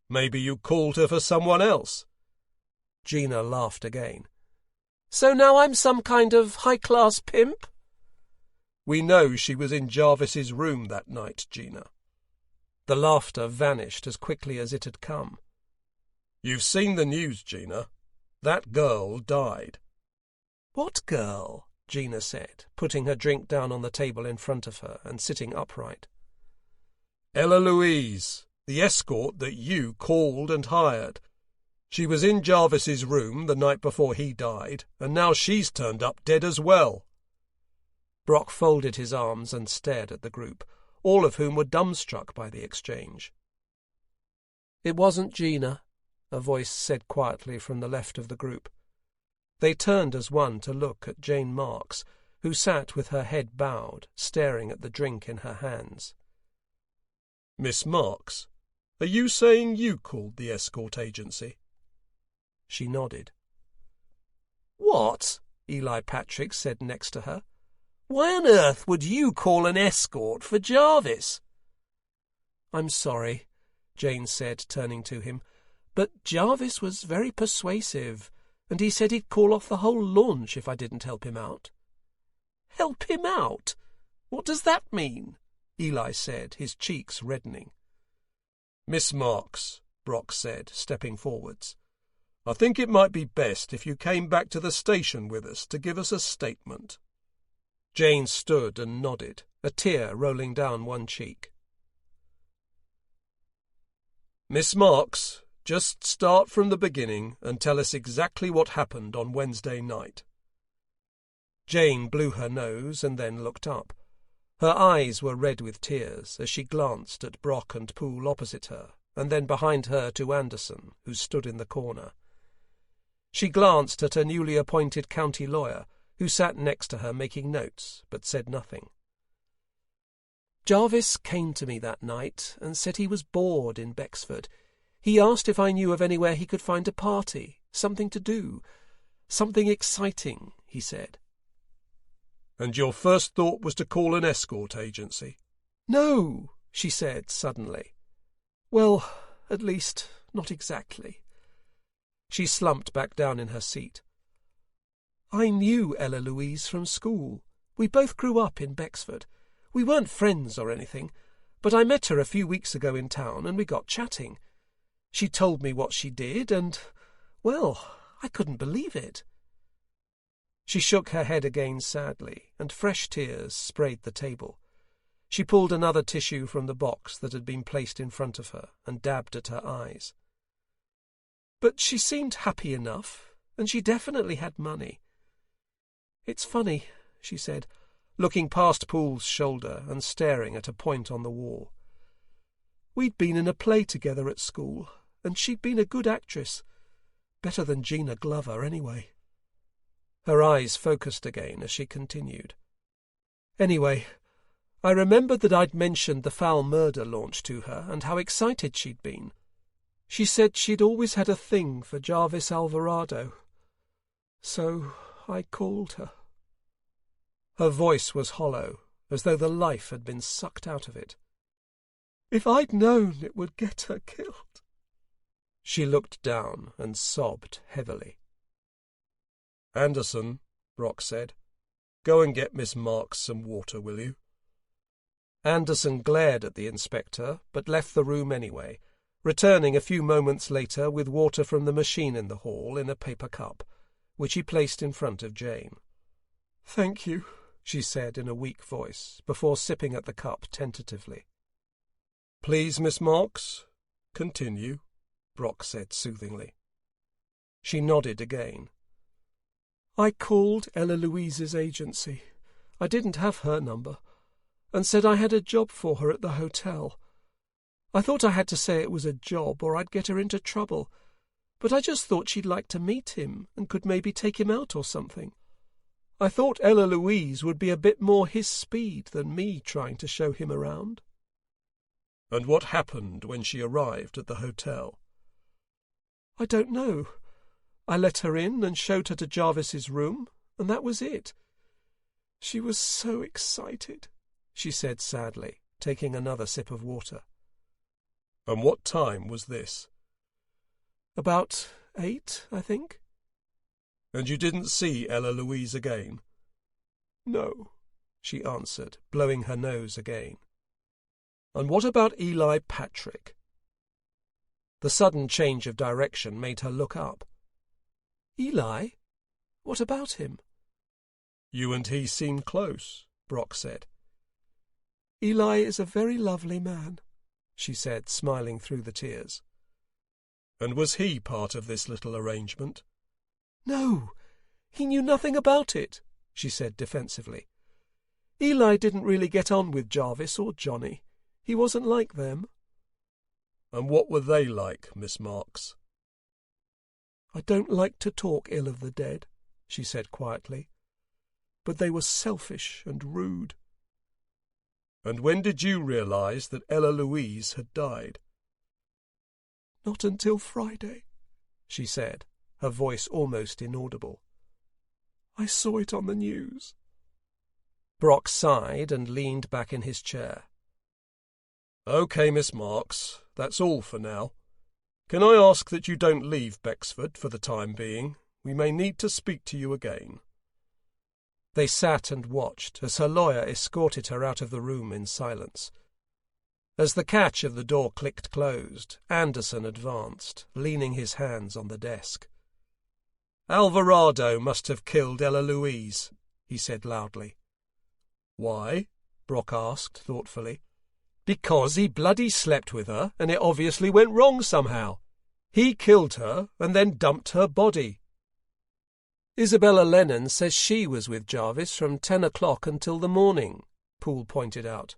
"Maybe you called her for someone else." Gina laughed again. "So now I'm some kind of high-class pimp?" "We know she was in Jarvis's room that night, Gina." The laughter vanished as quickly as it had come. "You've seen the news, Gina. That girl died." "What girl?" Gina said, putting her drink down on the table in front of her and sitting upright. "Ella Louise, the escort that you called and hired. She was in Jarvis's room the night before he died, and now she's turned up dead as well." Brock folded his arms and stared at the group, all of whom were dumbstruck by the exchange. "It wasn't Gina," a voice said quietly from the left of the group. They turned as one to look at Jane Marks, who sat with her head bowed, staring at the drink in her hands. "Miss Marks, are you saying you called the escort agency?" She nodded. "What?" Eli Patrick said next to her. "Why on earth would you call an escort for Jarvis?" "I'm sorry," Jane said, turning to him, "but Jarvis was very persuasive, and he said he'd call off the whole launch if I didn't help him out." "Help him out? What does that mean?" Eli said, his cheeks reddening. "Miss Marks," Brock said, stepping forwards, "I think it might be best if you came back to the station with us to give us a statement." Jane stood and nodded, a tear rolling down one cheek. "Miss Marks, just start from the beginning and tell us exactly what happened on Wednesday night." Jane blew her nose and then looked up. Her eyes were red with tears as she glanced at Brock and Poole opposite her, and then behind her to Anderson, who stood in the corner. She glanced at a newly appointed county lawyer, who sat next to her making notes, but said nothing. "Jarvis came to me that night and said he was bored in Bexford. He asked if I knew of anywhere he could find a party, something to do, something exciting, he said." "And your first thought was to call an escort agency?" "No," she said suddenly. "Well, at least, not exactly." She slumped back down in her seat. "I knew Ella Louise from school. We both grew up in Bexford. We weren't friends or anything, but I met her a few weeks ago in town and we got chatting. She told me what she did and, well, I couldn't believe it." She shook her head again sadly, and fresh tears sprayed the table. She pulled another tissue from the box that had been placed in front of her and dabbed at her eyes. "But she seemed happy enough, and she definitely had money. It's funny," she said, looking past Poole's shoulder and staring at a point on the wall. "We'd been in a play together at school, and she'd been a good actress. Better than Gina Glover, anyway." Her eyes focused again as she continued. "Anyway, I remembered that I'd mentioned the foul murder launch to her and how excited she'd been. She said she'd always had a thing for Jarvis Alvarado. So I called her." Her voice was hollow, as though the life had been sucked out of it. "If I'd known it would get her killed." She looked down and sobbed heavily. "Anderson," Brock said, "go and get Miss Marks some water, will you?" Anderson glared at the inspector, but left the room anyway, returning a few moments later with water from the machine in the hall in a paper cup, which he placed in front of Jane. "Thank you," she said in a weak voice, before sipping at the cup tentatively. "Please, Miss Marks, continue," Brock said soothingly. She nodded again. "I called Ella Louise's agency. I didn't have her number, and said I had a job for her at the hotel. I thought I had to say it was a job or I'd get her into trouble, but I just thought she'd like to meet him and could maybe take him out or something. I thought Ella Louise would be a bit more his speed than me trying to show him around." "And what happened when she arrived at the hotel?" "I don't know. I let her in and showed her to Jarvis's room, and that was it. She was so excited," she said sadly, taking another sip of water. "And what time was this?" "About 8, I think." "And you didn't see Ella Louise again?" "No," she answered, blowing her nose again. "And what about Eli Patrick?" The sudden change of direction made her look up. "Eli? What about him?" "You and he seem close," Brock said. "Eli is a very lovely man," she said, smiling through the tears. "And was he part of this little arrangement?" "No, he knew nothing about it," she said defensively. "Eli didn't really get on with Jarvis or Johnny. He wasn't like them." "And what were they like, Miss Marks?" "I don't like to talk ill of the dead," she said quietly, "but they were selfish and rude." "And when did you realize that Ella Louise had died?" "Not until Friday," she said, her voice almost inaudible. "I saw it on the news." Brock sighed and leaned back in his chair. "Okay, Miss Marks, that's all for now. Can I ask that you don't leave Bexford for the time being? We may need to speak to you again." They sat and watched as her lawyer escorted her out of the room in silence. As the catch of the door clicked closed, Anderson advanced, leaning his hands on the desk. "Alvarado must have killed Ella Louise," he said loudly. "Why?" Brock asked thoughtfully. "Because he bloody slept with her, and it obviously went wrong somehow. He killed her and then dumped her body." "Isabella Lennon says she was with Jarvis from 10 o'clock until the morning," Poole pointed out.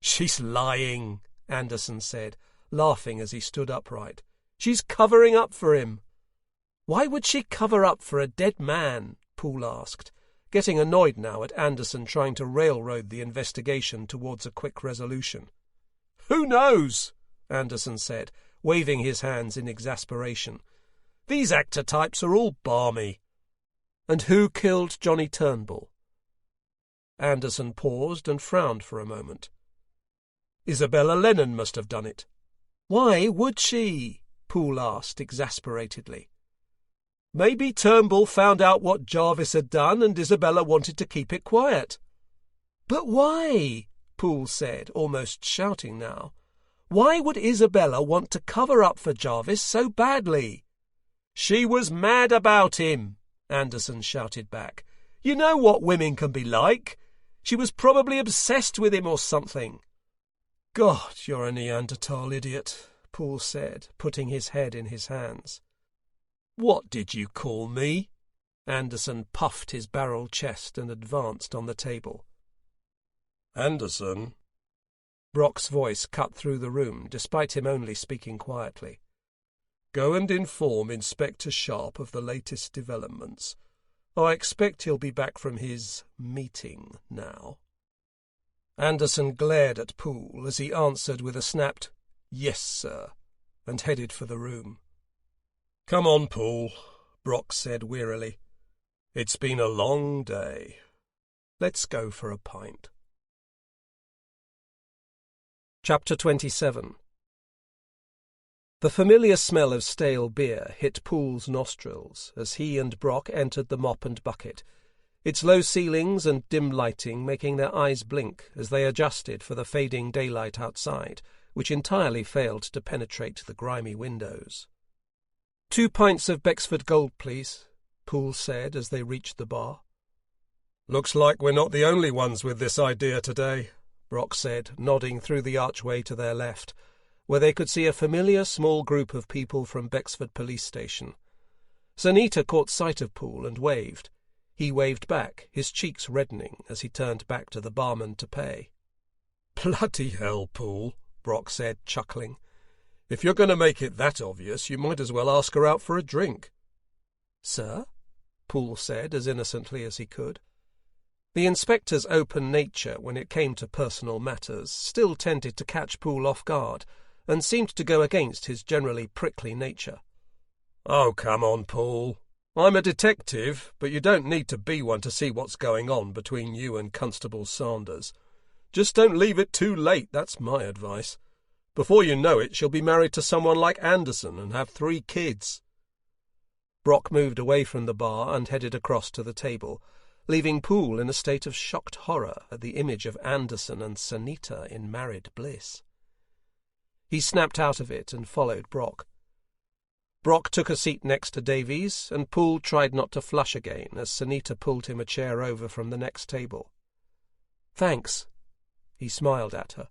"She's lying," Anderson said, laughing as he stood upright. "She's covering up for him." "Why would she cover up for a dead man?" Poole asked, getting annoyed now at Anderson trying to railroad the investigation towards a quick resolution. "Who knows?" Anderson said, waving his hands in exasperation. "These actor types are all balmy." "And who killed Johnny Turnbull?" Anderson paused and frowned for a moment. "Isabella Lennon must have done it." "Why would she?" Poole asked exasperatedly. "Maybe Turnbull found out what Jarvis had done and Isabella wanted to keep it quiet." "But why?" Poole said, almost shouting now. "Why would Isabella want to cover up for Jarvis so badly?" "She was mad about him," Anderson shouted back. "You know what women can be like. She was probably obsessed with him or something." "God, you're a Neanderthal idiot," Poole said, putting his head in his hands. "What did you call me?" Anderson puffed his barrel chest and advanced on the table. "Anderson." Brock's voice cut through the room, despite him only speaking quietly. "Go and inform Inspector Sharp of the latest developments. I expect he'll be back from his meeting now." Anderson glared at Poole as he answered with a snapped, "Yes, sir," and headed for the room. "Come on, Poole," Brock said wearily. It's been a long day. Let's go for a pint. Chapter 27. The familiar smell of stale beer hit Poole's nostrils as he and Brock entered the Mop and Bucket, its low ceilings and dim lighting making their eyes blink as they adjusted for the fading daylight outside, which entirely failed to penetrate the grimy windows. 2 pints of Bexford Gold, please, Poole said as they reached the bar. Looks like we're not the only ones with this idea today, Brock said, nodding through the archway to their left, where they could see a familiar small group of people from Bexford police station. Sanita caught sight of Poole and waved. He waved back, his cheeks reddening as he turned back to the barman to pay. Bloody hell, Poole, Brock said, chuckling. If you're going to make it that obvious, you might as well ask her out for a drink. Sir? Poole said as innocently as he could. The inspector's open nature when it came to personal matters still tended to catch Poole off guard, and seemed to go against his generally prickly nature. Oh, come on, Poole. I'm a detective, but you don't need to be one to see what's going on between you and Constable Sanders. Just don't leave it too late, that's my advice. Before you know it, she'll be married to someone like Anderson and have 3 kids. Brock moved away from the bar and headed across to the table, leaving Poole in a state of shocked horror at the image of Anderson and Sanita in married bliss. He snapped out of it and followed Brock. Brock took a seat next to Davies, and Poole tried not to flush again as Sanita pulled him a chair over from the next table. "Thanks." He smiled at her.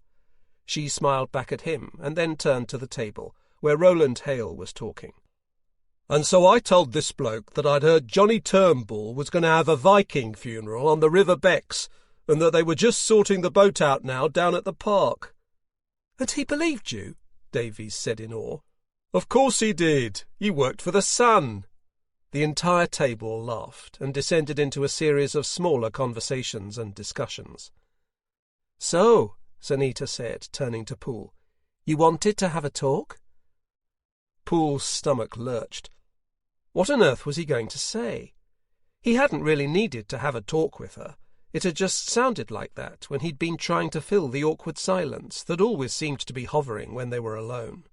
She smiled back at him and then turned to the table, where Roland Hale was talking. "And so I told this bloke that I'd heard Johnny Turnbull was going to have a Viking funeral on the River Bex, and that they were just sorting the boat out now down at the park." "And he believed you?" Davies said in awe. "Of course he did. He worked for the Sun." The entire table laughed and descended into a series of smaller conversations and discussions. "So," Sanita said, turning to Poole, "you wanted to have a talk?" Poole's stomach lurched. What on earth was he going to say? He hadn't really needed to have a talk with her. It had just sounded like that when he'd been trying to fill the awkward silence that always seemed to be hovering when they were alone.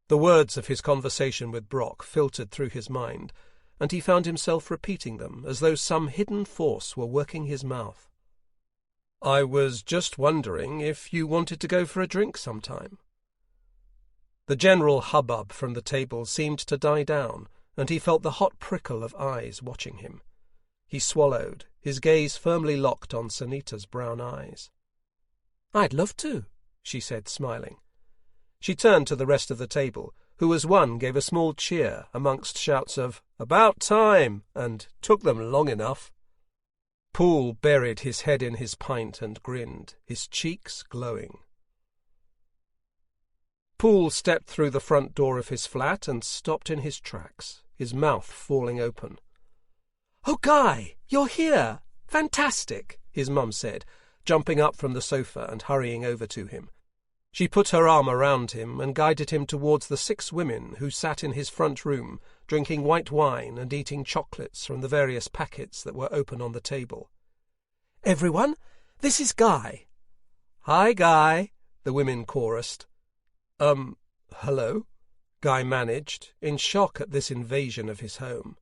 The words of his conversation with Brock filtered through his mind, and he found himself repeating them as though some hidden force were working his mouth. "I was just wondering if you wanted to go for a drink sometime." The general hubbub from the table seemed to die down, and he felt the hot prickle of eyes watching him. He swallowed, his gaze firmly locked on Sanita's brown eyes. "I'd love to," she said, smiling. She turned to the rest of the table, who as one gave a small cheer amongst shouts of "About time!" and "Took them long enough." Poole buried his head in his pint and grinned, his cheeks glowing. Poole stepped through the front door of his flat and stopped in his tracks, his mouth falling open. "Oh, Guy, you're here! Fantastic!" his mum said, jumping up from the sofa and hurrying over to him. She put her arm around him and guided him towards the 6 women who sat in his front room, drinking white wine and eating chocolates from the various packets that were open on the table. "Everyone, this is Guy." "Hi, Guy," the women chorused. Hello?" Guy managed, in shock at this invasion of his home.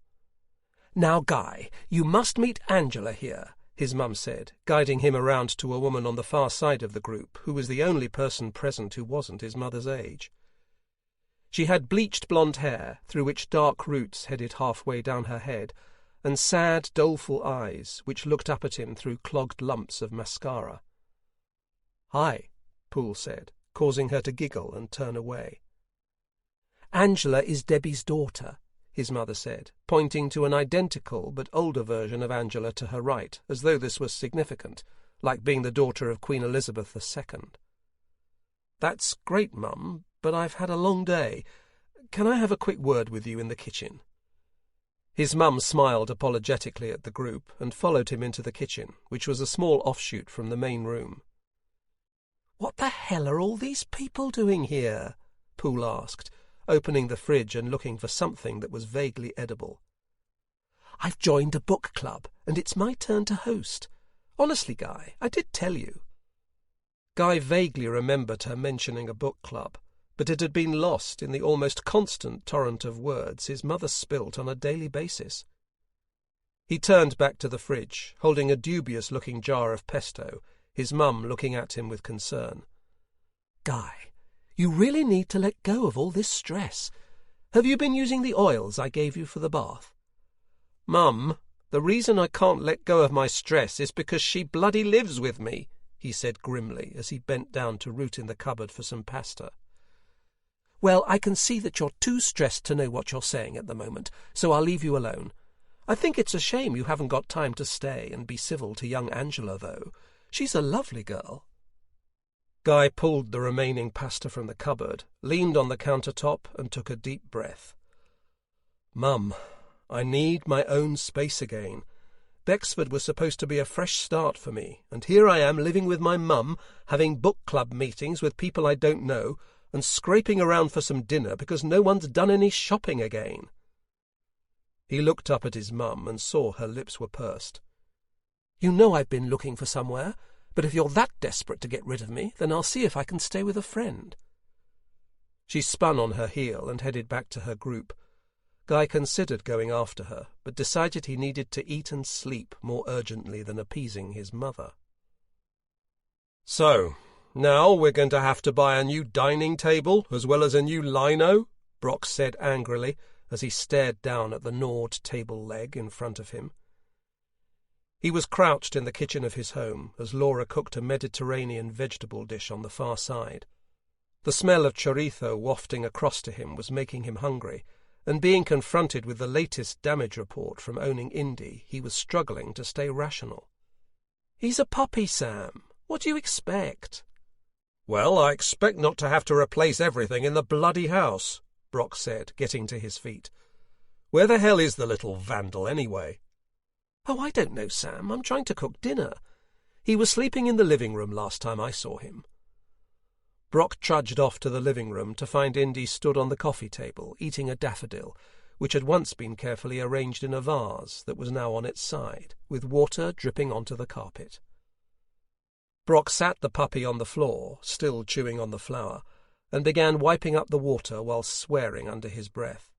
"Now, Guy, you must meet Angela here," his mum said, guiding him around to a woman on the far side of the group who was the only person present who wasn't his mother's age. She had bleached blonde hair, through which dark roots headed halfway down her head, and sad, doleful eyes which looked up at him through clogged lumps of mascara. "Hi," Poole said, causing her to giggle and turn away. "Angela is Debbie's daughter," his mother said, pointing to an identical but older version of Angela to her right, as though this was significant, like being the daughter of Queen Elizabeth II. "That's great, Mum, but I've had a long day. Can I have a quick word with you in the kitchen?" His mum smiled apologetically at the group and followed him into the kitchen, which was a small offshoot from the main room. "What the hell are all these people doing here?" Poole asked, opening the fridge and looking for something that was vaguely edible. I've joined a book club, and it's my turn to host. Honestly, Guy, I did tell you." Guy vaguely remembered her mentioning a book club, but it had been lost in the almost constant torrent of words his mother spilt on a daily basis. He turned back to the fridge, holding a dubious-looking jar of pesto, his mum looking at him with concern. "Guy, you really need to let go of all this stress. Have you been using the oils I gave you for the bath?" "Mum, the reason I can't let go of my stress is because she bloody lives with me," he said grimly as he bent down to root in the cupboard for some pasta. "Well, I can see that you're too stressed to know what you're saying at the moment, so I'll leave you alone. I think it's a shame you haven't got time to stay and be civil to young Angela, though. She's a lovely girl." Guy pulled the remaining pasta from the cupboard, leaned on the countertop, and took a deep breath. "Mum, I need my own space again. Bexford was supposed to be a fresh start for me, and here I am living with my mum, having book club meetings with people I don't know, and scraping around for some dinner because no one's done any shopping again." He looked up at his mum and saw her lips were pursed. "You know I've been looking for somewhere, but if you're that desperate to get rid of me, then I'll see if I can stay with a friend." She spun on her heel and headed back to her group. Guy considered going after her, but decided he needed to eat and sleep more urgently than appeasing his mother. "So, now we're going to have to buy a new dining table as well as a new lino," Brock said angrily as he stared down at the gnawed table leg in front of him. He was crouched in the kitchen of his home as Laura cooked a Mediterranean vegetable dish on the far side. The smell of chorizo wafting across to him was making him hungry, and being confronted with the latest damage report from owning Indy, he was struggling to stay rational. "He's a puppy, Sam. What do you expect?" "Well, I expect not to have to replace everything in the bloody house," Brock said, getting to his feet. "Where the hell is the little vandal, anyway?" "Oh, I don't know, Sam. I'm trying to cook dinner. He was sleeping in the living room last time I saw him." Brock trudged off to the living room to find Indy stood on the coffee table, eating a daffodil, which had once been carefully arranged in a vase that was now on its side, with water dripping onto the carpet. Brock sat the puppy on the floor, still chewing on the flour, and began wiping up the water while swearing under his breath.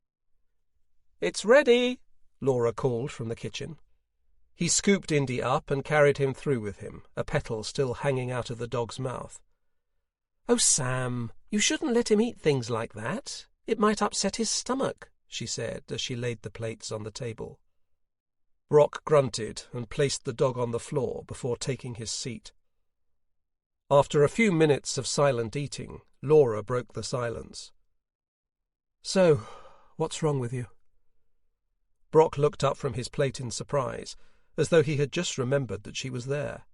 "It's ready," Laura called from the kitchen. He scooped Indy up and carried him through with him, a petal still hanging out of the dog's mouth. "Oh, Sam, you shouldn't let him eat things like that. It might upset his stomach," she said as she laid the plates on the table. Brock grunted and placed the dog on the floor before taking his seat. After a few minutes of silent eating, Laura broke the silence. "So, what's wrong with you?" Brock looked up from his plate in surprise, as though he had just remembered that she was there.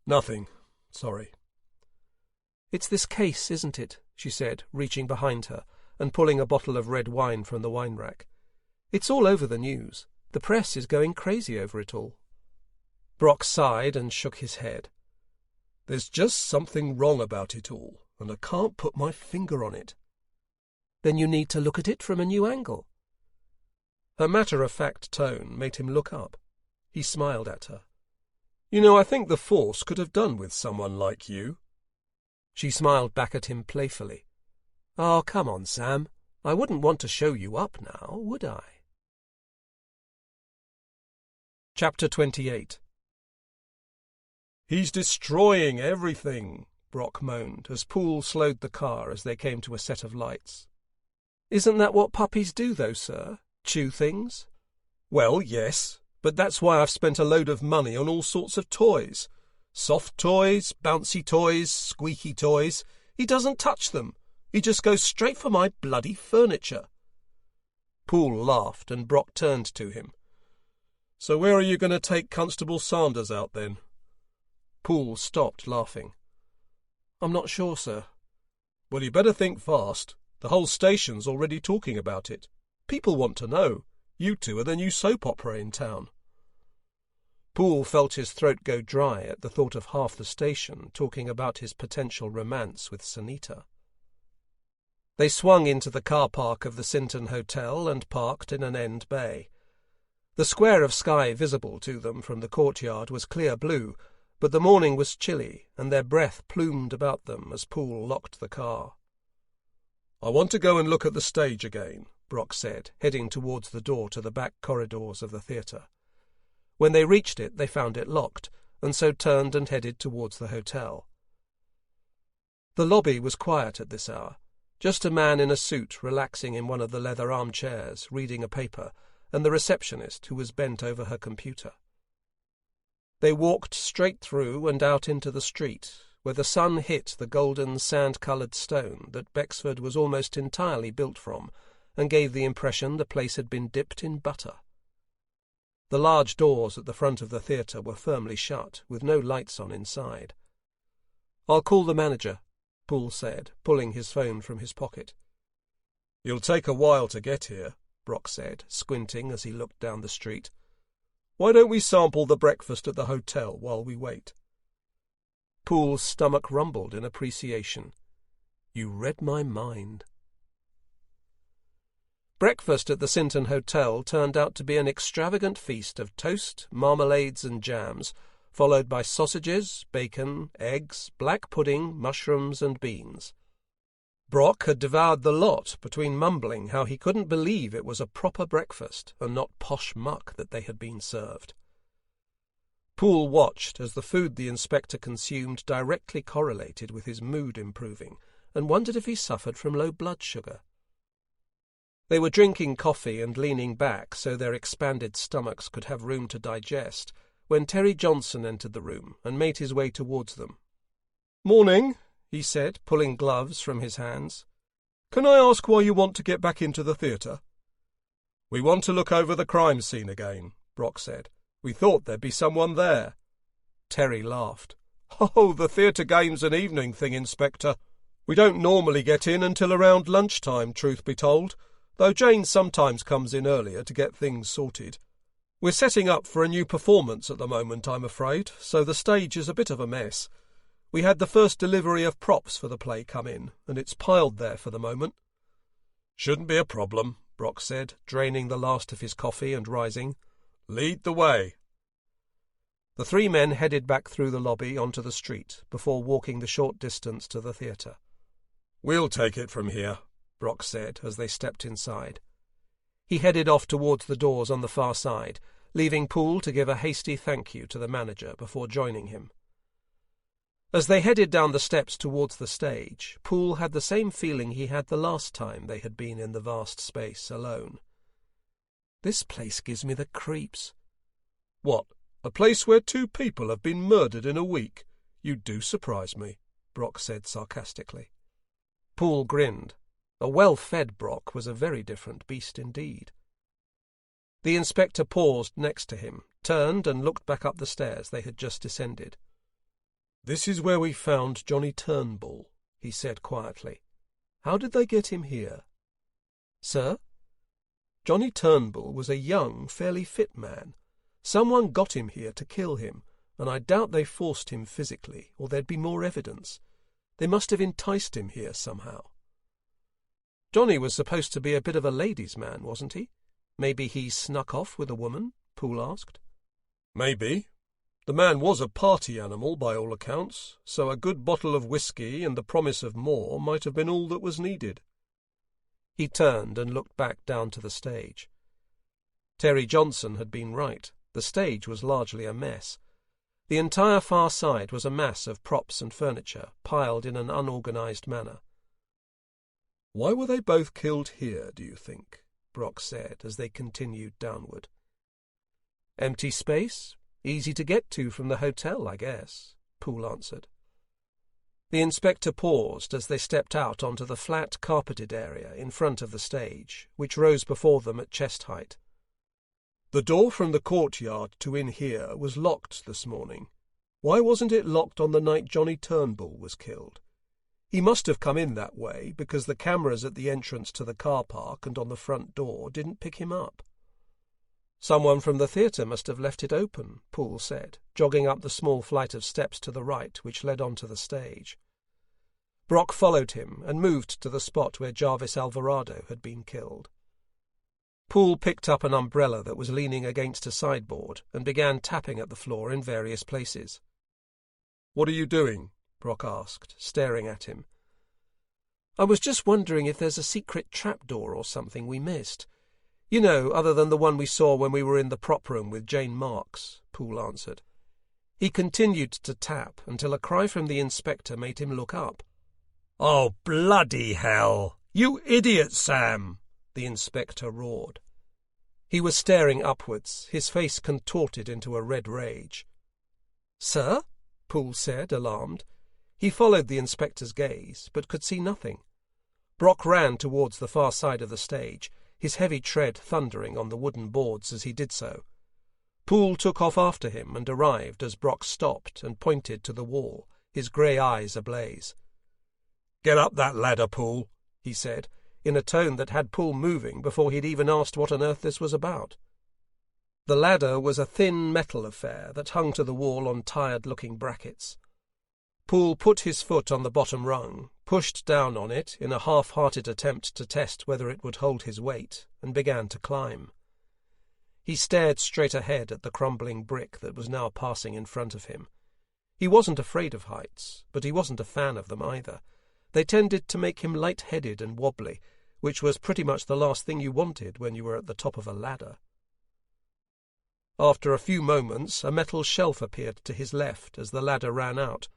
"Nothing. Sorry." "It's this case, isn't it?" she said, reaching behind her and pulling a bottle of red wine from the wine rack. "It's all over the news. The press is going crazy over it all." Brock sighed and shook his head. "There's just something wrong about it all, and I can't put my finger on it." "Then you need to look at it from a new angle." Her matter-of-fact tone made him look up. He smiled at her. "You know, I think the force could have done with someone like you." She smiled back at him playfully. "Oh, come on, Sam. I wouldn't want to show you up now, would I?" Chapter 28. "He's destroying everything," Brock moaned as Poole slowed the car as they came to a set of lights. "Isn't that what puppies do, though, sir? Chew things?" "Well, yes, but that's why I've spent a load of money on all sorts of toys. Soft toys, bouncy toys, squeaky toys. He doesn't touch them. He just goes straight for my bloody furniture." Poole laughed, and Brock turned to him. "So where are you going to take Constable Sanders out, then?" Poole stopped laughing. "I'm not sure, sir." "Well, you better think fast. The whole station's already talking about it. People want to know. You two are the new soap opera in town." Poole felt his throat go dry at the thought of half the station talking about his potential romance with Sunita. They swung into the car park of the Sinton Hotel and parked in an end bay. The square of sky visible to them from the courtyard was clear blue, but the morning was chilly, and their breath plumed about them as Poole locked the car. "I want to go and look at the stage again," Brock said, heading towards the door to the back corridors of the theatre. When they reached it, they found it locked, and so turned and headed towards the hotel. The lobby was quiet at this hour. Just a man in a suit relaxing in one of the leather armchairs, reading a paper, and the receptionist who was bent over her computer. They walked straight through and out into the street, where the sun hit the golden sand-coloured stone that Bexford was almost entirely built from, and gave the impression the place had been dipped in butter. The large doors at the front of the theatre were firmly shut, with no lights on inside. "I'll call the manager," Poole said, pulling his phone from his pocket. "You'll take a while to get here," Brock said, squinting as he looked down the street. "Why don't we sample the breakfast at the hotel while we wait?" Poole's stomach rumbled in appreciation. "You read my mind." Breakfast at the Sinton Hotel turned out to be an extravagant feast of toast, marmalades and jams, followed by sausages, bacon, eggs, black pudding, mushrooms and beans. Brock had devoured the lot, between mumbling how he couldn't believe it was a proper breakfast and not posh muck that they had been served. Poole watched as the food the inspector consumed directly correlated with his mood improving, and wondered if he suffered from low blood sugar. They were drinking coffee and leaning back so their expanded stomachs could have room to digest, when Terry Johnson entered the room and made his way towards them. "Morning," he said, pulling gloves from his hands. "Can I ask why you want to get back into the theatre?" "We want to look over the crime scene again," Brock said. "We thought there'd be someone there." Terry laughed. "Oh, the theatre game's an evening thing, Inspector. We don't normally get in until around lunchtime, truth be told, though Jane sometimes comes in earlier to get things sorted. We're setting up for a new performance at the moment, I'm afraid, so the stage is a bit of a mess. We had the first delivery of props for the play come in, and it's piled there for the moment." "Shouldn't be a problem," Brock said, draining the last of his coffee and rising. "Lead the way." The three men headed back through the lobby onto the street, before walking the short distance to the theatre. "We'll take it from here," Brock said as they stepped inside. He headed off towards the doors on the far side, leaving Poole to give a hasty thank you to the manager before joining him. As they headed down the steps towards the stage, Poole had the same feeling he had the last time they had been in the vast space alone. "This place gives me the creeps." "What, a place where 2 people have been murdered in a week? You do surprise me," Brock said sarcastically. Poole grinned. A well-fed Brock was a very different beast indeed. The inspector paused next to him, turned and looked back up the stairs they had just descended. "This is where we found Johnny Turnbull," he said quietly. "How did they get him here?" "Sir?" "Johnny Turnbull was a young, fairly fit man. Someone got him here to kill him, and I doubt they forced him physically, or there'd be more evidence. They must have enticed him here somehow." "Johnny was supposed to be a bit of a ladies' man, wasn't he? Maybe he snuck off with a woman?" Poole asked. "Maybe. The man was a party animal by all accounts, so a good bottle of whiskey and the promise of more might have been all that was needed." He turned and looked back down to the stage. Terry Johnson had been right. The stage was largely a mess. The entire far side was a mass of props and furniture, piled in an unorganized manner. "Why were they both killed here, do you think?" Brock said as they continued downward. "Empty space? Easy to get to from the hotel, I guess," Poole answered. The inspector paused as they stepped out onto the flat, carpeted area in front of the stage, which rose before them at chest height. "The door from the courtyard to in here was locked this morning. Why wasn't it locked on the night Johnny Turnbull was killed? He must have come in that way because the cameras at the entrance to the car park and on the front door didn't pick him up." "Someone from the theatre must have left it open," Poole said, jogging up the small flight of steps to the right which led onto the stage. Brock followed him and moved to the spot where Jarvis Alvarado had been killed. Poole picked up an umbrella that was leaning against a sideboard and began tapping at the floor in various places. "What are you doing?" Brock asked, staring at him. "I was just wondering if there's a secret trapdoor or something we missed. You know, other than the one we saw when we were in the prop room with Jane Marks," Poole answered. He continued to tap until a cry from the inspector made him look up. "Oh, bloody hell! You idiot, Sam!" the inspector roared. He was staring upwards, his face contorted into a red rage. "Sir?" Poole said, alarmed. He followed the inspector's gaze, but could see nothing. Brock ran towards the far side of the stage, his heavy tread thundering on the wooden boards as he did so. Poole took off after him and arrived as Brock stopped and pointed to the wall, his grey eyes ablaze. "Get up that ladder, Poole," he said, in a tone that had Poole moving before he'd even asked what on earth this was about. The ladder was a thin metal affair that hung to the wall on tired-looking brackets. Poole put his foot on the bottom rung, pushed down on it in a half-hearted attempt to test whether it would hold his weight, and began to climb. He stared straight ahead at the crumbling brick that was now passing in front of him. He wasn't afraid of heights, but he wasn't a fan of them either. They tended to make him light-headed and wobbly, which was pretty much the last thing you wanted when you were at the top of a ladder. After a few moments, a metal shelf appeared to his left as the ladder ran out.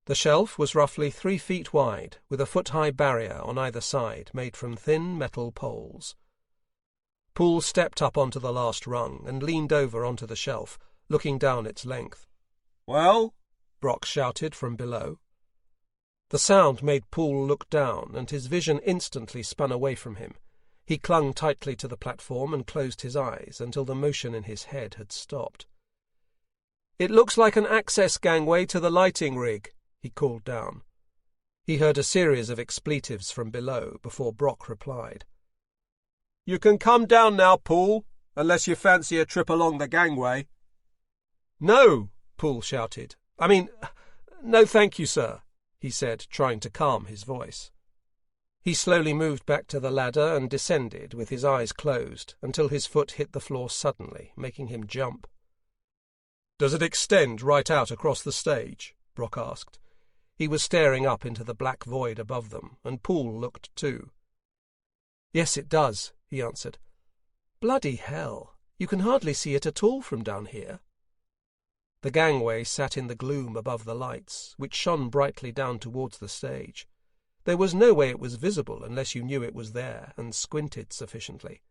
The shelf was roughly 3 feet wide, with a foot-high barrier on either side made from thin metal poles. Poole stepped up onto the last rung and leaned over onto the shelf, looking down its length. "Well?" Brock shouted from below. The sound made Poole look down, and his vision instantly spun away from him. He clung tightly to the platform and closed his eyes until the motion in his head had stopped. "It looks like an access gangway to the lighting rig," he called down. He heard a series of expletives from below before Brock replied. "You can come down now, Poole, unless you fancy a trip along the gangway." "No," Poole shouted. No thank you, sir," he said, trying to calm his voice. He slowly moved back to the ladder and descended with his eyes closed until his foot hit the floor suddenly, making him jump. "Does it extend right out across the stage?" Brock asked. He was staring up into the black void above them, and Poole looked too. "Yes, it does," he answered. "Bloody hell, you can hardly see it at all from down here." The gangway sat in the gloom above the lights, which shone brightly down towards the stage. There was no way it was visible unless you knew it was there and squinted sufficiently.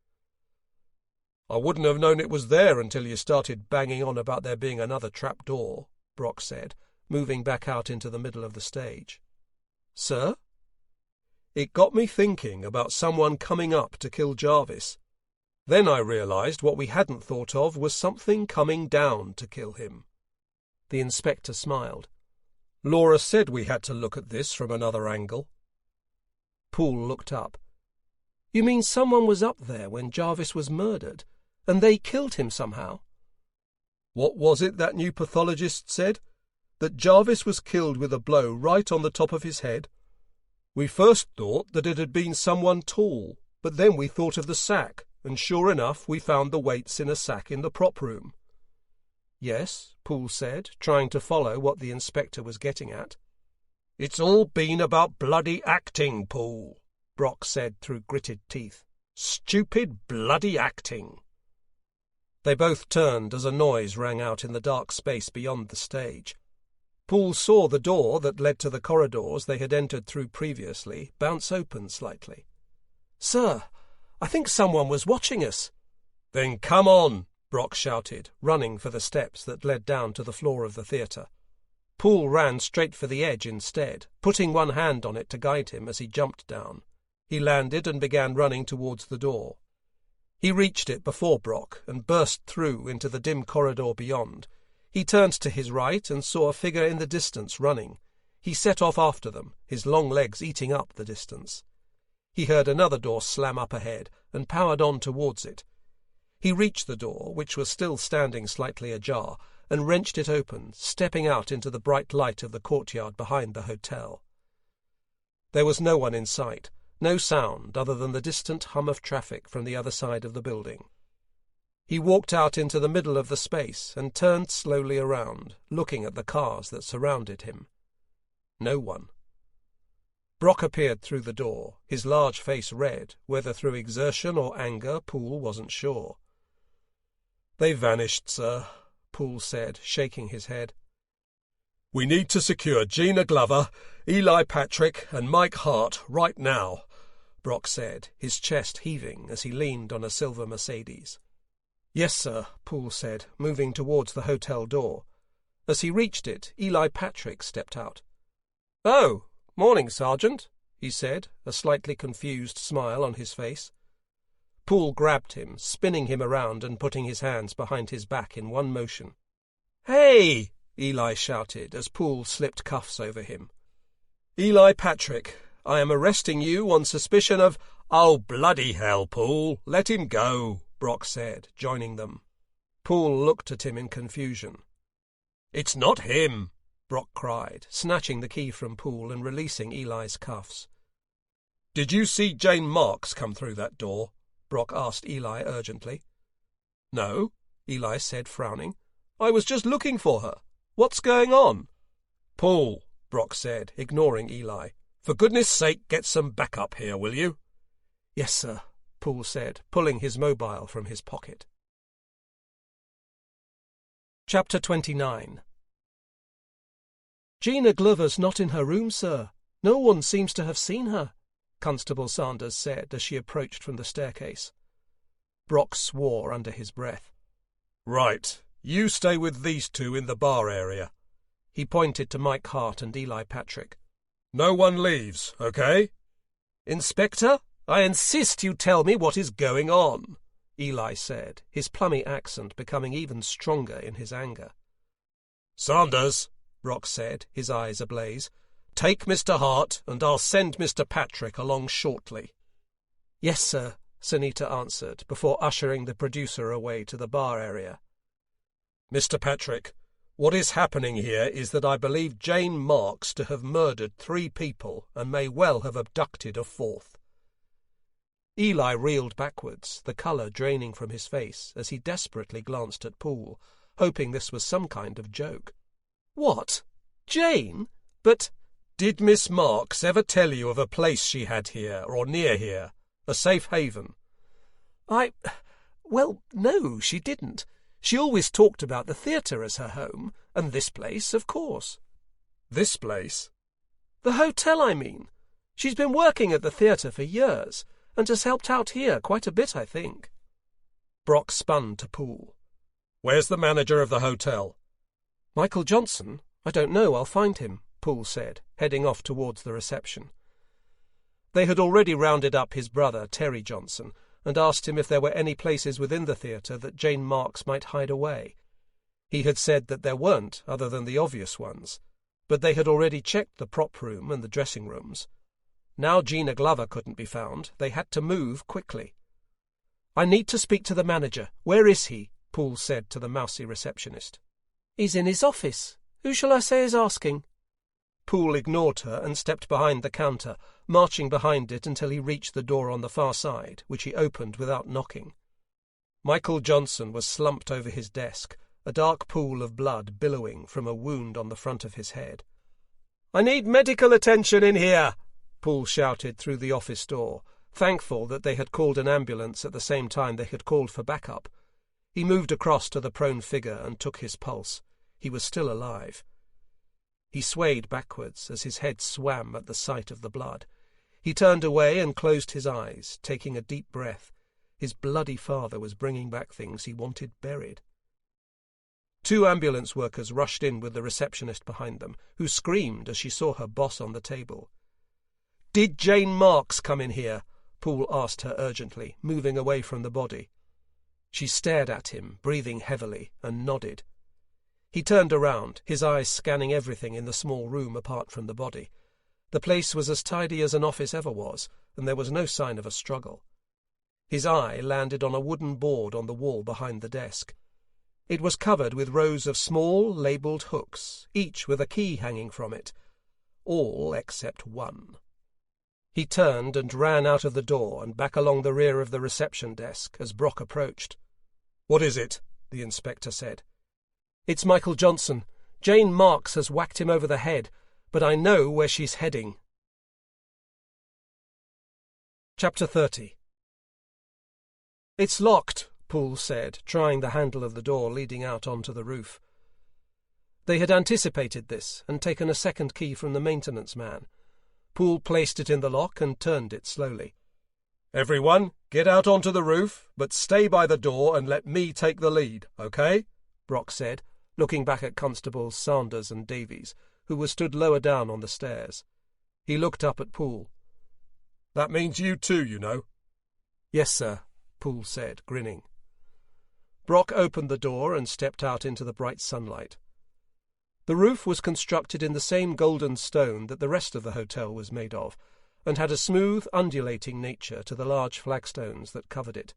"I wouldn't have known it was there until you started banging on about there being another trap door," Brock said, moving back out into the middle of the stage. "Sir?" "It got me thinking about someone coming up to kill Jarvis. Then I realized what we hadn't thought of was something coming down to kill him." The inspector smiled. "Laura said we had to look at this from another angle." Poole looked up. "You mean someone was up there when Jarvis was murdered, and they killed him somehow?" "What was it that new pathologist said? That Jarvis was killed with a blow right on the top of his head? We first thought that it had been someone tall, but then we thought of the sack, and sure enough we found the weights in a sack in the prop room." "Yes," Poole said, trying to follow what the inspector was getting at. "It's all been about bloody acting, Poole," Brock said through gritted teeth. "Stupid bloody acting." They both turned as a noise rang out in the dark space beyond the stage. Poole saw the door that led to the corridors they had entered through previously bounce open slightly. "Sir, I think someone was watching us." "Then come on," Brock shouted, running for the steps that led down to the floor of the theatre. Poole ran straight for the edge instead, putting one hand on it to guide him as he jumped down. He landed and began running towards the door. He reached it before Brock and burst through into the dim corridor beyond. He turned to his right and saw a figure in the distance running. He set off after them, his long legs eating up the distance. He heard another door slam up ahead and powered on towards it. He reached the door, which was still standing slightly ajar, and wrenched it open, stepping out into the bright light of the courtyard behind the hotel. There was no one in sight, No sound other than the distant hum of traffic from the other side of the building. He walked out into the middle of the space and turned slowly around, looking at the cars that surrounded him. No one. Brock appeared through the door, his large face red, whether through exertion or anger, Poole wasn't sure. "They vanished, sir," Poole said, shaking his head. "We need to secure Gina Glover, Eli Patrick, and Mike Hart right now," Brock said, his chest heaving as he leaned on a silver Mercedes. "Yes, sir," Poole said, moving towards the hotel door. As he reached it, Eli Patrick stepped out. "Oh, morning, Sergeant," he said, a slightly confused smile on his face. Poole grabbed him, spinning him around and putting his hands behind his back in one motion. "Hey!" Eli shouted as Poole slipped cuffs over him. "Eli Patrick, I am arresting you on suspicion of—" "Oh, bloody hell, Poole, let him go," Brock said, joining them. Poole looked at him in confusion. "It's not him," Brock cried, snatching the key from Poole and releasing Eli's cuffs. "Did you see Jane Marks come through that door?" Brock asked Eli urgently. "No," Eli said, frowning. "I was just looking for her. What's going on?" "Poole," Brock said, ignoring Eli, "for goodness sake get some backup here, will you?" "Yes, sir," Poole said, pulling his mobile from his pocket. Chapter 29. "Gina Glover's not in her room, sir. No one seems to have seen her," Constable Sanders said as she approached from the staircase. Brock swore under his breath. "Right. You stay with these two in the bar area." He pointed to Mike Hart and Eli Patrick. "No one leaves, okay?" "Inspector, I insist you tell me what is going on," Eli said, his plummy accent becoming even stronger in his anger. "Sanders," Brock said, his eyes ablaze, "take Mr. Hart, and I'll send Mr. Patrick along shortly." "Yes, sir," Sunita answered, before ushering the producer away to the bar area. "Mr. Patrick, what is happening here is that I believe Jane Marks to have murdered 3 people and may well have abducted a 4th. Eli reeled backwards, the colour draining from his face as he desperately glanced at Poole, hoping this was some kind of joke. "What? Jane? But—" "Did Miss Marks ever tell you of a place she had here, or near here? A safe haven?" Well, no, she didn't. She always talked about the theatre as her home, and this place, of course." "This place?" "The hotel, I mean. She's been working at the theatre for years, and has helped out here quite a bit, I think." Brock spun to Poole. "Where's the manager of the hotel?" "Michael Johnson? I don't know, I'll find him," Poole said, heading off towards the reception. They had already rounded up his brother, Terry Johnson, and asked him if there were any places within the theatre that Jane Marks might hide away. He had said that there weren't, other than the obvious ones, but they had already checked the prop room and the dressing rooms. Now Gina Glover couldn't be found, they had to move quickly. "I need to speak to the manager. Where is he?" Poole said to the mousy receptionist. "He's in his office. Who shall I say is asking?" Poole ignored her and stepped behind the counter, marching behind it until he reached the door on the far side, which he opened without knocking. Michael Johnson was slumped over his desk, a dark pool of blood billowing from a wound on the front of his head. "I need medical attention in here," Poole shouted through the office door, thankful that they had called an ambulance at the same time they had called for backup. He moved across to the prone figure and took his pulse. He was still alive. He swayed backwards as his head swam at the sight of the blood. He turned away and closed his eyes, taking a deep breath. His bloody father was bringing back things he wanted buried. 2 ambulance workers rushed in with the receptionist behind them, who screamed as she saw her boss on the table. "Did Jane Marks come in here?" Poole asked her urgently, moving away from the body. She stared at him, breathing heavily, and nodded. He turned around, his eyes scanning everything in the small room apart from the body. The place was as tidy as an office ever was, and there was no sign of a struggle. His eye landed on a wooden board on the wall behind the desk. It was covered with rows of small, labelled hooks, each with a key hanging from it. All except one. He turned and ran out of the door and back along the rear of the reception desk as Brock approached. "What is it?" the inspector said. "It's Michael Johnson. Jane Marks has whacked him over the head, but I know where she's heading." Chapter 30. "It's locked," Poole said, trying the handle of the door leading out onto the roof. They had anticipated this and taken a second key from the maintenance man. Poole placed it in the lock and turned it slowly. "Everyone, get out onto the roof, but stay by the door and let me take the lead, okay?" Brock said, looking back at Constables Sanders and Davies, who were stood lower down on the stairs. He looked up at Poole. "That means you too, you know." "Yes, sir," Poole said, grinning. Brock opened the door and stepped out into the bright sunlight. The roof was constructed in the same golden stone that the rest of the hotel was made of, and had a smooth, undulating nature to the large flagstones that covered it.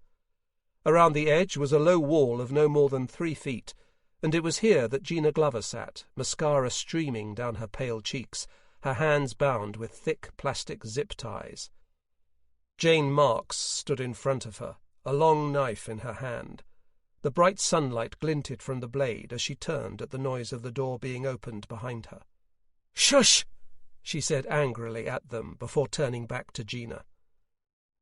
Around the edge was a low wall of no more than 3 feet, and it was here that Gina Glover sat, mascara streaming down her pale cheeks, her hands bound with thick plastic zip ties. Jane Marks stood in front of her, a long knife in her hand. The bright sunlight glinted from the blade as she turned at the noise of the door being opened behind her. "Shush!" she said angrily at them before turning back to Gina.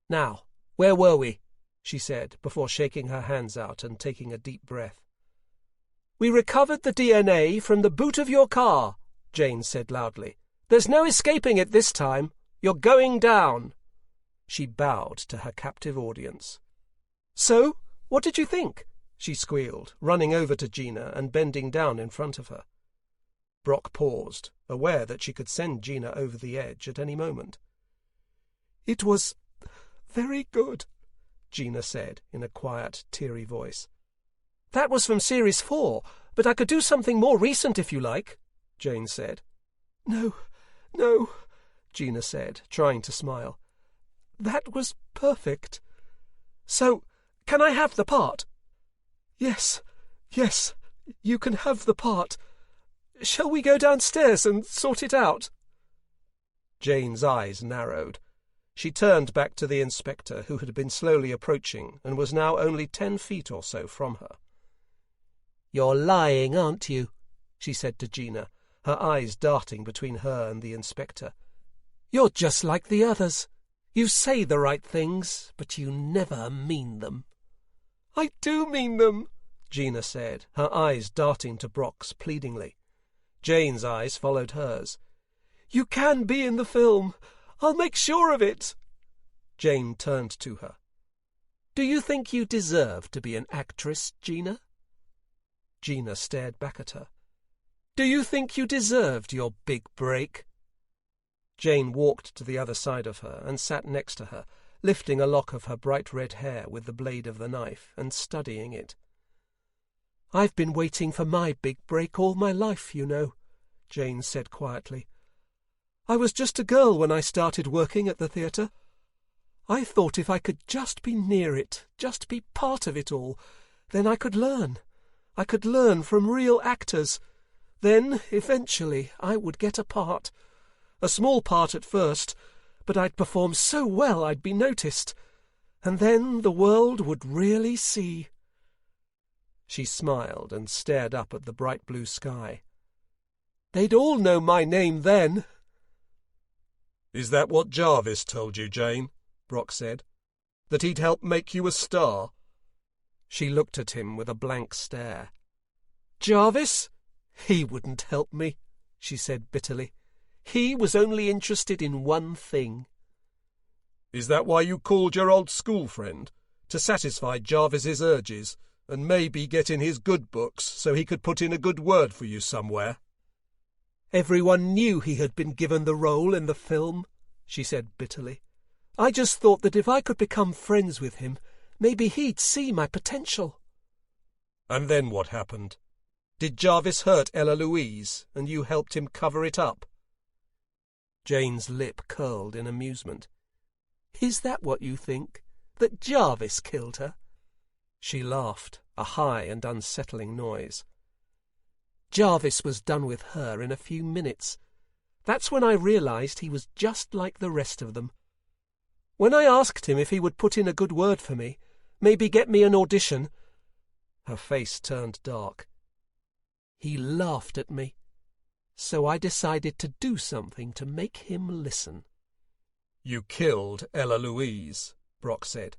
"Now, where were we?" she said before shaking her hands out and taking a deep breath. "We recovered the DNA from the boot of your car," Jane said loudly. "There's no escaping it this time. You're going down." She bowed to her captive audience. "So, what did you think?" she squealed, running over to Gina and bending down in front of her. Brock paused, aware that she could send Gina over the edge at any moment. "It was very good," Gina said in a quiet, teary voice. "That was from Series 4, but I could do something more recent if you like," Jane said. No, Gina said, trying to smile. "That was perfect. So, can I have the part?" Yes, you can have the part. Shall we go downstairs and sort it out?" Jane's eyes narrowed. She turned back to the inspector, who had been slowly approaching and was now only 10 feet or so from her. "You're lying, aren't you?" she said to Gina, her eyes darting between her and the inspector. "You're just like the others. You say the right things, but you never mean them." "I do mean them," Gina said, her eyes darting to Brock's pleadingly. Jane's eyes followed hers. "You can be in the film. I'll make sure of it." Jane turned to her. "Do you think you deserve to be an actress, Gina?" Gina stared back at her. "Do you think you deserved your big break?" Jane walked to the other side of her and sat next to her, lifting a lock of her bright red hair with the blade of the knife and studying it. "I've been waiting for my big break all my life, you know," Jane said quietly. "I was just a girl when I started working at the theatre. I thought if I could just be near it, just be part of it all, then I could learn. I could learn from real actors. Then, eventually, I would get a part. A small part at first, but I'd perform so well I'd be noticed. And then the world would really see." She smiled and stared up at the bright blue sky. "They'd all know my name then." "Is that what Jarvis told you, Jane?" Brock said. "That he'd help make you a star?" She looked at him with a blank stare. "Jarvis? He wouldn't help me," she said bitterly. "He was only interested in one thing." "Is that why you called your old school friend? To satisfy Jarvis's urges, and maybe get in his good books so he could put in a good word for you somewhere?" "Everyone knew he had been given the role in the film," she said bitterly. "I just thought that if I could become friends with him, maybe he'd see my potential." "And then what happened? Did Jarvis hurt Ella Louise, and you helped him cover it up?" Jane's lip curled in amusement. "Is that what you think? That Jarvis killed her?" She laughed, a high and unsettling noise. "Jarvis was done with her in a few minutes. That's when I realized he was just like the rest of them. When I asked him if he would put in a good word for me, maybe get me an audition—" Her face turned dark. "He laughed at me. So I decided to do something to make him listen." "You killed Ella Louise," Brock said.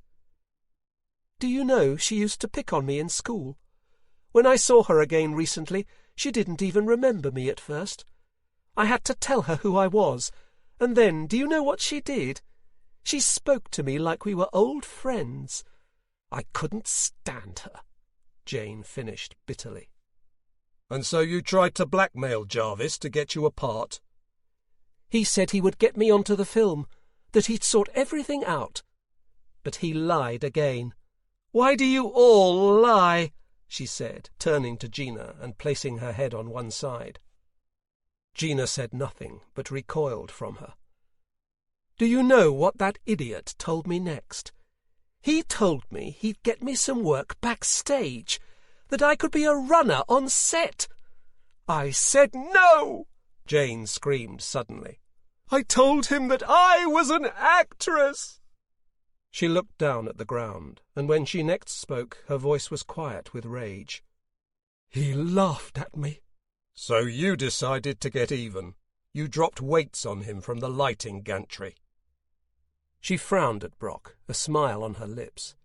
"Do you know she used to pick on me in school? When I saw her again recently, she didn't even remember me at first. I had to tell her who I was, and then, do you know what she did? She spoke to me like we were old friends. I couldn't stand her," Jane finished bitterly. "And so you tried to blackmail Jarvis to get you a part?" "He said he would get me onto the film, that he'd sort everything out. But he lied again. Why do you all lie?" she said, turning to Gina and placing her head on one side. Gina said nothing, but recoiled from her. "Do you know what that idiot told me next? He told me he'd get me some work backstage, that I could be a runner on set." "I said no!" Jane screamed suddenly. "I told him that I was an actress!" She looked down at the ground, and when she next spoke, her voice was quiet with rage. "He laughed at me." "So you decided to get even. You dropped weights on him from the lighting gantry." She frowned at Brock, a smile on her lips.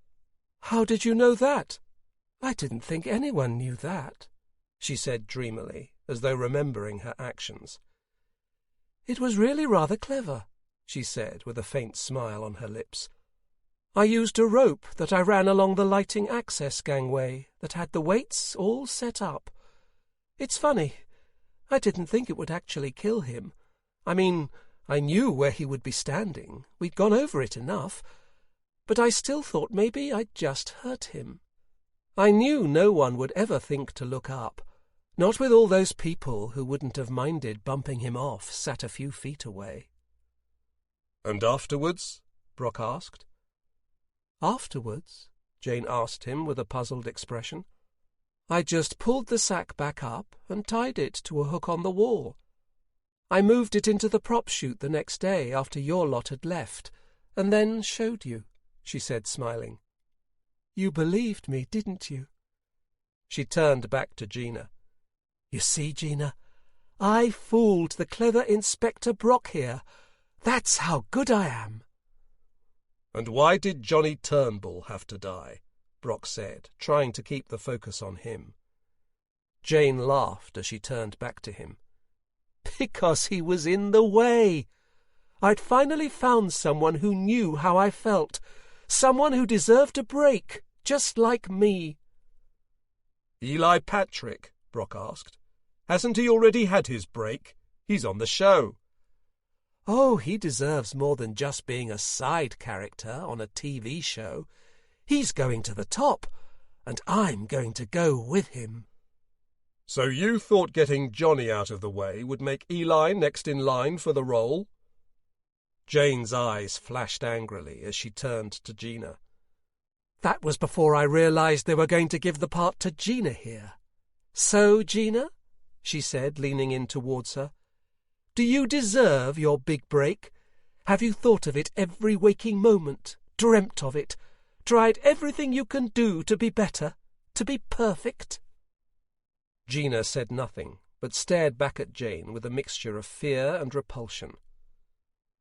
"How did you know that? I didn't think anyone knew that," she said dreamily, as though remembering her actions. "It was really rather clever," she said, with a faint smile on her lips. "I used a rope that I ran along the lighting access gangway that had the weights all set up. It's funny, I didn't think it would actually kill him. I mean, I knew where he would be standing. We'd gone over it enough. But I still thought maybe I'd just hurt him. I knew no one would ever think to look up, not with all those people who wouldn't have minded bumping him off sat a few feet away." "And afterwards?" Brock asked. "Afterwards?" Jane asked him with a puzzled expression. "I just pulled the sack back up and tied it to a hook on the wall. I moved it into the prop chute the next day after your lot had left, and then showed you," she said, smiling. "You believed me, didn't you?" She turned back to Gina. "You see, Gina, I fooled the clever Inspector Brock here. That's how good I am." "And why did Johnny Turnbull have to die?" Brock said, trying to keep the focus on him. Jane laughed as she turned back to him. "Because he was in the way. I'd finally found someone who knew how I felt, someone who deserved a break, just like me." "Eli Patrick?" Brock asked. "Hasn't he already had his break? He's on the show." "Oh, he deserves more than just being a side character on a TV show. He's going to the top, and I'm going to go with him." "So you thought getting Johnny out of the way would make Eli next in line for the role?" Jane's eyes flashed angrily as she turned to Gina. "That was before I realized they were going to give the part to Gina here. So, Gina," she said, leaning in towards her, "do you deserve your big break? Have you thought of it every waking moment, dreamt of it, tried everything you can do to be better, to be perfect?" Gina said nothing, but stared back at Jane with a mixture of fear and repulsion.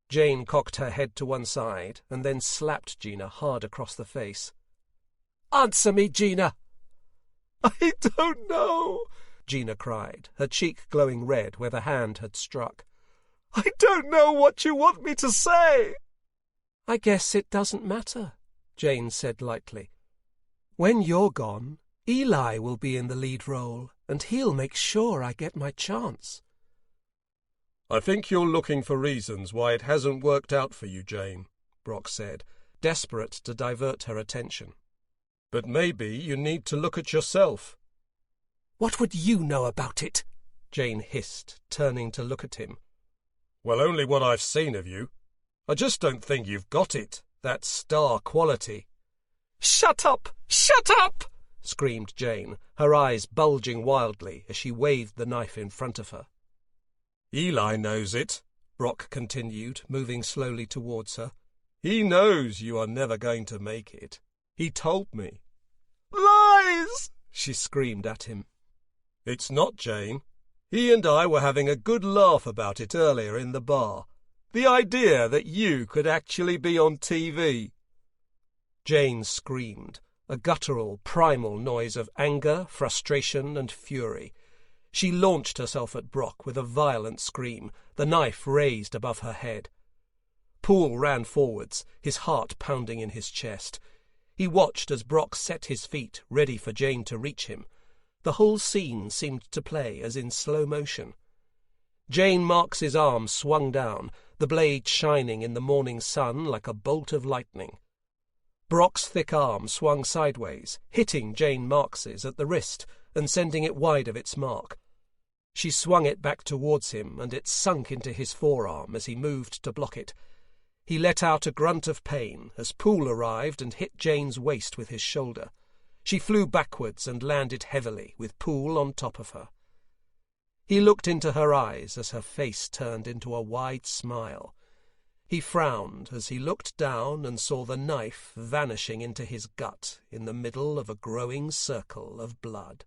Jane cocked her head to one side and then slapped Gina hard across the face. "Answer me, Gina!" "I don't know," Gina cried, her cheek glowing red where the hand had struck. "I don't know what you want me to say." "I guess it doesn't matter," Jane said lightly. "When you're gone, Eli will be in the lead role, and he'll make sure I get my chance." "I think you're looking for reasons why it hasn't worked out for you, Jane," Brock said, desperate to divert her attention. "But maybe you need to look at yourself." "What would you know about it?" Jane hissed, turning to look at him. "Well, only what I've seen of you. I just don't think you've got it, that star quality." "Shut up! Shut up!" screamed Jane, her eyes bulging wildly as she waved the knife in front of her. "Eli knows it," Brock continued, moving slowly towards her. He knows you are never going to make it. He told me." "Lies!" she screamed at him. "It's not, Jane. He and I were having a good laugh about it earlier in the bar. The idea that you could actually be on TV." Jane screamed, a guttural, primal noise of anger, frustration, and fury. She launched herself at Brock with a violent scream, the knife raised above her head. Poole ran forwards, his heart pounding in his chest. He watched as Brock set his feet, ready for Jane to reach him. The whole scene seemed to play as in slow motion. Jane Marks's arm swung down, the blade shining in the morning sun like a bolt of lightning. Brock's thick arm swung sideways, hitting Jane Marks's at the wrist and sending it wide of its mark. She swung it back towards him, and it sunk into his forearm as he moved to block it. He let out a grunt of pain as Poole arrived and hit Jane's waist with his shoulder. She flew backwards and landed heavily, with Poole on top of her. He looked into her eyes as her face turned into a wide smile. He frowned as he looked down and saw the knife vanishing into his gut in the middle of a growing circle of blood.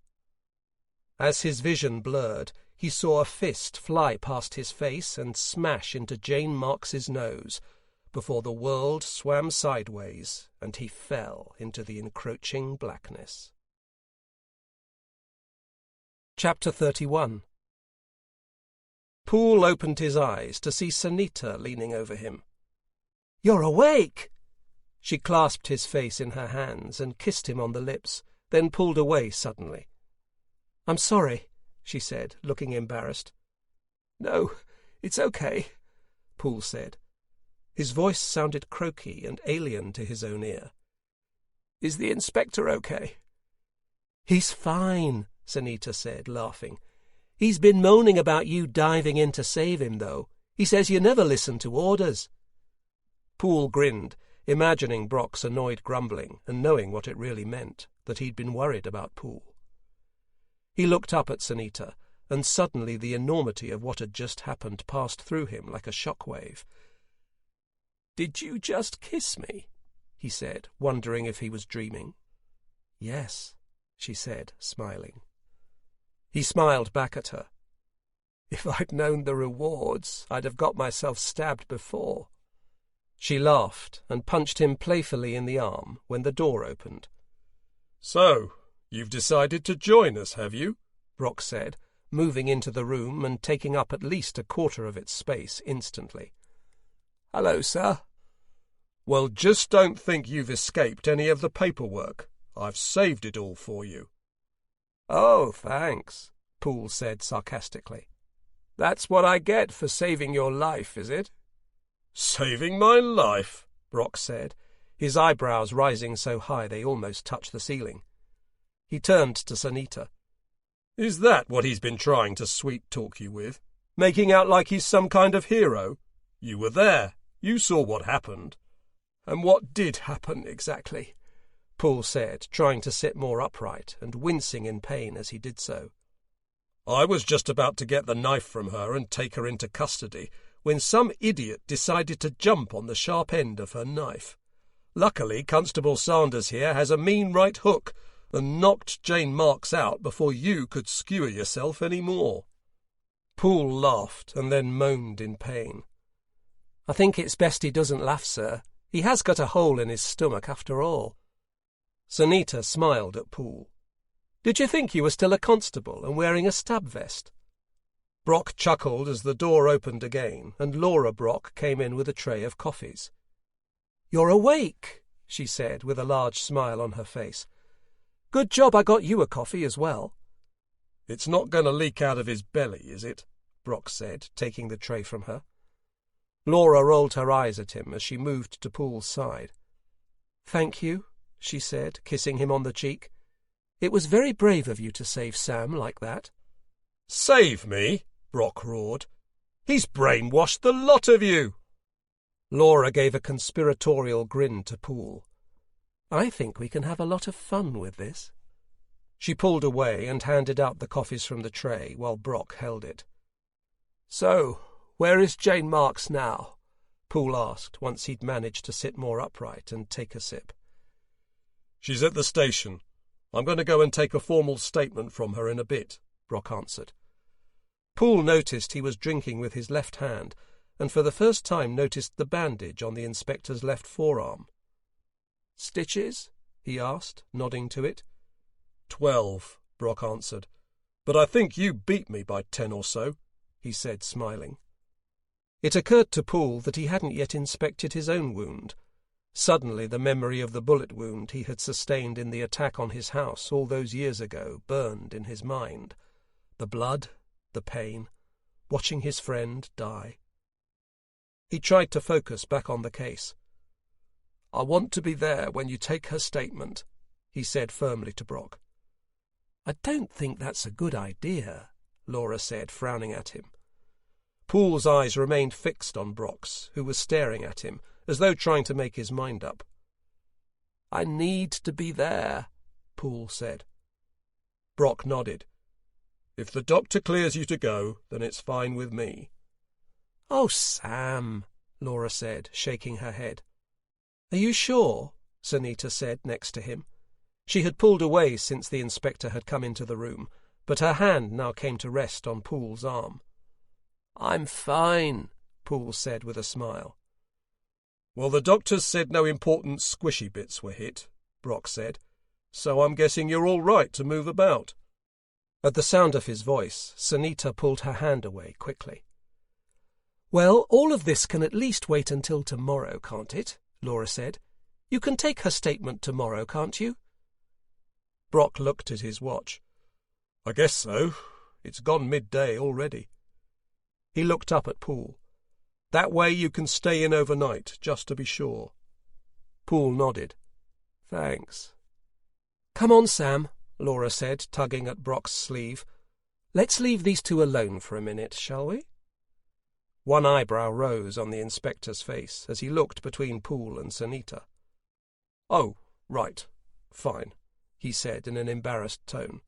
As his vision blurred, he saw a fist fly past his face and smash into Jane Marks's nose, before the world swam sideways and he fell into the encroaching blackness. Chapter 31. Poole opened his eyes to see Sanita leaning over him. "You're awake!" She clasped his face in her hands and kissed him on the lips, then pulled away suddenly. "I'm sorry," she said, looking embarrassed. "No, it's okay," Poole said. His voice sounded croaky and alien to his own ear. "Is the inspector okay?" "He's fine," Sanita said, laughing. "He's been moaning about you diving in to save him, though. He says you never listen to orders." Poole grinned, imagining Brock's annoyed grumbling and knowing what it really meant, that he'd been worried about Poole. He looked up at Sanita, and suddenly the enormity of what had just happened passed through him like a shockwave. "Did you just kiss me?" he said, wondering if he was dreaming. "Yes," she said, smiling. He smiled back at her. "If I'd known the rewards, I'd have got myself stabbed before." She laughed and punched him playfully in the arm when the door opened. "So, you've decided to join us, have you?" Brock said, moving into the room and taking up at least a quarter of its space instantly. "Hello, sir." "Well, just don't think you've escaped any of the paperwork. I've saved it all for you." "Oh, thanks," Poole said sarcastically. "That's what I get for saving your life, is it?" "Saving my life?" Brock said, his eyebrows rising so high they almost touched the ceiling. He turned to Sanita. "Is that what he's been trying to sweet-talk you with? Making out like he's some kind of hero? You were there. You saw what happened." "And what did happen exactly?" Poole said, trying to sit more upright and wincing in pain as he did so. "I was just about to get the knife from her and take her into custody when some idiot decided to jump on the sharp end of her knife. Luckily, Constable Sanders here has a mean right hook and knocked Jane Marks out before you could skewer yourself any more." Poole laughed and then moaned in pain. "I think it's best he doesn't laugh, sir. He has got a hole in his stomach after all." Sanita smiled at Poole. "Did you think you were still a constable and wearing a stab vest?" Brock chuckled as the door opened again and Laura Brock came in with a tray of coffees. "You're awake," she said with a large smile on her face. "Good job I got you a coffee as well." "It's not going to leak out of his belly, is it?" Brock said, taking the tray from her. Laura rolled her eyes at him as she moved to Poole's side. "Thank you," she said, kissing him on the cheek. "It was very brave of you to save Sam like that." "Save me?" Brock roared. "He's brainwashed the lot of you." Laura gave a conspiratorial grin to Poole. "I think we can have a lot of fun with this." She pulled away and handed out the coffees from the tray while Brock held it. "So, where is Jane Marks now? Poole asked, once he'd managed to sit more upright and take a sip. "She's at the station. I'm going to go and take a formal statement from her in a bit," Brock answered. Poole noticed he was drinking with his left hand, and for the first time noticed the bandage on the inspector's left forearm. "Stitches?" he asked, nodding to it. 12, Brock answered. "But I think you beat me by 10 or so," he said, smiling. It occurred to Poole that he hadn't yet inspected his own wound. Suddenly the memory of the bullet wound he had sustained in the attack on his house all those years ago burned in his mind. The blood, the pain, watching his friend die. He tried to focus back on the case. "I want to be there when you take her statement," he said firmly to Brock. "I don't think that's a good idea," Laura said, frowning at him. Poole's eyes remained fixed on Brock's, who was staring at him, as though trying to make his mind up. "I need to be there," Poole said. Brock nodded. "If the doctor clears you to go, then it's fine with me." "Oh, Sam," Laura said, shaking her head. "Are you sure?" Sunita said next to him. She had pulled away since the inspector had come into the room, but her hand now came to rest on Poole's arm. "I'm fine," Poole said with a smile. "Well, the doctors said no important squishy bits were hit," Brock said, "so I'm guessing you're all right to move about." At the sound of his voice, Sunita pulled her hand away quickly. "Well, all of this can at least wait until tomorrow, can't it?" Laura said. "You can take her statement tomorrow, can't you?" Brock looked at his watch. "I guess so. It's gone midday already." He looked up at Poole. "That way you can stay in overnight, just to be sure." Poole nodded. "Thanks." "Come on, Sam," Laura said, tugging at Brock's sleeve. "Let's leave these two alone for a minute, shall we?" One eyebrow rose on the inspector's face as he looked between Poole and Sunita. "Oh, right. Fine," he said in an embarrassed tone.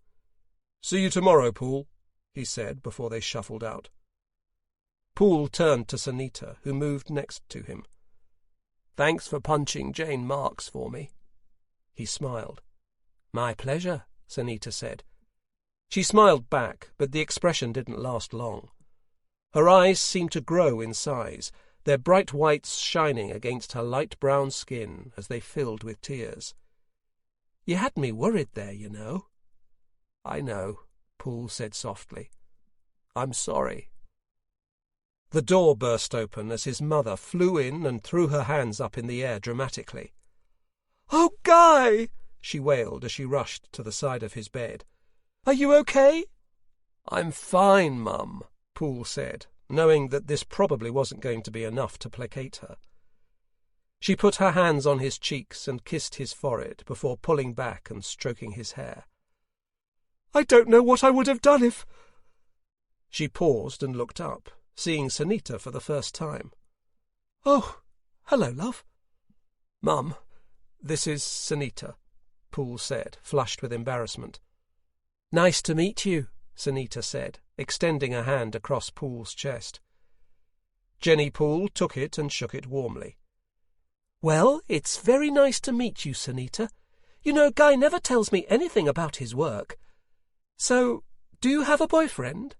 "See you tomorrow, Poole," he said before they shuffled out. Poole turned to Sunita, who moved next to him. "Thanks for punching Jane Marks for me." He smiled. "My pleasure," Sunita said. She smiled back, but the expression didn't last long. Her eyes seemed to grow in size, their bright whites shining against her light brown skin as they filled with tears. "You had me worried there, you know." "I know," Poole said softly. "I'm sorry." The door burst open as his mother flew in and threw her hands up in the air dramatically. "Oh, Guy!" she wailed as she rushed to the side of his bed. "Are you okay?" "I'm fine, Mum," Poole said, knowing that this probably wasn't going to be enough to placate her. She put her hands on his cheeks and kissed his forehead before pulling back and stroking his hair. "I don't know what I would have done if—" She paused and looked up, seeing Sunita for the first time. "Oh, hello, love." "Mum, this is Sunita," Poole said, flushed with embarrassment. "Nice to meet you," Sunita said, extending a hand across Poole's chest. Jenny Poole took it and shook it warmly. "Well, it's very nice to meet you, Sunita. You know, Guy never tells me anything about his work. So, do you have a boyfriend?"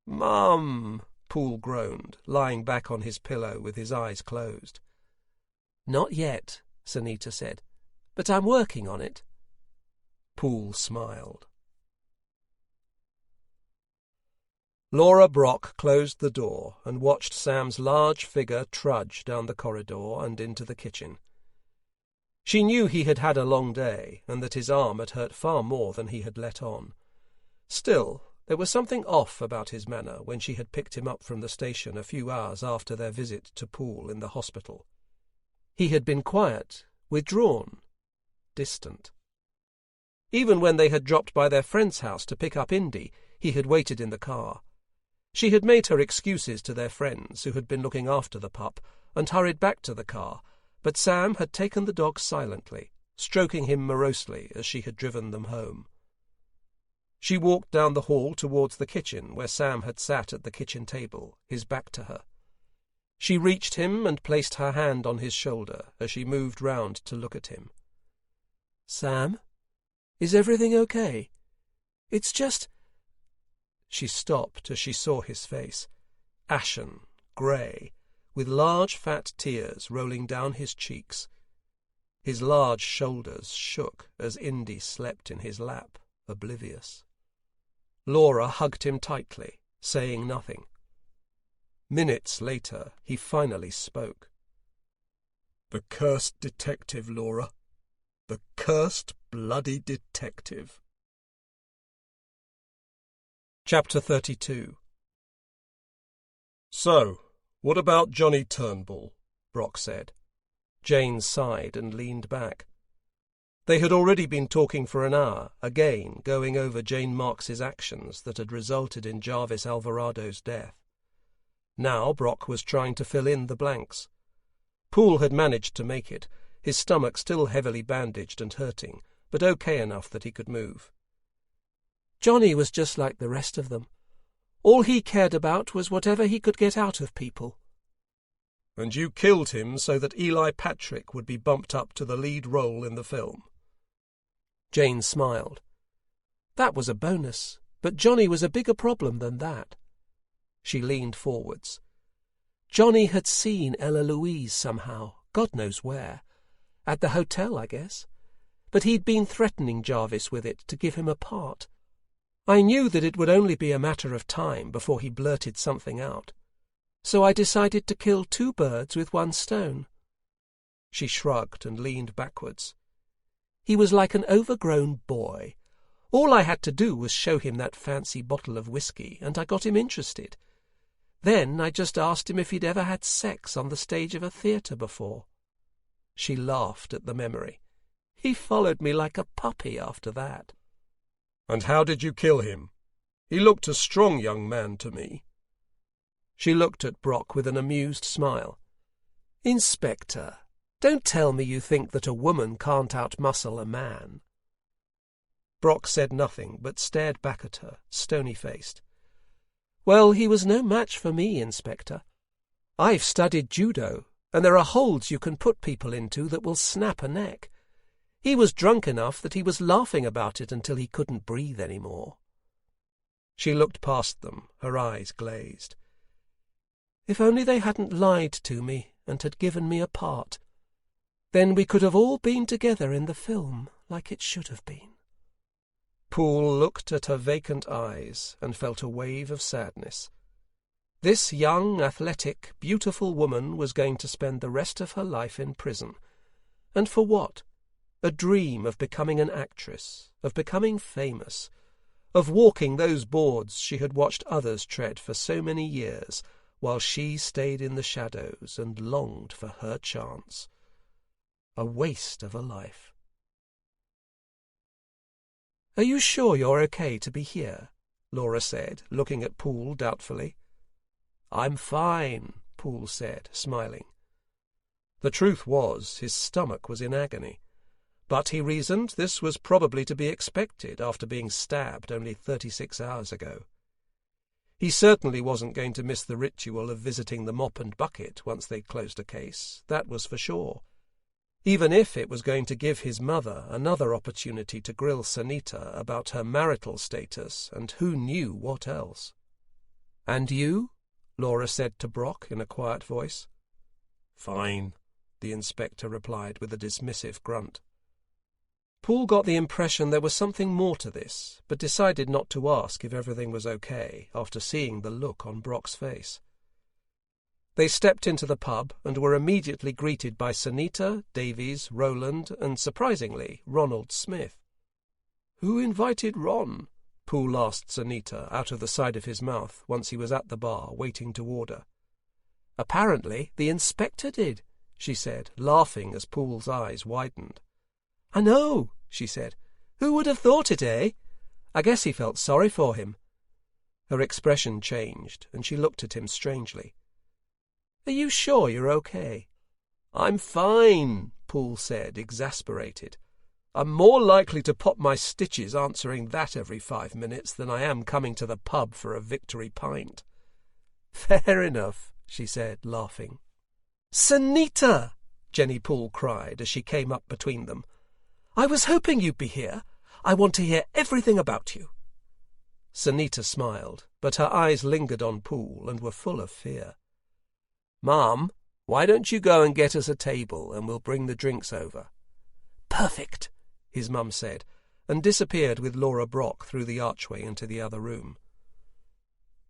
"Mum," Poole groaned, lying back on his pillow with his eyes closed. "Not yet," Sunita said, "but I'm working on it." Poole smiled. Laura Brock closed the door and watched Sam's large figure trudge down the corridor and into the kitchen. She knew he had had a long day and that his arm had hurt far more than he had let on. Still, there was something off about his manner when she had picked him up from the station a few hours after their visit to Poole in the hospital. He had been quiet, withdrawn, distant. Even when they had dropped by their friend's house to pick up Indy, he had waited in the car. She had made her excuses to their friends who had been looking after the pup and hurried back to the car, but Sam had taken the dog silently, stroking him morosely as she had driven them home. She walked down the hall towards the kitchen where Sam had sat at the kitchen table, his back to her. She reached him and placed her hand on his shoulder as she moved round to look at him. "Sam, is everything okay? It's just—" She stopped as she saw his face, ashen, grey, with large fat tears rolling down his cheeks. His large shoulders shook as Indy slept in his lap, oblivious. Laura hugged him tightly, saying nothing. Minutes later, he finally spoke. "The cursed detective, Laura. The cursed bloody detective." Chapter 32. "So, what about Johnny Turnbull?" Brock said. Jane sighed and leaned back. They had already been talking for an hour, again going over Jane Marks's actions that had resulted in Jarvis Alvarado's death. Now Brock was trying to fill in the blanks. Poole had managed to make it, his stomach still heavily bandaged and hurting, but okay enough that he could move. "Johnny was just like the rest of them. All he cared about was whatever he could get out of people." "And you killed him so that Eli Patrick would be bumped up to the lead role in the film?" Jane smiled. "That was a bonus, but Johnny was a bigger problem than that." She leaned forwards. "Johnny had seen Ella Louise somehow, God knows where. At the hotel, I guess. But he'd been threatening Jarvis with it to give him a part. I knew that it would only be a matter of time before he blurted something out. So I decided to kill two birds with one stone." She shrugged and leaned backwards. "He was like an overgrown boy. All I had to do was show him that fancy bottle of whiskey, and I got him interested. Then I just asked him if he'd ever had sex on the stage of a theatre before." She laughed at the memory. "He followed me like a puppy after that." "And how did you kill him? He looked a strong young man to me." She looked at Brock with an amused smile. "Inspector, don't tell me you think that a woman can't outmuscle a man." Brock said nothing, but stared back at her, stony-faced. "Well, he was no match for me, Inspector. I've studied judo, and there are holds you can put people into that will snap a neck. He was drunk enough that he was laughing about it until he couldn't breathe any more." She looked past them, her eyes glazed. "If only they hadn't lied to me and had given me a part. Then we could have all been together in the film like it should have been." Poole looked at her vacant eyes and felt a wave of sadness. This young, athletic, beautiful woman was going to spend the rest of her life in prison. And for what? A dream of becoming an actress, of becoming famous, of walking those boards she had watched others tread for so many years, while she stayed in the shadows and longed for her chance. A waste of a life. "Are you sure you're okay to be here?" Laura said, looking at Poole doubtfully. "I'm fine," Poole said, smiling. The truth was, his stomach was in agony. But he reasoned this was probably to be expected after being stabbed only 36 hours ago. He certainly wasn't going to miss the ritual of visiting the mop and bucket once they'd closed a case, that was for sure. Even if it was going to give his mother another opportunity to grill Sanita about her marital status and who knew what else. "And you?" Laura said to Brock in a quiet voice. "Fine," the inspector replied with a dismissive grunt. Poole got the impression there was something more to this, but decided not to ask if everything was okay after seeing the look on Brock's face. They stepped into the pub and were immediately greeted by Sanita, Davies, Rowland, and, surprisingly, Ronald Smith. "Who invited Ron?" Poole asked Sanita out of the side of his mouth once he was at the bar waiting to order. "Apparently the inspector did," she said, laughing as Poole's eyes widened. "I know," she said. "Who would have thought it, eh? I guess he felt sorry for him." Her expression changed, and she looked at him strangely. "Are you sure you're okay?" "I'm fine," Poole said, exasperated. "I'm more likely to pop my stitches answering that every 5 minutes than I am coming to the pub for a victory pint." "Fair enough," she said, laughing. "Sanita!" Jenny Poole cried as she came up between them. "I was hoping you'd be here. I want to hear everything about you." Sanita smiled, but her eyes lingered on Poole and were full of fear. "Mum, why don't you go and get us a table and we'll bring the drinks over?" "Perfect," his mum said, and disappeared with Laura Brock through the archway into the other room.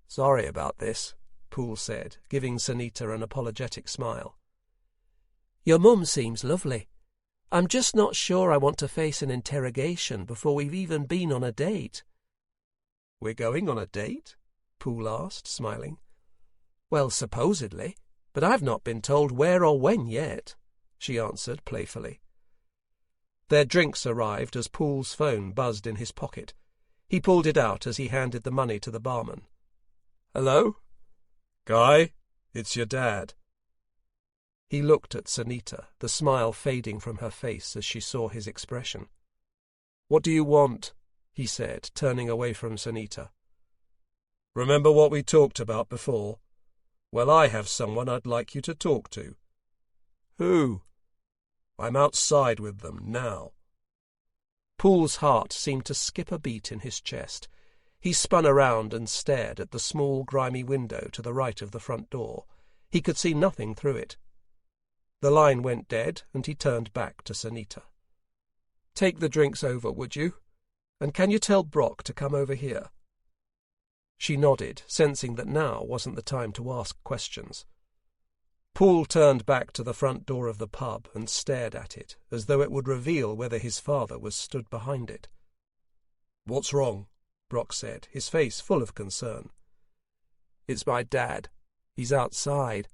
"Sorry about this," Poole said, giving Sanita an apologetic smile. "Your mum seems lovely. I'm just not sure I want to face an interrogation before we've even been on a date." "We're going on a date?" Poole asked, smiling. "Well, supposedly, but I've not been told where or when yet," she answered playfully. Their drinks arrived as Poole's phone buzzed in his pocket. He pulled it out as he handed the money to the barman. "Hello? Guy, it's your dad." He looked at Sanita, the smile fading from her face as she saw his expression. "What do you want?" he said, turning away from Sanita. "Remember what we talked about before? Well, I have someone I'd like you to talk to." "Who?" "I'm outside with them now." Poole's heart seemed to skip a beat in his chest. He spun around and stared at the small, grimy window to the right of the front door. He could see nothing through it. The line went dead, and he turned back to Sanita. "Take the drinks over, would you? And can you tell Brock to come over here?" She nodded, sensing that now wasn't the time to ask questions. Poole turned back to the front door of the pub and stared at it, as though it would reveal whether his father was stood behind it. "What's wrong?" Brock said, his face full of concern. "It's my dad. He's outside.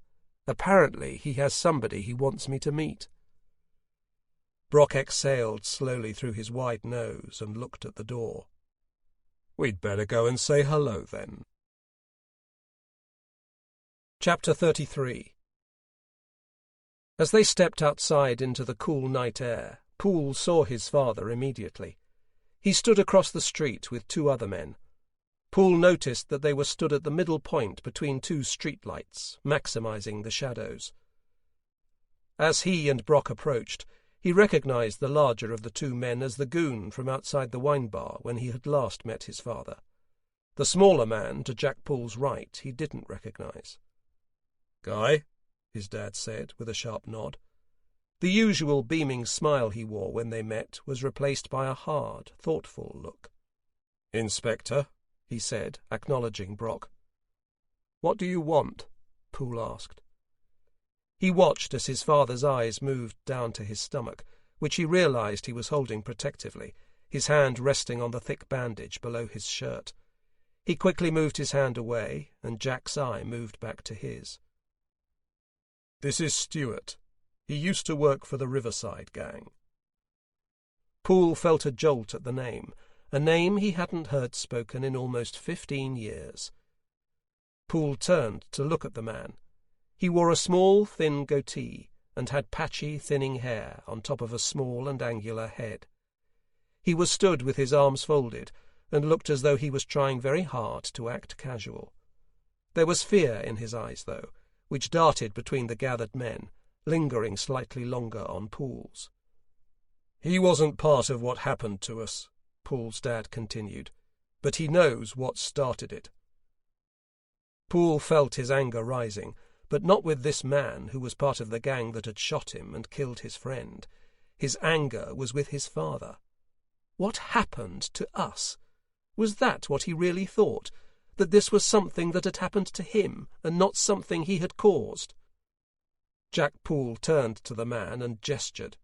Apparently he has somebody he wants me to meet." Brock exhaled slowly through his wide nose and looked at the door. "We'd better go and say hello, then." Chapter 33. As they stepped outside into the cool night air, Poole saw his father immediately. He stood across the street with two other men. Poole noticed that they were stood at the middle point between two streetlights, maximizing the shadows. As he and Brock approached, he recognized the larger of the two men as the goon from outside the wine bar when he had last met his father. The smaller man, to Jack Poole's right, he didn't recognize. "Guy?" his dad said, with a sharp nod. The usual beaming smile he wore when they met was replaced by a hard, thoughtful look. "Inspector," he said, acknowledging Brock. "What do you want?" Poole asked. He watched as his father's eyes moved down to his stomach, which he realized he was holding protectively, his hand resting on the thick bandage below his shirt. He quickly moved his hand away, and Jack's eye moved back to his. "This is Stewart. He used to work for the Riverside gang." Poole felt a jolt at the name, a name he hadn't heard spoken in almost 15 years. Poole turned to look at the man. He wore a small, thin goatee and had patchy, thinning hair on top of a small and angular head. He was stood with his arms folded and looked as though he was trying very hard to act casual. There was fear in his eyes, though, which darted between the gathered men, lingering slightly longer on Poole's. "He wasn't part of what happened to us," Poole's dad continued, "but he knows what started it." Poole felt his anger rising, but not with this man who was part of the gang that had shot him and killed his friend. His anger was with his father. What happened to us? Was that what he really thought? That this was something that had happened to him and not something he had caused? Jack Poole turned to the man and gestured.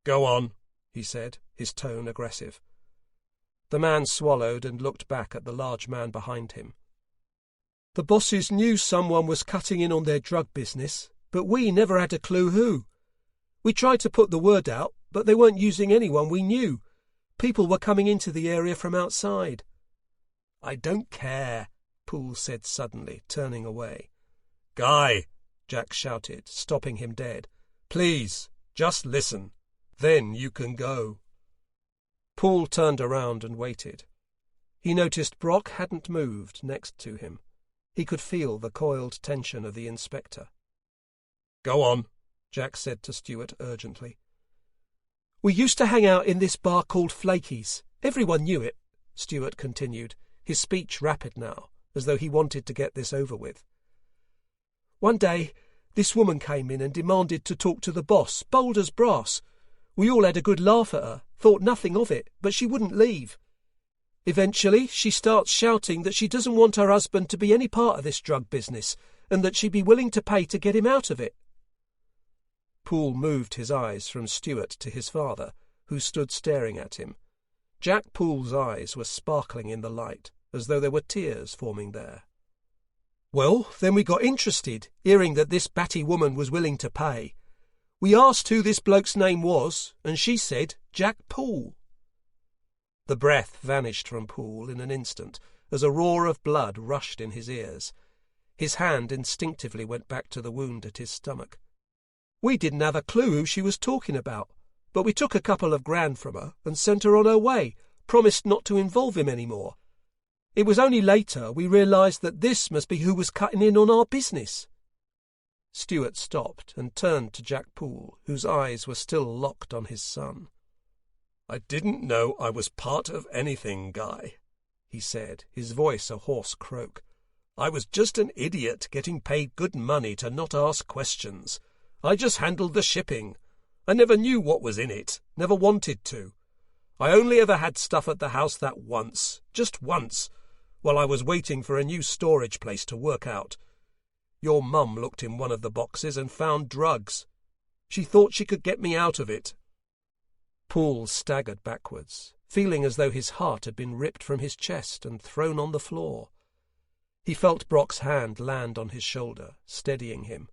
"Go on," he said, his tone aggressive. The man swallowed and looked back at the large man behind him. "The bosses knew someone was cutting in on their drug business, but we never had a clue who. We tried to put the word out, but they weren't using anyone we knew. People were coming into the area from outside." "I don't care," Poole said suddenly, turning away. "Guy!" Jack shouted, stopping him dead. "Please, just listen. Then you can go." Poole turned around and waited. He noticed Brock hadn't moved next to him. He could feel the coiled tension of the inspector. "Go on," Jack said to Stewart urgently. "We used to hang out in this bar called Flaky's. Everyone knew it," Stewart continued, his speech rapid now, as though he wanted to get this over with. "One day, this woman came in and demanded to talk to the boss, bold as brass. We all had a good laugh at her, thought nothing of it, but she wouldn't leave. Eventually, she starts shouting that she doesn't want her husband to be any part of this drug business, and that she'd be willing to pay to get him out of it." Poole moved his eyes from Stewart to his father, who stood staring at him. Jack Poole's eyes were sparkling in the light, as though there were tears forming there. "Well, then we got interested, hearing that this batty woman was willing to pay. We asked who this bloke's name was, and she said Jack Poole." The breath vanished from Poole in an instant, as a roar of blood rushed in his ears. His hand instinctively went back to the wound at his stomach. "We didn't have a clue who she was talking about, but we took a couple of grand from her and sent her on her way, promised not to involve him any more. It was only later we realised that this must be who was cutting in on our business." Stewart stopped and turned to Jack Poole, whose eyes were still locked on his son. "I didn't know I was part of anything, Guy," he said, his voice a hoarse croak. "I was just an idiot getting paid good money to not ask questions. I just handled the shipping. I never knew what was in it, never wanted to. I only ever had stuff at the house that once, just once, while I was waiting for a new storage place to work out. Your mum looked in one of the boxes and found drugs. She thought she could get me out of it." Poole staggered backwards, feeling as though his heart had been ripped from his chest and thrown on the floor. He felt Brock's hand land on his shoulder, steadying him.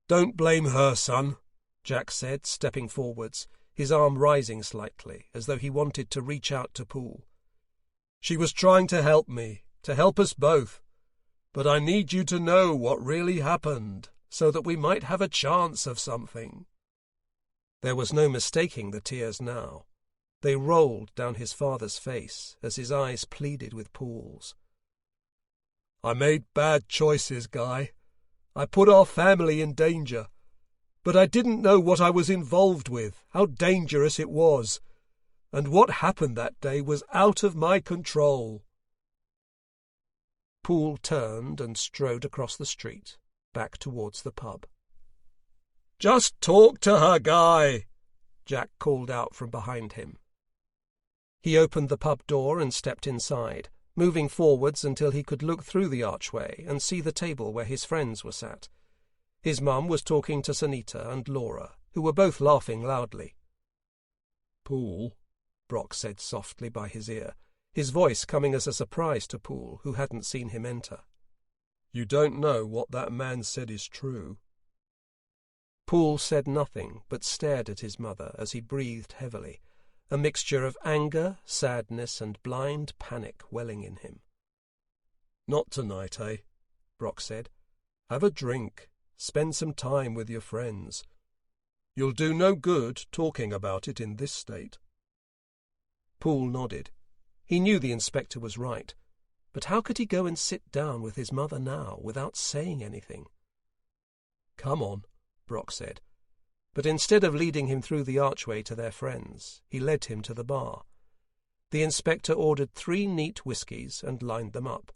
"Don't blame her, son," Jack said, stepping forwards, his arm rising slightly, as though he wanted to reach out to Poole. "She was trying to help me, to help us both. But I need you to know what really happened, so that we might have a chance of something." There was no mistaking the tears now. They rolled down his father's face as his eyes pleaded with Poole's. "I made bad choices, Guy. I put our family in danger. But I didn't know what I was involved with, how dangerous it was. And what happened that day was out of my control." Poole turned and strode across the street, back towards the pub. "Just talk to her, Guy," Jack called out from behind him. He opened the pub door and stepped inside, moving forwards until he could look through the archway and see the table where his friends were sat. His mum was talking to Sanita and Laura, who were both laughing loudly. "Poole," Brock said softly by his ear, his voice coming as a surprise to Poole, who hadn't seen him enter. "You don't know what that man said is true." Poole said nothing, but stared at his mother as he breathed heavily, a mixture of anger, sadness, and blind panic welling in him. "Not tonight, eh?" Brock said. "Have a drink. Spend some time with your friends. You'll do no good talking about it in this state." Poole nodded. He knew the inspector was right, but how could he go and sit down with his mother now without saying anything? "Come on," Brock said, but instead of leading him through the archway to their friends, he led him to the bar. The inspector ordered 3 neat whiskies and lined them up.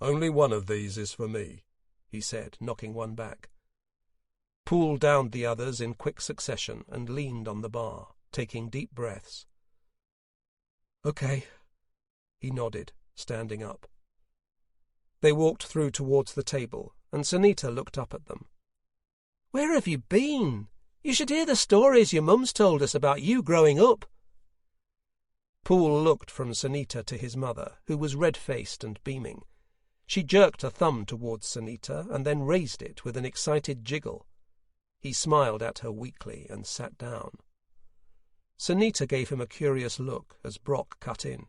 "Only one of these is for me," he said, knocking one back. Poole downed the others in quick succession and leaned on the bar, taking deep breaths. "Okay," he nodded, standing up. They walked through towards the table, and Sanita looked up at them. "Where have you been? You should hear the stories your mum's told us about you growing up." Poole looked from Sanita to his mother, who was red-faced and beaming. She jerked a thumb towards Sanita and then raised it with an excited jiggle. He smiled at her weakly and sat down. Sanita gave him a curious look as Brock cut in.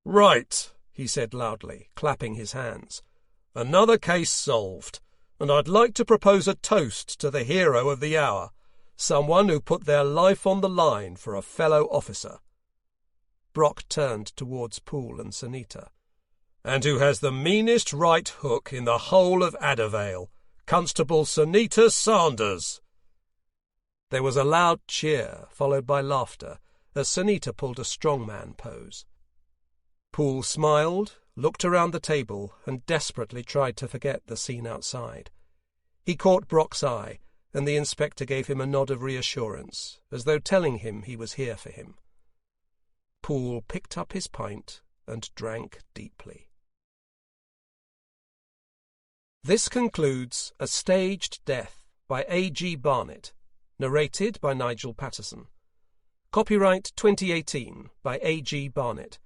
"Right," he said loudly, clapping his hands. "Another case solved, and I'd like to propose a toast to the hero of the hour, someone who put their life on the line for a fellow officer." Brock turned towards Poole and Sanita. and who has the meanest right hook in the whole of Addervale, Constable Sunita Sanders." There was a loud cheer, followed by laughter, as Sunita pulled a strongman pose. Poole smiled, looked around the table, and desperately tried to forget the scene outside. He caught Brock's eye, and the inspector gave him a nod of reassurance, as though telling him he was here for him. Poole picked up his pint and drank deeply. This concludes A Staged Death by A.G. Barnett, narrated by Nigel Patterson. Copyright 2018 by A.G. Barnett.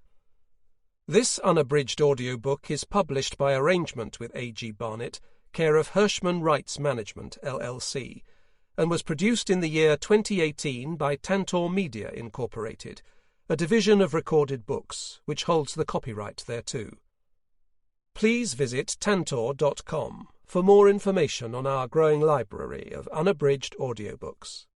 This unabridged audiobook is published by arrangement with A.G. Barnett, care of Hirschman Rights Management, LLC, and was produced in the year 2018 by Tantor Media, Incorporated, a division of Recorded Books, which holds the copyright thereto. Please visit tantor.com for more information on our growing library of unabridged audiobooks.